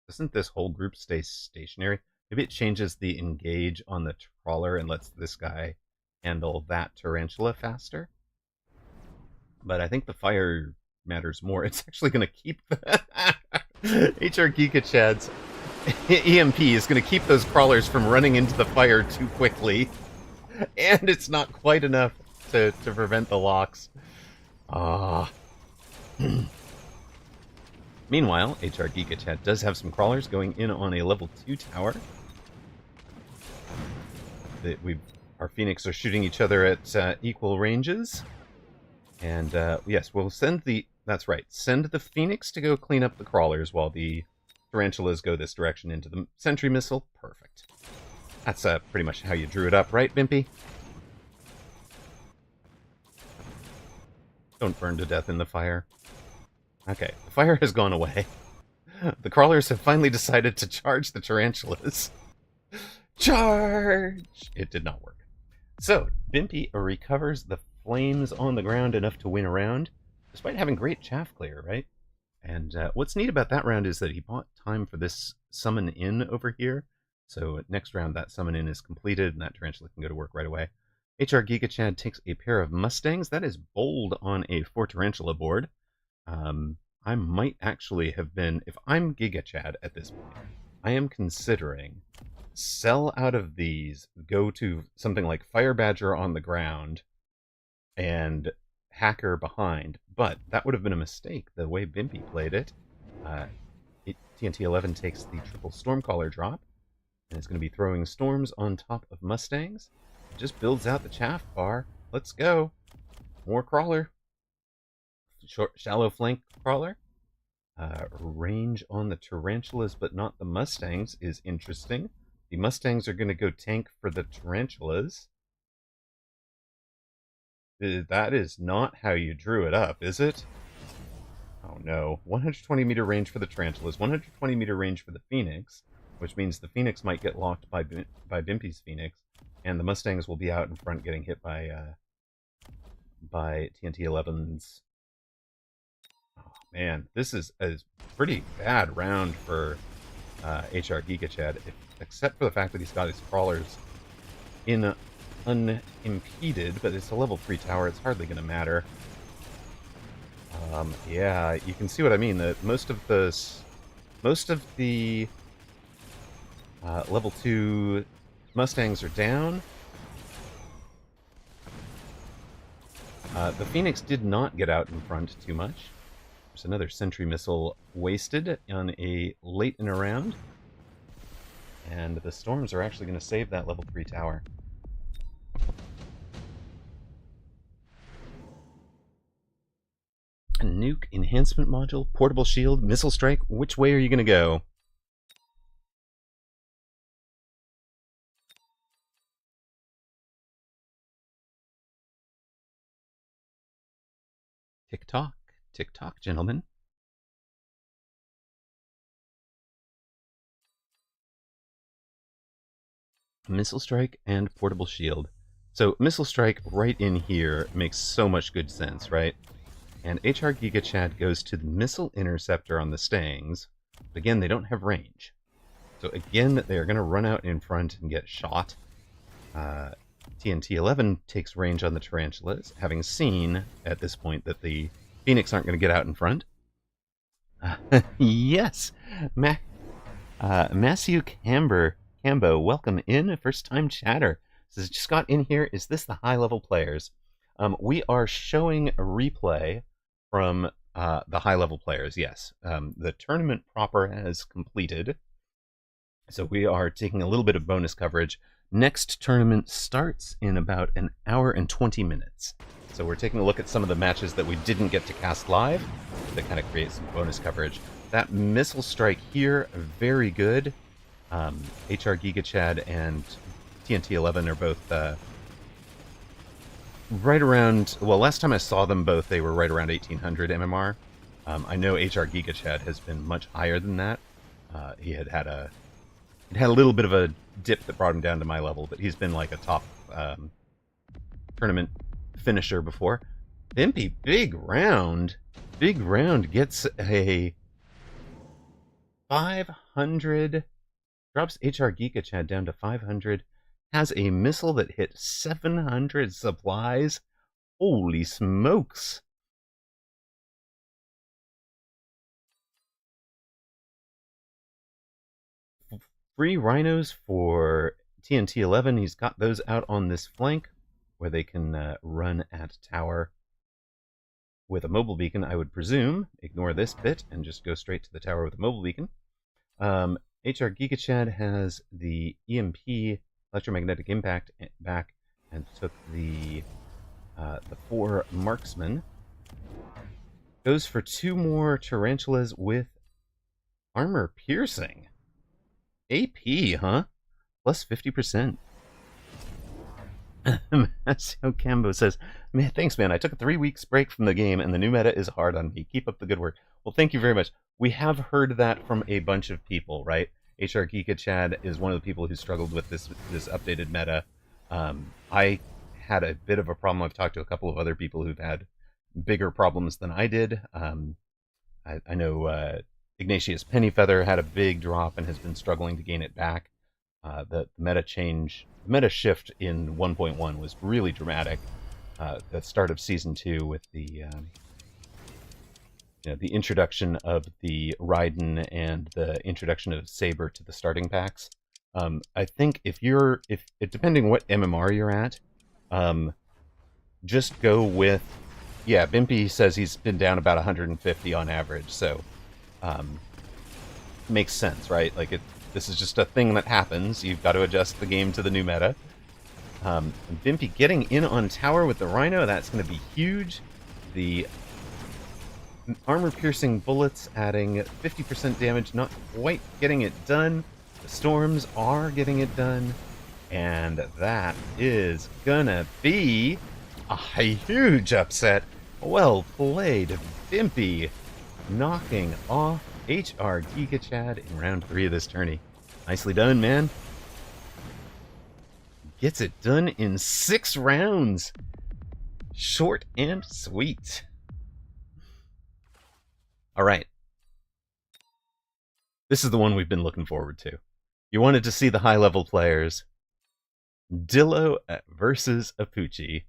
Doesn't this whole group stay stationary? Maybe it changes the engage on the trawler and lets this guy handle that tarantula faster. But I think the fire matters more. It's actually going to keep the HR Giga Chad's EMP is going to keep those crawlers from running into the fire too quickly. And it's not quite enough to prevent the locks. Ah. Meanwhile, HR Giga Chad does have some crawlers going in on a level 2 tower. Our Phoenix are shooting each other at equal ranges. And yes, we'll send the... That's right. Send the Phoenix to go clean up the crawlers while the tarantulas go this direction into the sentry missile. Perfect. That's pretty much how you drew it up, right, Bimpy? Don't burn to death in the fire. Okay, the fire has gone away. The crawlers have finally decided to charge the tarantulas. Charge! It did not work. So, Bimpy recovers the flames on the ground enough to win a round, despite having great chaff clear, right? And what's neat about that round is that he bought time for this summon in over here. So next round, that summon in is completed, and that tarantula can go to work right away. HR Giga Chad takes a pair of Mustangs. That is bold on a 4 tarantula board. I might actually have been, if I'm Giga Chad at this point, I am considering sell out of these, go to something like Fire Badger on the ground, and Hacker behind. But that would have been a mistake, the way Bimpy played it. TNT 11 takes the triple Stormcaller drop, and it's going to be throwing storms on top of Mustangs. It just builds out the chaff bar. Let's go. More crawler. Shallow flank crawler. Range on the tarantulas, but not the Mustangs, is interesting. The Mustangs are going to go tank for the tarantulas. That is not how you drew it up, is it? Oh no. 120 meter range for the tarantulas, 120 meter range for the Phoenix, which means the Phoenix might get locked by Bimpy's Phoenix, and the Mustangs will be out in front getting hit by TNT 11's. Oh man, this is a pretty bad round for HR Giga Chad, except for the fact that he's got his crawlers in unimpeded, but it's a level 3 tower, it's hardly going to matter. Yeah, you can see what I mean. That most of the level 2 Mustangs are down. The Phoenix did not get out in front too much. There's another sentry missile wasted on a late in a round. And the storms are actually going to save that level 3 tower. A nuke, enhancement module, portable shield, missile strike. Which way are you going to go? Tick tock, gentlemen. Missile strike and portable shield. So missile strike right in here makes so much good sense, right? And HR Giga Chad goes to the missile interceptor on the Stangs. But again, they don't have range. So again, they're going to run out in front and get shot. TNT 11 takes range on the tarantulas, having seen at this point that the Phoenix aren't going to get out in front. Yes, Matthew Cambo, welcome in, first-time chatter. Says, just got in here. Is this the high-level players? We are showing a replay from the high-level players, yes. The tournament proper has completed, so we are taking a little bit of bonus coverage. Next tournament starts in about an hour and 20 minutes. So we're taking a look at some of the matches that we didn't get to cast live that kind of create some bonus coverage. That missile strike here, very good. HR Giga Chad and TNT 11 are both right around, well, last time I saw them both, they were right around 1800 MMR. I know HR Giga Chad has been much higher than that. He had a little bit of a dip that brought him down to my level, but he's been like a top tournament finisher before. Bimpy, big round gets a 500. Drops HR Giga Chad down to 500. Has a missile that hit 700 supplies. Holy smokes. Free rhinos for TNT 11. He's got those out on this flank where they can run at tower with a mobile beacon, I would presume. Ignore this bit and just go straight to the tower with a mobile beacon. HR Giga Chad has the EMP, electromagnetic impact, back and took the 4 marksmen. Goes for 2 more tarantulas with armor piercing. AP, huh? Plus 50%. Masio Cambo says, "Man, thanks, man. I took a 3 weeks break from the game, and the new meta is hard on me. Keep up the good work." Well, thank you very much. We have heard that from a bunch of people, right? HR Geeka Chad is one of the people who struggled with this updated meta. I had a bit of a problem. I've talked to a couple of other people who've had bigger problems than I did. I know Ignatius Pennyfeather had a big drop and has been struggling to gain it back. The meta shift in 1.1 was really dramatic. The start of season 2 with the introduction of the Raiden and the introduction of Saber to the starting packs. I think if depending what MMR you're at, just go with, yeah, Bimpy says he's been down about 150 on average, so makes sense, right? Like this is just a thing that happens. You've got to adjust the game to the new meta. Bimpy getting in on tower with the Rhino, that's going to be huge. The armor-piercing bullets adding 50% damage, not quite getting it done. The storms are getting it done. And that is gonna be a huge upset. Well played, Bimpy. Knocking off HR Giga Chad in round 3 of this tourney. Nicely done, man. Gets it done in 6 rounds. Short and sweet. All right. This is the one we've been looking forward to. You wanted to see the high-level players. Dillo versus Apucci.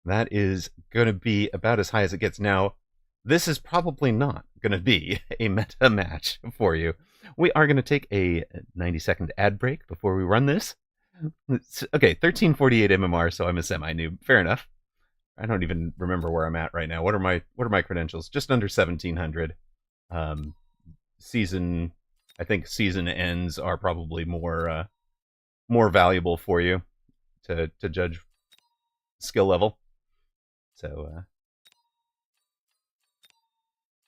That is going to be about as high as it gets. Now, this is probably not going to be a meta match for you. We are going to take a 90-second ad break before we run this. Okay, 1348 MMR, so I'm a semi-noob. Fair enough. I don't even remember where I'm at right now. What are my credentials? Just under 1700. I think season ends are probably more valuable for you to judge skill level. So,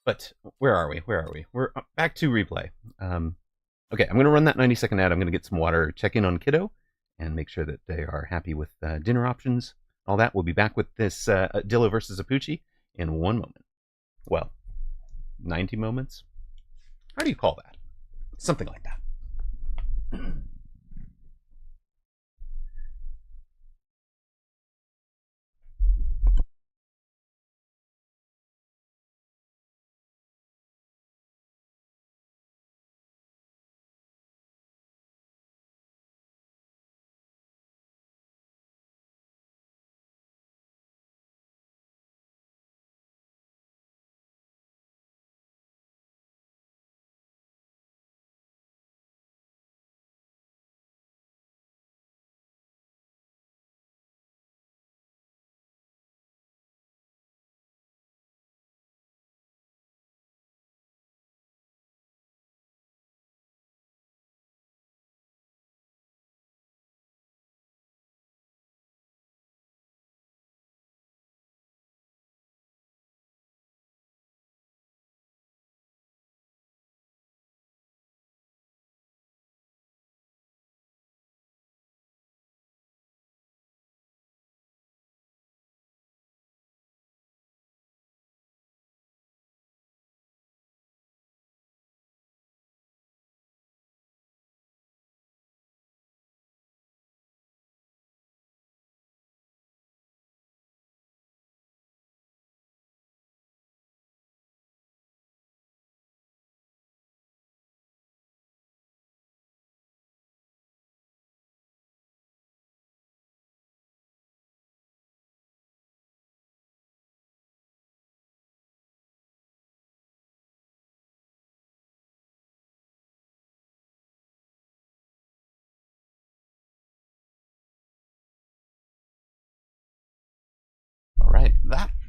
but where are we? We're back to replay. Okay, I'm going to run that 90-second ad. I'm going to get some water, check in on Kiddo, and make sure that they are happy with dinner options. All that. We'll be back with this Dillo versus Apucci in 1 moment. Well, 90 moments? How do you call that? Something like that.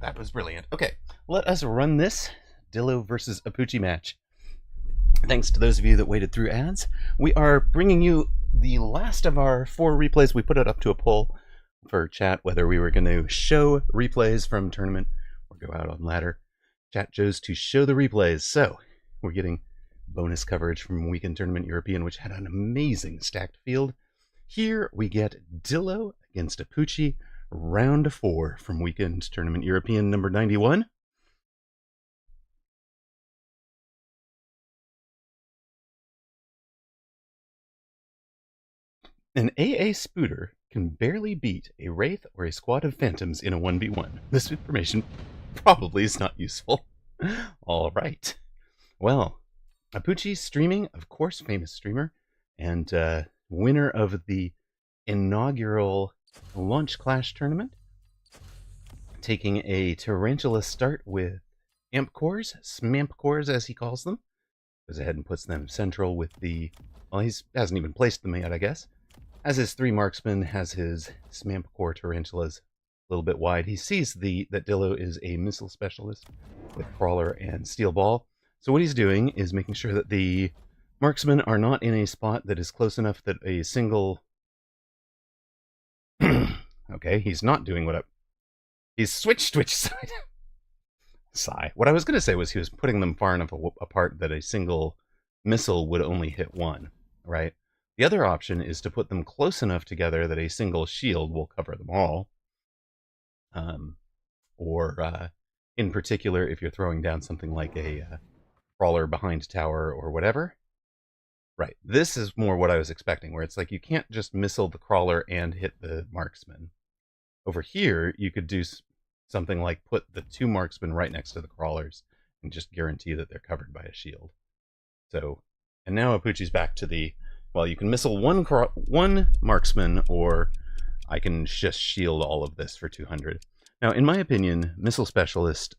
That was brilliant. Okay, let us run this Dillo versus Apucci match. Thanks to those of you that waited through ads. We are bringing you the last of our 4 replays. We put it up to a poll for chat whether we were going to show replays from tournament or go out on ladder. Chat chose to show the replays, so we're getting bonus coverage from Weekend Tournament European, which had an amazing stacked field. Here we get Dillo against Apucci, round 4 from Weekend Tournament European number 91. An AA Spooter can barely beat a Wraith or a squad of Phantoms in a 1v1. This information probably is not useful. All right. Well, Apucci's streaming, of course, famous streamer, and winner of the inaugural Launch Clash tournament, taking a Tarantula start with Amp Cores, Smamp Cores as he calls them. Goes ahead and puts them central with the, well, he hasn't even placed them yet, I guess. Has his 3 marksmen, has his Smamp Core Tarantulas a little bit wide. He sees that Dillo is a missile specialist with Crawler and Steel Ball. So what he's doing is making sure that the marksmen are not in a spot that is close enough that a single... Okay, he's not doing what he's switched side. Sigh. What I was going to say was he was putting them far enough apart that a single missile would only hit one, right? The other option is to put them close enough together that a single shield will cover them all. In particular, if you're throwing down something like a crawler behind tower or whatever. Right, this is more what I was expecting, where it's like you can't just missile the crawler and hit the marksman. Over here, you could do something like put the 2 marksmen right next to the crawlers and just guarantee that they're covered by a shield. So, and now Apucci's back to the, well, you can missile one marksman, or I can just shield all of this for 200. Now, in my opinion, Missile Specialist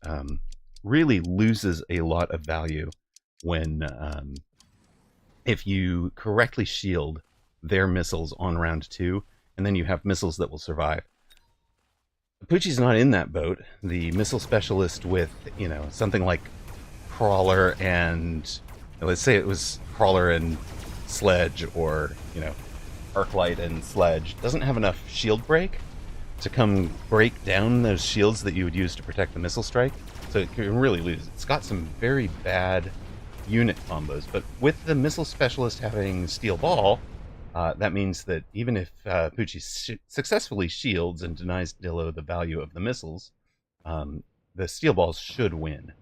really loses a lot of value when, if you correctly shield their missiles on round 2, and then you have missiles that will survive. Apucci's not in that boat. The Missile Specialist with, you know, something like Crawler and, let's say it was Crawler and Sledge, or, you know, Arclight and Sledge, doesn't have enough shield break to come break down those shields that you would use to protect the missile strike. So it can really lose. It's got some very bad unit combos, but with the Missile Specialist having Steel Ball, that means that even if Apucci successfully shields and denies Dillo the value of the missiles, the Steel Balls should win,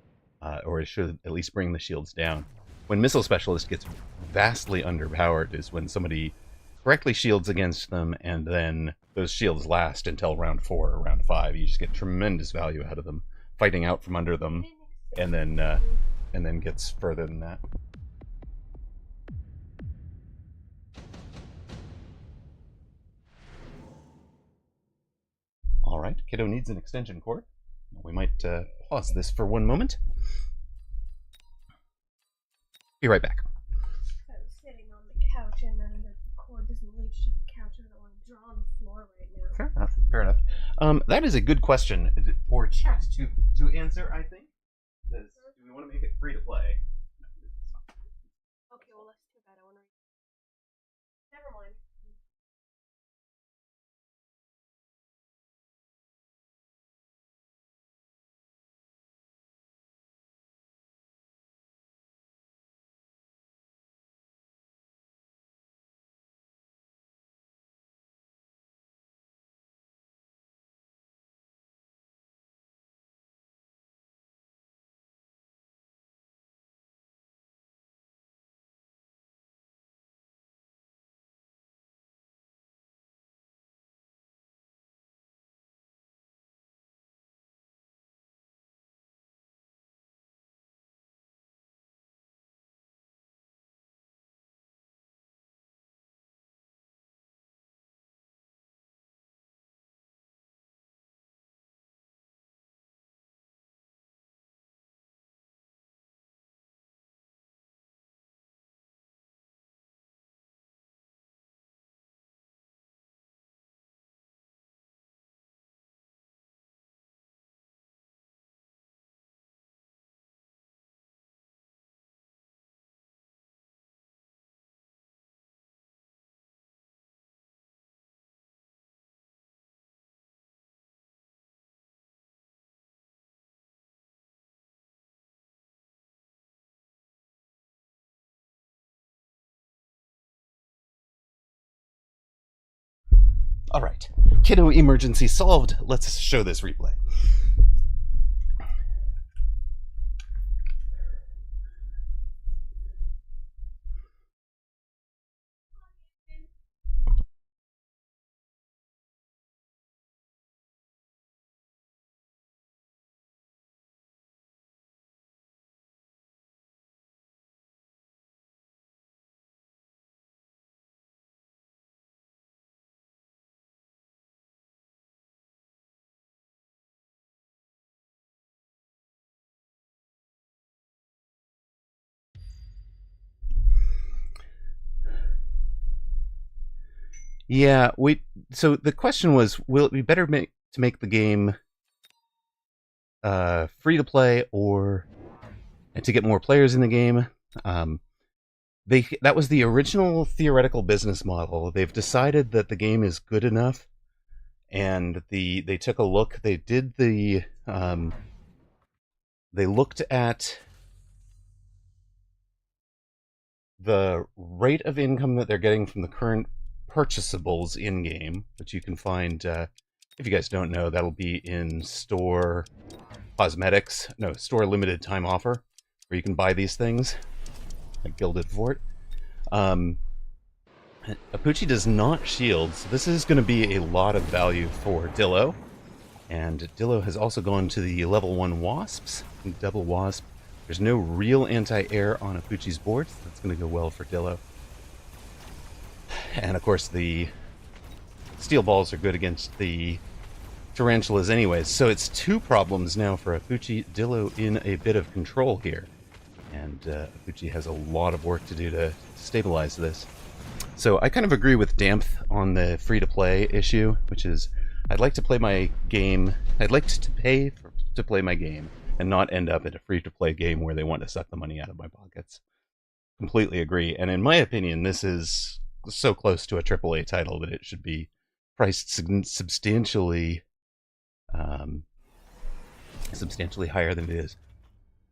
or it should at least bring the shields down. When Missile Specialist gets vastly underpowered is when somebody correctly shields against them, and then those shields last until round 4 or round 5. You just get tremendous value out of them, fighting out from under them, and then gets further than that. All right, Kiddo needs an extension cord. We might pause this for 1 moment. Be right back. I was sitting on the couch and then the cord doesn't reach to the couch and I don't want to draw on the floor right now. Fair enough. Fair enough. That is a good question for chat to answer, I think. Do we want to make it free to play? Okay, well, that's too bad. I want to... Never mind. Alright. Kiddo emergency solved. Let's show this replay. Yeah, so the question was, will it be better to make the game free to play or to get more players in the game? That was the original theoretical business model. They've decided that the game is good enough, and they took a look. They did they looked at the rate of income that they're getting from the current purchasables in game, which you can find. If you guys don't know, that'll be in store cosmetics. No, store limited time offer, where you can buy these things, like Gilded Fort. Apuchi does not shield, so this is going to be a lot of value for Dillo. And Dillo has also gone to the level 1 Wasps, double Wasp. There's no real anti-air on Apuchi's board, so that's going to go well for Dillo. And of course the steel balls are good against the tarantulas anyways, so it's 2 problems now for Apuchi. Dillo in a bit of control here, and Apuchi has a lot of work to do to stabilize this. So I kind of agree with Dampth on the free-to-play issue, which is I'd like to play my game, I'd like to pay to play my game and not end up at a free-to-play game where they want to suck the money out of my pockets. Completely agree, and in my opinion, this is so close to a AAA title that it should be priced substantially higher than it is.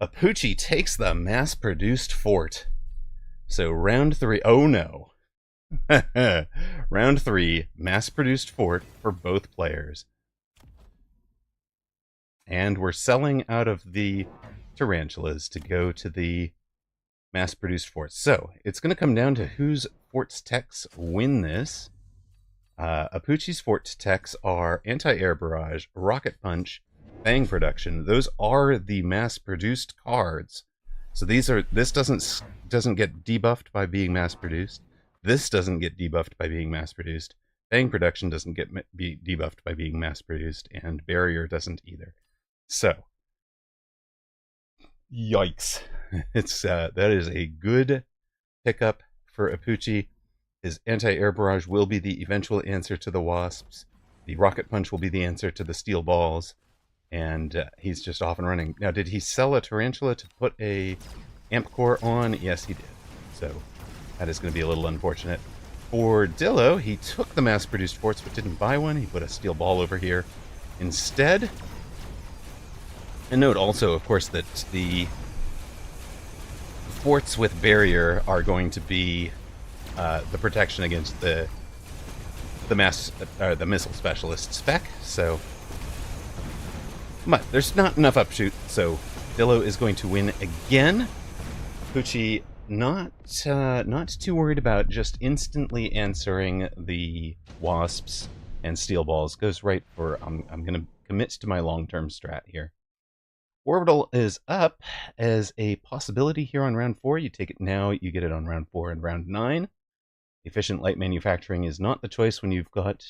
Apuchi takes the mass-produced fort. So round 3, oh no. Round 3, mass-produced fort for both players. And we're selling out of the tarantulas to go to the mass-produced forts. So it's going to come down to whose fort's techs win this. Apuchi's fort techs are anti-air barrage, rocket punch, bang production. Those are the mass-produced cards. So this doesn't get debuffed by being mass-produced. This doesn't get debuffed by being mass-produced. Bang production doesn't get debuffed by being mass-produced, and barrier doesn't either. So, yikes! It's that is a good pickup for Apuchi. His anti-air barrage will be the eventual answer to the wasps. The rocket punch will be the answer to the steel balls, and he's just off and running. Now, did he sell a tarantula to put a amp core on? Yes, he did. So that is going to be a little unfortunate. For Dillo, he took the mass-produced forts but didn't buy one. He put a steel ball over here instead. And note also, of course, that the forts with barrier are going to be the protection against the missile specialist spec. So, but there's not enough upshoot, so Dillo is going to win again. Apuchi not too worried about just instantly answering the wasps and steel balls. Goes right for I'm going to commit to my long-term strat here. Orbital is up as a possibility here on round 4. You take it now, you get it on round 4 and round 9. Efficient light manufacturing is not the choice when you've got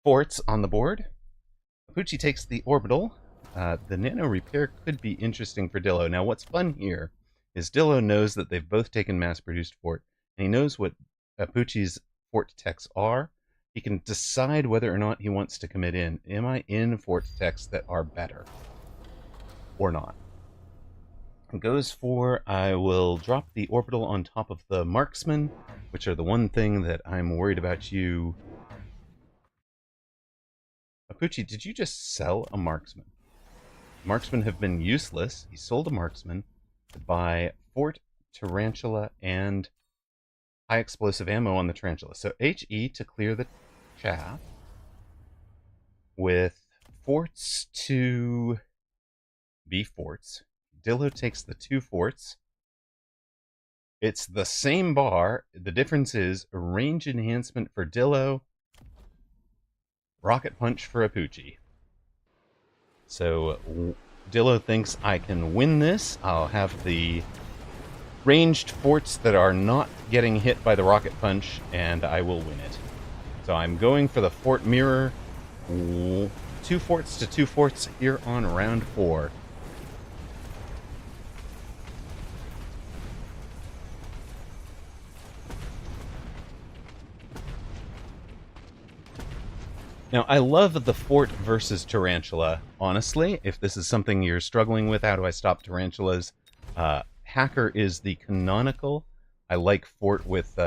forts on the board. Apuchi takes the orbital. The nano repair could be interesting for Dillo. Now, what's fun here is Dillo knows that they've both taken mass-produced fort, and he knows what Apuchi's fort techs are. He can decide whether or not he wants to commit in. Am I in fort techs that are better or not? It goes for, I will drop the orbital on top of the marksman, which are the one thing that I'm worried about you. Apuchi, did you just sell a marksman? Marksmen have been useless. He sold a marksman to buy fort, tarantula, and high explosive ammo on the Tarantula. So HE to clear the chaff. With forts to be forts. Dillo takes the 2 forts. It's the same bar. The difference is range enhancement for Dillo, rocket punch for Apuchi. So Dillo thinks I can win this. I'll have the ranged forts that are not getting hit by the rocket punch, and I will win it. So I'm going for the fort mirror. 2 forts to 2 forts here on round 4. Now, I love the fort versus tarantula, honestly. If this is something you're struggling with, how do I stop tarantulas? Hacker is the canonical. I like fort with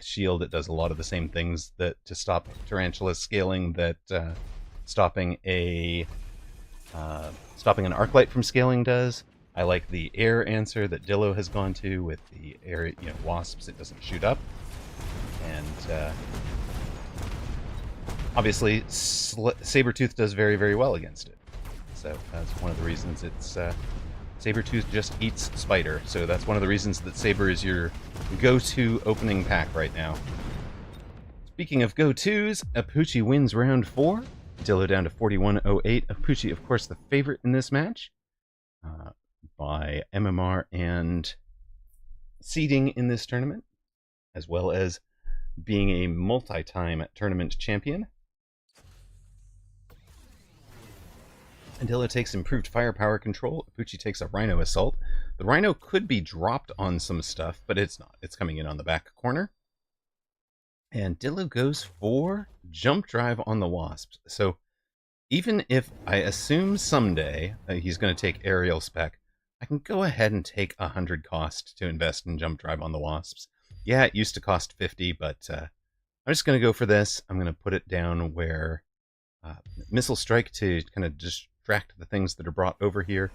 shield. It does a lot of the same things that to stop tarantula scaling that stopping an arc light from scaling does. I like the air answer that Dillo has gone to with the air, wasps. It doesn't shoot up, and obviously, Sabertooth does very, very well against it. So that's one of the reasons it's... Sabertooth just eats Spider, so that's one of the reasons that Saber is your go-to opening pack right now. Speaking of go-tos, Apuchi wins round 4. Dillo down to 41.08. Apuchi, of course, the favorite in this match by MMR and seeding in this tournament, as well as being a multi-time tournament champion. Dillo takes improved firepower control. Apuchi takes a Rhino Assault. The Rhino could be dropped on some stuff, but it's not. It's coming in on the back corner. And Dillo goes for Jump Drive on the Wasps. So even if I assume someday he's going to take Aerial Spec, I can go ahead and take 100 cost to invest in Jump Drive on the Wasps. Yeah, it used to cost 50, but I'm just going to go for this. I'm going to put it down where Missile Strike to kind of distract the things that are brought over here.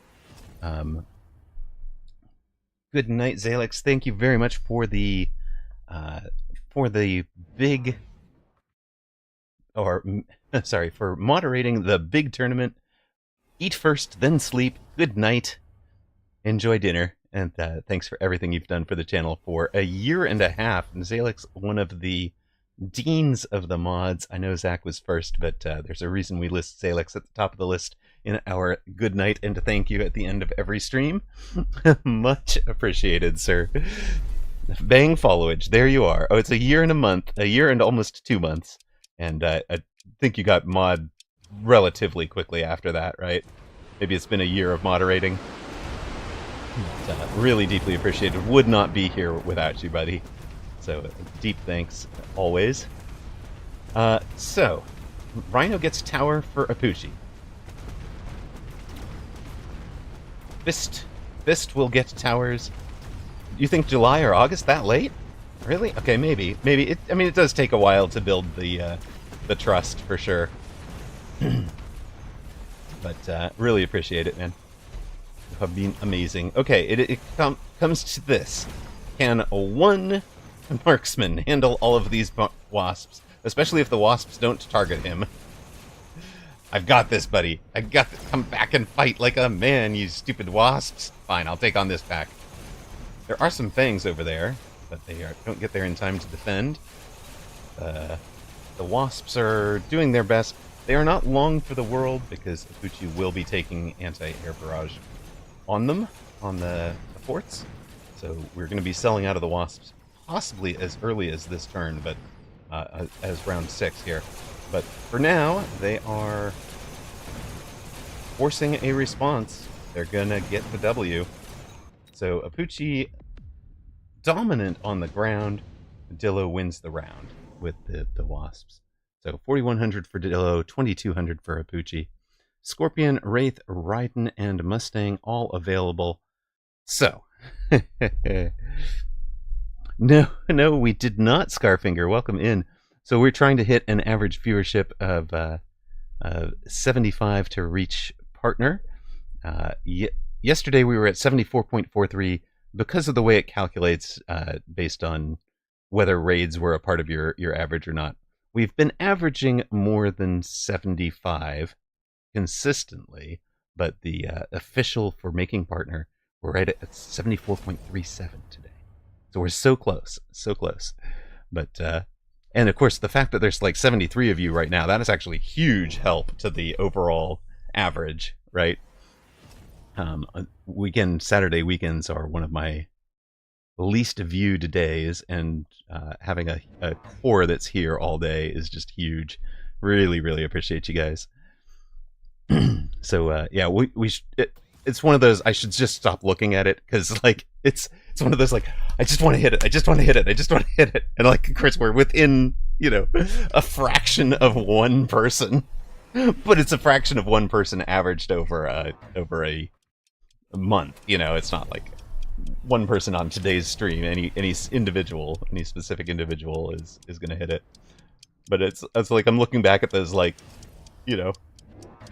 Good night, Zalix. Thank you very much for the big, for moderating the big tournament. Eat first, then sleep. Good night. Enjoy dinner. And thanks for everything you've done for the channel for a year and a half. And Zalix, one of the deans of the mods. I know Zach was first, but there's a reason we list Zalix at the top of the list in our good night and thank you at the end of every stream. Much appreciated, sir. Bang followage. There you are. Oh, it's a year and a month. A year and almost 2 months. And I think you got mod relatively quickly after that, right? Maybe it's been a year of moderating. Really deeply appreciated. Would not be here without you, buddy. So, deep thanks, always. So, Rhino gets tower for Apuchi. Fist will get towers. You think July or August that late? Really? Okay, maybe. Maybe. It does take a while to build the trust, for sure. But really appreciate it, man. You have been amazing. Okay, it comes to this. Can one marksman handle all of these wasps? Especially if the wasps don't target him. I've got this, buddy. I got this. Come back and fight like a man, you stupid wasps. Fine, I'll take on this pack. There are some fangs over there, but they don't get there in time to defend. The wasps are doing their best. They are not long for the world because Apuchi will be taking anti-air barrage on them, on the forts. So we're going to be selling out of the wasps possibly as early as this turn, but as round 6 here. But for now, they are forcing a response. They're going to get the W. So Apuchi dominant on the ground. Dillo wins the round with the wasps. So 4,100 for Dillo, 2,200 for Apuchi. Scorpion, Wraith, Raiden, and Mustang all available. So, no, we did not, Scarfinger. Welcome in. So we're trying to hit an average viewership of 75 to reach partner. Yesterday we were at 74.43 because of the way it calculates based on whether raids were a part of your average or not. We've been averaging more than 75 consistently, but the official for making partner, we're right at 74.37 today. So we're so close, so close. But and of course, the fact that there's like 73 of you right now, that is actually huge help to the overall average, right? Saturday weekends are one of my least viewed days, and having a core that's here all day is just huge. Really, really appreciate you guys. So yeah, it's one of those, I should just stop looking at it, because like it's one of those, like, I just want to hit it, I just want to hit it, I just want to hit it, and like, of course, we're within, a fraction of one person, but it's a fraction of one person averaged over a month. It's not like one person on today's stream, any specific individual is going to hit it. But it's like, I'm looking back at those, like,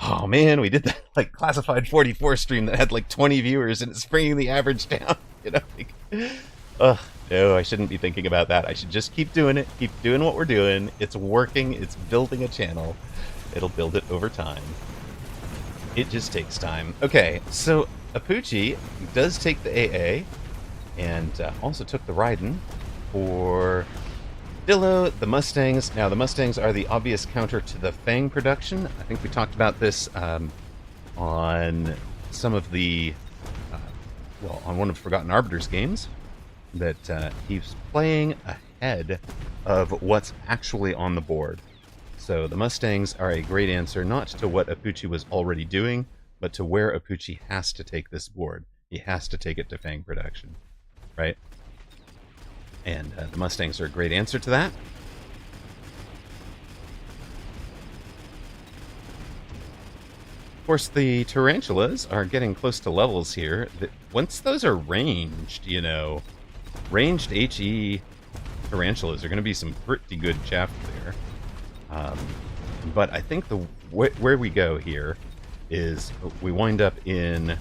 oh man, we did that like classified 44 stream that had like 20 viewers, and it's bringing the average down. No, I shouldn't be thinking about that. I should just keep doing it, keep doing what we're doing. It's working. It's building a channel. It'll build it over time. It just takes time. Okay, so Apucci does take the AA, and also took the Raiden for Dillo, the Mustangs. Now, the Mustangs are the obvious counter to the Fang production. I think we talked about this on some of the, on one of Forgotten Arbiter's games, that he's playing ahead of what's actually on the board. So the Mustangs are a great answer, not to what Apucci was already doing, but to where Apucci has to take this board. He has to take it to Fang production, right? And the Mustangs are a great answer to that. Of course, the Tarantulas are getting close to levels here. Once those are ranged, ranged HE Tarantulas are going to be some pretty good chaff there. But I think where we go here is we wind up in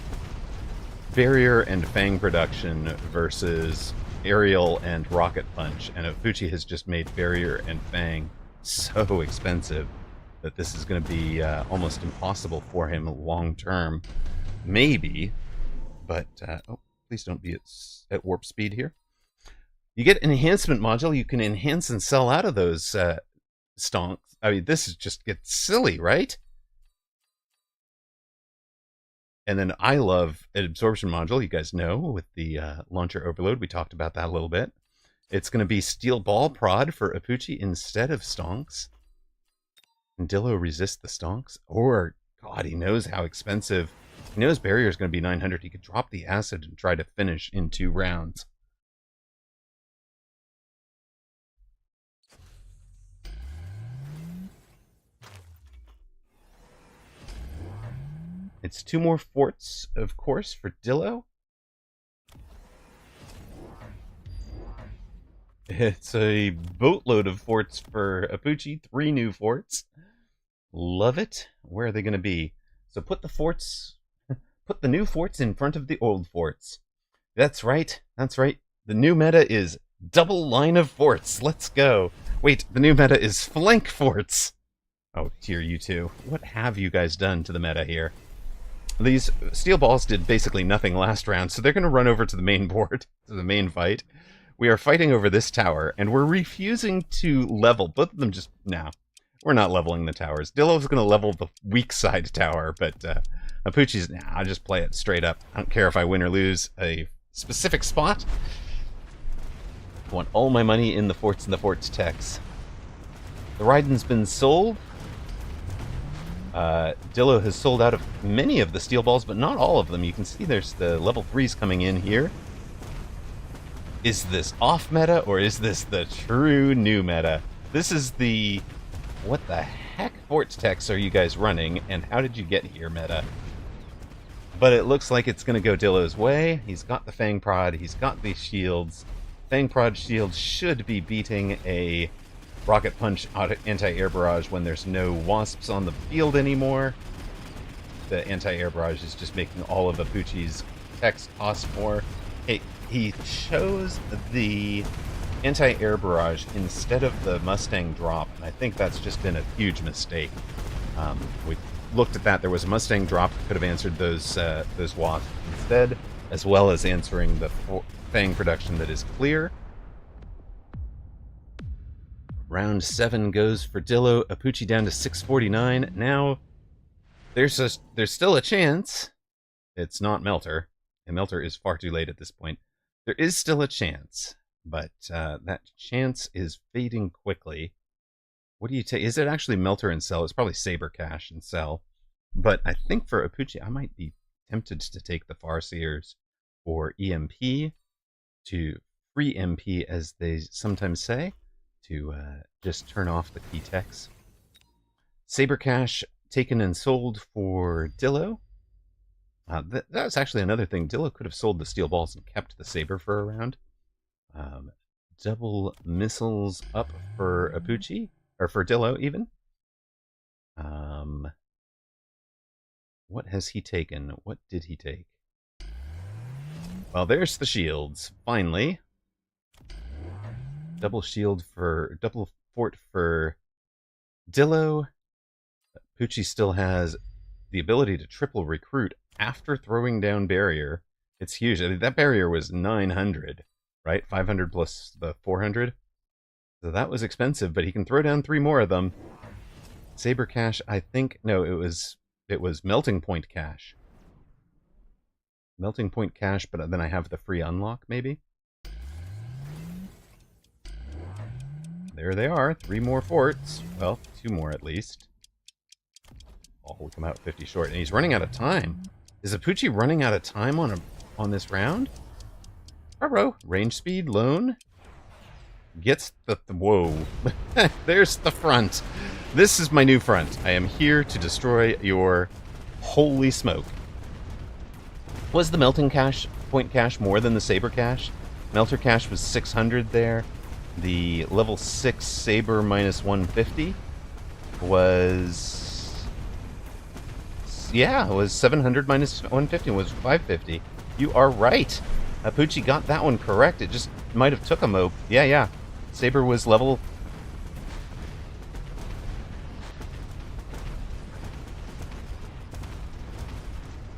Barrier and Fang production versus Aerial and Rocket Punch, and Apucci has just made Barrier and Fang so expensive that this is going to be almost impossible for him long term. Maybe, but please don't be at warp speed here. You get an enhancement module. You can enhance and sell out of those stonks. I mean, this just gets silly, right? And then I love an absorption module, you guys know, with the launcher overload. We talked about that a little bit. It's going to be steel ball prod for Apucci instead of stonks. Can Dillo resist the stonks? Or, God, he knows how expensive. He knows Barrier is going to be 900. He could drop the acid and try to finish in 2 rounds. It's 2 more forts, of course, for Dillo. It's a boatload of forts for Apucci. 3 new forts. Love it. Where are they going to be? So put the new forts in front of the old forts. That's right. That's right. The new meta is double line of forts. Let's go. Wait, the new meta is flank forts. Oh, dear, you two. What have you guys done to the meta here? These steel balls did basically nothing last round, so they're going to run over to the main board, to the main fight. We are fighting over this tower, and we're refusing to level. Both of them just, no, we're not leveling the towers. Dillo's going to level the weak side tower, but Apucci's, nah, I'll just play it straight up. I don't care if I win or lose a specific spot. I want all my money in the forts and the forts techs. The Raiden's been sold. Dillo has sold out of many of the steel balls, but not all of them. You can see there's the level 3s coming in here. Is this off meta, or is this the true new meta? This is the what the heck forts techs are you guys running, and how did you get here meta? But it looks like it's going to go Dillo's way. He's got the Fang Prod, he's got these shields. Fang Prod shield should be beating a Rocket Punch anti-air barrage when there's no wasps on the field anymore. The anti-air barrage is just making all of Apucci's techs cost more. He chose the anti-air barrage instead of the Mustang drop, and I think that's just been a huge mistake. We looked at that. There was a Mustang drop that could have answered those wasps instead, as well as answering the Fang production that is clear. Round 7 goes for Dillo. Apucci down to 649. Now, there's still a chance. It's not Melter, and Melter is far too late at this point. There is still a chance, but that chance is fading quickly. What do you take? Is it actually Melter and Cell? It's probably Saber Cash and Cell. But I think for Apucci, I might be tempted to take the Farseers or EMP to free MP, as they sometimes say, to just turn off the key techs. Saber Cash taken and sold for Dillo. That's actually another thing. Dillo could have sold the steel balls and kept the Saber for a round. Double missiles up for Apucci, or for Dillo even. What has he taken? What did he take? Well, there's the shields, finally. Double fort for Dillo. Apucci still has the ability to triple recruit after throwing down barrier. It's huge. I mean, that barrier was 900, right? 500 plus the 400. So that was expensive, but he can throw down 3 more of them. Saber Cash, I think, no, it was Melting Point Cash. Melting Point Cash, but then I have the free unlock, maybe? There they are, 3 more forts. Well, 2 more at least. Oh, we come out 50 short, and he's running out of time. Is Apucci running out of time on this round? Ruh-roh. Range speed, lone. Gets the whoa. There's the front. This is my new front. I am here to destroy your holy smoke. Was the Melting Point Cash more than the Saber Cash? Melter Cash was 600 there. The level 6 Saber minus 150 was... yeah, it was 700 minus 150 was 550. You are right. Apucci got that one correct. It just might have took a Yeah. Saber was level...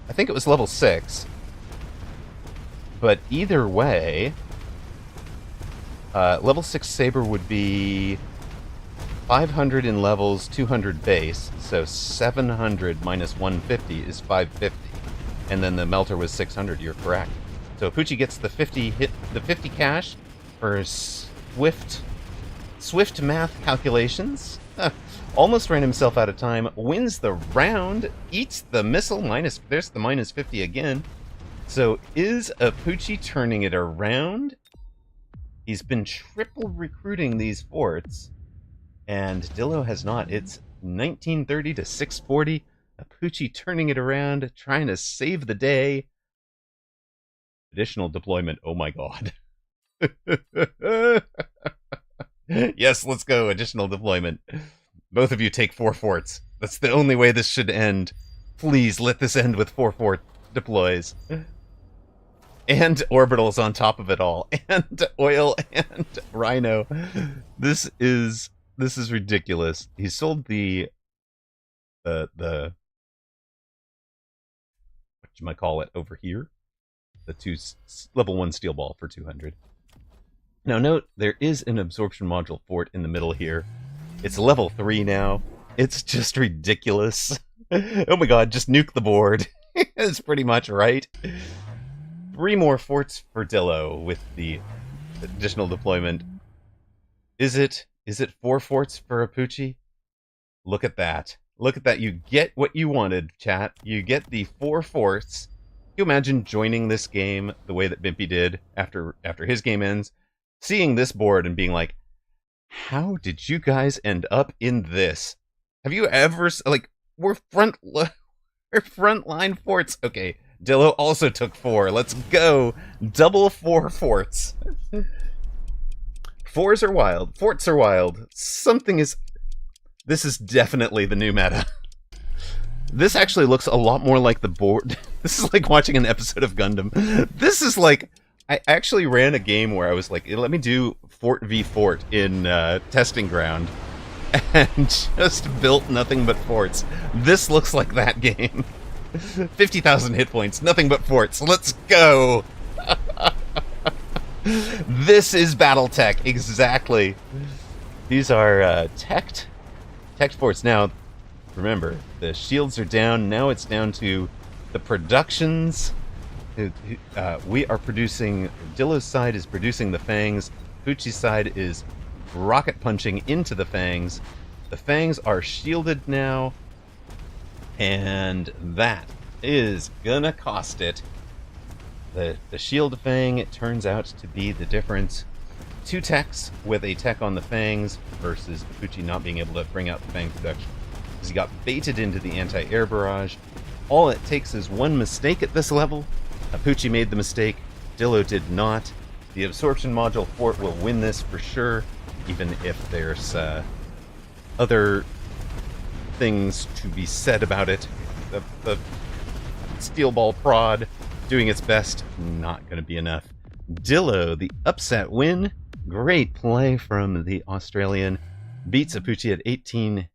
I think it was level 6. But either way... level 6 Saber would be 500 in levels, 200 base, so 700 minus 150 is 550. And then the Melter was 600, you're correct. So Apucci gets the 50 cash for swift math calculations. Almost ran himself out of time, wins the round, eats the missile, there's the minus 50 again. So is Apucci turning it around? He's been triple recruiting these forts, and Dillo has not. It's 1930 to 640. Apucci turning it around, trying to save the day. Additional deployment. Oh my god. Yes, let's go. Additional deployment. Both of you take 4 forts. That's the only way this should end. Please let this end with 4 fort deploys. And orbitals on top of it all. And oil and rhino. This is ridiculous. He sold the whatchamacallit over here. The 2 level 1 steel ball for 200. Now note, there is an absorption module fort in the middle here. It's level 3 now. It's just ridiculous. Oh my god, just nuke the board. That's pretty much right. 3 more forts for Dillo with the additional deployment. Is it 4 forts for Apucci? Look at that. Look at that. You get what you wanted, chat. You get the 4 forts. Can you imagine joining this game the way that Bimpy did after his game ends? Seeing this board and being like, how did you guys end up in this? Have you ever... like, we're frontline forts. Okay, Dillo also took 4. Let's go. Double 4 forts. 4s are wild. Forts are wild. Something is... This is definitely the new meta. This actually looks a lot more like the board. This is like watching an episode of Gundam. This is like... I actually ran a game where I was like, let me do Fort v Fort in Testing Ground, and just built nothing but forts. This looks like that game. 50,000 hit points, nothing but forts. Let's go! This is BattleTech, exactly. These are teched forts. Now, remember, the shields are down. Now it's down to the productions. We are producing, Dillo's side is producing the fangs. Fuchi's side is rocket punching into the fangs. The fangs are shielded now. And that is gonna cost it. The shield fang, it turns out to be the difference. 2 techs with a tech on the fangs versus Fuchi not being able to bring out the fang production. Because he got baited into the anti-air barrage. All it takes is one mistake at this level. Apuchi made the mistake, Dillo did not. The absorption module fort will win this for sure, even if there's other things to be said about it. The steel ball prod doing its best, not going to be enough. Dillo, the upset win. Great play from the Australian. Beats Apuchi at 18,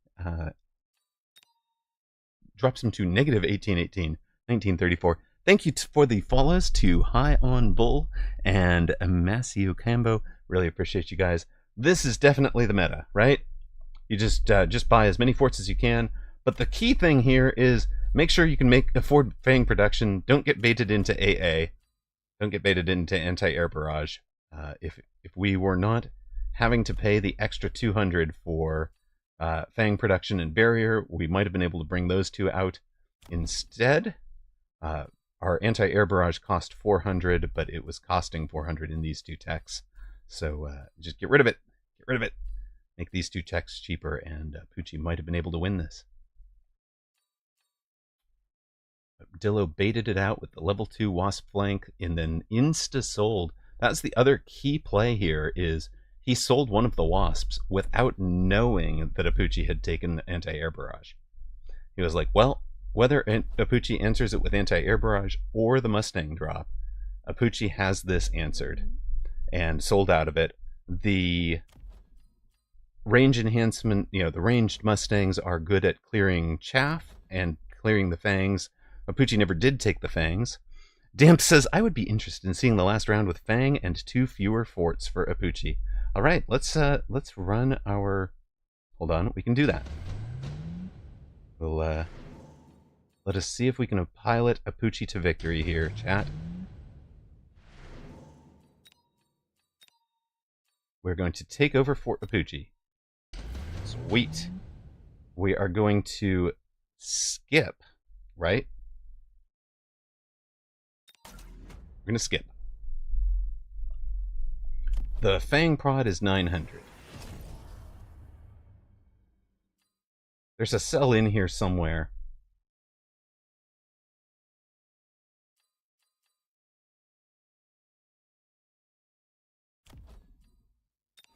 drops him to negative 1818, 1934. Thank you for the follows to High on Bull and Masio Cambo. Really appreciate you guys. This is definitely the meta, right? You just buy as many forts as you can. But the key thing here is make sure you can afford fang production. Don't get baited into AA. Don't get baited into anti-air barrage. If we were not having to pay the extra 200 for fang production and barrier, we might have been able to bring those two out instead. Our anti-air barrage cost 400, but it was costing 400 in these 2 techs. So just get rid of it. Get rid of it. Make these 2 techs cheaper, and Pucci might have been able to win this. Dillo baited it out with the level 2 Wasp flank, and then insta-sold. That's the other key play here, is he sold one of the Wasps without knowing that Apuchi had taken the anti-air barrage. He was like, well, whether Apuchi answers it with anti-air barrage or the Mustang drop, Apuchi has this answered, and sold out of it. The range enhancement, the ranged Mustangs are good at clearing chaff and clearing the fangs. Apuchi never did take the fangs. Damp says, I would be interested in seeing the last round with fang and 2 fewer forts for Apuchi. All right, let's run our... Hold on, we can do that. We'll let us see if we can pilot Apuchi to victory here, chat. We're going to take over Fort Apuchi. Sweet. We are going to skip, right? We're going to skip. The Fang prod is 900. There's a cell in here somewhere.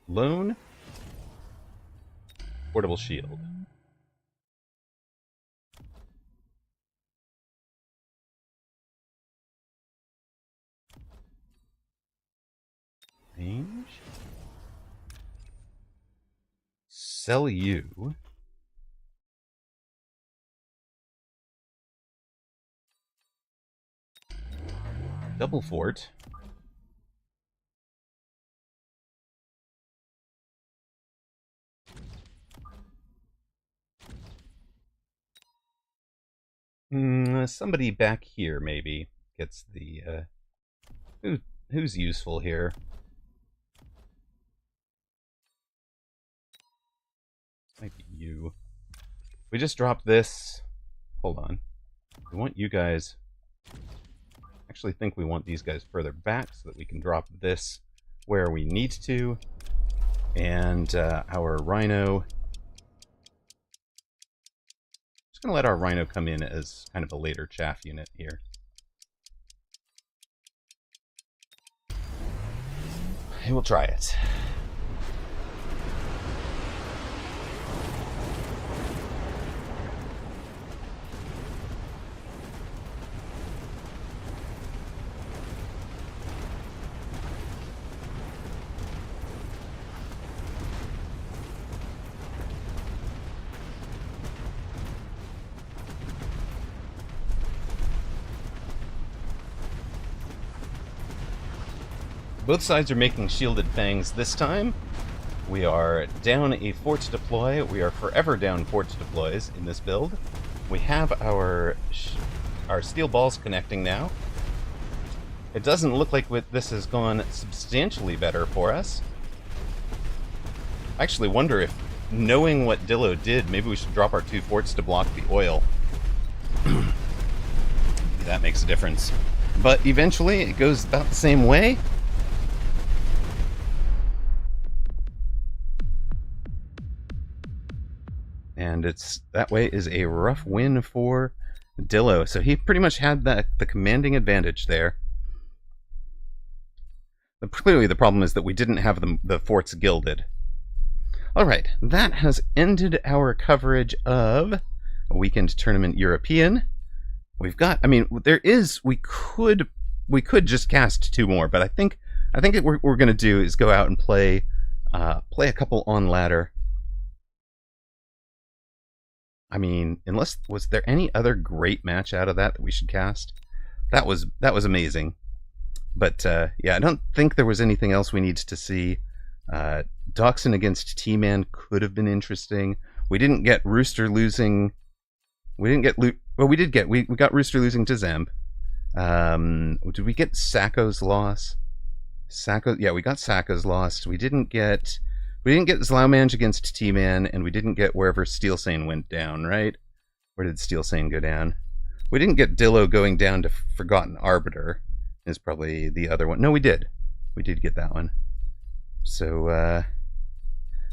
Loan. Portable shield. Range. Sell you. Double fort. Somebody back here maybe gets the who's useful here. Might be you. We just dropped this. Hold on. We want you guys. Actually think we want these guys further back so that we can drop this where we need to. And our Rhino. Just gonna let our Rhino come in as kind of a later chaff unit here. And we'll try it. both sides are making shielded fangs this time. We are down a fort to deploy. We are forever down fort to deploys in this build. We have our steel balls connecting now. It doesn't look like this has gone substantially better for us. I actually wonder if, knowing what Dillo did, maybe we should drop our 2 forts to block the oil. That makes a difference. But eventually, it goes about the same way. And that way is a rough win for Dillo. So he pretty much had the commanding advantage there. But clearly the problem is that we didn't have the forts gilded. Alright, that has ended our coverage of a weekend tournament European. We've got, I mean, we could just cast 2 more, but I think what we're going to do is go out and play a couple on ladder. I mean, was there any other great match out of that we should cast? That was amazing. But yeah, I don't think there was anything else we needed to see. Dachshund against T-Man could have been interesting. We didn't get Rooster losing. We didn't get well, we did get we got Rooster losing to Zemp. Did we get Sacco's loss? Yeah, we got Sacco's loss. We didn't get Zlaumange against T-Man, and we didn't get wherever Steel Sane went down, right? Where did Steel Sane go down? We didn't get Dillo going down to Forgotten Arbiter, is probably the other one. No, we did. We did get that one. So,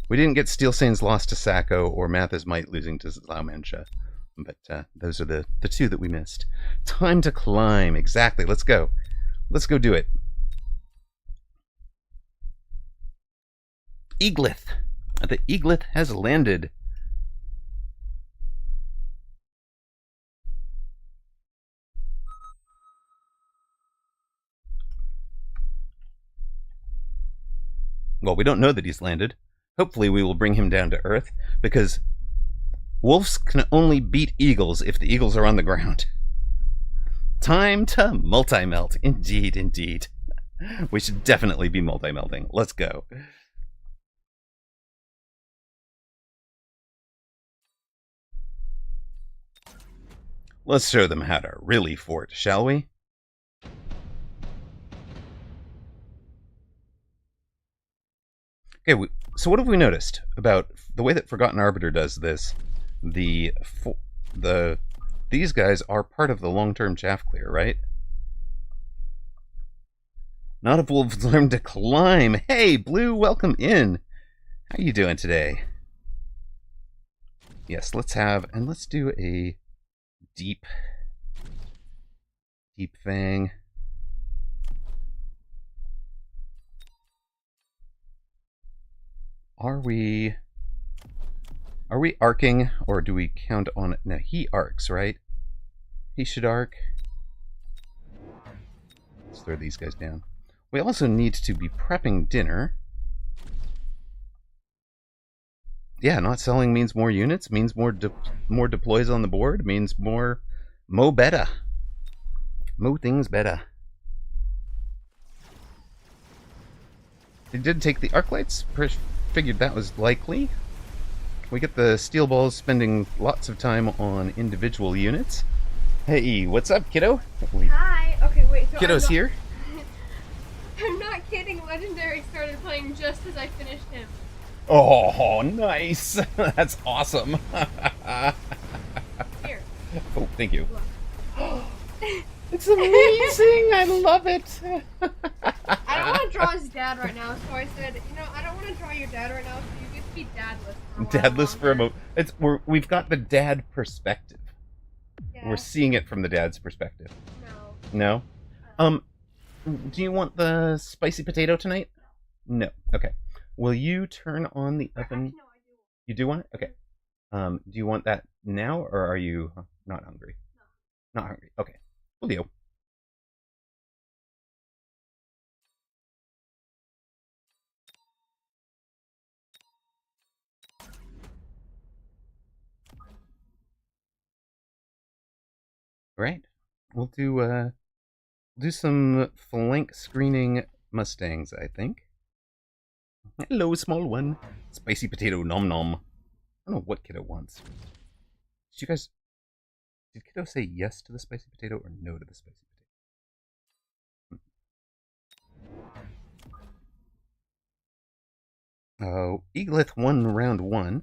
we didn't get Steel Sane's loss to Sacco or Mathis Might losing to Zlaumange. But those are the 2 that we missed. Time to climb. Exactly. Let's go. Let's go do it. Eaglith. The Eaglith has landed. Well, we don't know that he's landed. Hopefully we will bring him down to Earth, because wolves can only beat eagles if the eagles are on the ground. Time to multi-melt. Indeed, indeed. We should definitely be multi-melting. Let's go. Let's show them how to really fort, shall we? Okay, so what have we noticed about the way that Forgotten Arbiter does this? These guys are part of the long-term chaff clear, right? Not if wolves learn to climb. Hey, Blue, welcome in. How you doing today? Yes, let's do a deep fang. Are we arcing, or do we count on it? No, he arcs, right? He should arc. Let's throw these guys down. We also need to be prepping dinner. Yeah, not selling means more units, means more deploys on the board, means mo better. Mo things better. They did take the arc lights. Figured that was likely. We get the steel balls spending lots of time on individual units. Hey, what's up, kiddo? Hi. Okay, wait. So Kiddo's here. I'm not kidding. Legendary started playing just as I finished him. Oh, nice. That's awesome. Here. Oh, thank you. It's amazing. I love it. I don't want to draw his dad right now, so I said, I don't want to draw your dad right now, so you get to be dadless for a while. Dadless for a moment. We've got the dad perspective. Yeah. We're seeing it from the dad's perspective. No? No? Do you want the spicy potato tonight? No. Okay. Will you turn on the oven? No, I do. You do want it? Okay. Do you want that now, or are you not hungry? No. Not hungry. Okay. We'll deal. Right. We'll do some flank screening Mustangs, I think. Hello, small one. Spicy potato nom nom. I don't know what Kiddo wants. Did Kiddo say yes to the spicy potato or no to the spicy potato? Eagleth won round 1.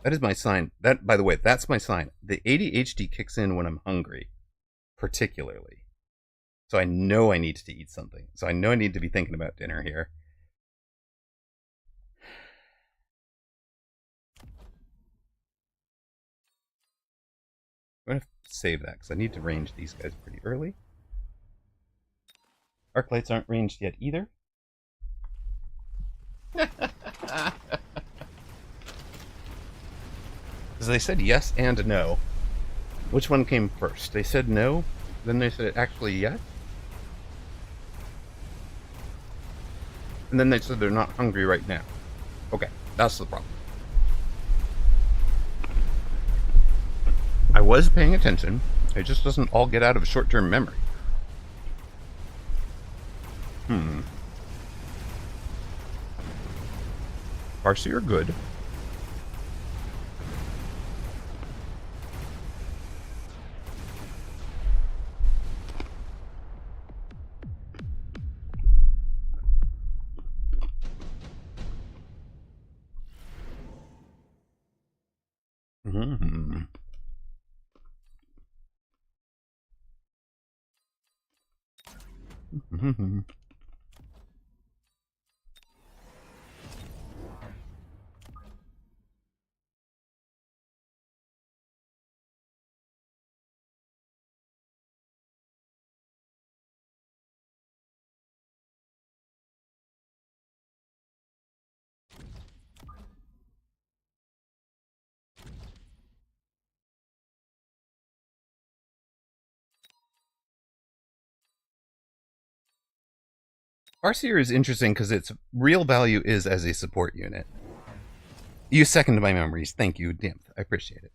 That is my sign. That, by the way, that's my sign. The ADHD kicks in when I'm hungry, particularly. So I know I need to eat something. So I know I need to be thinking about dinner here. I'm going to save that because I need to range these guys pretty early. Arc lights aren't ranged yet either. Because they said yes and no. Which one came first? They said no, then they said actually yes. And then they said they're not hungry right now. Okay, that's the problem. I was paying attention. It just doesn't all get out of short-term memory. Farsi are good. Farseer is interesting because its real value is as a support unit. You second my memories. Thank you, Dimth. I appreciate it.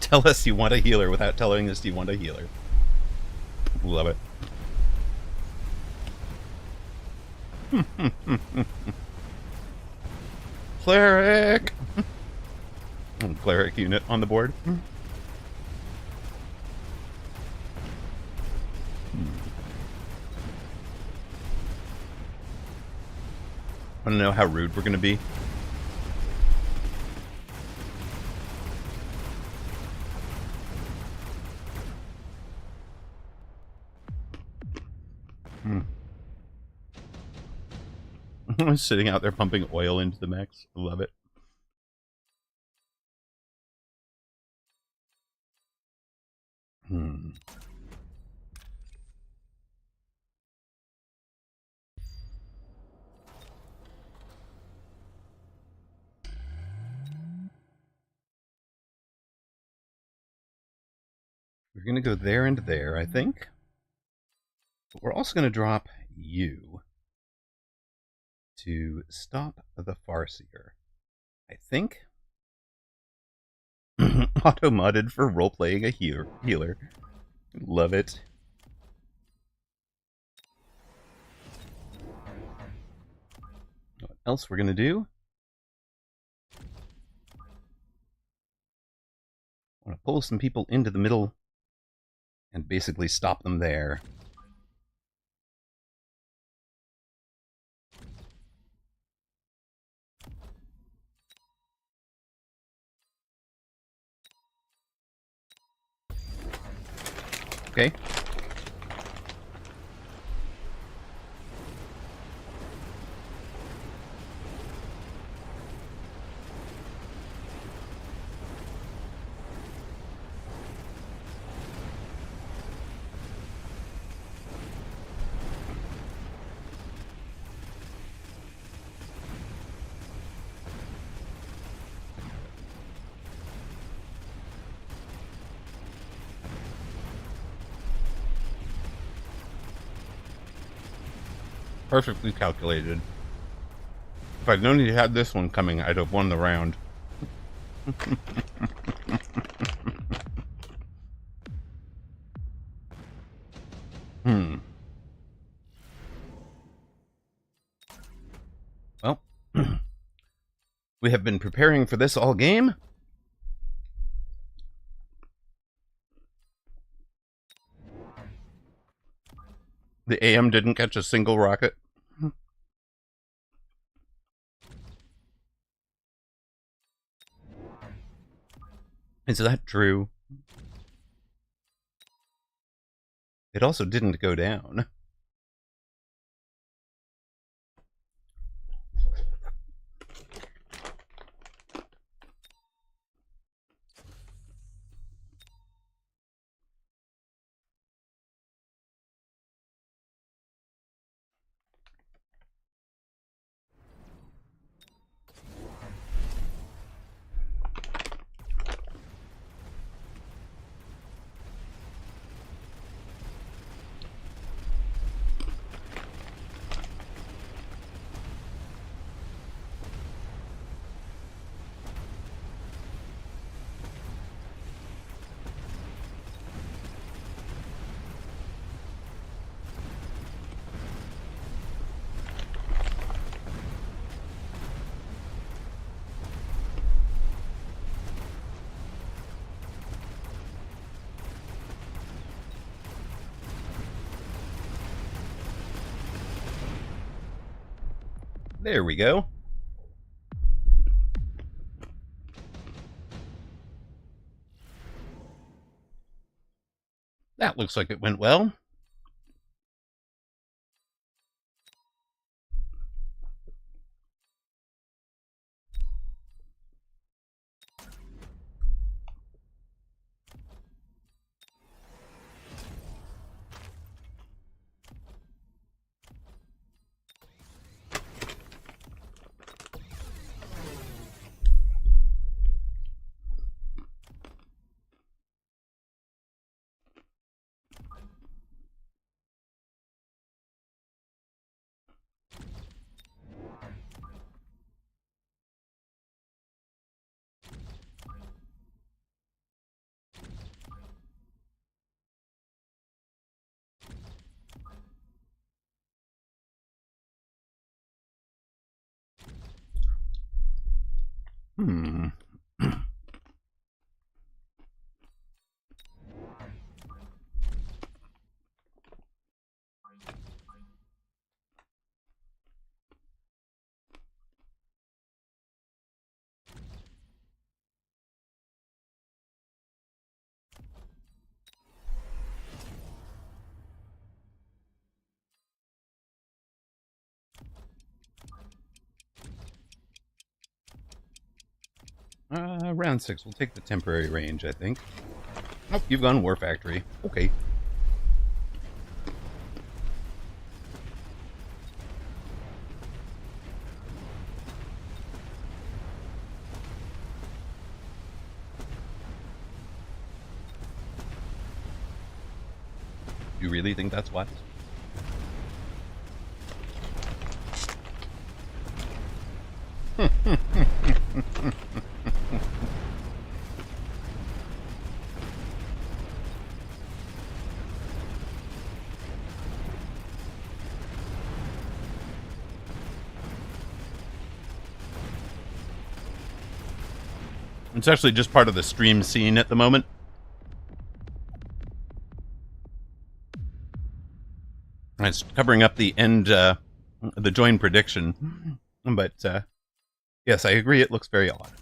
Tell us you want a healer without telling us you want a healer. Love it. Cleric! Cleric unit on the board. Want to know how rude we're going to be? I'm sitting out there pumping oil into the mechs. I love it. We're going to go there and there, I think. But we're also going to drop you to stop the Farseer. I think. Auto-modded for role-playing a healer. Love it. What else we're going to do? I want to pull some people into the middle and basically stop them there. Okay. Perfectly calculated. If I'd known he had this one coming, I'd have won the round. Well, we have been preparing for this all game. The AM didn't catch a single rocket. Is that true? It also didn't go down. There we go. That looks like it went well. Round 6. We'll take the temporary range, I think. Oh, you've gone War Factory. Okay. You really think that's wise? It's actually just part of the stream scene at the moment. It's covering up the end, the join prediction. But, yes, I agree, it looks very odd.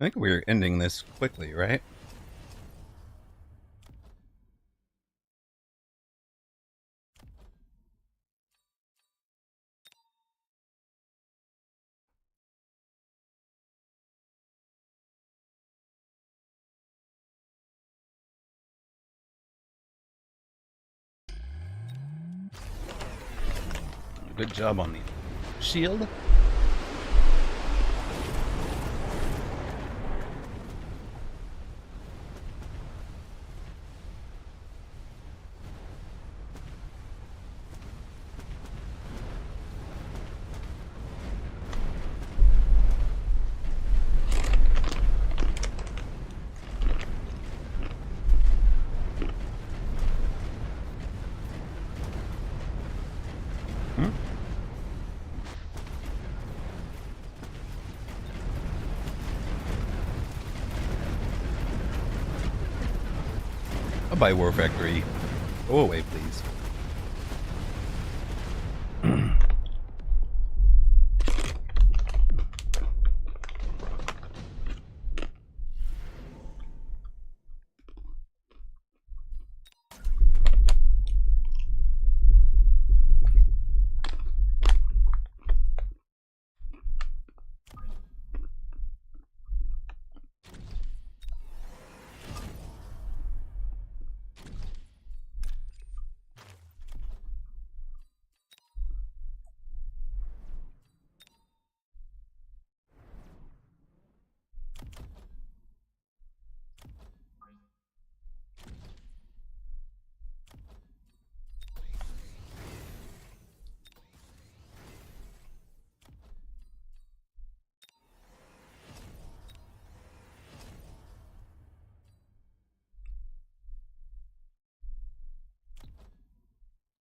I think we're ending this quickly, right? Good job on the shield. I'll buy War Factory. Go away, please.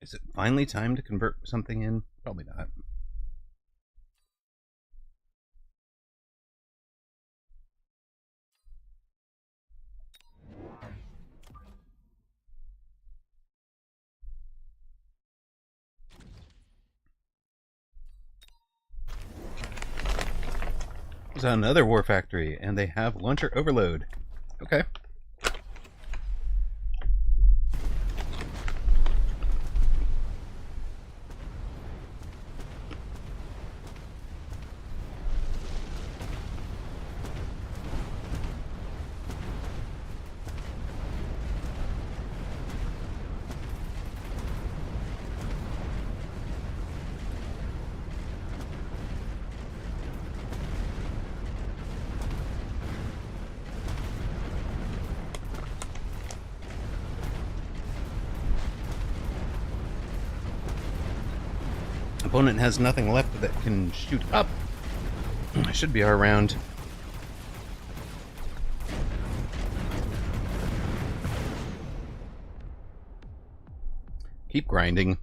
Is it finally time to convert something in? Probably not. There's another War Factory, and they have launcher overload. Okay. Opponent has nothing left that can shoot up. Should be our round. Keep grinding.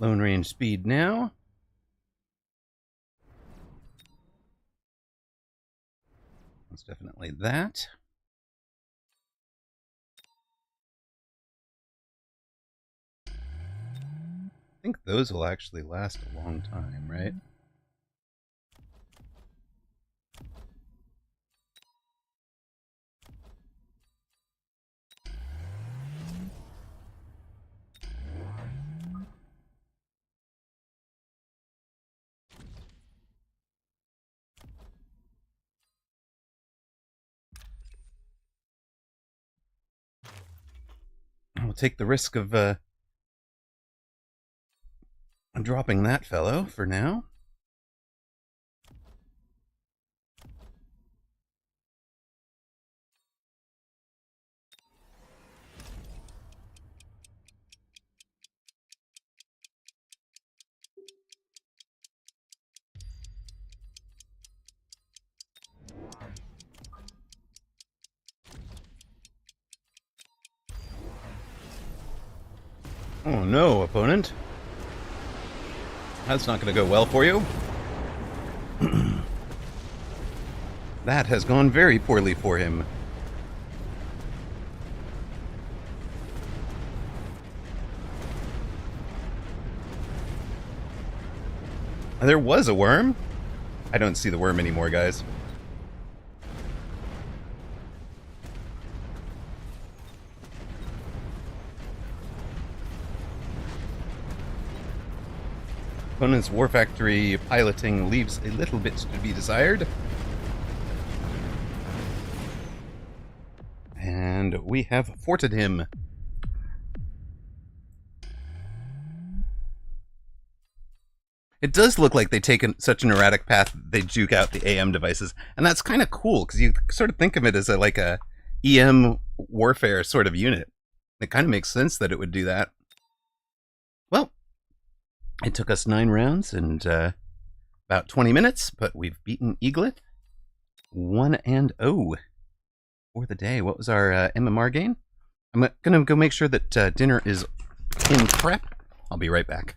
Lone range speed now. That's definitely that. I think those will actually last a long time, right? We'll take the risk of dropping that fellow for now. Oh no, opponent. That's not going to go well for you. That has gone very poorly for him. There was a worm. I don't see the worm anymore, guys. Opponent's War Factory piloting leaves a little bit to be desired. And we have forted him. It does look like they take such an erratic path, they juke out the AM devices. And that's kind of cool, because you sort of think of it as like a EM warfare sort of unit. It kind of makes sense that it would do that. Well, it took us 9 rounds and about 20 minutes, but we've beaten Eaglet 1-0 for the day. What was our MMR gain? I'm going to go make sure that dinner is in prep. I'll be right back.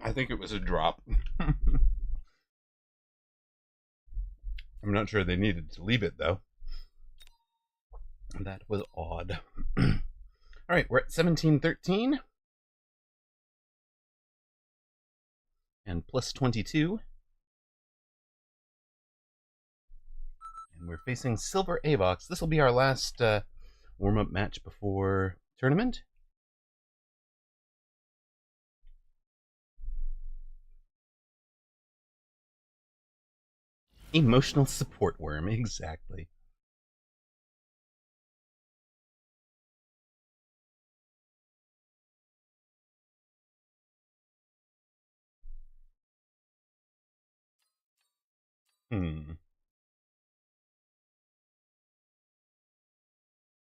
I think it was a drop. I'm not sure they needed to leave it, though. That was odd. All right, we're at 1713. And plus 22. we're facing Silver Avox. This will be our last warm-up match before tournament. Emotional support worm, exactly. Do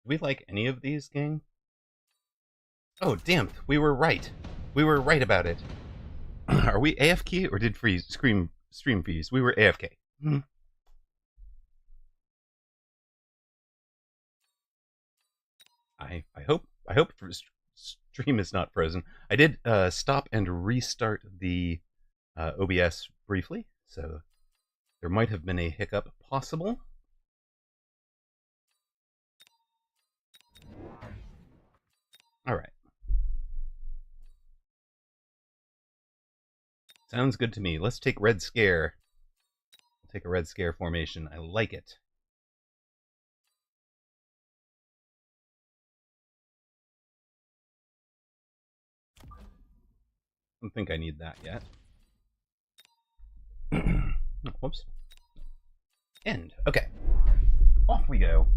we like any of these, gang? Oh, damn, we were right. We were right about it. Are we AFK or did stream freeze? We were AFK. I hope stream is not frozen. I did stop and restart the OBS briefly, so there might have been a hiccup possible. All right. Sounds good to me. Let's take Red Scare. We'll take a Red Scare formation. I like it. I don't think I need that yet. Whoops. End. Okay. Off we go.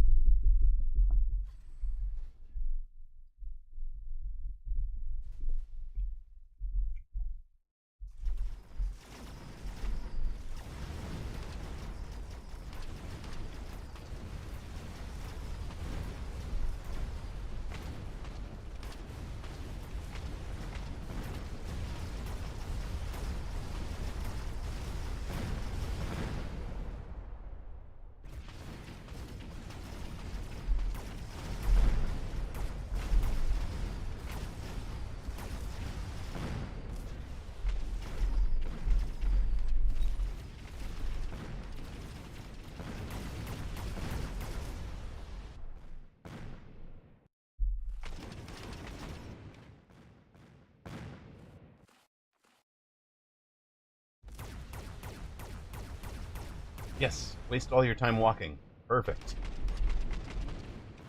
Yes, waste all your time walking. Perfect.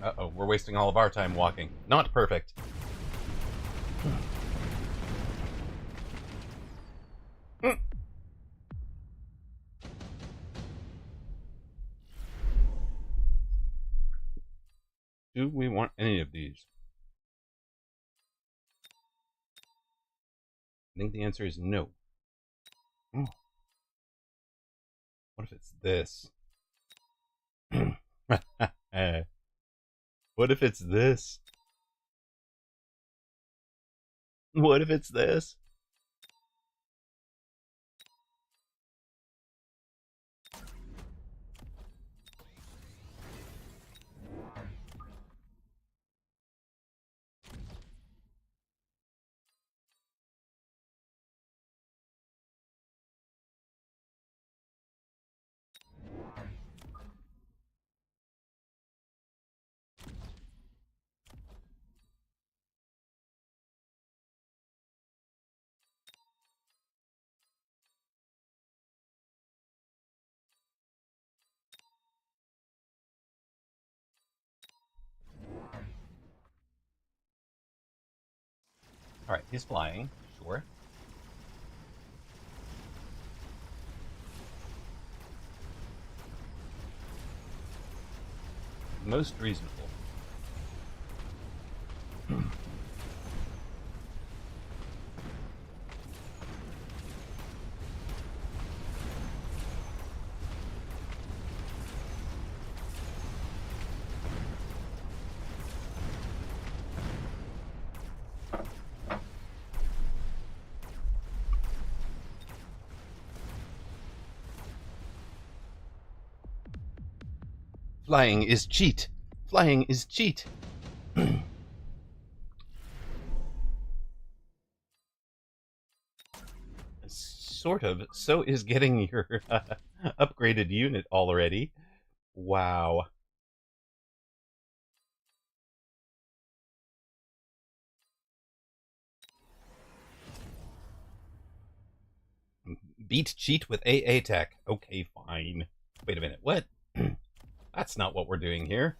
Uh-oh, we're wasting all of our time walking. Not perfect. Do we want any of these? I think the answer is no. Oh. What if it's this? What if it's this? What if it's this? Alright, he's flying, sure. Most reasonable. Flying is cheat. Flying is cheat. Sort of. So is getting your upgraded unit already. Wow. Beat cheat with AA tech. Okay, fine. Wait a minute. What? That's not what we're doing here.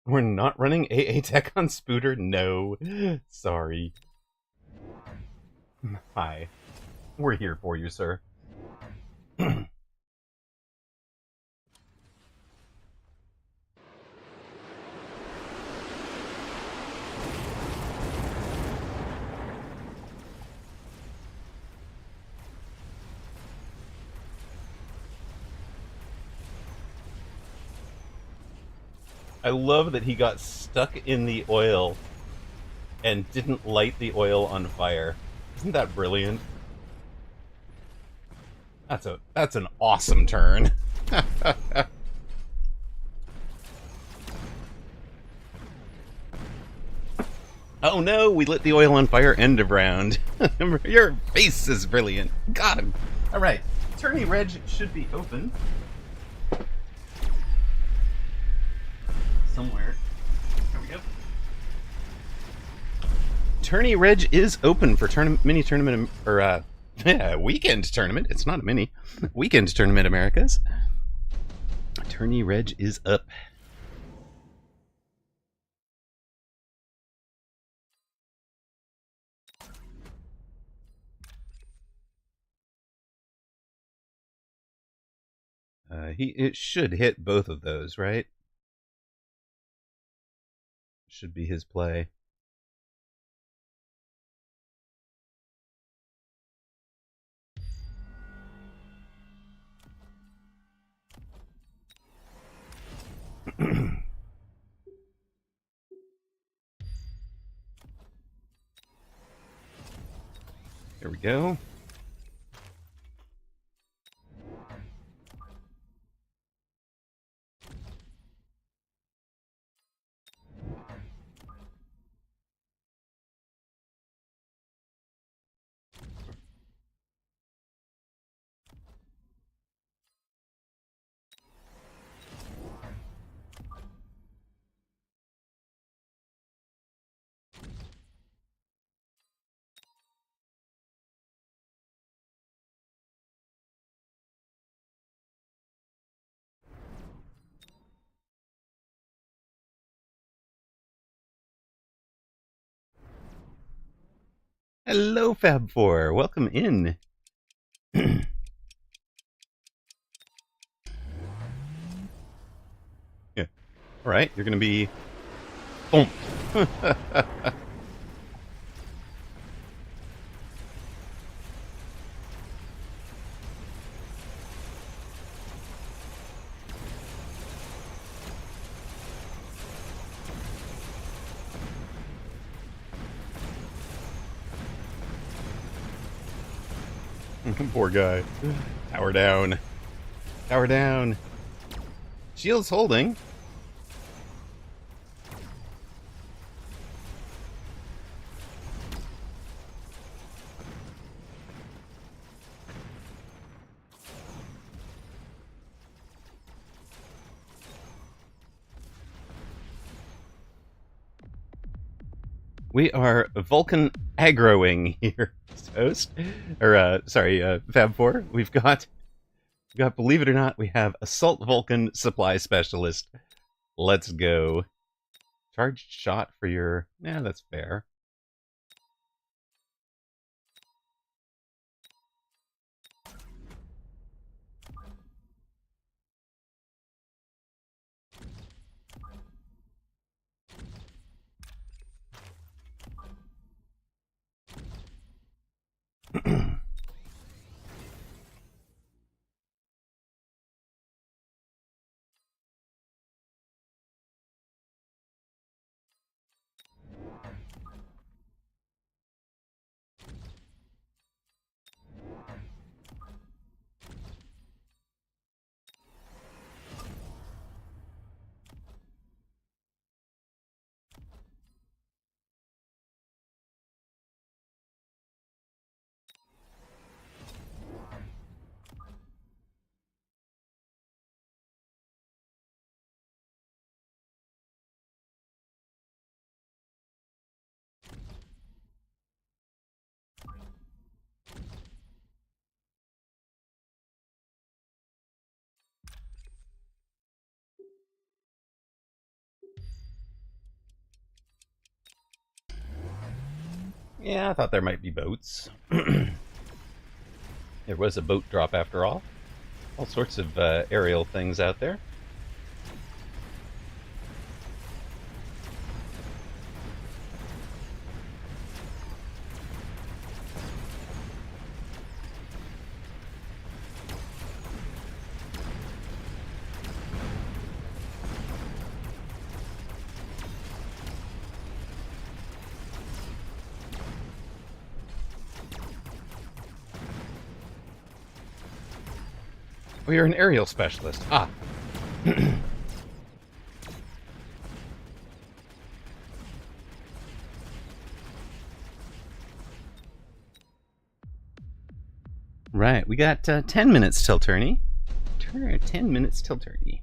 We're not running AA Tech on Spooter? No. Sorry. Hi. We're here for you, sir. I love that he got stuck in the oil and didn't light the oil on fire. Isn't that brilliant? That's an awesome turn. Oh no, we lit the oil on fire end of round. Your face is brilliant. Got him. Alright, Tourney Reg should be open. Somewhere. There we go. Tourney Reg is open for mini tournament, or weekend tournament. It's not a mini. Weekend tournament Americas. Tourney Reg is up. It should hit both of those, right? Should be his play. There we go. Hello, Fab4. Welcome in. Yeah. All right, you're going to be... Boom. Poor guy. Tower down. Tower down. Shield's holding. We are Vulcan aggroing here, host. Or, sorry, Fab4. We've got, believe it or not, we have Assault Vulcan Supply Specialist. Let's go. Charged shot for your... Yeah, that's fair. Yeah, I thought there might be boats. There was a boat drop after all. All sorts of aerial things out there. We are an aerial specialist. Ah. Right, we got 10 minutes till tourney. 10 minutes till tourney.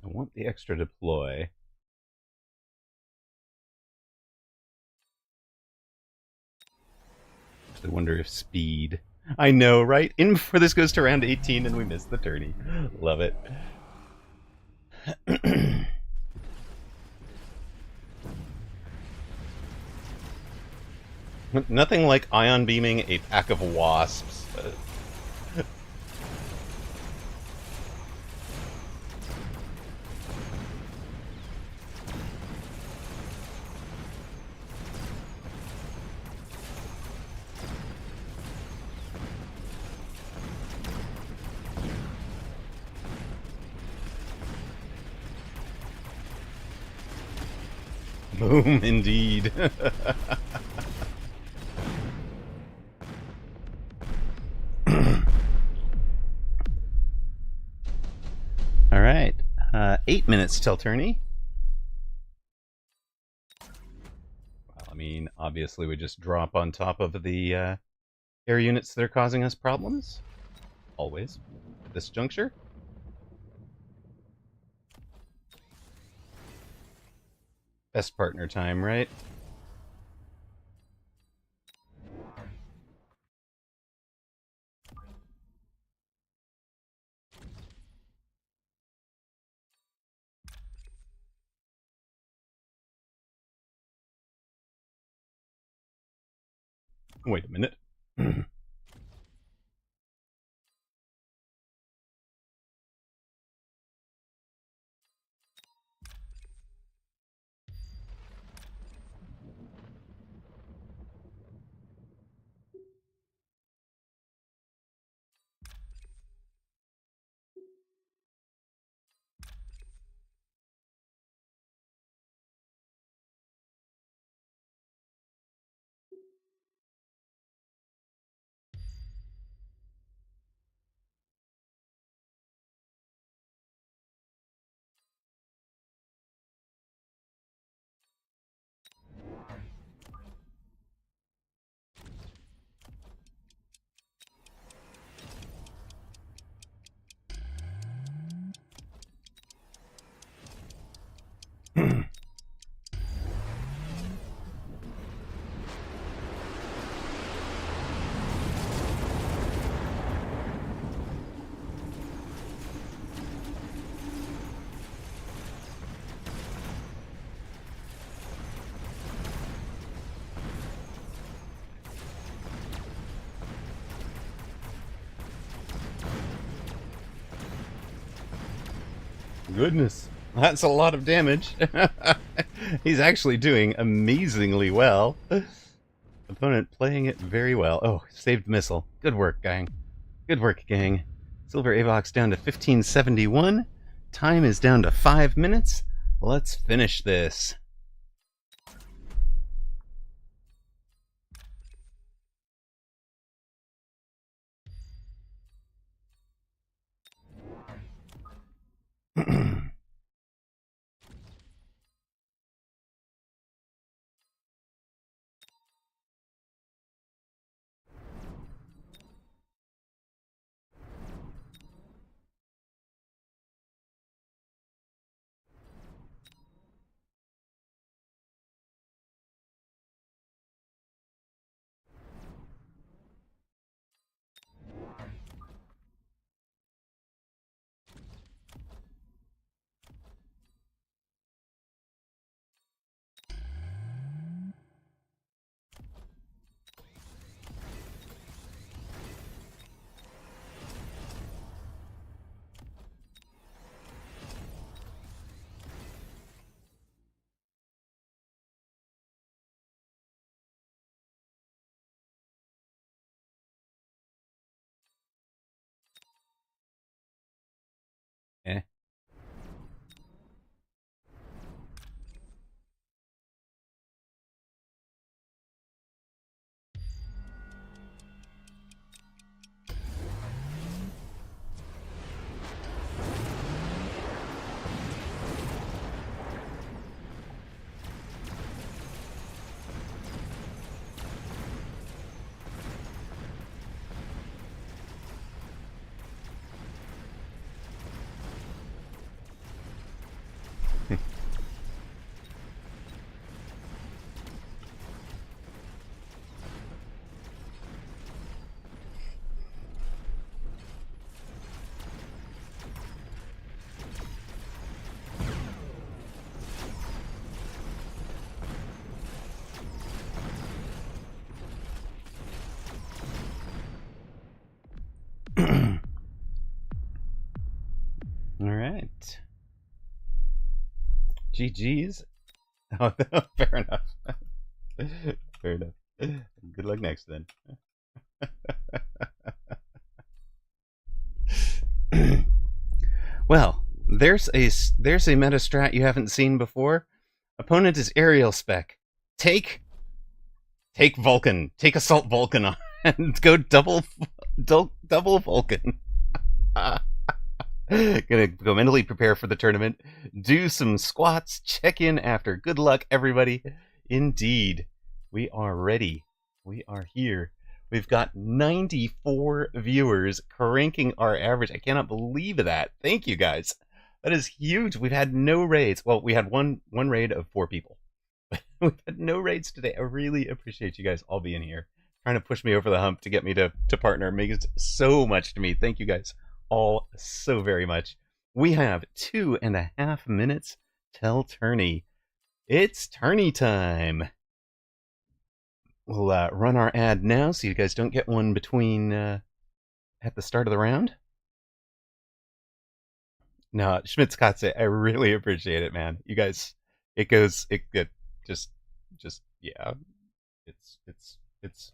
I want the extra deploy. I wonder if speed. I know, right? In before this goes to round 18 and we miss the tourney. Love it. Nothing like ion beaming a pack of wasps. Boom, indeed. All right, 8 minutes till tourney. Well, I mean, obviously we just drop on top of the air units that are causing us problems. Always. At this juncture. Best partner time, right? Wait a minute. Goodness, that's a lot of damage. He's actually doing amazingly well. Opponent playing it very well. Oh, saved missile. Good work, gang. Good work, gang. Silver Avox down to 1571. Time is down to 5 minutes. Let's finish this. Eh. All right. GG's. Oh, fair enough. Fair enough. Good luck next then. Well, there's a meta strat you haven't seen before. Opponent is aerial spec. Take Vulcan. Take Assault Vulcan on and go double Vulcan. Gonna go mentally prepare for the tournament. Do some squats. Check in after. Good luck, everybody. Indeed, we are ready. We are here. We've got 94 viewers, cranking our average. I cannot believe that. Thank you, guys. That is huge. We've had no raids. Well, we had one raid of 4 people. We've had no raids today. I really appreciate you guys all being here, trying to push me over the hump to get me to partner. It means so much to me. Thank you guys all so very much. We have 2.5 minutes till tourney. It's tourney time. We'll run our ad now so you guys don't get one between at the start of the round. No, Schmitzkatze, I really appreciate it, man. You guys, it just yeah. It's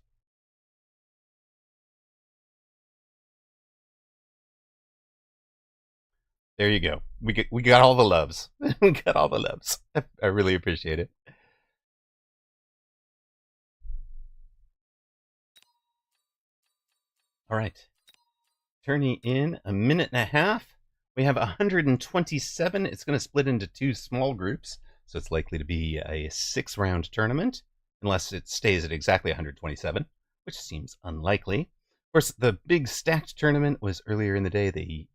there you go. We got all the loves. We got all the loves. I really appreciate it. All right. Tourney in a minute and a half. We have 127. It's going to split into 2 small groups, so it's likely to be a 6-round tournament, unless it stays at exactly 127, which seems unlikely. Of course, the big stacked tournament was earlier in the day, the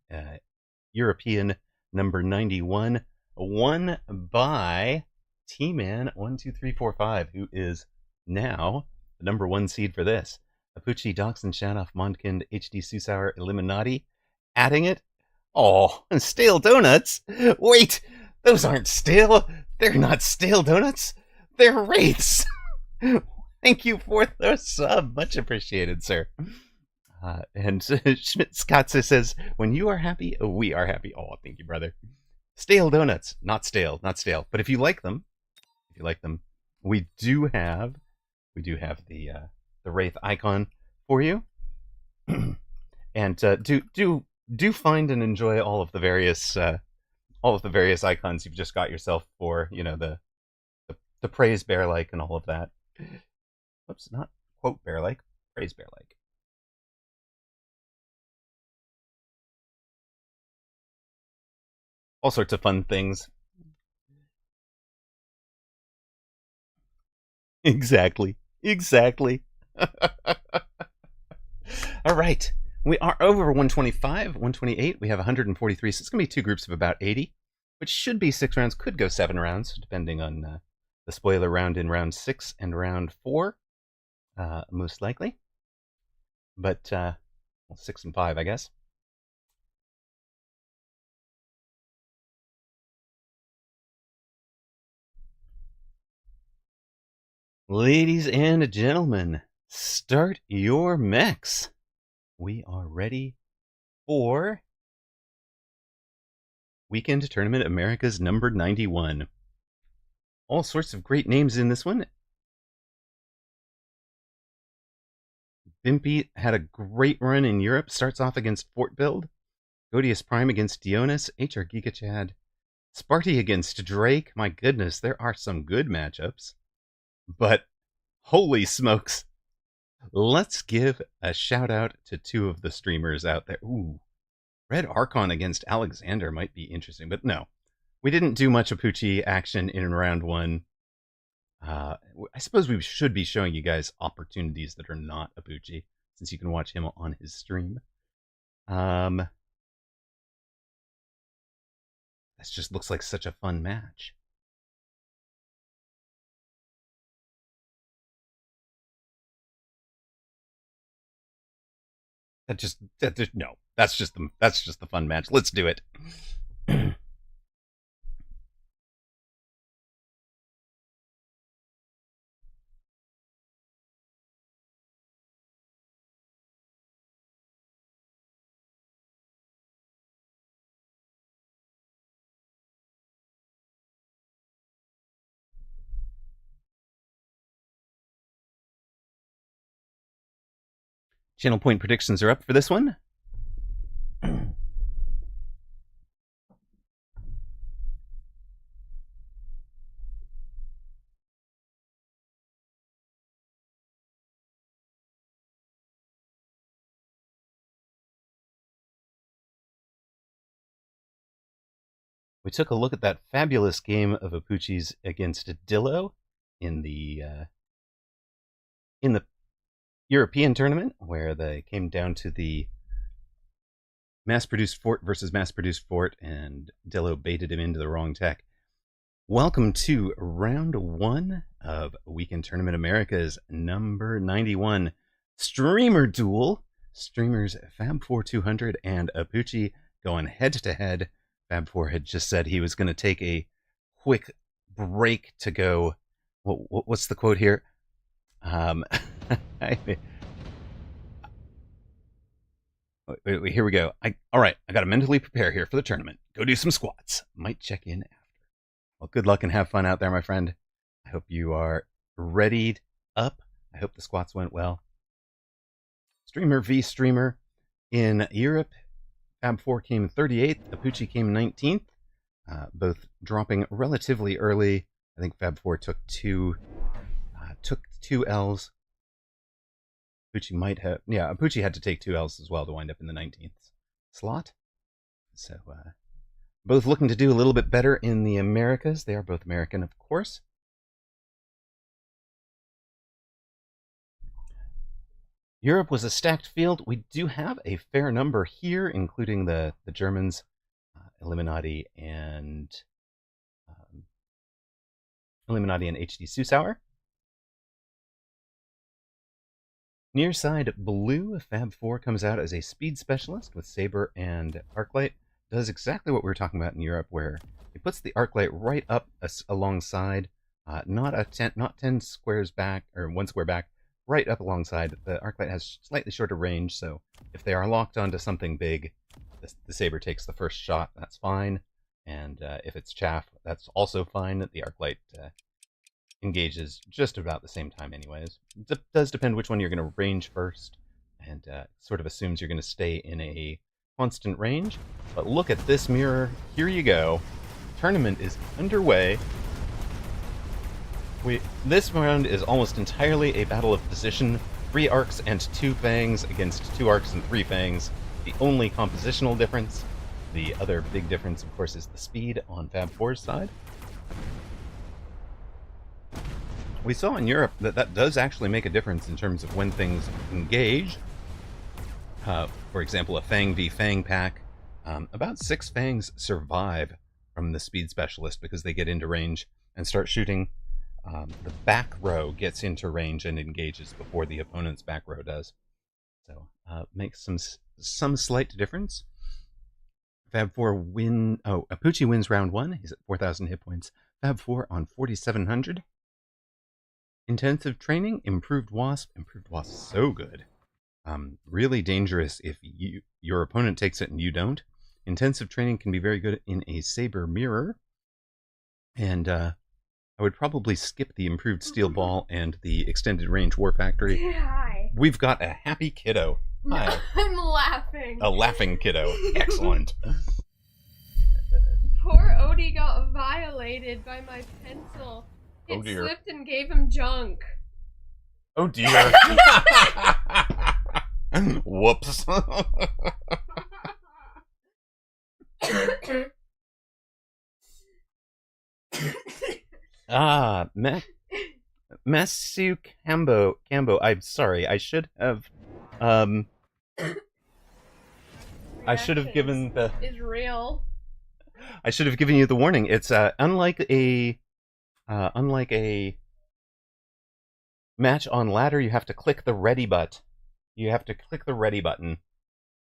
European number 91, won by T-Man12345, who is now the number 1 seed for this. Apucci, Doxson, Shanoff, Mondkind, HD Susauer, Illuminati, adding it. Oh, stale donuts? Wait, those aren't stale. They're not stale donuts. They're wraiths. Thank you for the sub. Much appreciated, sir. And Schmidt-Skatze says, when you are happy, we are happy. Oh, thank you, brother. Stale donuts. Not stale, not stale. But if you like them, we do have the Wraith icon for you. And do find and enjoy all of the various all of the various icons you've just got yourself for, the praise bear-like and all of that. Oops, not quote bear-like, praise bear-like. All sorts of fun things. Exactly. All right. We are over 125, 128. We have 143, so it's going to be two groups of about 80, which should be 6 rounds. Could go 7 rounds, depending on the spoiler round in round 6 and round 4, most likely. But 6 and 5, I guess. Ladies and gentlemen, start your mechs. We are ready for Weekend Tournament America's number 91. All sorts of great names in this one. Bimpy had a great run in Europe. Starts off against Fort Build. Godius Prime against Dionis. HR Giga Chad. Sparty against Drake. My goodness, there are some good matchups. But holy smokes. Let's give a shout out to 2 of the streamers out there. Ooh, Red Archon against Alexander might be interesting, but no. We didn't do much Apuchi action in round 1. I suppose we should be showing you guys opportunities that are not Apuchi, since you can watch him on his stream. This just looks like such a fun match. No, that's just the fun match. Let's do it. Channel point predictions are up for this one. We took a look at that fabulous game of Apuchis against Dillo in the European tournament, where they came down to the mass-produced fort versus mass-produced fort, and Dillo baited him into the wrong tech. Welcome to round 1 of Weekend Tournament America's number 91 streamer duel. Streamers Fab4 200 and Apuchi going head-to-head. Fab4 had just said he was going to take a quick break to go. What's the quote here? Here we go. All right, I got to mentally prepare here for the tournament. Go do some squats. Might check in after. Well, good luck and have fun out there, my friend. I hope you are readied up. I hope the squats went well. Streamer v Streamer in Europe. Fab4 came 38th. Apuchi came 19th. Both dropping relatively early. I think Fab4 took two L's. Apuchi might have... Yeah, Apuchi had to take 2 L's as well to wind up in the 19th slot. So, both looking to do a little bit better in the Americas. They are both American, of course. Europe was a stacked field. We do have a fair number here, including the Germans, Illuminati and HD Susauer. Near side blue, Fab4 comes out as a speed specialist with Saber and Arclight. Does exactly what we were talking about in Europe, where he puts the Arclight right up alongside, not 10 squares back, or 1 square back, right up alongside. The Arclight has slightly shorter range, so if they are locked onto something big, the Saber takes the first shot. That's fine. And if it's chaff, that's also fine. The Arclight engages just about the same time anyways. It does depend which one you're going to range first, and sort of assumes you're going to stay in a constant range. But look at this mirror. Here you go. Tournament is underway. This round is almost entirely a battle of position. 3 arcs and 2 fangs against 2 arcs and 3 fangs. The only compositional difference. The other big difference, of course, is the speed on Fab 4's side. We saw in Europe that does actually make a difference in terms of when things engage. For example, a Fang v Fang pack. About 6 Fangs survive from the speed specialist because they get into range and start shooting. The back row gets into range and engages before the opponent's back row does. So makes some slight difference. Fab 4 Apuchi wins round 1. He's at 4,000 hit points. Fab 4 on 4,700. Intensive training, improved Wasp. Improved Wasp, so good. Really dangerous if your opponent takes it and you don't. Intensive training can be very good in a Saber mirror. And I would probably skip the improved Steel Ball and the extended range War Factory. Hi. We've got a happy kiddo. Hi. I'm laughing. A laughing kiddo. Excellent. Poor Odie got violated by my pencil. It dear. slipped and gave him junk. Oh dear. Whoops. Masu Cambo, I'm sorry. I should have given the is real. I should have given you the warning. It's unlike a match on ladder, you have to click the ready button. You have to click the ready button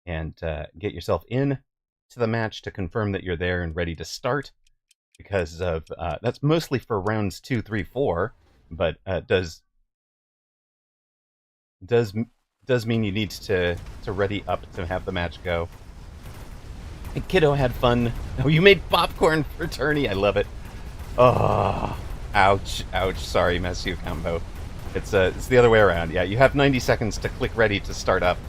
and get yourself in to the match to confirm that you're there and ready to start. Because of that's mostly for rounds 2, 3, 4, but does mean you need to ready up to have the match go. And Kiddo had fun. Oh, you made popcorn for tourney. I love it. Oh, ouch, ouch. Sorry, Masu Combo. It's the other way around. Yeah, you have 90 seconds to click ready to start up.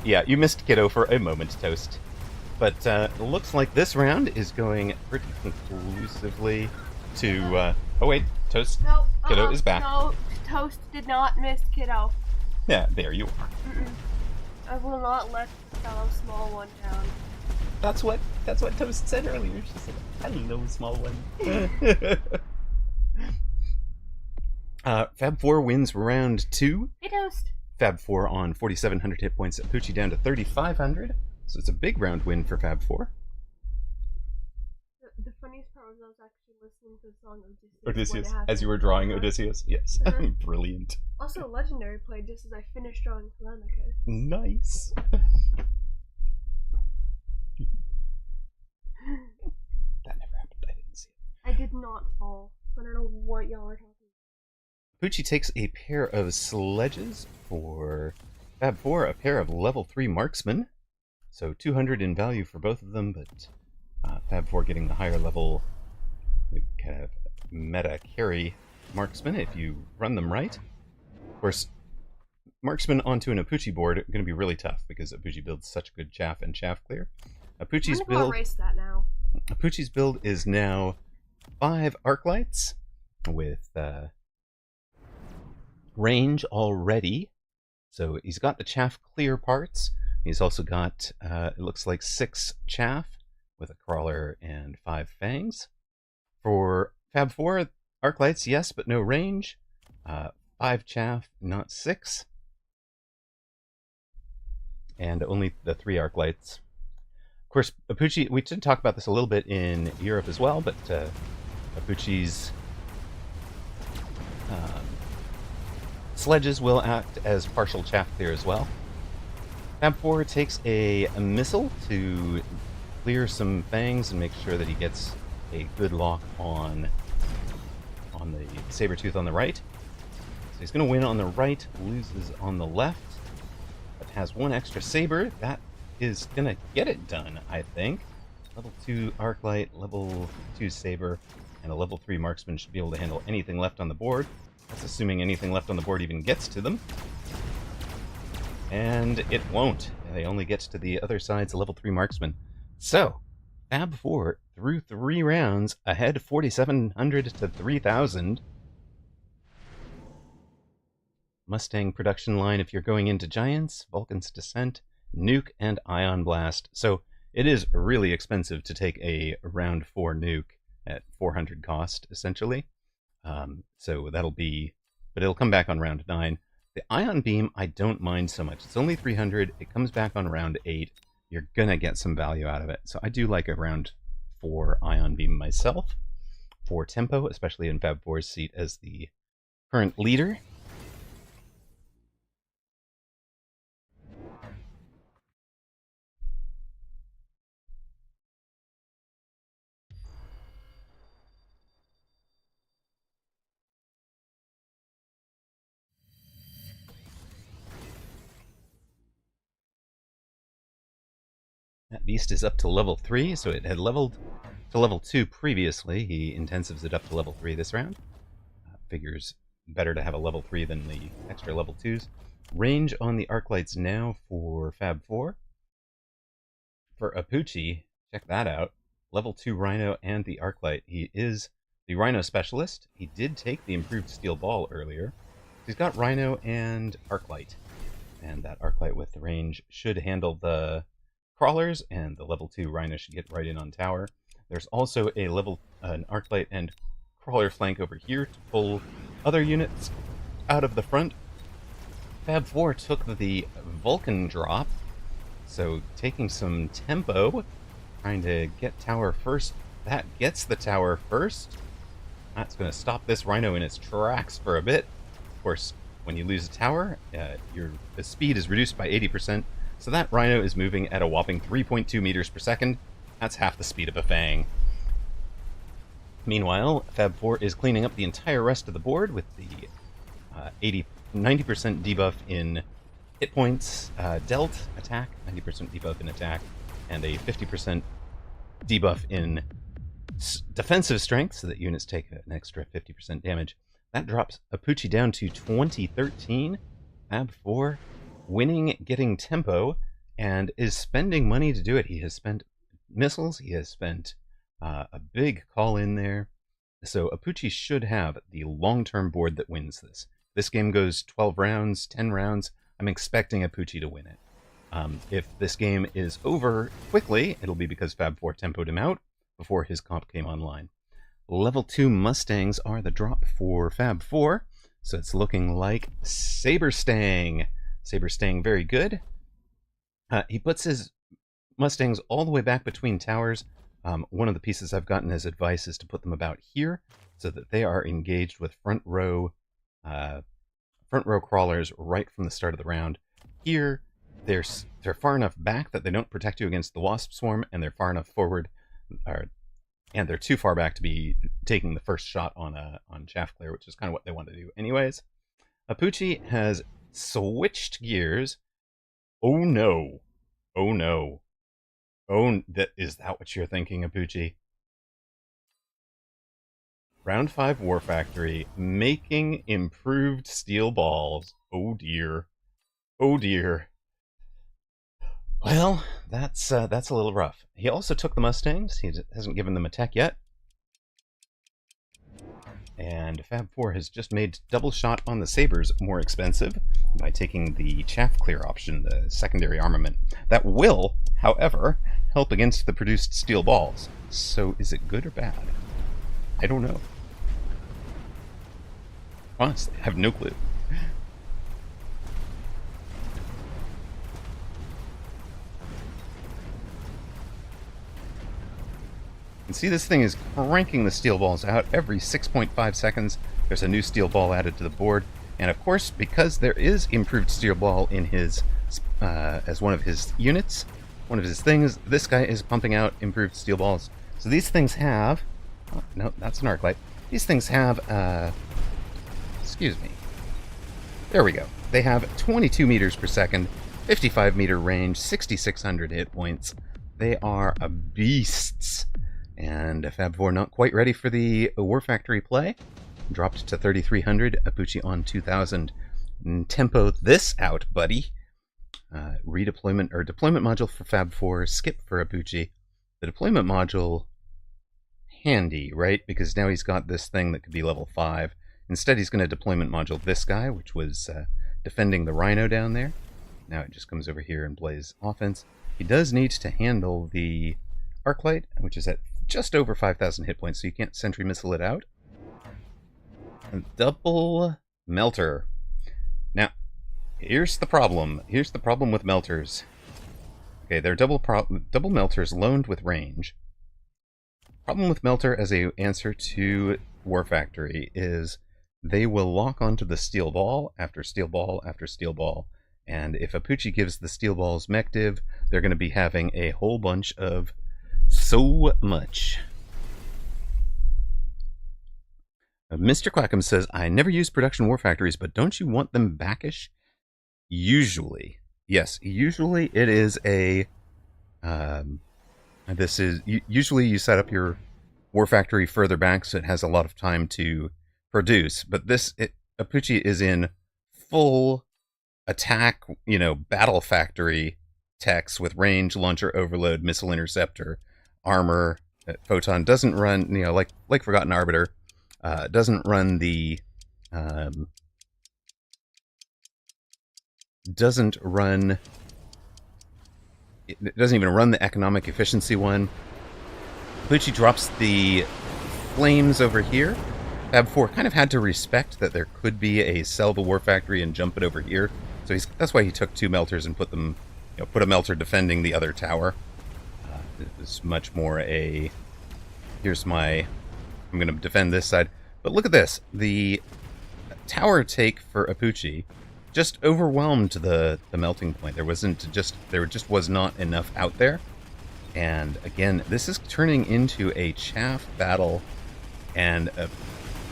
Yeah, you missed Kiddo for a moment, Toast. But it looks like this round is going pretty conclusively to... oh wait, Toast. No, Kiddo is back. No, Toast did not miss Kiddo. Yeah, there you are. I will not let the fellow small one down. That's what Toast said earlier. She said, "Hello, small one." Fab 4 wins round 2. Hey, Toast. Fab 4 on 4,700 hit points. Apuchi down to 3,500. So it's a big round win for Fab 4. The funniest part was I was actually listening to the song Odysseus, as you were drawing Odysseus. Yes. Brilliant. Also, Legendary played just as I finished drawing Telemachus. Nice. That never happened. I didn't see it. I did not fall. I don't know what y'all are talking about. Pucci takes a pair of sledges for Fab 4, a pair of level 3 marksmen. So 200 in value for both of them, but Fab 4 getting the higher level kind of meta carry marksman if you run them right. Of course, marksman onto an Apuchi board are going to be really tough because Apuchi builds such good chaff and chaff clear. Apuchi's build. Erase that now. Apuchi's build is now 5 arc lights with range already. So he's got the chaff clear parts. He's also got, it looks like 6 chaff with a crawler and 5 fangs. For Fab 4, arc lights, yes, but no range. 5 chaff, not 6. And only the 3 arc lights. Of course, Apuchi, we did talk about this a little bit in Europe as well, but Apuchi's sledges will act as partial chaff clear as well. Fab 4 takes a missile to clear some fangs and make sure that he gets a good lock on the Sabertooth on the right. So he's going to win on the right, loses on the left, but has 1 extra saber. That is going to get it done, I think. Level 2 Arclight, level 2 saber, and a level 3 marksman should be able to handle anything left on the board. That's assuming anything left on the board even gets to them. And it won't. They only get to the other side's level 3 marksman. So, Fab 4 through 3 rounds, ahead 4,700 to 3,000. Mustang production line if you're going into Giants, Vulcan's Descent, Nuke, and Ion Blast. So it is really expensive to take a round 4 nuke at 400 cost, essentially. So that'll be... But it'll come back on round 9. The Ion Beam, I don't mind so much. It's only 300. It comes back on round 8. You're going to get some value out of it. So I do like a round 4 Ion Beam myself for tempo, especially in Fab 4's seat as the current leader. That beast is up to level 3, so it had leveled to level 2 previously. He intensives it up to level 3 this round. Figures better to have a level 3 than the extra level 2s. Range on the arc lights now for Fab 4. For Apucci, check that out. Level 2 Rhino and the arc light. He is the Rhino specialist. He did take the improved steel ball earlier. He's got Rhino and arc light. And that arc light with the range should handle the crawlers, and the level 2 Rhino should get right in on tower. There's also an arc light and crawler flank over here to pull other units out of the front. Fab 4 took the Vulcan drop, so taking some tempo, trying to get tower first. That gets the tower first. That's going to stop this Rhino in its tracks for a bit. Of course, when you lose a tower, the speed is reduced by 80%. So that Rhino is moving at a whopping 3.2 meters per second. That's half the speed of a Fang. Meanwhile, Fab 4 is cleaning up the entire rest of the board with the 90% debuff in hit points, dealt, attack, 90% debuff in attack, and a 50% debuff in defensive strength, so that units take an extra 50% damage. That drops Apucci down to 2013. Fab 4 winning, getting tempo, and is spending money to do it. He has spent missiles, he has spent a big call in there. So Apucci should have the long-term board that wins this. This game goes 12 rounds, 10 rounds. I'm expecting Apucci to win it. If this game is over quickly, it'll be because Fab 4 tempoed him out before his comp came online. Level 2 Mustangs are the drop for Fab 4, so it's looking like Saber Stang. Saber Stang, very good. He puts his Mustangs all the way back between towers. One of the pieces I've gotten as advice is to put them about here, so that they are engaged with front row crawlers right from the start of the round. Here, they're far enough back that they don't protect you against the Wasp Swarm, and they're far enough forward, and they're too far back to be taking the first shot on Chaff Clear, which is kind of what they want to do anyways. Apucci has switched gears. Oh no. Oh no. Oh, is that what you're thinking, Apucci? Round 5 War Factory, making improved steel balls. Oh dear. Oh dear. Well, that's a little rough. He also took the Mustangs. He hasn't given them a tech yet. And Fab 4 has just made double shot on the Sabres more expensive by taking the Chaff Clear option, the secondary armament. That will, however, help against the produced steel balls. So is it good or bad? I don't know. Honestly, I have no clue. You can see this thing is cranking the steel balls out every 6.5 seconds. There's a new steel ball added to the board. And of course, because there is improved steel ball in his, as one of his units, one of his things, this guy is pumping out improved steel balls. So these things have, oh, no, that's an arc light. These things have, excuse me. There we go. They have 22 meters per second, 55 meter range, 6,600 hit points. They are beasts. And Fab 4 not quite ready for the War Factory play. Dropped to 3,300. Apucci on 2,000. Tempo this out, buddy. redeployment or deployment module for Fab 4, skip for Apuchi. The deployment module, handy, right? Because now he's got this thing that could be level 5. Instead, he's going to deployment module this guy, which was defending the Rhino down there. Now it just comes over here and plays offense. He does need to handle the Arclight, which is at just over 5,000 hit points, so you can't sentry missile it out. And double melter. Now, here's the problem. Here's the problem with melters. Okay, they're double melters loaned with range. Problem with melter as a answer to War Factory is they will lock onto the steel ball after steel ball after steel ball. And if Apuchi gives the steel balls mech div, they're going to be having a whole bunch of so much. Mr. Quackham says, I never use production war factories, but don't you want them backish? Usually. Yes, usually it is a... usually you set up your war factory further back so it has a lot of time to produce, but Apuchi is in full attack, battle factory techs with range, launcher overload, missile interceptor, armor. Photon doesn't run, like Forgotten Arbiter, doesn't run the it doesn't even run the economic efficiency one. Apuchi drops the flames over here. Fab 4 kind of had to respect that there could be a sell the war factory and jump it over here. So that's why he took 2 melters and put them, put a melter defending the other tower. It was much more I'm going to defend this side. But look at this. The tower take for Apuchi just overwhelmed the melting point. There just was not enough out there. And again, this is turning into a chaff battle. And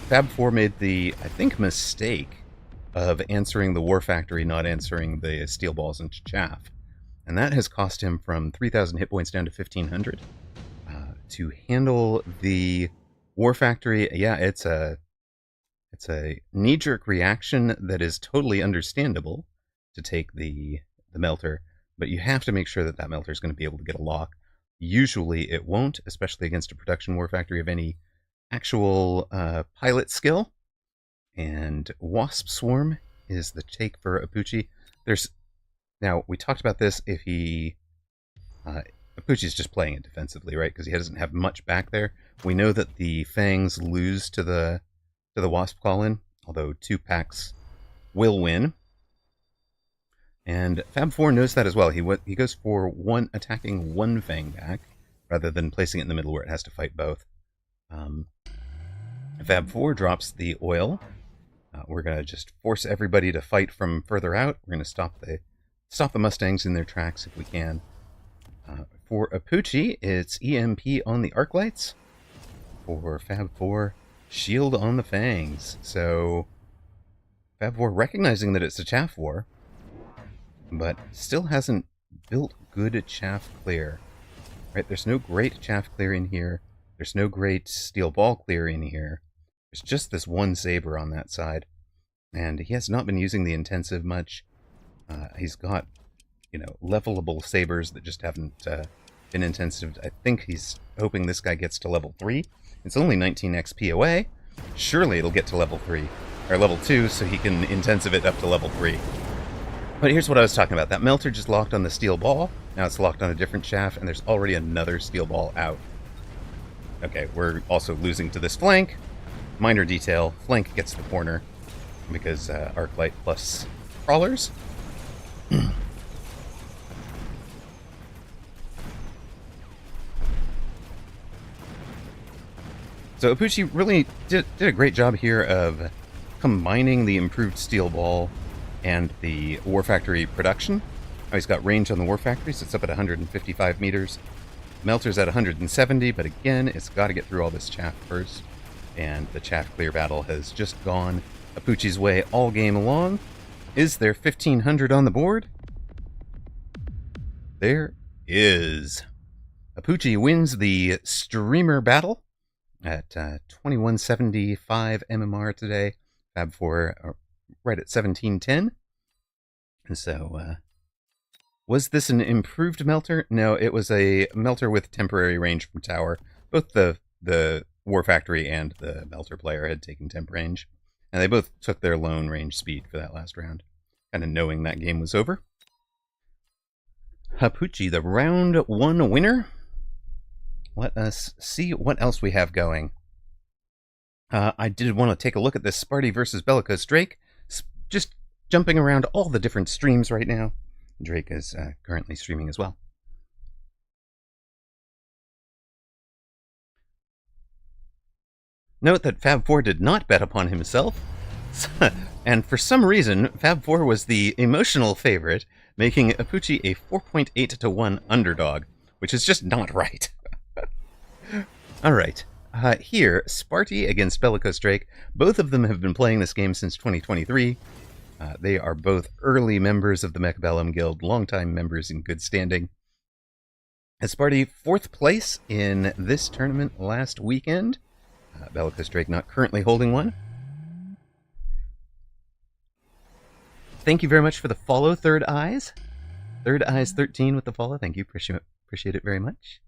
Fab 4 made the, I think, mistake of answering the war factory, not answering the steel balls and chaff. And that has cost him from 3,000 hit points down to 1,500. To handle the war factory, yeah, it's a knee-jerk reaction that is totally understandable to take the melter, but you have to make sure that melter is going to be able to get a lock. Usually it won't, especially against a production war factory of any actual pilot skill. And Wasp Swarm is the take for Apuchi. Now, we talked about this if he... Apuchi's just playing it defensively, right? Because he doesn't have much back there. We know that the Fangs lose to the Wasp call-in, although 2 packs will win. And Fab 4 knows that as well. He goes for attacking 1 Fang back, rather than placing it in the middle where it has to fight both. Fab 4 drops the oil. We're going to just force everybody to fight from further out. We're going to stop the Mustangs in their tracks if we can. For Apuchi, it's EMP on the Arclights. For Fab 4, shield on the Fangs. So Fab 4 recognizing that it's a chaff war, but still hasn't built good chaff clear. Right? There's no great chaff clear in here. There's no great steel ball clear in here. There's just this 1 saber on that side. And he has not been using the intensive much. He's got, levelable sabers that just haven't been intensive. I think he's hoping this guy gets to level 3. It's only 19 XP away. Surely it'll get to level 3, or level 2, so he can intensive it up to level 3. But here's what I was talking about. That melter just locked on the steel ball. Now it's locked on a different shaft, and there's already another steel ball out. Okay, we're also losing to this flank. Minor detail, flank gets the corner, because Arclight plus crawlers. So Apuchi really did a great job here of combining the improved steel ball and the war factory production. Oh, he's got range on the war factory, so it's up at 155 meters. Melter's at 170, but again, it's got to get through all this chaff first. And the chaff clear battle has just gone Apuchi's way all game long. Is there 1,500 on the board? There is. Apuchi wins the streamer battle at 2175 MMR today. Fab 4 right at 1710. And so Was this an improved melter? No, it was a melter with temporary range from tower. Both the War Factory and the melter player had taken temp range, and they both took their lone range speed for that last round, kind of knowing that game was over. Hapuchi, the round 1 winner. Let us see what else we have going. I did want to take a look at this Sparty versus Bellicose Drake. Just jumping around all the different streams right now. Drake is currently streaming as well. Note that Fab4 did not bet upon himself, and for some reason, Fab4 was the emotional favorite, making Hapuchi a 4.8 to 1 underdog, which is just not right. Alright, here, Sparty against Bellicose Drake. Both of them have been playing this game since 2023. They are both early members of the Mechabellum Guild, longtime members in good standing. Sparty 4th place in this tournament last weekend. Bellicose Drake not currently holding one. Thank you very much for the follow, Third Eyes. Third Eyes 13 with the follow. Thank you. Appreciate it very much.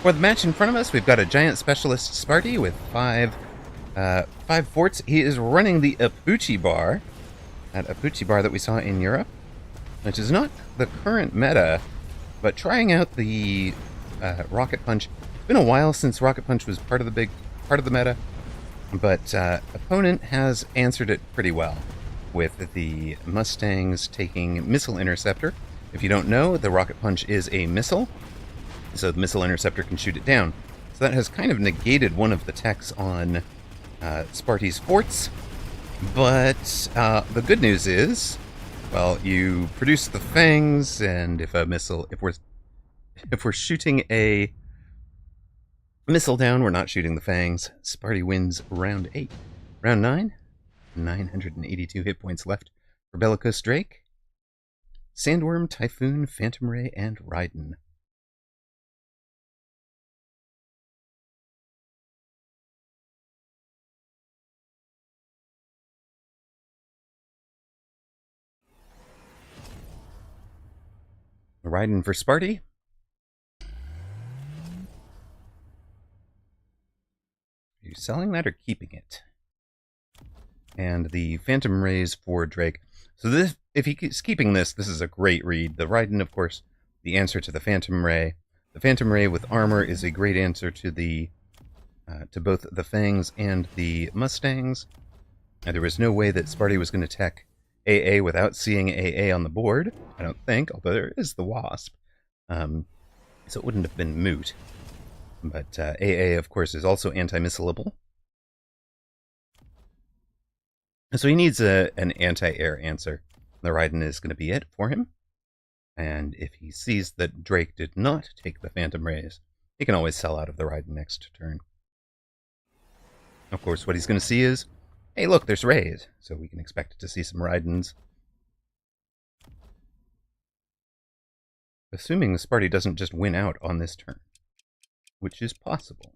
For the match in front of us, we've got a giant specialist Sparty with five forts. He is running the Hapuchi bar, that Hapuchi bar that we saw in Europe, which is not the current meta, but trying out the Rocket Punch. It's been a while since Rocket Punch was part of the meta, but opponent has answered it pretty well with the Mustangs taking Missile Interceptor. If you don't know, the Rocket Punch is a missile, so the Missile Interceptor can shoot it down. So that has kind of negated one of the techs on Sparty's forts. But the good news is, well, you produce the fangs, and if we're shooting a missile down, we're not shooting the fangs. Sparty wins round 8. Round 9, 982 hit points left for Bellicose Drake. Sandworm, Typhoon, Phantom Ray, and Raiden. Raiden for Sparty. Are you selling that or keeping it? And the Phantom Rays for Drake. So this, if he's keeping this, this is a great read. The Raiden, of course, the answer to the Phantom Ray. The Phantom Ray with armor is a great answer to the to both the Fangs and the Mustangs. And there was no way that Sparty was going to tech AA without seeing AA on the board, I don't think, although there is the Wasp. So it wouldn't have been moot. But AA, of course, is also anti-missileable. So he needs an anti-air answer. The Raiden is going to be it for him. And if he sees that Drake did not take the Phantom Rays, he can always sell out of the Raiden next turn. Of course, what he's going to see is, hey, look, there's Rays, so we can expect to see some Raidens. Assuming the Sparty doesn't just win out on this turn, which is possible.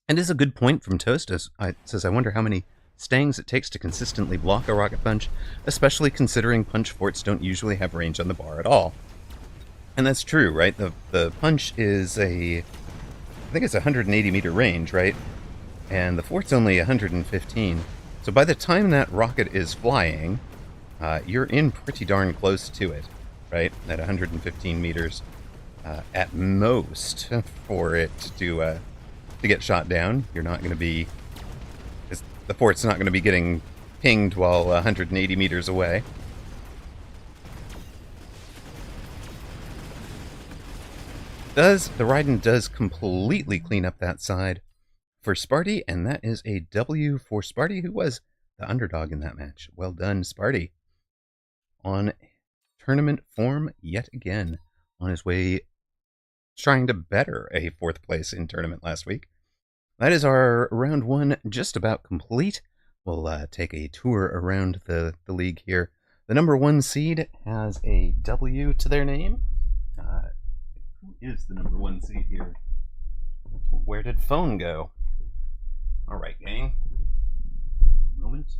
And is a good point from Toast, as says, I wonder how many stangs it takes to consistently block a Rocket Punch, especially considering punch forts don't usually have range on the bar at all. And that's true, right? The punch is I think it's 180 meter range, right? And the fort's only 115. So by the time that rocket is flying, you're in pretty darn close to it, right? At 115 meters at most for it to get shot down. You're not going to be... the fort's not going to be getting pinged while 180 meters away. does. The Raiden does completely clean up that side for Sparty, and that is a W for Sparty, who was the underdog in that match. Well done, Sparty. On tournament form yet again, on his way trying to better a 4th place in tournament last week. That is our round 1 just about complete. We'll take a tour around the league here. The number 1 seed has a W to their name. Who is the number 1 seed here? Where did phone go? All right, gang. One moment.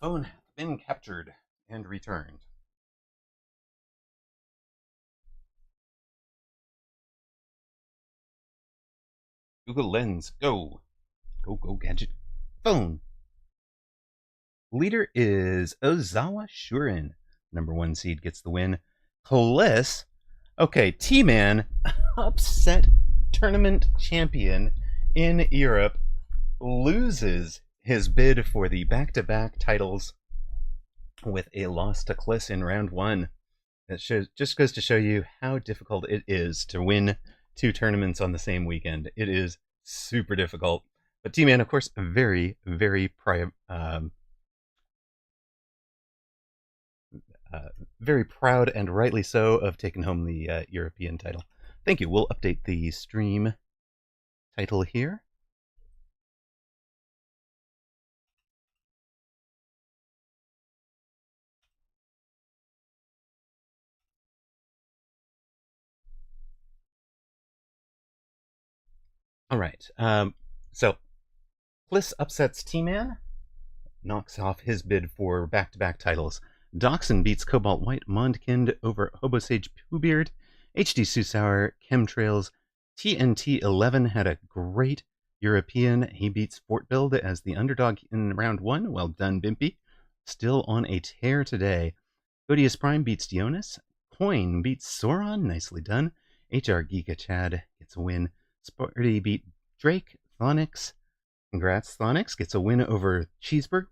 Phone hath been captured and returned. Google Lens, go. Go, gadget. Phone. Leader is Ozawa Shurin. Number 1 seed gets the win. Bliss. Okay, T-Man, upset tournament champion in Europe, loses his bid for the back-to-back titles with a loss to Kliss in round 1. It just goes to show you how difficult it is to win 2 tournaments on the same weekend. It is super difficult. But T-Man, of course, very, very very proud, and rightly so, of taking home the European title. Thank you. We'll update the stream title here. All right. So, Bliss upsets T-Man, knocks off his bid for back-to-back titles. Dachshund beats Cobalt White Mondkind over Hobosage Poohbeard. HD Susauer Chemtrails. TNT 11 had a great European. He beats Fort Build as the underdog in round 1. Well done, Bimpy. Still on a tear today. Odious Prime beats Dionys. Coin beats Sauron. Nicely done. HR Giga Chad gets a win. Sparty beat Drake. Thonix. Congrats, Thonix. Gets a win over Cheeseburg.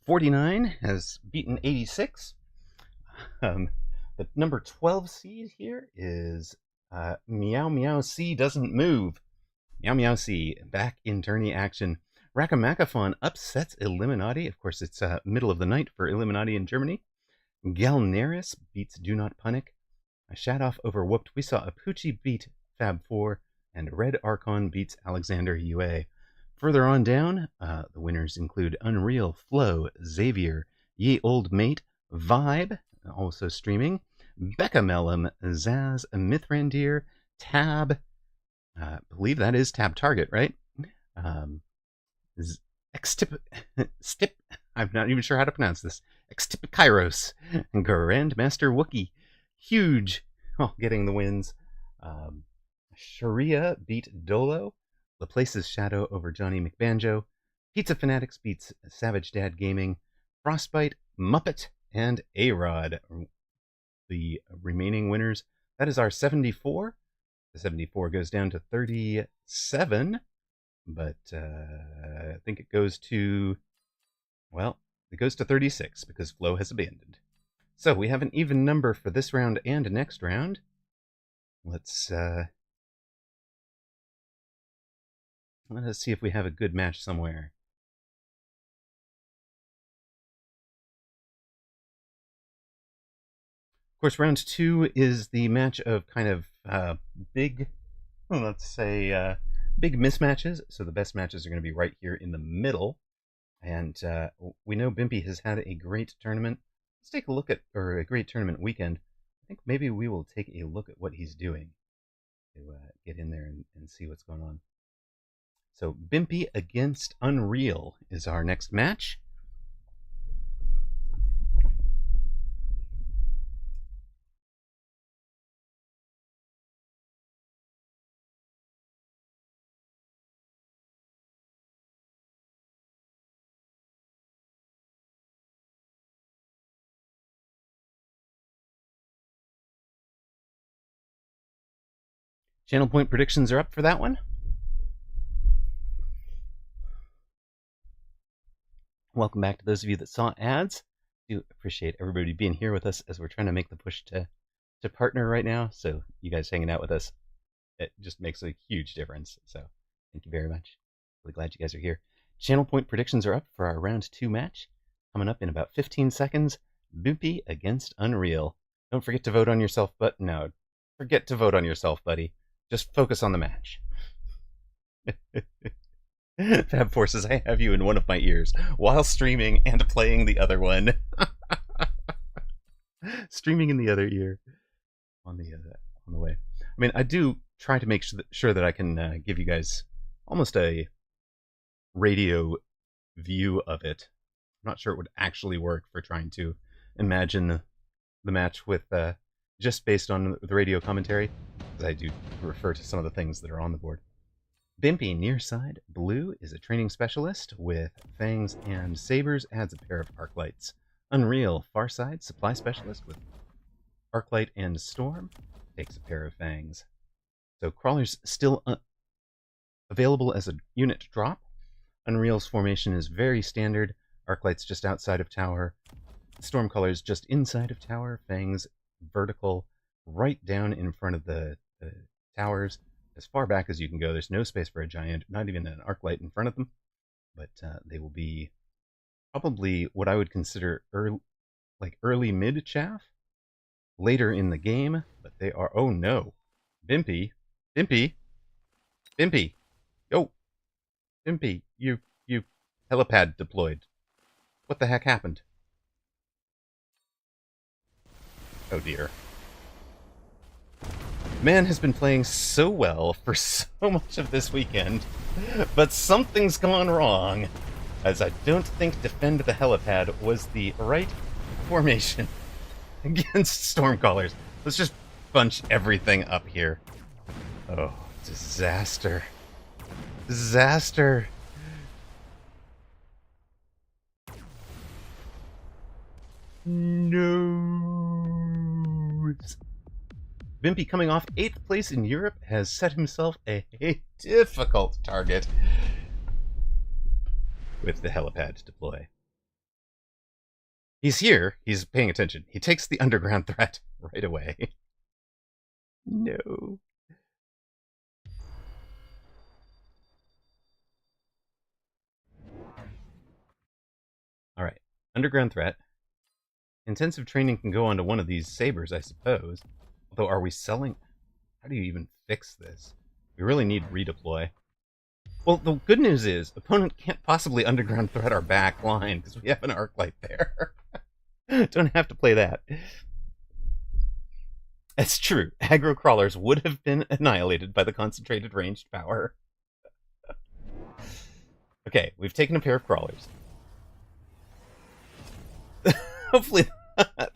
49 has beaten 86. The number 12 seed here is Meow Meow C doesn't move. Meow Meow C back in tourney action. Rakamakafon upsets Illuminati. Of course, it's middle of the night for Illuminati in Germany. Galneris beats Do Not Punic. A Shadoff over Whooped. We saw Apucci beat Fab 4, and Red Archon beats Alexander UA. Further on down, the winners include Unreal, Flow, Xavier, Ye Old Mate, Vibe, also streaming, Becca Mellum, Zaz, Mithrandir, Tab, believe that is Tab Target, right? Stip, I'm not even sure how to pronounce this, Extipikairos, Grandmaster Wookie, Huge, getting the wins. Sharia beat Dolo. Laplace's Shadow over Johnny McBanjo. Pizza Fanatics beats Savage Dad Gaming. Frostbite, Muppet, and A-Rod. The remaining winners. That is our 74. The 74 goes down to 37. But I think it goes to... Well, it goes to 36 because Flo has abandoned. So we have an even number for this round and next round. Let's... Let us see if we have a good match somewhere. Of course, round 2 is the match of kind of big, let's say, big mismatches. So the best matches are going to be right here in the middle. And we know Bimpy has had a great tournament. Let's take a look at, or a great tournament weekend. I think maybe we will take a look at what he's doing to get in there and see what's going on. So Bimpy against Unreal is our next match. Channel point predictions are up for that one. Welcome back to those of you that saw ads. do appreciate everybody being here with us as we're trying to make the push to partner right now. So you guys hanging out with us, it just makes a huge difference. So thank you very much. Really glad you guys are here. Channel point predictions are up for our round 2 match. Coming up in about 15 seconds, Boopy against Unreal. Don't forget to vote on yourself, but no, forget to vote on yourself, buddy. Just focus on the match. Fab Forces, I have you in one of my ears while streaming and playing the other one. Streaming in the other ear on the way. I mean, I do try to make sure that I can give you guys almost a radio view of it. I'm not sure it would actually work for trying to imagine the match with just based on the radio commentary, because I do refer to some of the things that are on the board. Bimpy, near side, blue, is a training specialist with fangs and sabers, adds a pair of arc lights. Unreal, far side, supply specialist with arc light and storm, takes a pair of fangs. So crawlers still available as a unit drop. Unreal's formation is very standard. Arc lights just outside of tower. Storm colors just inside of tower. Fangs vertical right down in front of the towers. As far back as you can go. There's no space for a giant, not even an arc light in front of them. But they will be probably what I would consider early mid chaff later in the game. But they are, oh no. Bimpy. Yo. Bimpy, you helipad deployed. What the heck happened? Oh dear. Man has been playing so well for so much of this weekend, but something's gone wrong, as I don't think defend the helipad was the right formation against Stormcallers. Let's just bunch everything up here. Oh, disaster. Disaster. No. Bimpy, coming off 8th place in Europe, has set himself a difficult target with the helipad deploy. He's here. He's paying attention. He takes the underground threat right away. No. All right. Underground threat. Intensive training can go onto one of these sabers, I suppose. Although, are we selling? How do you even fix this? We really need redeploy. Well, the good news is, opponent can't possibly underground threat our back line, because we have an arc light there. Don't have to play that. That's true. Aggro crawlers would have been annihilated by the concentrated ranged power. Okay, we've taken a pair of crawlers. Hopefully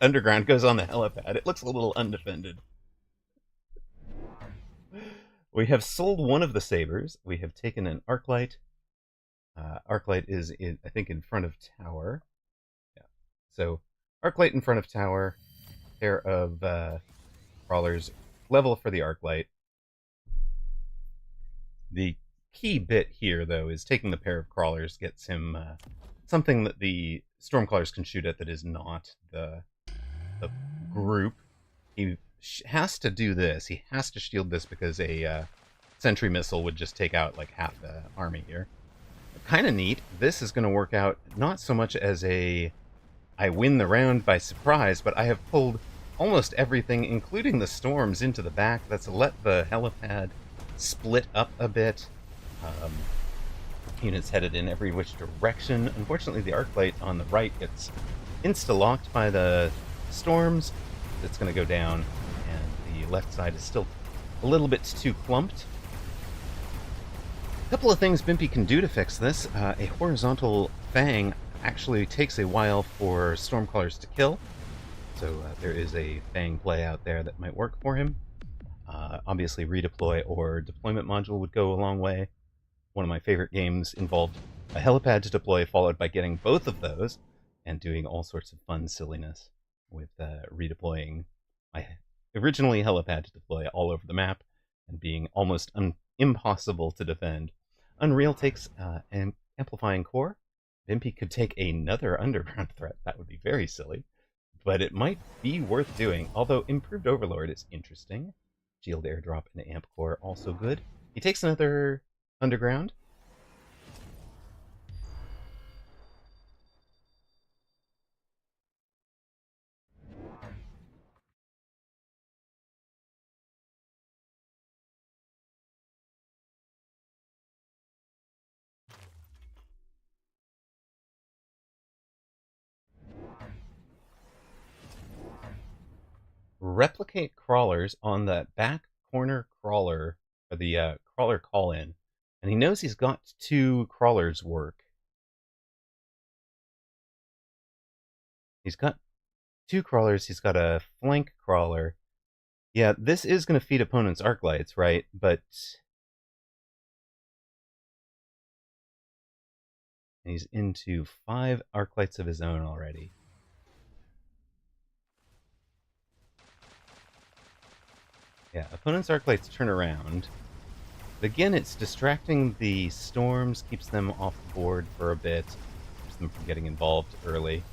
underground goes on the helipad. It looks a little undefended. We have sold one of the sabers. We have taken an arc light. Arc light is, I think, in front of tower. Yeah. So arc light in front of tower. Pair of crawlers. Level for the arc light. The key bit here, though, is taking the pair of crawlers gets him something that the Stormcallers can shoot at that is not the group. He has to do this. He has to shield this because a sentry missile would just take out like half the army here. Kind of neat. This is going to work out not so much as I win the round by surprise, but I have pulled almost everything, including the storms, into the back. That's let the helipad split up a bit. Units headed in every which direction. Unfortunately, the arc light on the right gets insta-locked by the storms. It's going to go down, and the left side is still a little bit too clumped. A couple of things Bimpy can do to fix this. A horizontal fang actually takes a while for Stormcallers to kill, so there is a fang play out there that might work for him. Obviously, redeploy or deployment module would go a long way. One of my favorite games involved a helipad to deploy, followed by getting both of those and doing all sorts of fun silliness with redeploying my originally helipad to deploy all over the map and being almost impossible to defend. Unreal takes an amplifying core. Vimpy could take another underground threat. That would be very silly. But it might be worth doing, although Improved Overlord is interesting. Shield Airdrop and Amp Core also good. He takes another underground. Replicate crawlers on that back corner crawler, or the crawler call-in, and he knows he's got 2 crawlers work. He's got 2 crawlers, he's got a flank crawler. Yeah, this is going to feed opponents' arc lights, right? But he's into 5 arc lights of his own already. Yeah, opponents' arc lights turn around. Again, it's distracting the storms, keeps them off the board for a bit, keeps them from getting involved early.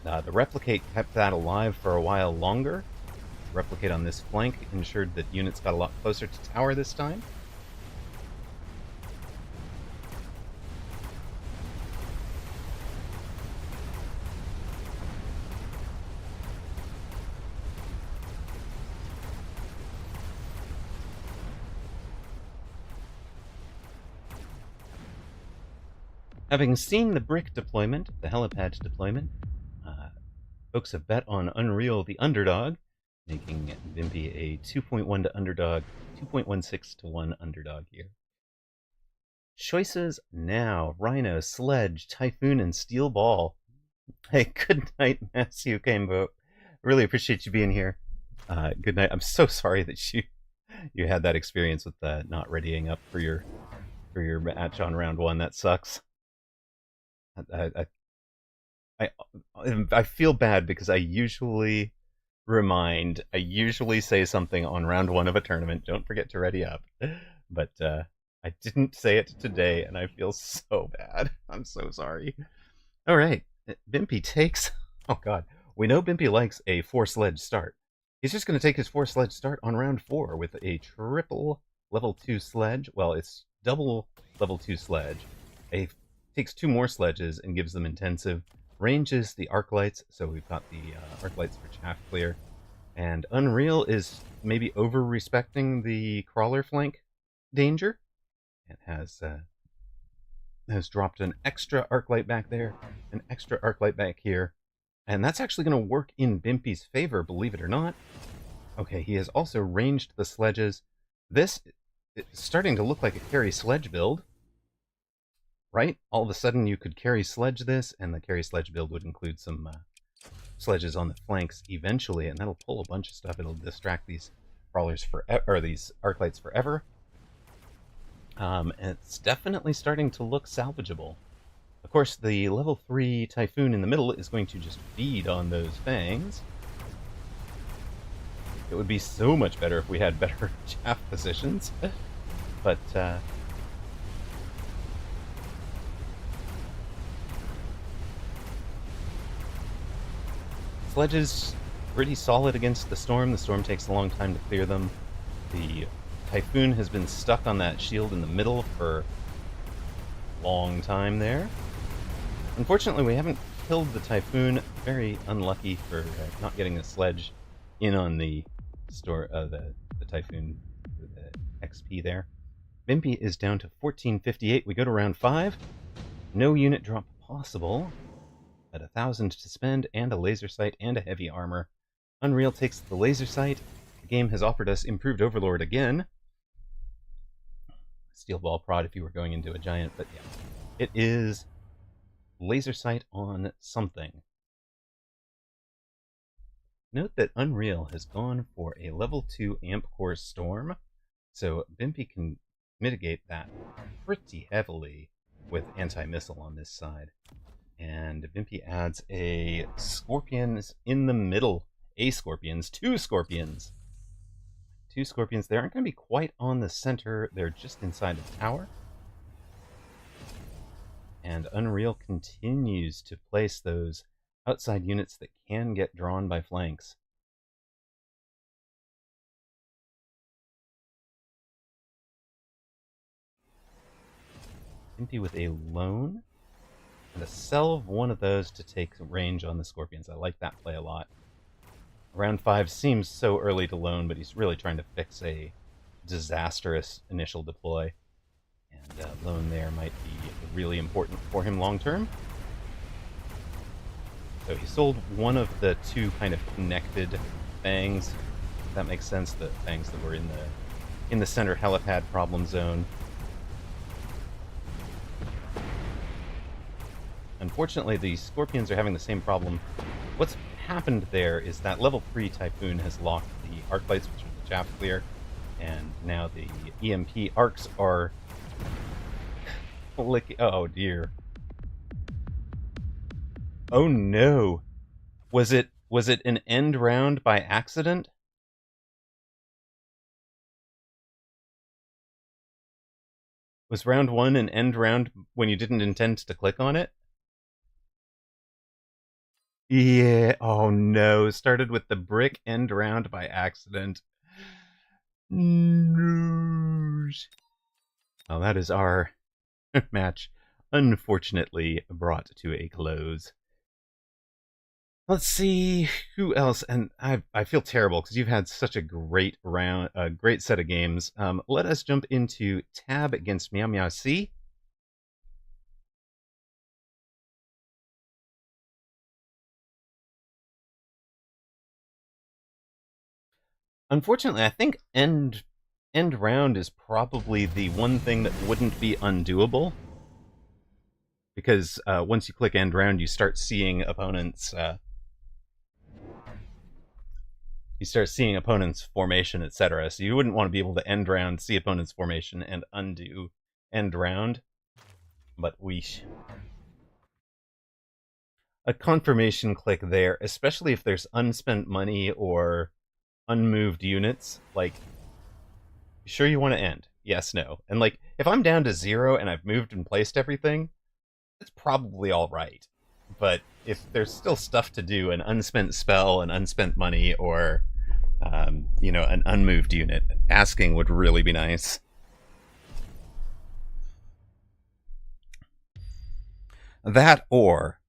The Replicate kept that alive for a while longer. Replicate on this flank ensured that units got a lot closer to tower this time. Having seen the brick deployment, the helipad deployment, folks have bet on Unreal the underdog, making Vimpy a 2.1 to underdog, 2.16 to 1 underdog here. Choices now: Rhino, Sledge, Typhoon, and Steel Ball. Hey, good night, Matthew Cambo. Really appreciate you being here. Good night. I'm so sorry that you had that experience with not readying up for your match on round 1. That sucks. I feel bad because I usually say something on round 1 of a tournament. Don't forget to ready up. But I didn't say it today, and I feel so bad. I'm so sorry. All right, Bimpy takes. Oh God, we know Bimpy likes a 4 sledge start. He's just going to take his 4 sledge start on round 4 with a triple level 2 sledge. Well, it's double level 2 sledge. Takes 2 more sledges and gives them intensive. Ranges the arc lights, so we've got the arc lights for chaff clear. And Unreal is maybe over-respecting the crawler flank danger. It has dropped an extra arc light back there, an extra arc light back here. And that's actually going to work in Bimpy's favor, believe it or not. Okay, he has also ranged the sledges. This is starting to look like a carry sledge build. Right? All of a sudden you could carry sledge this, and the carry sledge build would include some sledges on the flanks eventually, and that'll pull a bunch of stuff. It'll distract these crawlers or these arc lights forever. And it's definitely starting to look salvageable. Of course, the level 3 Typhoon in the middle is going to just feed on those fangs. It would be so much better if we had better chaff positions. But Sledges pretty solid against the storm. The storm takes a long time to clear them. The Typhoon has been stuck on that shield in the middle for a long time there. Unfortunately, we haven't killed the Typhoon. Very unlucky for not getting the sledge in on the Typhoon, the XP there. Bimpy is down to 1458. We go to round 5. No unit drop possible. At 1,000 to spend, and a laser sight, and a heavy armor. Unreal takes the laser sight. The game has offered us Improved Overlord again. Steel Ball prod if you were going into a giant, but yeah. It is laser sight on something. Note that Unreal has gone for a level 2 Amp Core Storm, so Bimpy can mitigate that pretty heavily with anti-missile on this side. And Bimpy adds a Scorpions in the middle. Two Scorpions. 2 Scorpions. They aren't going to be quite on the center. They're just inside the tower. And Unreal continues to place those outside units that can get drawn by flanks. Impy with a lone and a cell of one of those to take range on the Scorpions. I like that play a lot. Round 5 seems so early to lone, but he's really trying to fix a disastrous initial deploy. And lone there might be really important for him long term. So he sold one of the two kind of connected fangs. If that makes sense. The fangs that were in the center helipad problem zone. Unfortunately, the Scorpions are having the same problem. What's happened there is that level 3 Typhoon has locked the arc plates, which are the chaff clear, and now the EMP arcs are oh dear. Oh no. Was it an end round by accident? Was round 1 an end round when you didn't intend to click on it? Yeah, oh no. Started with the brick end round by accident. News. Well, that is our match, unfortunately brought to a close. Let's see who else, and I feel terrible because you've had such a great round, a great set of games. Let us jump into Tab against Meow Meow C. Unfortunately, I think end round is probably the one thing that wouldn't be undoable. Because once you click end round, you start seeing opponents formation, etc. So you wouldn't want to be able to end round, see opponent's formation, and undo end round. But a confirmation click there, especially if there's unspent money or unmoved units. Like, sure you want to end? Yes, no. And like, if I'm down to 0 and I've moved and placed everything, it's probably all right. But if there's still stuff to do, an unspent spell, an unspent money, or an unmoved unit, asking would really be nice. That, or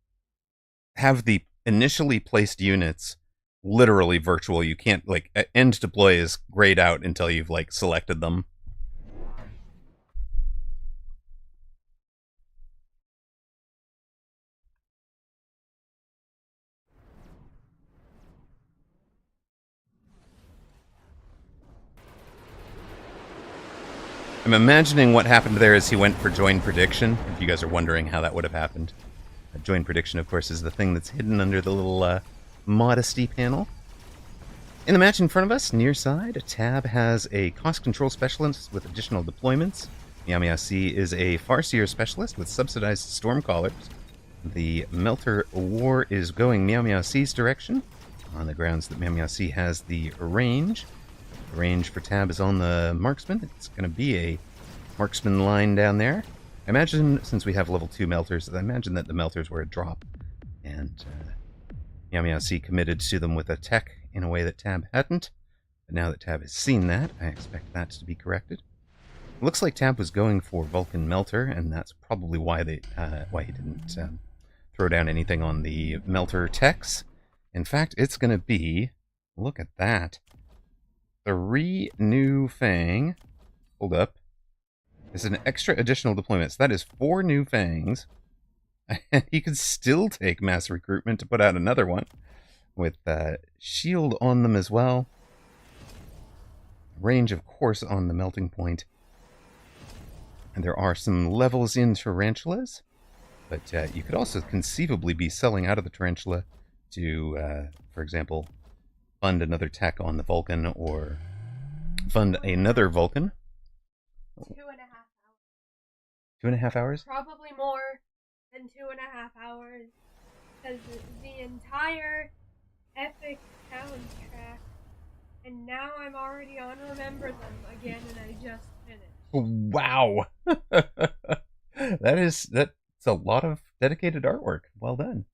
have the initially placed units literally virtual. You can't, like, end deploy is grayed out until you've, like, selected them. I'm imagining what happened there is he went for join prediction, if you guys are wondering how that would have happened. Join prediction, of course, is the thing that's hidden under the little modesty panel. In the match in front of us, near side, Tab has a cost control specialist with additional deployments. Meow Meow C is a Farseer specialist with subsidized Stormcallers. The Melter War is going Meow Meow C's direction, on the grounds that Meow Meow C has the range. The range for Tab is on the Marksman. It's going to be a Marksman line down there. I imagine, since we have level 2 Melters, I imagine that the Melters were a drop. And Meow Meow C committed to them with a tech in a way that Tab hadn't. But now that Tab has seen that, I expect that to be corrected. It looks like Tab was going for Vulcan Melter, and that's probably why he didn't throw down anything on the Melter techs. In fact, it's going to be, look at that, 3 new Fang. Hold up. It's an extra additional deployment. So that is 4 new Fangs. And he could still take mass recruitment to put out another one. With shield on them as well. Range, of course, on the melting point. And there are some levels in tarantulas. But you could also conceivably be selling out of the tarantula to, for example, fund another tech on the Vulcan, or fund another Vulcan. 2.5 hours. 2.5 hours? Probably more than 2.5 hours. Because the entire epic soundtrack, and now I'm already on Remember Them again, and I just finished. Wow. That It's a lot of dedicated artwork. Well done.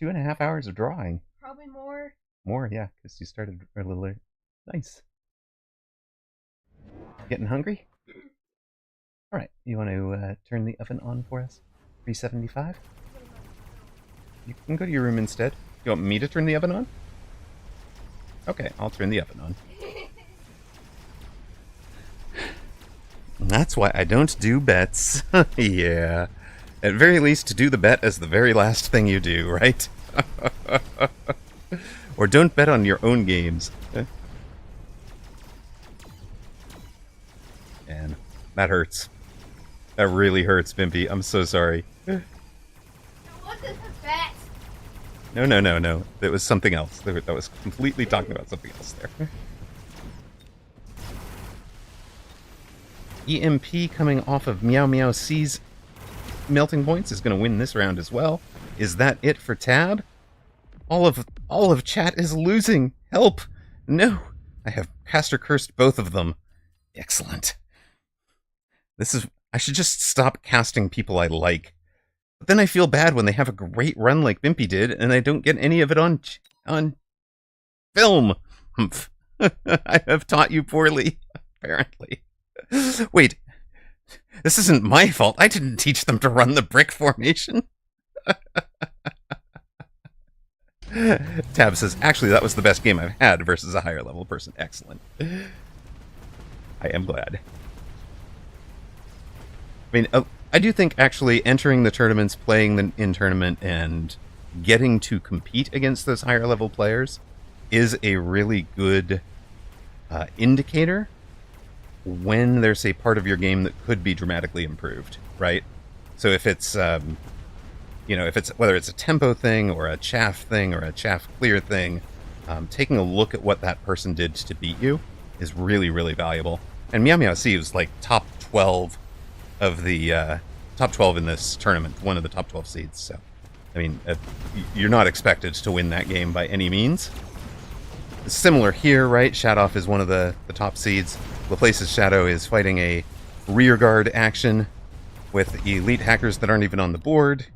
2.5 hours of drawing. Probably more. More, yeah, because you started a little late. Nice. Getting hungry? All right, you want to turn the oven on for us? 375? You can go to your room instead. You want me to turn the oven on? Okay, I'll turn the oven on. That's why I don't do bets. Yeah. At very least, do the bet as the very last thing you do, right? Or don't bet on your own games. Man, that hurts. That really hurts, Bimpy. I'm so sorry. It wasn't a bet. No. It was something else. That was completely talking about something else there. EMP coming off of Meow Meow C's melting points is going to win this round as well. Is that it for Tab? All of chat is losing. Help! No, I have caster cursed both of them. Excellent. I should just stop casting people I like. But then I feel bad when they have a great run like Bimpy did, and I don't get any of it on film. I have taught you poorly, apparently. Wait, this isn't my fault. I didn't teach them to run the brick formation. Tab says, actually, that was the best game I've had versus a higher level person. Excellent. I am glad. I mean, I do think actually entering the tournaments, playing in tournament, and getting to compete against those higher level players is a really good indicator when there's a part of your game that could be dramatically improved, right? So if it's, whether it's a tempo thing or a chaff thing or a chaff clear thing, taking a look at what that person did to beat you is really, really valuable. And Meow Meow C was like top 12 of the top 12 in this tournament, one of the top 12 seeds. So, I mean, you're not expected to win that game by any means. It's similar here, right? Shadoff is one of the top seeds. Laplace's Shadow is fighting a rearguard action with elite hackers that aren't even on the board.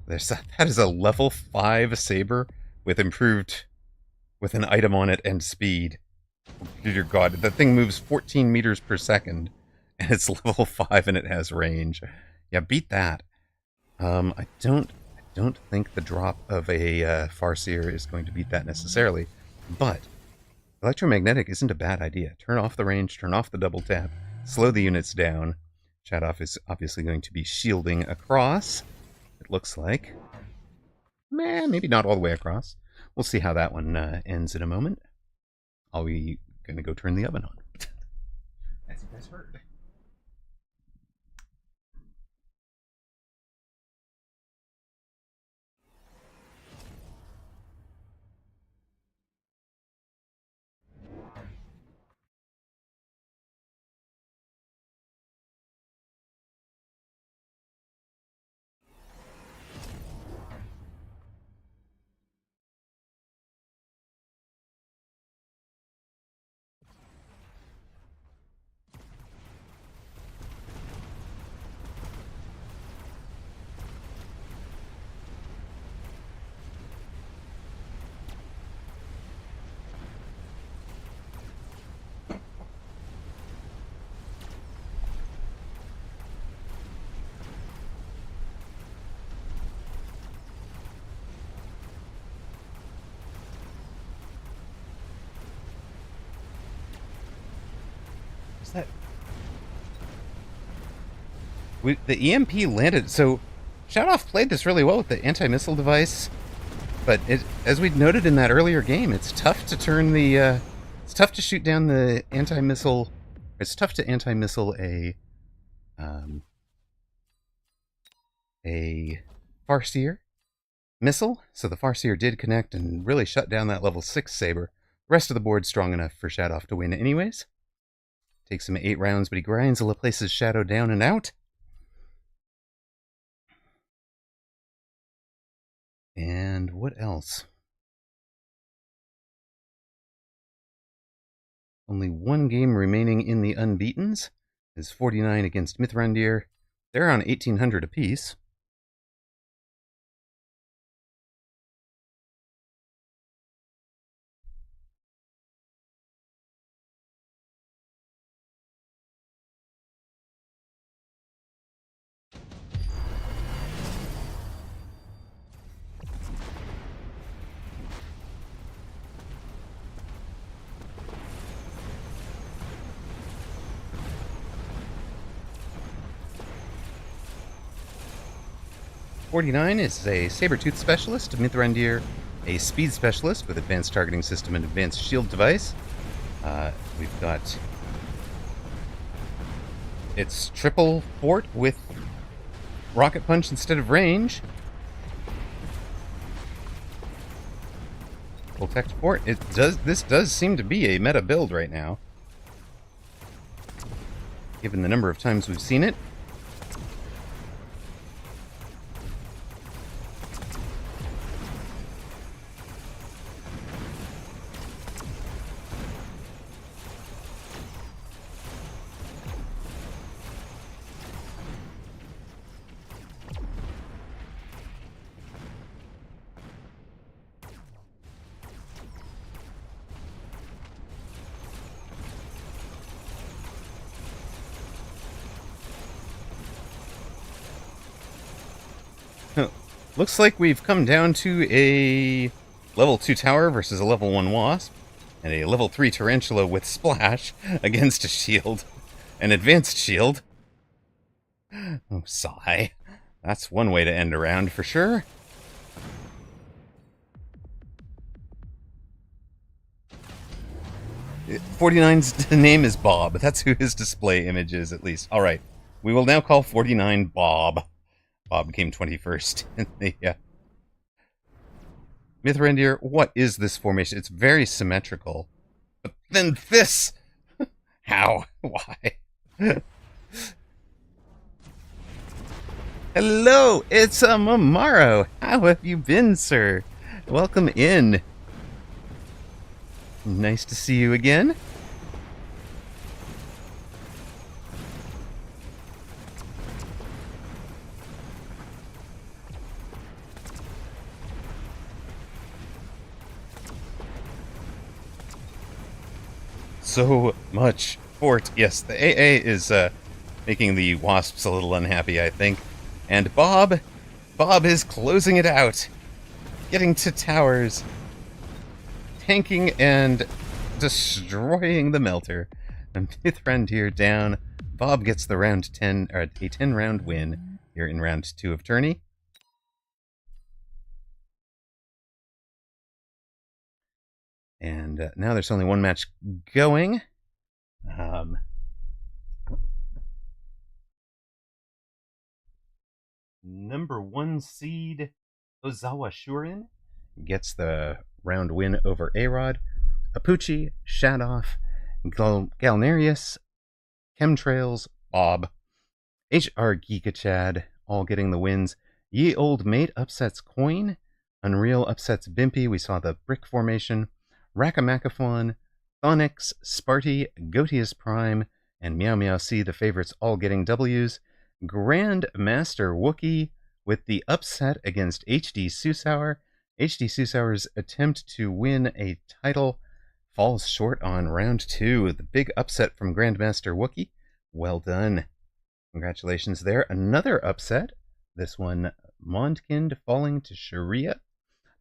That is a level 5 saber with improved, with an item on it and speed. Dear God, that thing moves 14 meters per second, and it's level 5 and it has range. Yeah, beat that. I don't think the drop of a Farseer is going to beat that necessarily, but electromagnetic isn't a bad idea. Turn off the range, turn off the double tap, slow the units down. Shadoff is obviously going to be shielding across, it looks like. Maybe not all the way across. We'll see how that one ends in a moment. Are we going to go turn the oven on? As you guys heard. The EMP landed, so Shadoff played this really well with the anti-missile device, but as we noted in that earlier game, it's tough to turn the, it's tough to shoot down the anti-missile, it's tough to anti-missile a Farseer missile, so the Farseer did connect and really shut down that level 6 saber. The rest of the board's strong enough for Shadoff to win anyways. Takes him 8 rounds, but he grinds Laplace's Shadow down and out. And what else? Only one game remaining in the unbeatens is 49 against Mithrandir. They're on 1,800 apiece. 49 is a saber-tooth specialist, Mithrandir, a speed specialist with advanced targeting system and advanced shield device. We've got its triple fort with rocket punch instead of range. Protect fort. This does seem to be a meta build right now, given the number of times we've seen it. Looks like we've come down to a level 2 tower versus a level 1 wasp, and a level 3 tarantula with splash against a shield. An advanced shield. Oh, sigh. That's one way to end a round for sure. .49's name is Bob. That's who his display image is, at least. Alright. We will now call 49 Bob. Bob came 21st in the Mithrandir, what is this formation? It's very symmetrical. But then this! How? Why? Hello, it's Amaroq. How have you been, sir? Welcome in. Nice to see you again. So much fort. Yes, the AA is making the wasps a little unhappy, I think. And Bob is closing it out. Getting to towers. Tanking and destroying the melter. And Mithrandir down. Bob gets the round 10, or a 10-round win here in round 2 of tourney. And now there's only one match going. Number 1 seed Ozawa Shurin gets the round win over Arod. Apuchi, Shadoff, Galnerius, Chemtrails, Bob, HR Geekachad, all getting the wins. Ye Old Mate upsets Coin. Unreal upsets Bimpy. We saw the brick formation. Rakamakathon, Thonix, Sparty, Gotius Prime, and Meow Meow C, the favorites, all getting W's. Grand Master Wookie with the upset against HD Susauer. HD Susaur's attempt to win a title falls short on round 2. The big upset from Grandmaster Wookie. Well done. Congratulations there. Another upset. This one, Mondkind falling to Sharia.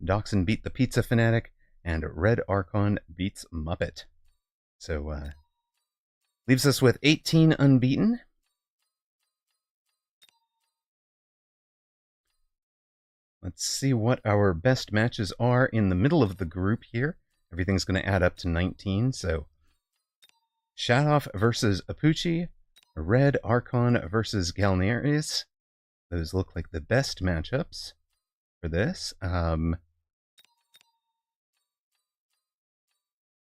Dachshund beat the Pizza Fanatic. And Red Archon beats Muppet. So, leaves us with 18 unbeaten. Let's see what our best matches are in the middle of the group here. Everything's going to add up to 19, so Shadoff versus Apuchi, Red Archon versus Galnerius. Those look like the best matchups for this.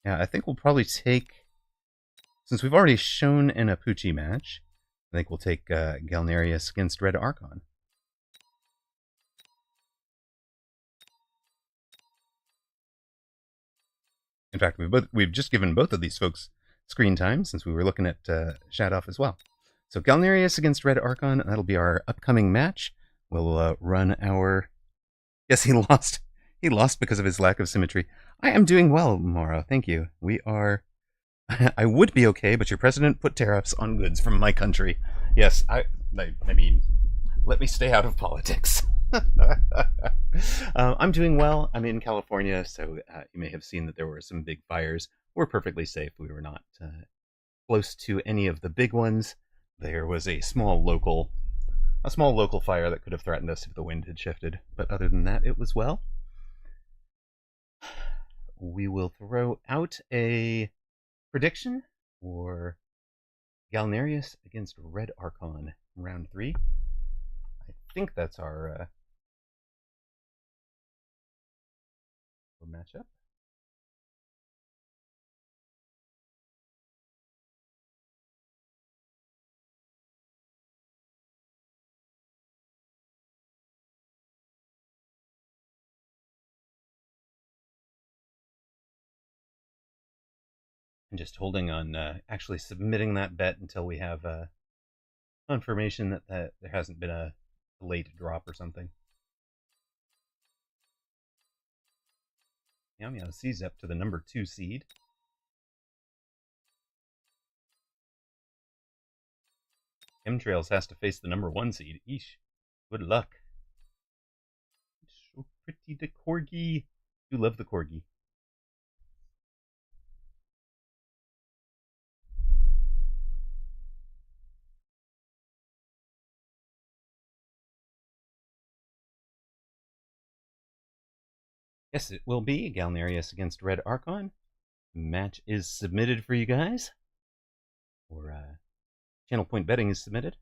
Yeah, I think we'll probably take, since we've already shown an Apuchi match, I think we'll take Galnerius against Red Archon. In fact, we've just given both of these folks screen time since we were looking at Shadoff as well. So Galnerius against Red Archon, that'll be our upcoming match. We'll run our... Yes, he lost. He lost because of his lack of symmetry. I am doing well, Mara. Thank you. We are... I would be okay, but your president put tariffs on goods from my country. Yes, I mean, let me stay out of politics. I'm doing well. I'm in California, so you may have seen that there were some big fires. We're perfectly safe. We were not close to any of the big ones. There was a small local a small local fire that could have threatened us if the wind had shifted. But other than that, it was well. We will throw out a prediction for Galnerius against Red Archon, round 3. I think that's our matchup. I'm just holding on actually submitting that bet until we have confirmation that there hasn't been a late drop or something. Meow Meow C's up to the number 2 seed. Chemtrails has to face the number 1 seed. Eesh. Good luck. So pretty, the corgi. You love the corgi. Yes, it will be Galnerius against Red Archon. Match is submitted for you guys. Or channel point betting is submitted.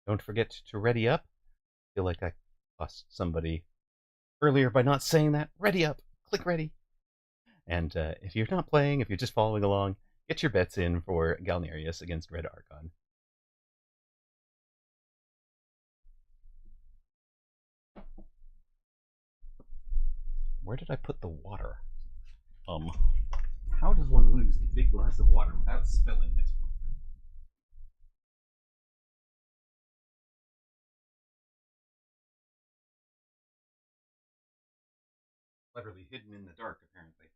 Don't forget to ready up. I feel like I lost somebody earlier by not saying that. Ready up. Click ready. And if you're not playing, if you're just following along, get your bets in for Galnerius against Red Archon. Where did I put the water? How does one lose a big glass of water without spilling it? Cleverly hidden in the dark, apparently.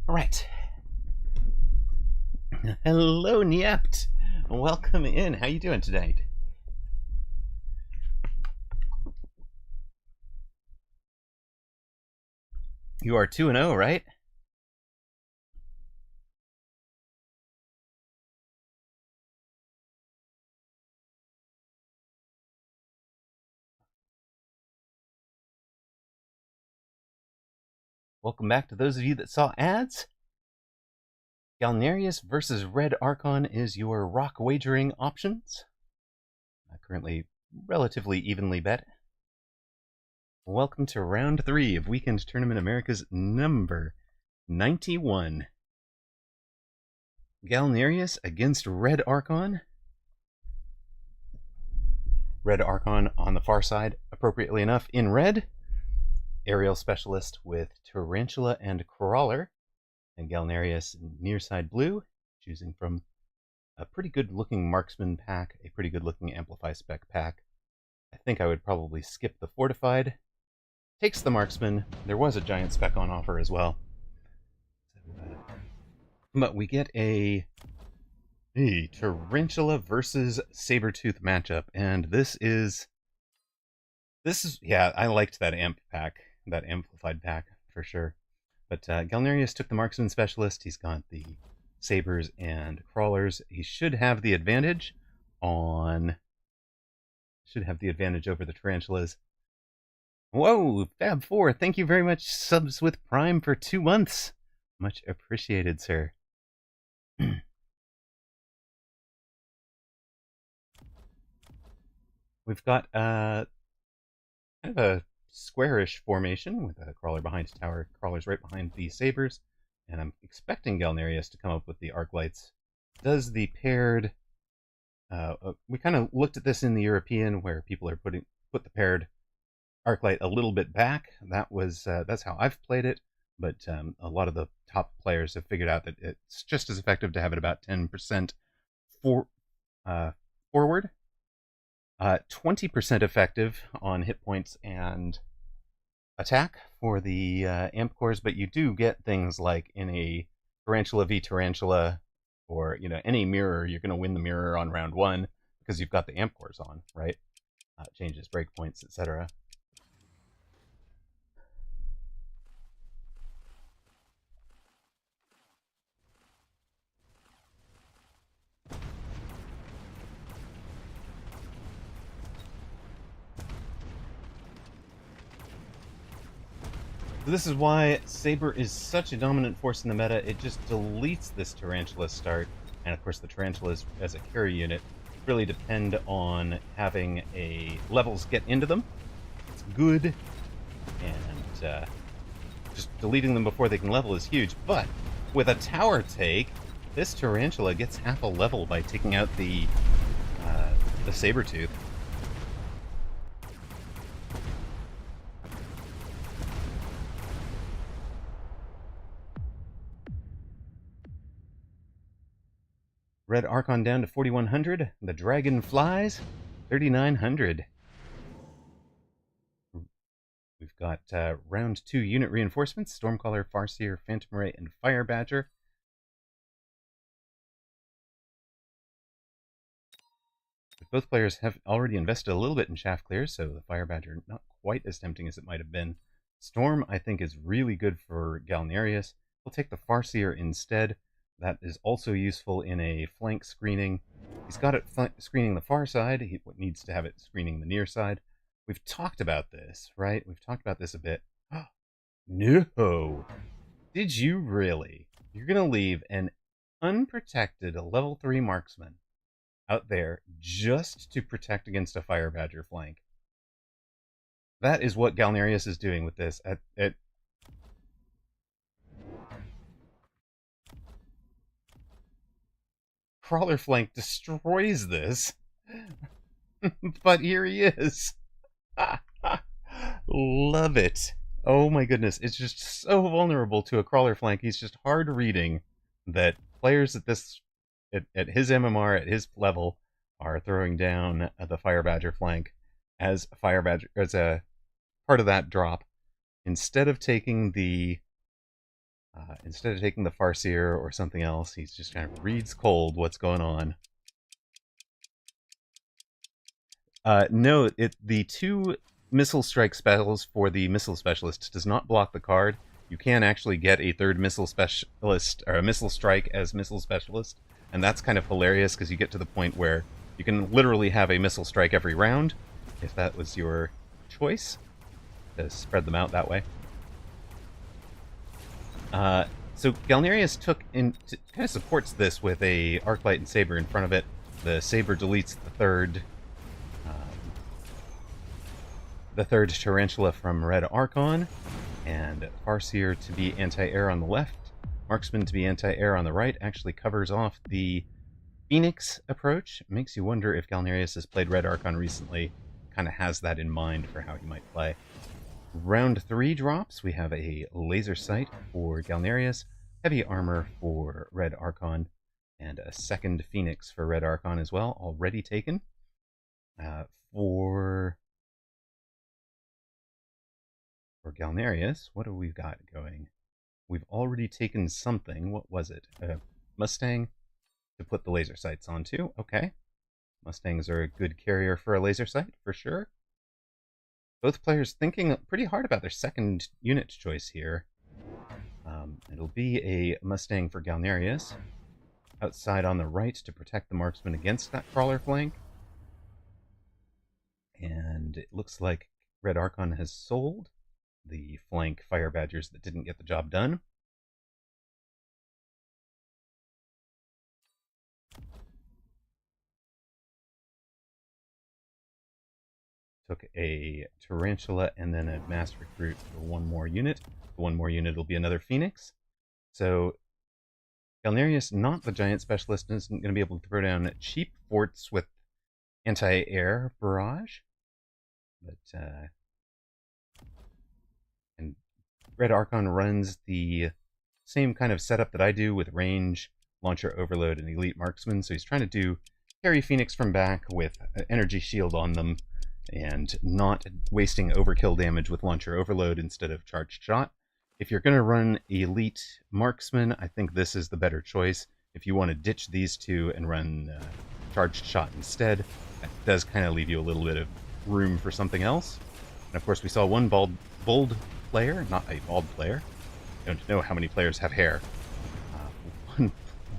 All right. Hello, Niept. Welcome in. How you doing tonight? You are 2-0, right? Welcome back to those of you that saw ads. Galnerius versus Red Archon is your rock wagering options. Currently relatively evenly bet. Welcome to round 3 of Weekend Tournament America's number 91. Galnerius against Red Archon. Red Archon on the far side, appropriately enough, in red. Aerial specialist with Tarantula and Crawler. And Galnerius near side blue, choosing from a pretty good looking marksman pack, a pretty good looking amplify spec pack. I think I would probably skip the fortified. Takes the marksman. There was a giant spec on offer as well. But we get a Tarantula versus Sabertooth matchup, and this is yeah, I liked that amp pack, that amplified pack for sure. But Galnerius took the marksman specialist. He's got the sabers and crawlers. He should have the advantage over the tarantulas. Whoa, Fab4, thank you very much. Subs with Prime for 2 months. Much appreciated, sir. We've got kind of a squarish formation with a crawler behind a tower, crawlers right behind the sabers, and I'm expecting Galnerius to come up with the arc lights. Does the paired we kind of looked at this in the European where people are put the paired arc light a little bit back. That's how I've played it, but a lot of the top players have figured out that it's just as effective to have it about 10% forward, 20% effective on hit points and attack for the amp cores, but you do get things like in a Tarantula v Tarantula, or any mirror, you're going to win the mirror on round 1 because you've got the amp cores on, right? Changes breakpoints, etc. This is why Saber is such a dominant force in the meta. It just deletes this Tarantula start, and of course the Tarantulas as a carry unit really depend on having levels get into them. It's good, and just deleting them before they can level is huge. But with a tower take, this Tarantula gets half a level by taking out the Sabertooth. Red Archon down to 4,100. The Dragon flies 3,900. We've got round 2 unit reinforcements: Stormcaller, Farseer, Phantom Ray, and Fire Badger. Both players have already invested a little bit in Shaft Clears, so the Fire Badger not quite as tempting as it might have been. Storm, I think, is really good for Galnerius. We'll take the Farseer instead. That is also useful in a flank screening. He's got it screening the far side. He needs to have it screening the near side. We've talked about this, right? We've talked about this a bit. No! Did you really? You're going to leave an unprotected level 3 marksman out there just to protect against a Fire Badger flank? That is what Galnerius is doing with this. Crawler flank destroys this. But here he is. Love it. Oh my goodness. It's just so vulnerable to a crawler flank. He's just hard reading that players at his MMR, at his level, are throwing down the Fire Badger flank as a part of that drop. Instead of taking the Farseer or something else, he's just kind of reads cold what's going on. No, the 2 missile strike spells for the missile specialist does not block the card. You can actually get a 3rd missile specialist, or a missile strike as missile specialist, and that's kind of hilarious because you get to the point where you can literally have a missile strike every round, if that was your choice, to spread them out that way. So Galnerius kind of supports this with a Arclight and Saber in front of it. The Saber deletes the third Tarantula from Red Archon, and Farseer to be anti-air on the left, Marksman to be anti-air on the right. Actually covers off the Phoenix approach. Makes you wonder if Galnerius has played Red Archon recently, kind of has that in mind for how he might play. Round 3 drops. We have a laser sight for Galnerius, heavy armor for Red Archon, and a 2nd Phoenix for Red Archon as well, already taken. For Galnerius, what have we got going? We've already taken something. What was it? A Mustang to put the laser sights onto. Okay. Mustangs are a good carrier for a laser sight, for sure. Both players thinking pretty hard about their 2nd unit choice here. It'll be a Mustang for Galnerius, outside on the right to protect the marksman against that crawler flank. And it looks like Red Archon has sold the flank Fire Badgers that didn't get the job done. Took a Tarantula and then a mass recruit for 1 more unit. The 1 more unit will be another Phoenix. So Galnerius, not the giant specialist, isn't going to be able to throw down cheap forts with anti-air barrage. But and Red Archon runs the same kind of setup that I do with range, launcher overload, and elite marksman. So he's trying to do carry Phoenix from back with energy shield on them and not wasting overkill damage with launcher overload instead of charged shot. If you're going to run elite marksman, I think this is the better choice. If you want to ditch these two and run charged shot instead, that does kind of leave you a little bit of room for something else. And of course, we saw one bold player, not a bald player. I don't know how many players have hair. One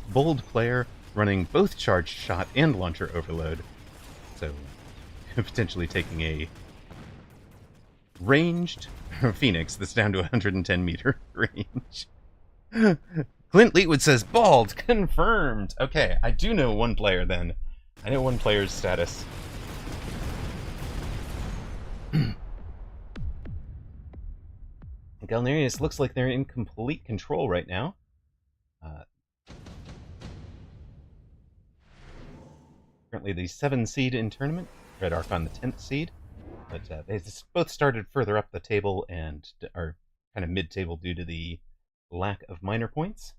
bold player running both charged shot and launcher overload. So potentially taking a ranged Phoenix that's down to 110 meter range. Clint Leetwood says bald, confirmed. Okay, I do know one player then. I know one player's status. Galnerius looks like they're in complete control right now. Currently the 7 seed in tournament, Red Archon the 10th seed, but they both started further up the table and are kind of mid-table due to the lack of minor points.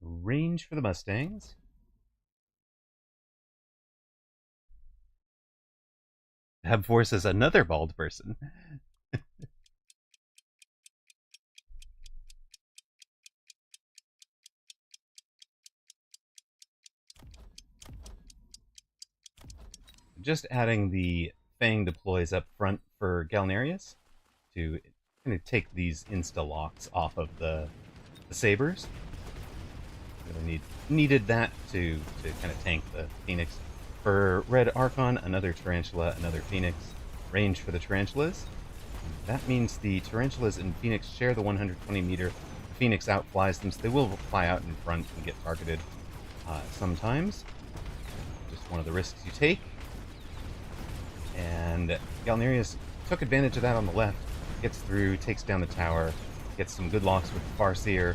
Range for the Mustangs. Hab Force is another bald person. Just adding the Fang deploys up front for Galnerius to kind of take these insta-locks off of the Sabers. Really needed that to kind of tank the Phoenix. For Red Archon, another Tarantula, another Phoenix. Range for the Tarantulas. That means the Tarantulas and Phoenix share the 120 meter. The Phoenix outflies them, so they will fly out in front and get targeted sometimes. Just one of the risks you take. And Galnerius took advantage of that on the left, gets through, takes down the tower, gets some good locks with the Farseer,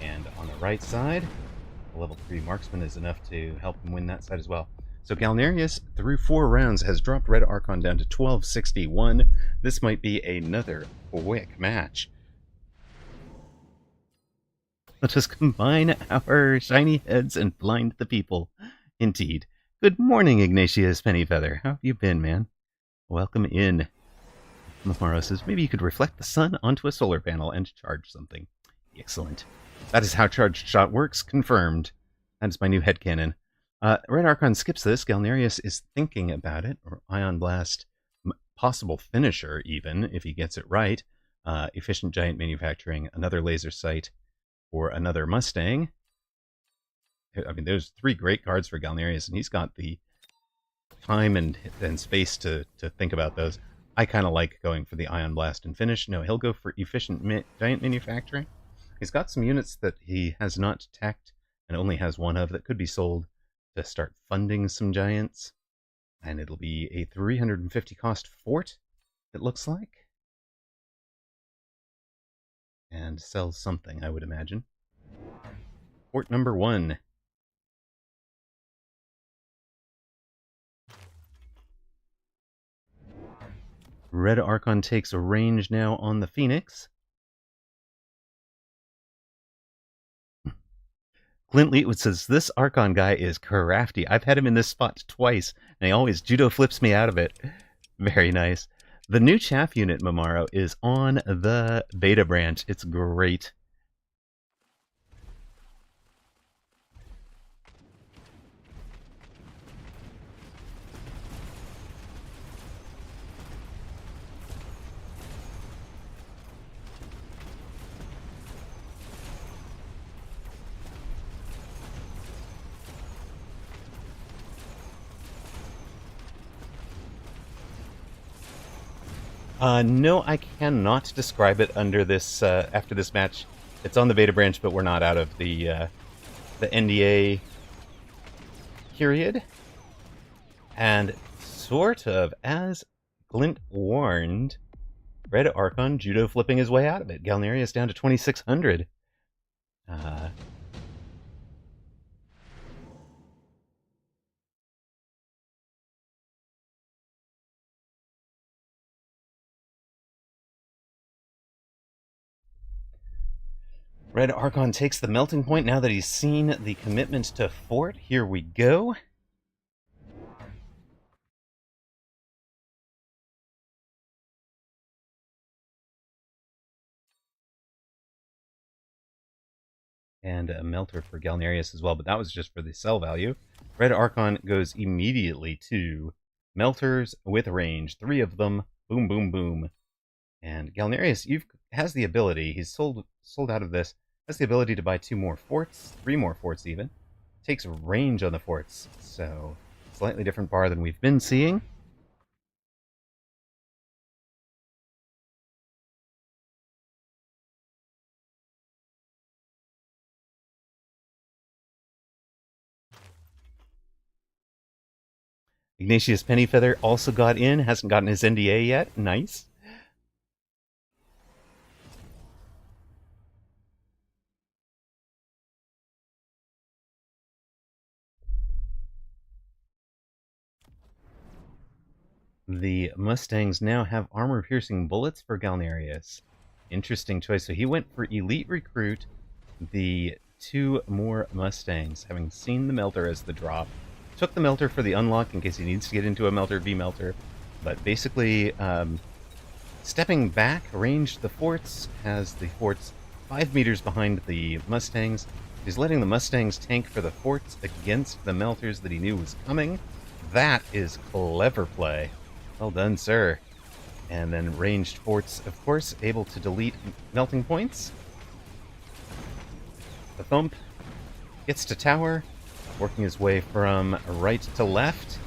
and on the right side, the level 3 marksman is enough to help him win that side as well. So Galnerius, through 4 rounds, has dropped Red Archon down to 1261. This might be another quick match. Let us combine our shiny heads and blind the people. Indeed. Good morning, Ignatius Pennyfeather. How have you been, man? Welcome in. Mamaro says, maybe you could reflect the sun onto a solar panel and charge something. Excellent. That is how charged shot works. Confirmed. That is my new headcanon. Red Archon skips this. Galnerius is thinking about it. Or Ion Blast, possible finisher even, if he gets it right. Efficient Giant Manufacturing, another laser sight, or another Mustang. I mean, there's 3 great cards for Galnerius, and he's got the time and space to think about those. I kind of like going for the Ion Blast and finish. No, he'll go for Efficient Giant Manufacturing. He's got some units that he has not teched and only has one of that could be sold to start funding some giants. And it'll be a 350 cost fort, it looks like. And sells something, I would imagine. Fort number 1. Red Archon takes a range now on the Phoenix. Clint Leetwood says, this Archon guy is crafty. I've had him in this spot twice, and he always judo flips me out of it. Very nice. The new chaff unit, Mamaro, is on the beta branch. It's great. No, I cannot describe it under this after this match. It's on the beta branch, but we're not out of the NDA period. And sort of, as Glint warned, Red Archon judo flipping his way out of it. Galnerius down to 2,600. Red Archon takes the melting point now that he's seen the commitment to fort. Here we go. And a melter for Galnerius as well, but that was just for the sell value. Red Archon goes immediately to melters with range, 3 of them. Boom, boom, boom. And Galnerius has the ability, he's sold out of this, has the ability to buy 2 more forts, 3 more forts even. Takes range on the forts, so slightly different bar than we've been seeing. Ignatius Pennyfeather also got in, hasn't gotten his NDA yet. Nice. The Mustangs now have armor-piercing bullets for Galnerius. Interesting choice. So he went for Elite Recruit, the 2 more Mustangs, having seen the Melter as the drop. Took the Melter for the unlock in case he needs to get into a Melter V-Melter. But basically, stepping back, ranged the forts, has the forts 5 meters behind the Mustangs. He's letting the Mustangs tank for the forts against the Melters that he knew was coming. That is clever play. Well done, sir. And then ranged forts, of course, able to delete melting points. The Thump gets to tower, working his way from right to left.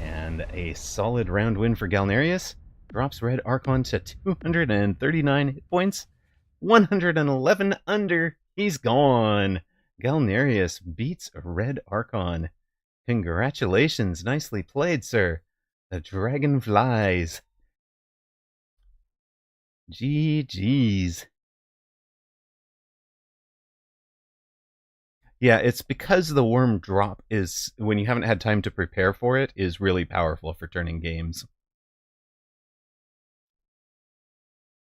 And a solid round win for Galnerius. Drops Red Archon to 239 hit points. 111 under. He's gone. Galnerius beats Red Archon. Congratulations. Nicely played, sir. The dragon flies. GG's. Yeah, it's because the worm drop is, when you haven't had time to prepare for it, is really powerful for turning games.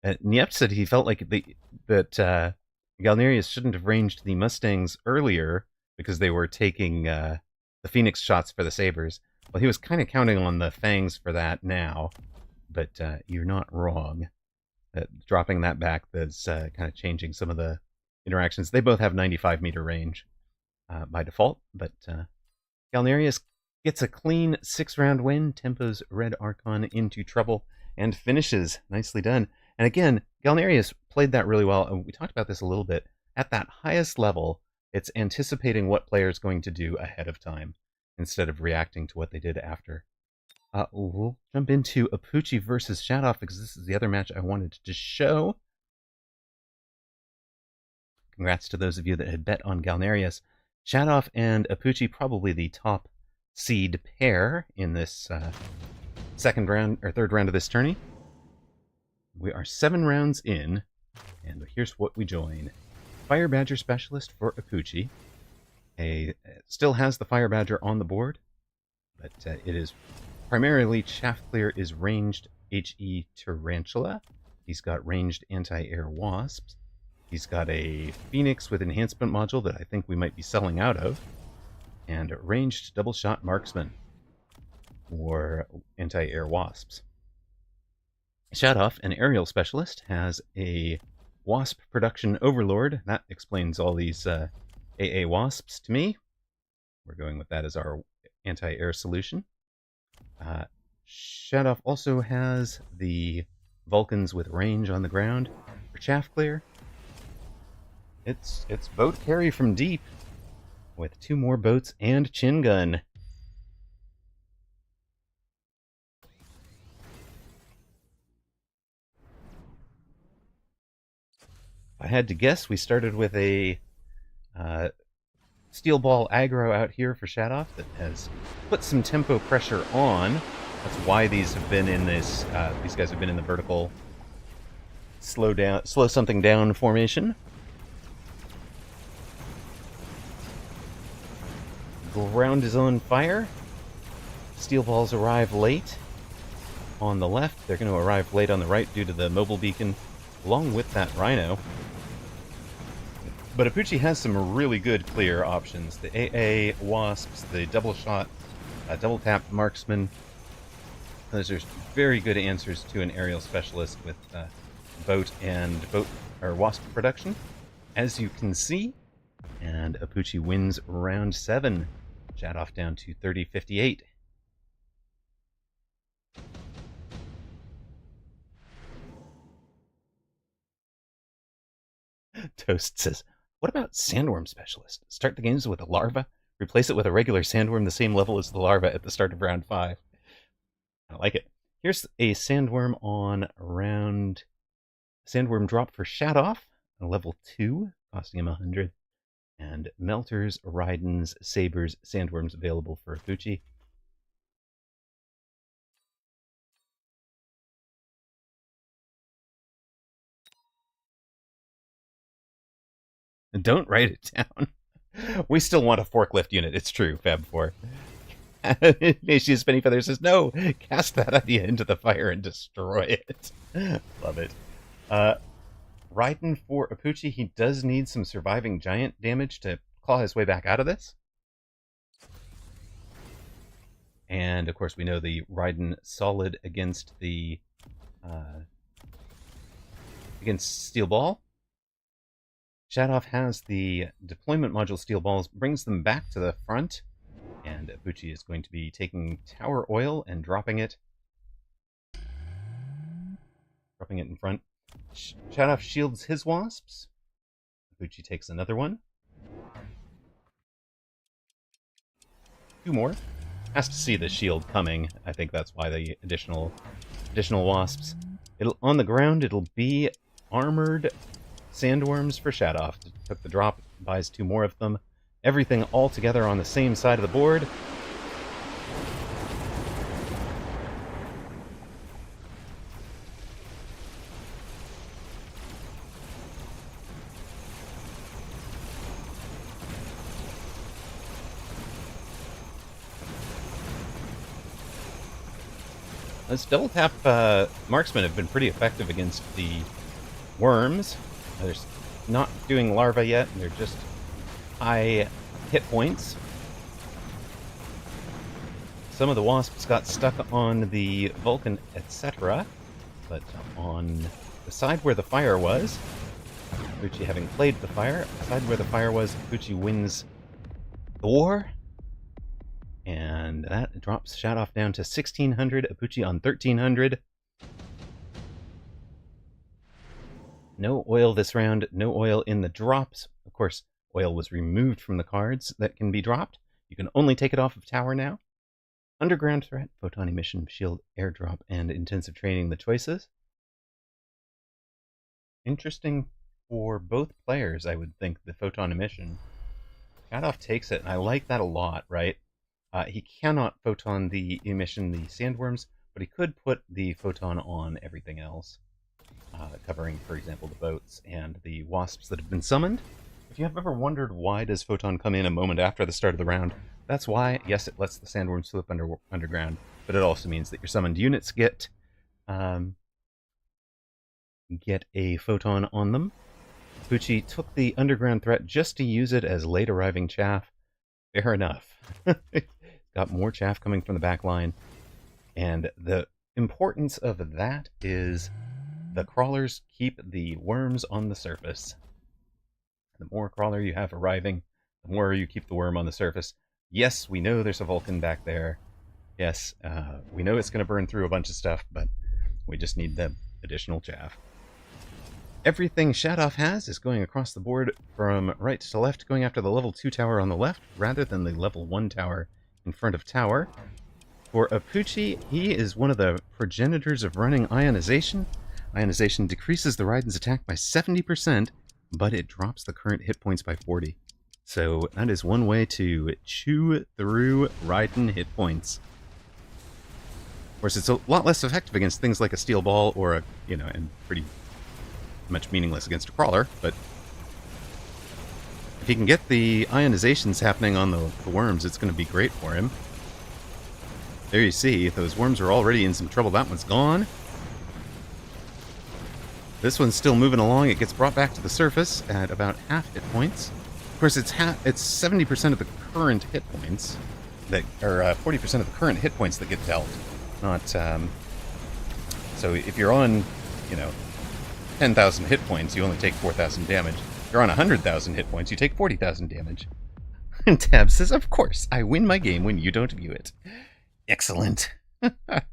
Niept said he felt like that Galnerius shouldn't have ranged the Mustangs earlier because they were taking the Phoenix shots for the Sabres. Well, he was kind of counting on the Fangs for that now, but you're not wrong. Dropping that back is kind of changing some of the interactions. They both have 95-meter range by default, but Galnerius gets a clean 6-round win, tempos Red Archon into trouble, and finishes. Nicely done. And again, Galnerius played that really well, and we talked about this a little bit. At that highest level, it's anticipating what player's going to do ahead of time, instead of reacting to what they did after. We'll jump into Apucci versus Shadoff, because this is the other match I wanted to show. Congrats to those of you that had bet on Galnerius. Shadoff and Apucci, probably the top seed pair in this second round, or third round of this tourney. We are 7 rounds in, and here's what we join. Fire Badger Specialist for Apucci. Still has the Fire Badger on the board, but it is primarily Chaff Clear is ranged HE Tarantula. He's got ranged anti-air wasps. He's got a Phoenix with enhancement module that I think we might be selling out of, and ranged double shot marksman for anti-air wasps. Shadoff, an aerial specialist, has a wasp production overlord. That explains all these AA wasps to me. We're going with that as our anti-air solution. Shadoff also has the Vulcans with range on the ground for Chaff Clear. It's boat carry from deep with 2 more boats and chin gun. I had to guess, we started with a steel ball aggro out here for Shadoff that has put some tempo pressure on. That's why these have been in this. These guys have been in the vertical slow something down formation. Ground is on fire. Steel balls arrive late on the left. They're going to arrive late on the right due to the mobile beacon, along with that Rhino. But Apucci has some really good clear options. The AA Wasps, the double shot, double tap marksman. Those are very good answers to an aerial specialist with boat or wasp production, as you can see. And Apucci wins round 7. Shadoff down to 30-58. Toast says, what about Sandworm Specialist? Start the games with a larva, replace it with a regular sandworm the same level as the larva at the start of round 5. I like it. Here's a sandworm on round... Sandworm drop for Shadoff, a level 2, costing him 100. And Melters, Rydens, Sabers, Sandworms available for Apucci. Don't write it down. We still want a forklift unit. It's true, Fab4. She Spinny Feather says, no, cast that idea into the fire and destroy it. Love it. Raiden for Apucci, he does need some surviving giant damage to claw his way back out of this. And, of course, we know the Raiden solid against the... against Steel Ball. Shadoff has the deployment module Steel Balls, brings them back to the front. And Apucci is going to be taking Tower Oil and dropping it. Dropping it in front. Shadoff shields his wasps. Apucci takes another one. 2 more. Has to see the shield coming. I think that's why the additional wasps. On the ground, it'll be armored sandworms for Shadoff. Took the drop, buys 2 more of them. Everything all together on the same side of the board. Those double tap marksmen have been pretty effective against the worms. They're not doing larvae yet. They're just high hit points. Some of the wasps got stuck on the Vulcan, etc. But on the side where the fire was, Apucci having played the fire, the side where the fire was, Apucci wins the war. And that drops Shadoff down to 1,600, Apucci on 1,300. No oil this round, no oil in the drops. Of course, oil was removed from the cards that can be dropped. You can only take it off of tower now. Underground threat, photon emission, shield, airdrop, and intensive training, the choices. Interesting for both players, I would think, the photon emission. Shadoff takes it, and I like that a lot, right? He cannot photon the emission, the sandworms, but he could put the photon on everything else, covering, for example, the boats and the wasps that have been summoned. If you have ever wondered why does photon come in a moment after the start of the round, that's why. Yes, it lets the sandworms slip underground, but it also means that your summoned units get a photon on them. Apucci took the underground threat just to use it as late arriving chaff. Fair enough. Got more chaff coming from the back line. And the importance of that is the crawlers keep the worms on the surface. The more crawler you have arriving, the more you keep the worm on the surface. Yes, we know there's a Vulcan back there. Yes, we know it's going to burn through a bunch of stuff, but we just need the additional chaff. Everything Shadoff has is going across the board from right to left, going after the level 2 tower on the left, rather than the level 1 tower in front of tower. For Apucci, he is one of the progenitors of running ionization. Ionization decreases the Raiden's attack by 70%, but it drops the current hit points by 40. So that is one way to chew through Raiden hit points. Of course, it's a lot less effective against things like a steel ball or a, and pretty much meaningless against a crawler, but if he can get the ionizations happening on the worms, it's going to be great for him. There you see, those worms are already in some trouble. That one's gone. This one's still moving along. It gets brought back to the surface at about half hit points. Of course, it's 70% of the current hit points that, or 40% of the current hit points that get dealt. Not so if you're on, 10,000 hit points, you only take 4,000 damage. If you're on 100,000 hit points, you take 40,000 damage. And Tab says, "Of course, I win my game when you don't view it." Excellent. Flat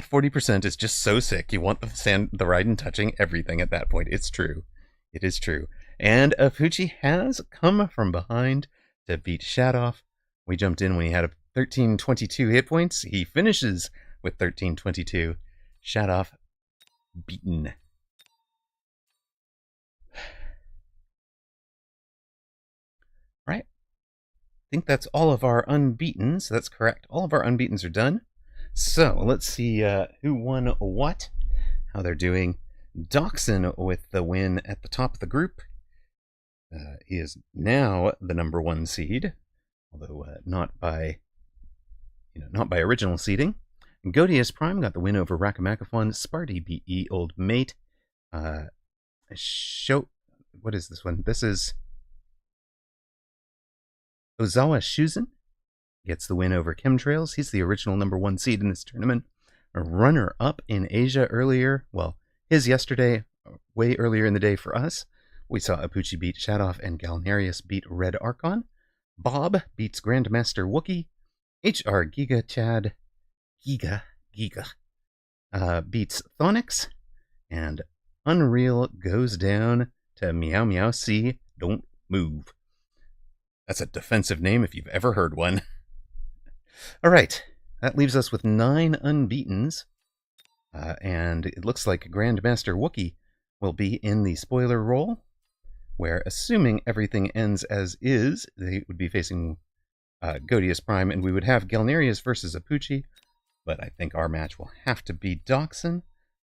40% is just so sick. You want the Raiden touching everything at that point. It's true. It is true. And Apuchi has come from behind to beat Shadoff. We jumped in when he had a 1322 hit points. He finishes with 1322. Shadoff beaten. Right. I think that's all of our unbeatens. That's correct. All of our unbeatens are done. So let's see who won what, how they're doing. Dachshund with the win at the top of the group. He is now the number 1 seed, although not by original seeding. Godius Prime got the win over Rakamacafon. Sparty beat Ye Old Mate. What is this one? This is Ozawa Shuzen gets the win over Chemtrails. He's the original number 1 seed in this tournament. A runner-up in Asia earlier. Well, his yesterday, way earlier in the day for us. We saw Apuchi beat Shadoff and Galnarius beat Red Archon. Bob beats Grandmaster Wookie. HR Giga Chad Giga beats Thonix. And Unreal goes down to Meow Meow C. Don't move. That's a defensive name if you've ever heard one. All right, that leaves us with 9 unbeatens. And it looks like Grandmaster Wookie will be in the spoiler role, where, assuming everything ends as is, they would be facing Godius Prime, and we would have Galnarius versus Apuchi, but I think our match will have to be Dachshund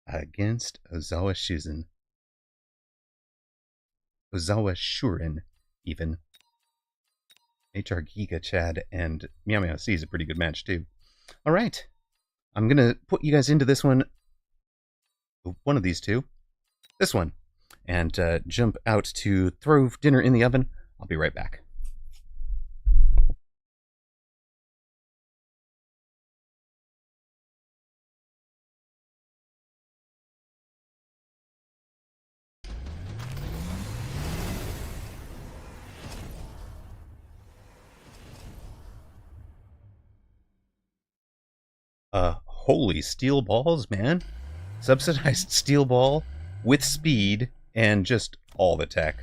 against Ozawa Shuzen. Ozawa Shuren, even. HR Giga Chad and Meow Meow C is a pretty good match, too. All right. I'm going to put you guys into this one. One of these two. This one. And jump out to throw dinner in the oven. I'll be right back. Holy steel balls, man. Subsidized steel ball with speed and just all the tech.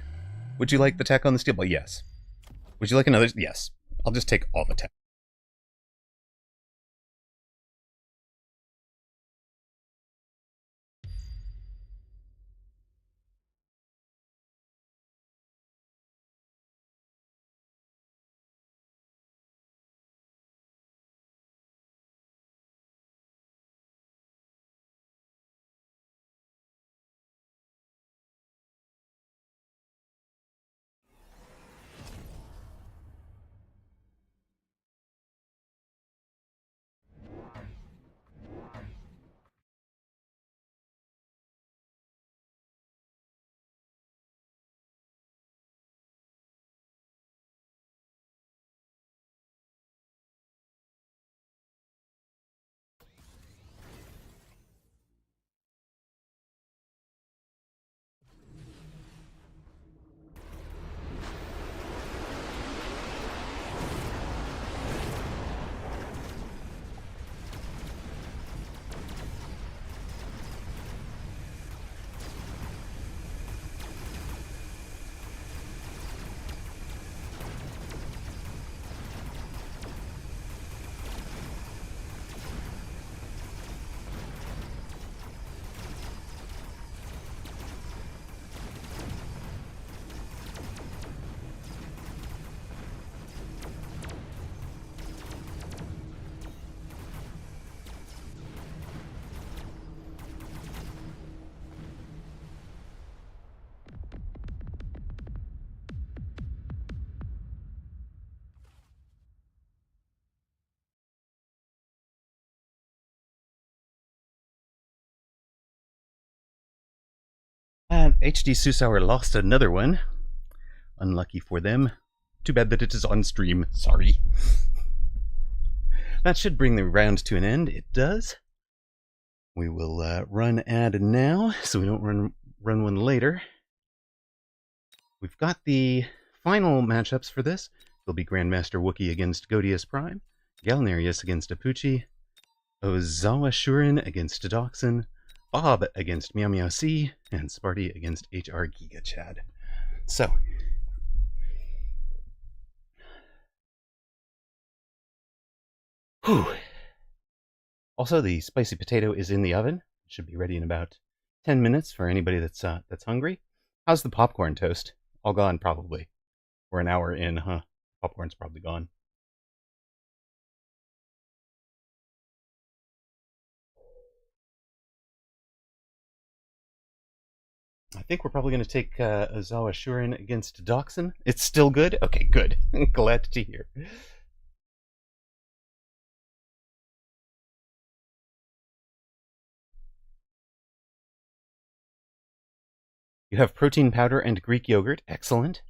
Would you like the tech on the steel ball? Yes. Would you like another? Yes. I'll just take all the tech. HD Susauer lost another one. Unlucky for them. Too bad that it is on stream. Sorry. That should bring the round to an end. It does. We will run ad now, so we don't run one later. We've got the final matchups for this. It'll be Grandmaster Wookiee against Godius Prime, Galnarius against Apuchi, Ozawa Shurin against Doxin, Bob against Meow Meow C, and Sparty against HR Giga Chad. So, whew. Also, the spicy potato is in the oven. It should be ready in about 10 minutes for anybody that's hungry. How's the popcorn toast? All gone, probably. We're an hour in, huh? Popcorn's probably gone. I think we're probably going to take Ozawa Shurin against Doxin. It's still good? Okay, good. Glad to hear. You have protein powder and Greek yogurt. Excellent.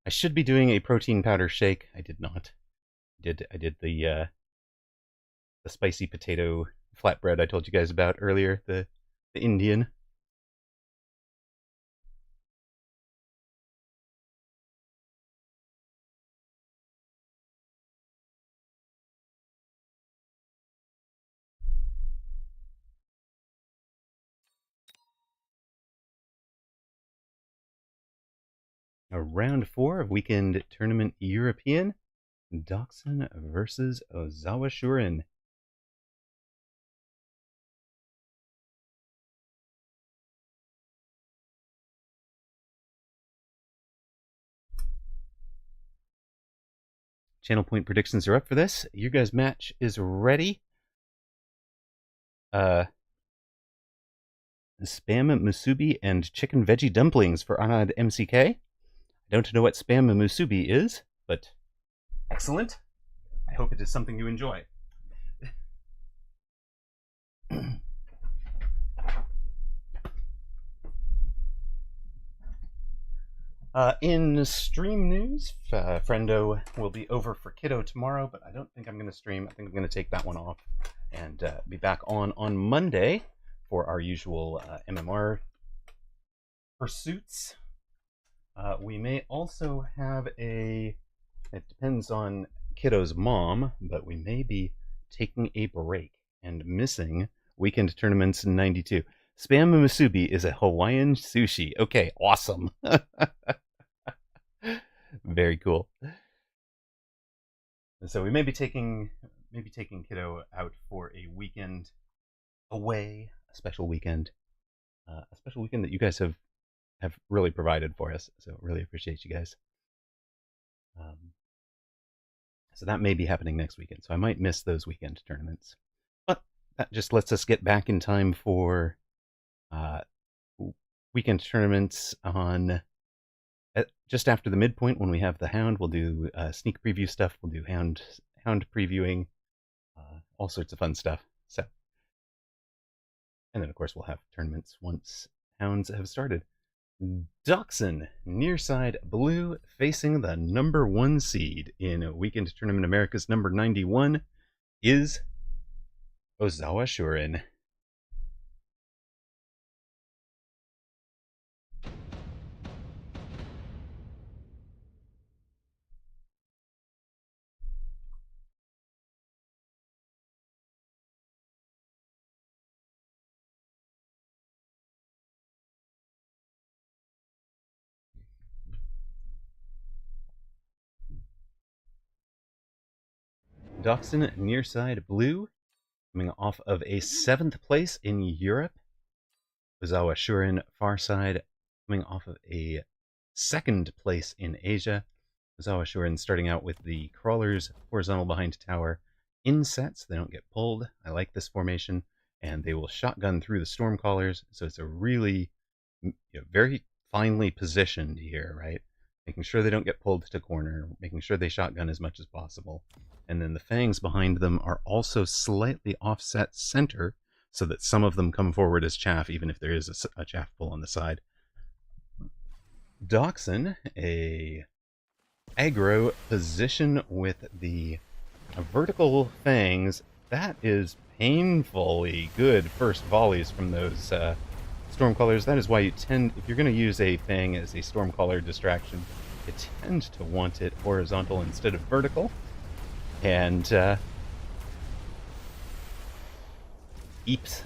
I should be doing a protein powder shake. I did not. I did the spicy potato flatbread I told you guys about earlier, the Indian. Round 4 of Weekend Tournament European. Doxin versus Ozawa Shurin. Channel point predictions are up for this. Your guys' match is ready. Spam musubi and chicken veggie dumplings for Anad MCK. I don't know what spam musubi is, but excellent. I hope it is something you enjoy. In stream news, Friendo will be over for Kiddo tomorrow, but I don't think I'm going to stream. I think I'm going to take that one off and be back on Monday for our usual MMR pursuits. We may also have it depends on Kiddo's mom, but we may be taking a break and missing Weekend Tournaments 92. Spam musubi is a Hawaiian sushi. Okay, awesome. Very cool. So we may be taking Kiddo out for a weekend away, a special weekend that you guys have really provided for us. So really appreciate you guys. So that may be happening next weekend. So I might miss those weekend tournaments, but that just lets us get back in time for weekend tournaments on just after the midpoint when we have the Hound. We'll do sneak preview stuff. We'll do Hound previewing, all sorts of fun stuff. So, and then of course we'll have tournaments once Hounds have started. Doxin, near side blue, facing the number 1 seed in Weekend Tournament America's number 91 is Ozawa Shurin. Doxin, near side blue, coming off of a 7th place in Europe. Ozawa Shurin, far side, coming off of a 2nd place in Asia. Ozawa Shurin starting out with the crawlers horizontal behind tower in sets. They don't get pulled. I like this formation, and they will shotgun through the Stormcallers. So it's a really very finely positioned here, right? Making sure they don't get pulled to corner, making sure they shotgun as much as possible. And then the fangs behind them are also slightly offset center so that some of them come forward as chaff, even if there is a chaff pull on the side. Dachshund, a aggro position with the vertical fangs. That is painfully good first volleys from those Stormcallers. That is why you tend, if you're going to use a fang as a Stormcaller distraction, you tend to want it horizontal instead of vertical. And eeps.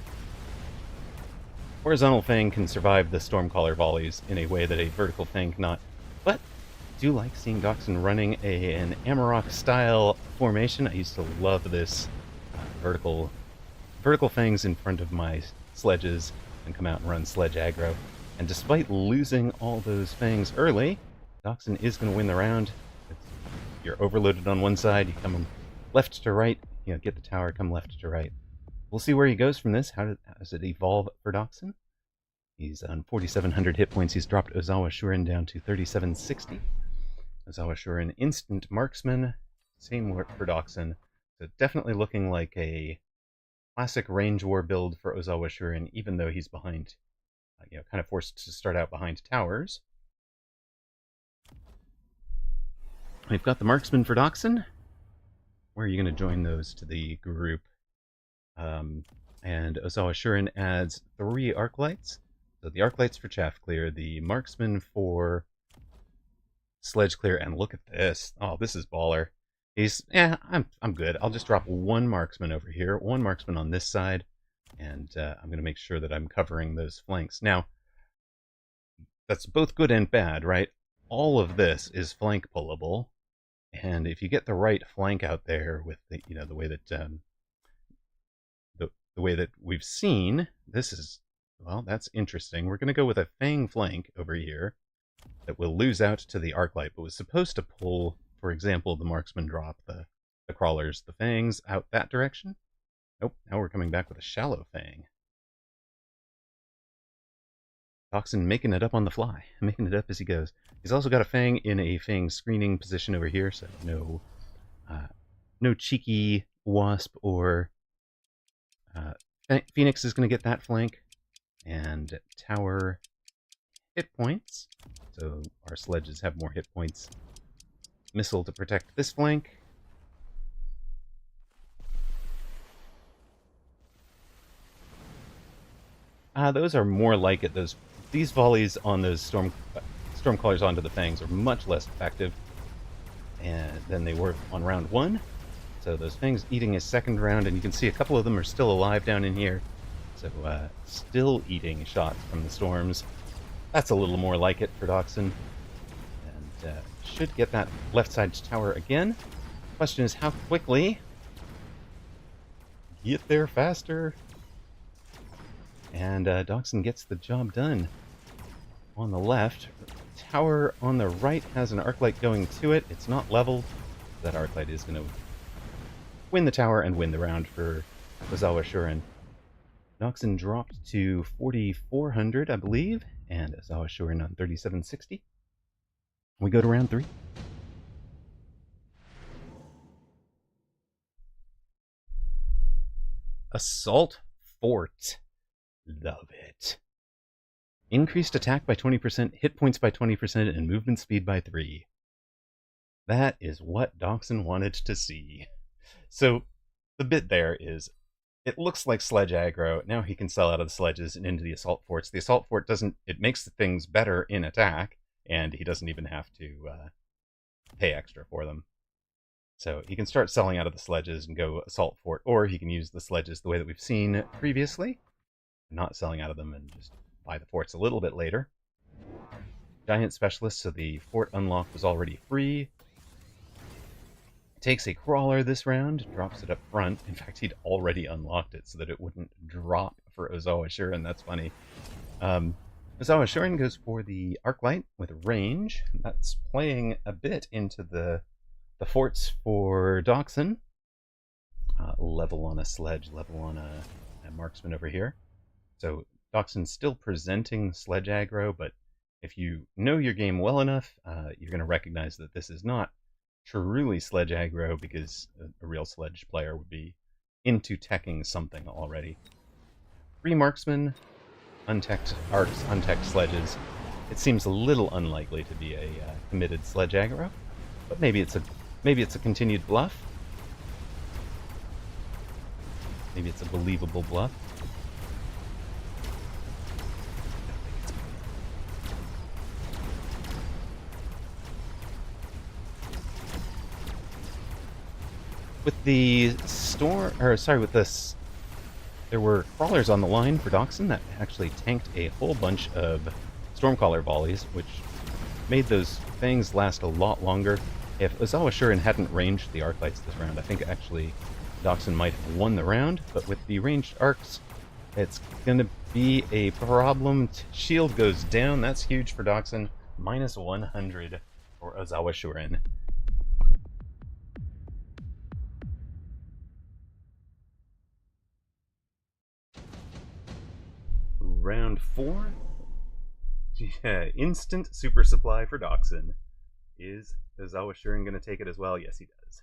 Horizontal fang can survive the Stormcaller volleys in a way that a vertical fang cannot. But I do like seeing Dachshund running an Amaroq style formation. I used to love this vertical fangs in front of my sledges and come out and run sledge aggro. And despite losing all those fangs early, Dachshund is going to win the round. You're overloaded on one side, you come left to right, get the tower, come left to right. We'll see where he goes from this. How does it evolve for Dachshund? He's on 4,700 hit points. He's dropped Ozawa Shurin down to 3,760. Ozawa Shurin, instant marksman. Same work for Dachshund. So definitely looking like a classic range war build for Ozawa Shurin, even though he's behind, kind of forced to start out behind towers. We've got the marksman for Dachshund. Where are you going to join those to the group? And Ozawa Shurin adds 3 arc lights. So the arc lights for chaff clear, the marksman for sledge clear, and look at this. Oh, this is baller. I'm good. I'll just drop 1 marksman over here, 1 marksman on this side, and I'm going to make sure that I'm covering those flanks. Now, that's both good and bad, right? All of this is flank pullable, and if you get the right flank out there with the way that the way that we've seen, this is, well, that's interesting. We're going to go with a fang flank over here that will lose out to the arc light, but was supposed to pull, for example, the marksman drop the crawlers, the fangs out that direction. Nope, now we're coming back with a shallow fang. Dachshund making it up on the fly, making it up as he goes. He's also got a fang in a fang screening position over here, so no cheeky wasp or Phoenix is going to get that flank, and tower hit points, so our sledges have more hit points. Missile to protect this flank. Those are more like it. These volleys on those Stormcallers onto the fangs are much less effective than they were on round 1. So those fangs eating a second round, and you can see a couple of them are still alive down in here. So still eating shots from the storms. That's a little more like it for Dachshund. And should get that left side tower again. Question is how quickly. Get there faster. And Dachshund gets the job done. On the left, tower on the right has an arc light going to it. It's not leveled. That arc light is going to win the tower and win the round for Ozawa Shurin. Dachshund dropped to 4,400, I believe, and Ozawa Shurin on 3,760. We go to round 3. Assault Fort. Love it. Increased attack by 20%, hit points by 20%, and movement speed by 3. That is what Dachshund wanted to see. So the bit there is, it looks like sledge aggro. Now he can sell out of the sledges and into the assault forts. The assault fort it makes things better in attack, and he doesn't even have to pay extra for them. So he can start selling out of the sledges and go assault fort, or he can use the sledges the way that we've seen previously, not selling out of them and just buy the forts a little bit later. Giant specialist, so the fort unlock was already free. Takes a crawler this round, drops it up front. In fact, he'd already unlocked it so that it wouldn't drop for Ozawa Shurin. That's funny. Ozawa Shurin goes for the arc light with range. That's playing a bit into the forts for Dachshund. Level on a sledge, level on a marksman over here. So Dachshund's still presenting sledge aggro, but if you know your game well enough, you're going to recognize that this is not truly sledge aggro, because a real sledge player would be into teching something already. 3 marksmen, unteched arcs, unteched sledges. It seems a little unlikely to be a committed sledge aggro, but maybe it's a continued bluff. Maybe it's a believable bluff. With the with this, there were crawlers on the line for Doxson that actually tanked a whole bunch of Stormcaller volleys, which made those fangs last a lot longer. If Ozawa Shuren hadn't ranged the arc lights this round, I think actually Doxson might have won the round, but with the ranged arcs, it's going to be a problem. Shield goes down. That's huge for Doxson. Minus 100 for Ozawa Shuren. Round 4. Yeah, instant super supply for Doxson. Is Ozawa Shuren going to take it as well? Yes, he does.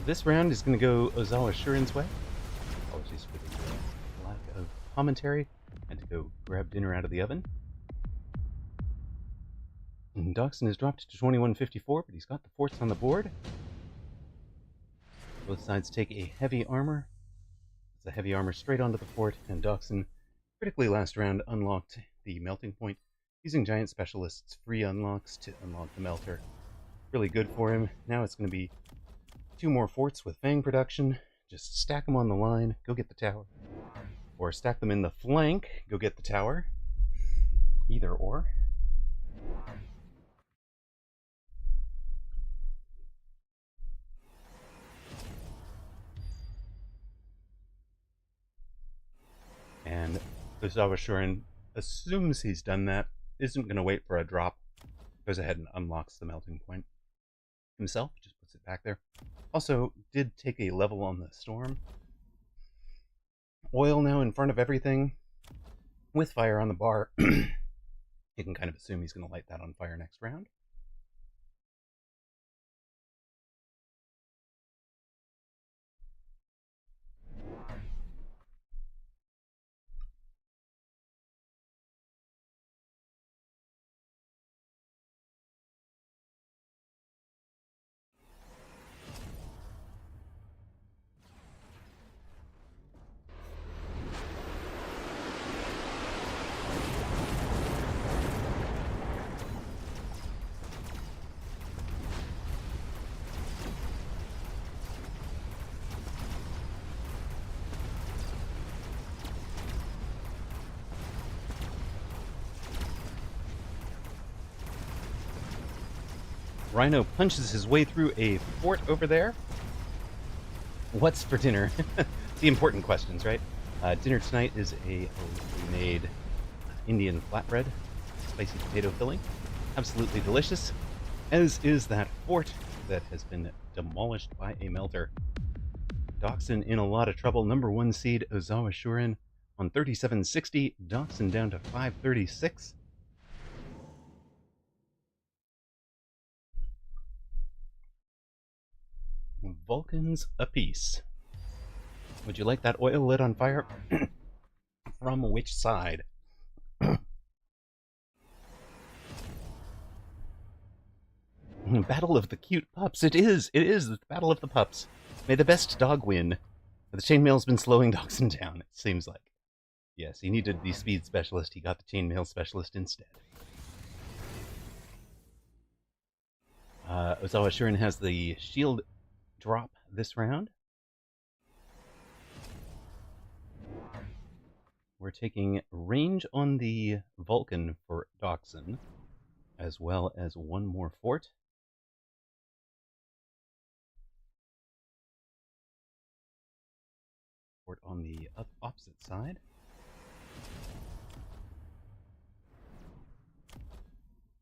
This round is going to go Ozawa Shuren's way. Apologies for the lack of commentary. And to go grab dinner out of the oven. And Doxson has dropped to 2154, but he's got the forts on the board. Both sides take a heavy armor. It's a heavy armor straight onto the fort, and Doxson critically last round unlocked the melting point, using Giant Specialist's free unlocks to unlock the melter. Really good for him. Now it's going to be 2 more forts with Fang production. Just stack them on the line, go get the tower. Or stack them in the flank, go get the tower. Either or. And Ozawa Shuren assumes he's done that, isn't going to wait for a drop, goes ahead and unlocks the melting point himself, just puts it back there. Also, did take a level on the storm. Oil now in front of everything, with fire on the bar. You can kind of assume he's going to light that on fire next round. Rhino punches his way through a fort over there. What's for dinner? The important questions, right? Dinner tonight is a made Indian flatbread, spicy potato filling. Absolutely delicious, as is that fort that has been demolished by a melter. Doxson in a lot of trouble. Number 1 seed Ozawa Shuren on 3760. Doxson down to 536. Vulcans apiece. Would you like that oil lit on fire? From which side? Battle of the cute pups. It is the battle of the pups. May the best dog win. The chainmail's been slowing Dachshund down, it seems like. Yes, he needed the speed specialist. He got the chainmail specialist instead. Ozawa Shurin has the shield drop this round. We're taking range on the Vulcan for Dachshund, as well as one more fort. Fort on the opposite side.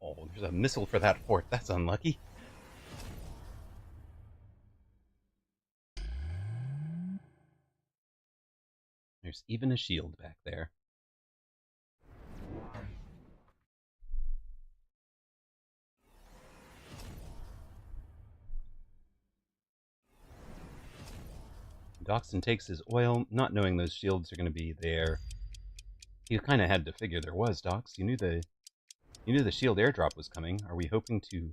Oh, there's a missile for that fort. That's unlucky. There's even a shield back there. Dachshund takes his oil, not knowing those shields are going to be there. You kind of had to figure there was, Dox. You knew the shield airdrop was coming. Are we hoping to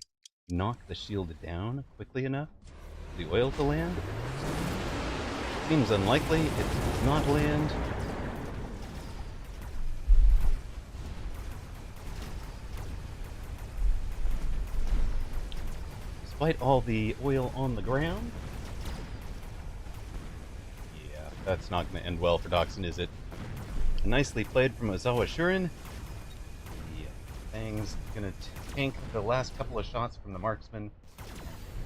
knock the shield down quickly enough for the oil to land? Seems unlikely. It does not land. Despite all the oil on the ground. Yeah, that's not going to end well for Dachshund, is it? Nicely played from Ozawa Shurin. The Fang's going to tank the last couple of shots from the marksman.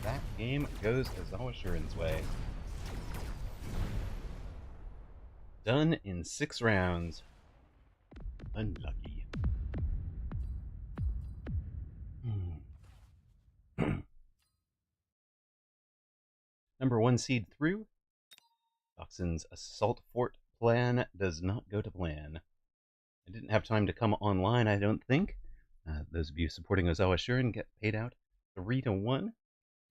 That game goes Ozawa Shurin's way. Done in 6 rounds. Unlucky. Number 1 seed through. Dachshund's assault fort plan does not go to plan. I didn't have time to come online, I don't think. Those of you supporting Ozawa Shurin get paid out 3-1.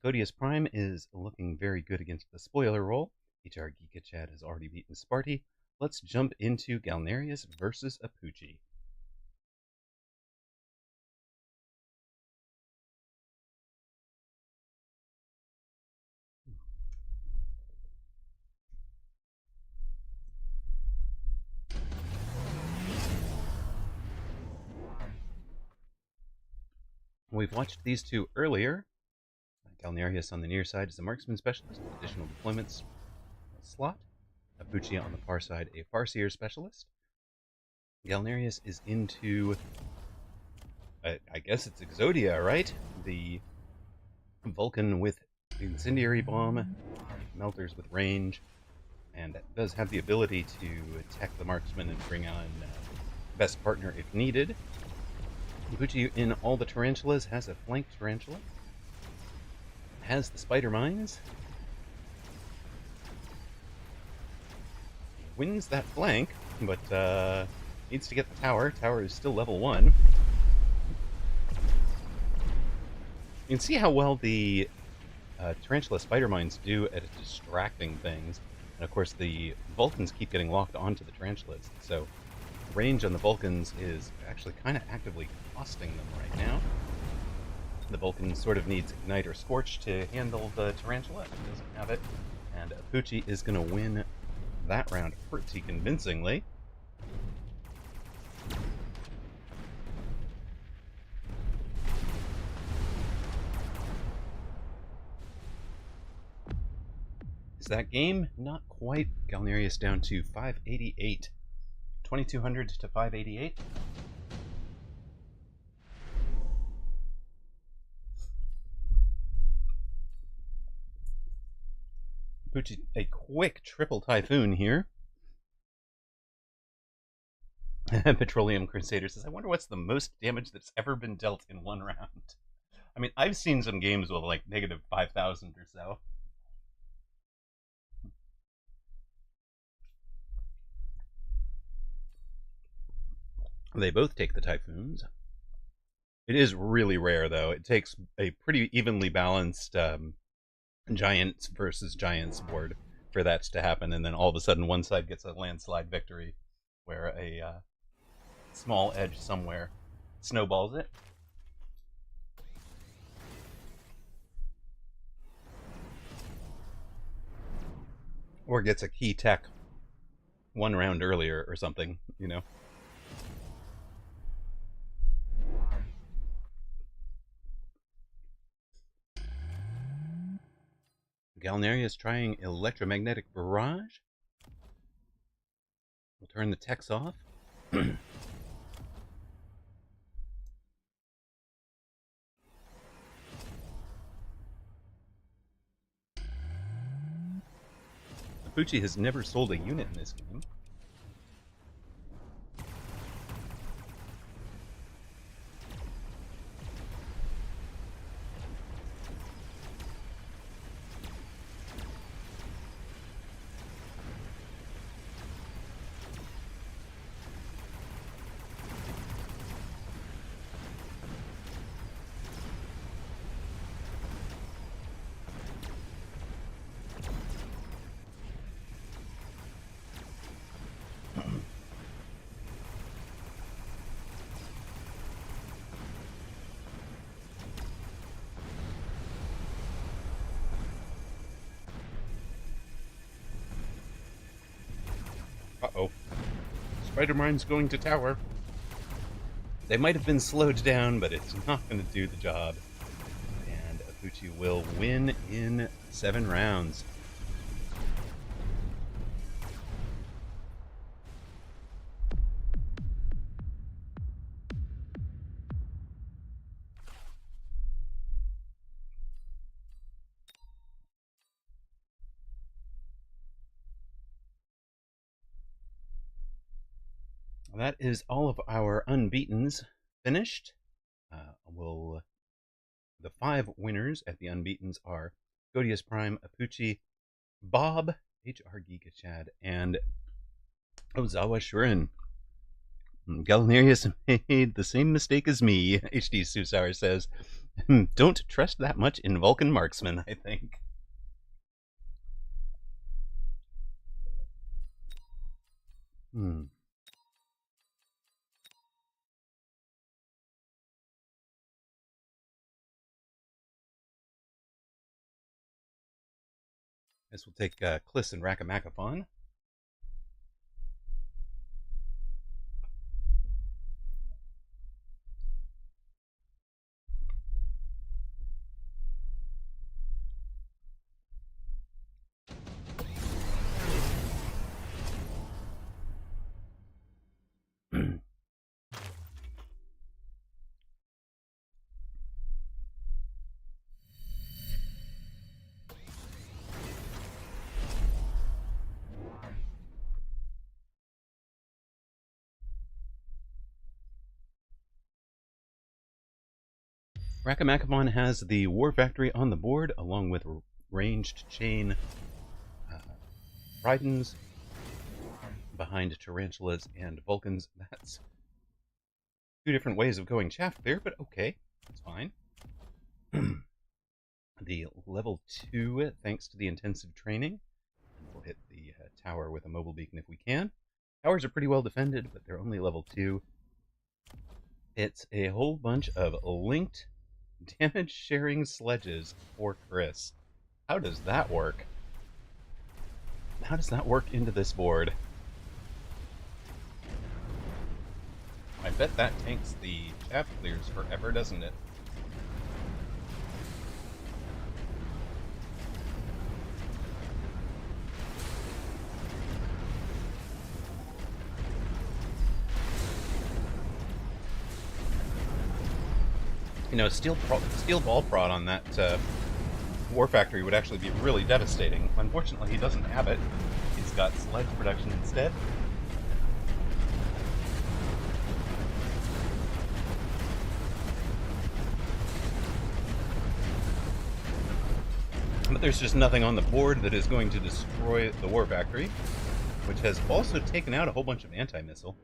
Codius Prime is looking very good against the spoiler roll. HR Geeka Chad has already beaten Sparty. Let's jump into Galnerius versus Apuchi. We've watched these two earlier. Galnerius on the near side is a marksman specialist with additional deployments slot. Apuchi on the far side, a Farseer specialist. Galnerius is into, I guess it's Exodia, right? The Vulcan with incendiary bomb, melters with range, and does have the ability to attack the marksman and bring on best partner if needed. Apuchi in all the tarantulas has a flanked tarantula. Has the spider mines. Wins that flank, but needs to get the tower. Tower is still level 1. You can see how well the tarantula spider mines do at distracting things. And of course the Vulcans keep getting locked onto the tarantulas. So range on the Vulcans is actually kind of actively costing them right now. The Vulcan sort of needs Ignite or Scorch to handle the tarantula. It doesn't have it. And Apuchi is going to win that round pretty convincingly. Is that game? Not quite. Galnerius down to 588. 2200 to 588. Apuchi, a quick triple Typhoon here. Petroleum Crusader says, I wonder what's the most damage that's ever been dealt in one round. I mean, I've seen some games with like negative 5,000 or so. They both take the Typhoons. It is really rare, though. It takes a pretty evenly balanced Giants versus Giants board for that to happen, and then all of a sudden one side gets a landslide victory where a small edge somewhere snowballs it. Or gets a key tech one round earlier or something, you know. Galneria is trying electromagnetic barrage. We'll turn the techs off. Apucci has never sold a unit in this game. Uh-oh. Spider-Mine's going to tower. They might have been slowed down, but it's not going to do the job. And Apucci will win in 7 rounds. That is all of our unbeatens finished. The 5 winners at the unbeatens are Godius Prime, Apucci, Bob, HR Giga Chad, and Ozawa Shurin. Galnerius made the same mistake as me, HD Susar says. Don't trust that much in Vulcan Marksman, I think. This will take Kliss and Rakamakafon. Rakamakafon has the War Factory on the board, along with ranged chain Tridents behind Tarantulas and Vulcans. That's 2 different ways of going chaff clear, but okay, that's fine. The level 2, thanks to the intensive training. And we'll hit the tower with a mobile beacon if we can. Towers are pretty well defended, but they're only level 2. It's a whole bunch of linked damage sharing sledges for Chris. How does that work? How does that work into this board? I bet that tanks the chaff clears forever, doesn't it? You know, steel ball prod on that War Factory would actually be really devastating. Unfortunately, he doesn't have it. He's got sledge production instead. But there's just nothing on the board that is going to destroy the War Factory, which has also taken out a whole bunch of anti-missile.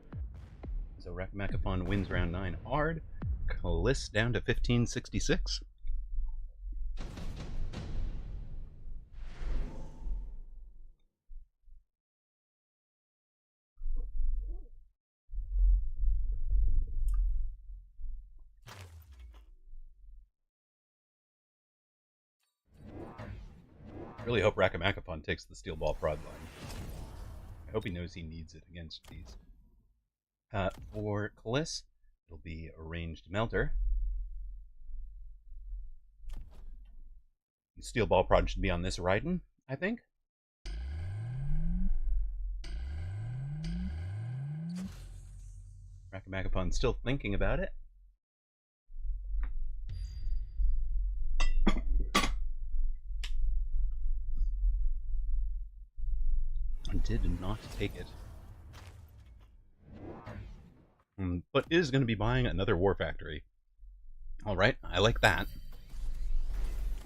So Rakamakafon wins round 9 hard. Kliss down to 1566. Really hope Rakamakapon takes the steel ball prod line. I hope he knows he needs it against these. For Kaliss, it'll be a ranged melter. Steel ball prod should be on this Raiden, I think. Rakamakapon's still thinking about it. Did not take it. But is going to be buying another War Factory. Alright, I like that.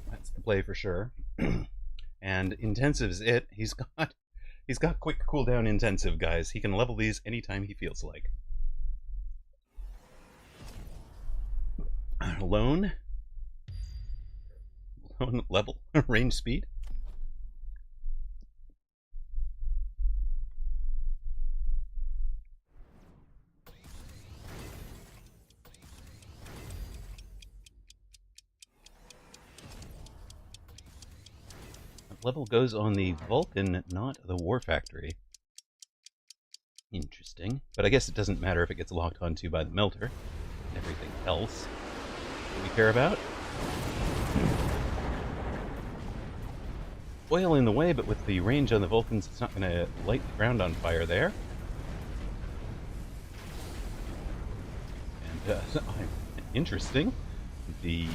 That's the play for sure. And intensive's it. He's got quick cooldown intensive, guys. He can level these anytime he feels like. Lone level range speed. Level goes on the Vulcan, not the War Factory. Interesting. But I guess it doesn't matter if it gets locked onto by the melter. Everything else that we care about. Oil in the way, but with the range on the Vulcans, it's not going to light the ground on fire there. And interesting. The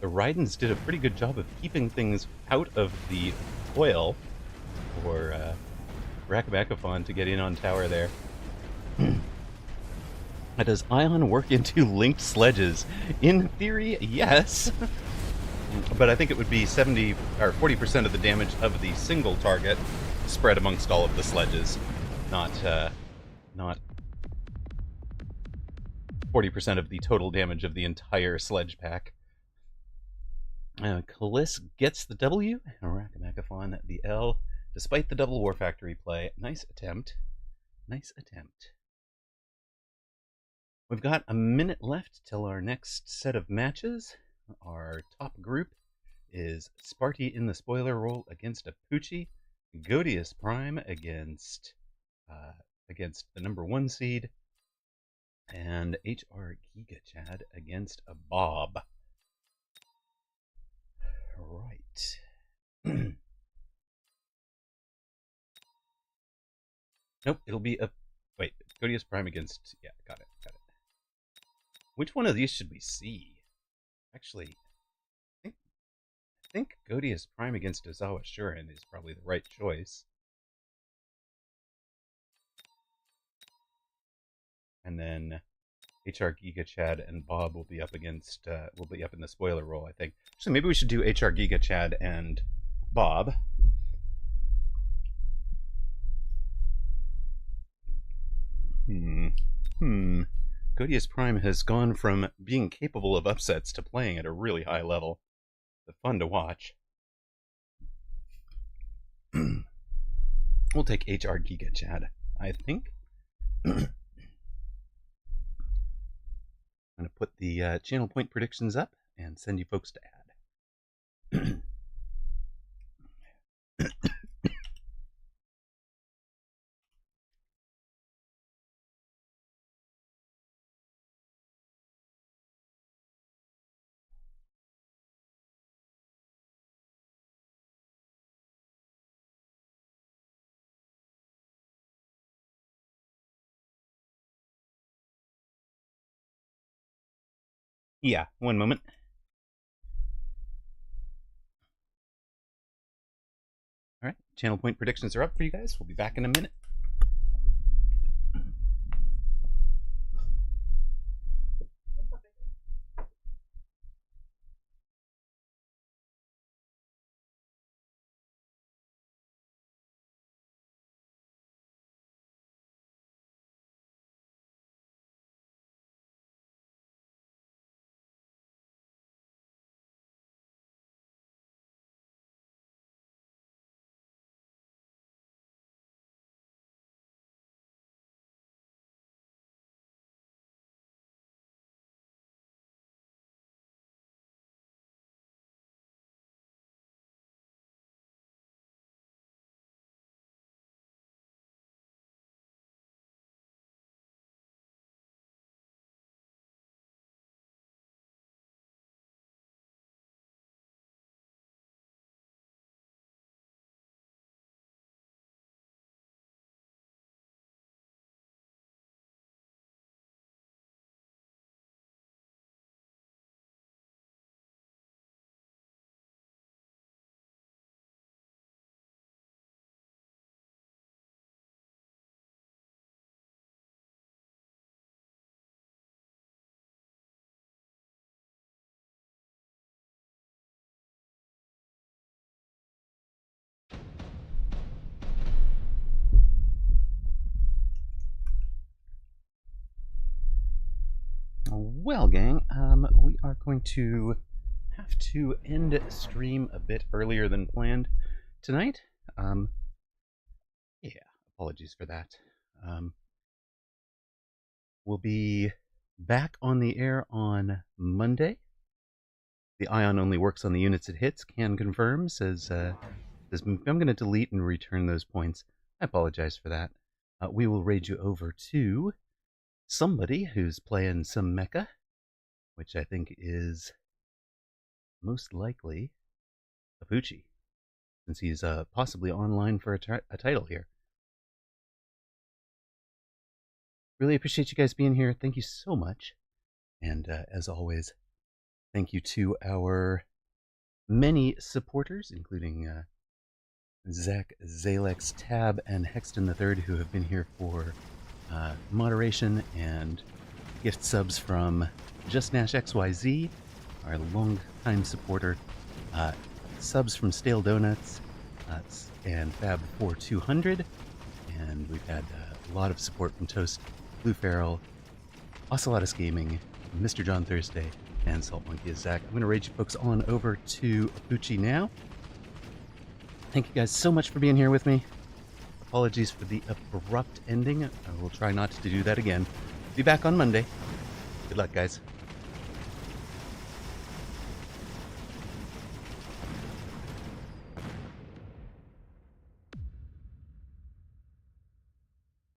Raidens did a pretty good job of keeping things out of the oil for Rakamakapon to get in on tower there. Does Ion work into linked sledges? In theory, yes. But I think it would be 70 or 40% of the damage of the single target spread amongst all of the sledges, not 40% of the total damage of the entire sledge pack. Kaliss gets the W, and Rakamakapon the L, despite the double War Factory play. Nice attempt. Nice attempt. We've got a minute left till our next set of matches. Our top group is Sparty in the spoiler role against Apucci, Godius Prime against the number 1 seed, and HR Giga Chad against a Bob. Right. Nope, it'll be a... Wait, Godius Prime against... Yeah, got it. Which one of these should we see? Actually, I think Godius Prime against Ozawa Shuren is probably the right choice. And then HR Giga Chad and Bob will be up against will be up in the spoiler role, I think. So maybe we should do HR Giga Chad and Bob. Godius Prime has gone from being capable of upsets to playing at a really high level. It's fun to watch. We'll take HR Giga Chad, I think. I'm going to put the channel point predictions up and send you folks to add. Yeah, one moment. All right, channel point predictions are up for you guys. We'll be back in a minute. Well, gang, we are going to have to end stream a bit earlier than planned tonight. Yeah, apologies for that. We'll be back on the air on Monday. The ion only works on the units it hits. Can confirm, says I'm going to delete and return those points. I apologize for that. We will raid you over to somebody who's playing some mecha, which I think is most likely Apucci, since he's possibly online for a title here. Really appreciate you guys being here. Thank you so much. And as always, thank you to our many supporters, including Zach, Zalex, Tab, and Hexton III, who have been here for moderation and gift subs from Just Nash XYZ, our longtime supporter, subs from Stale Donuts, and Fab4200, and we've had a lot of support from Toast, Blue Feral, Ocelotus Gaming, Mr. John Thursday, and Salt Monkey is Zach. I'm going to raid you folks on over to Apucci now. Thank you guys so much for being here with me. Apologies for the abrupt ending. I will try not to do that again. Be back on Monday. Good luck, guys.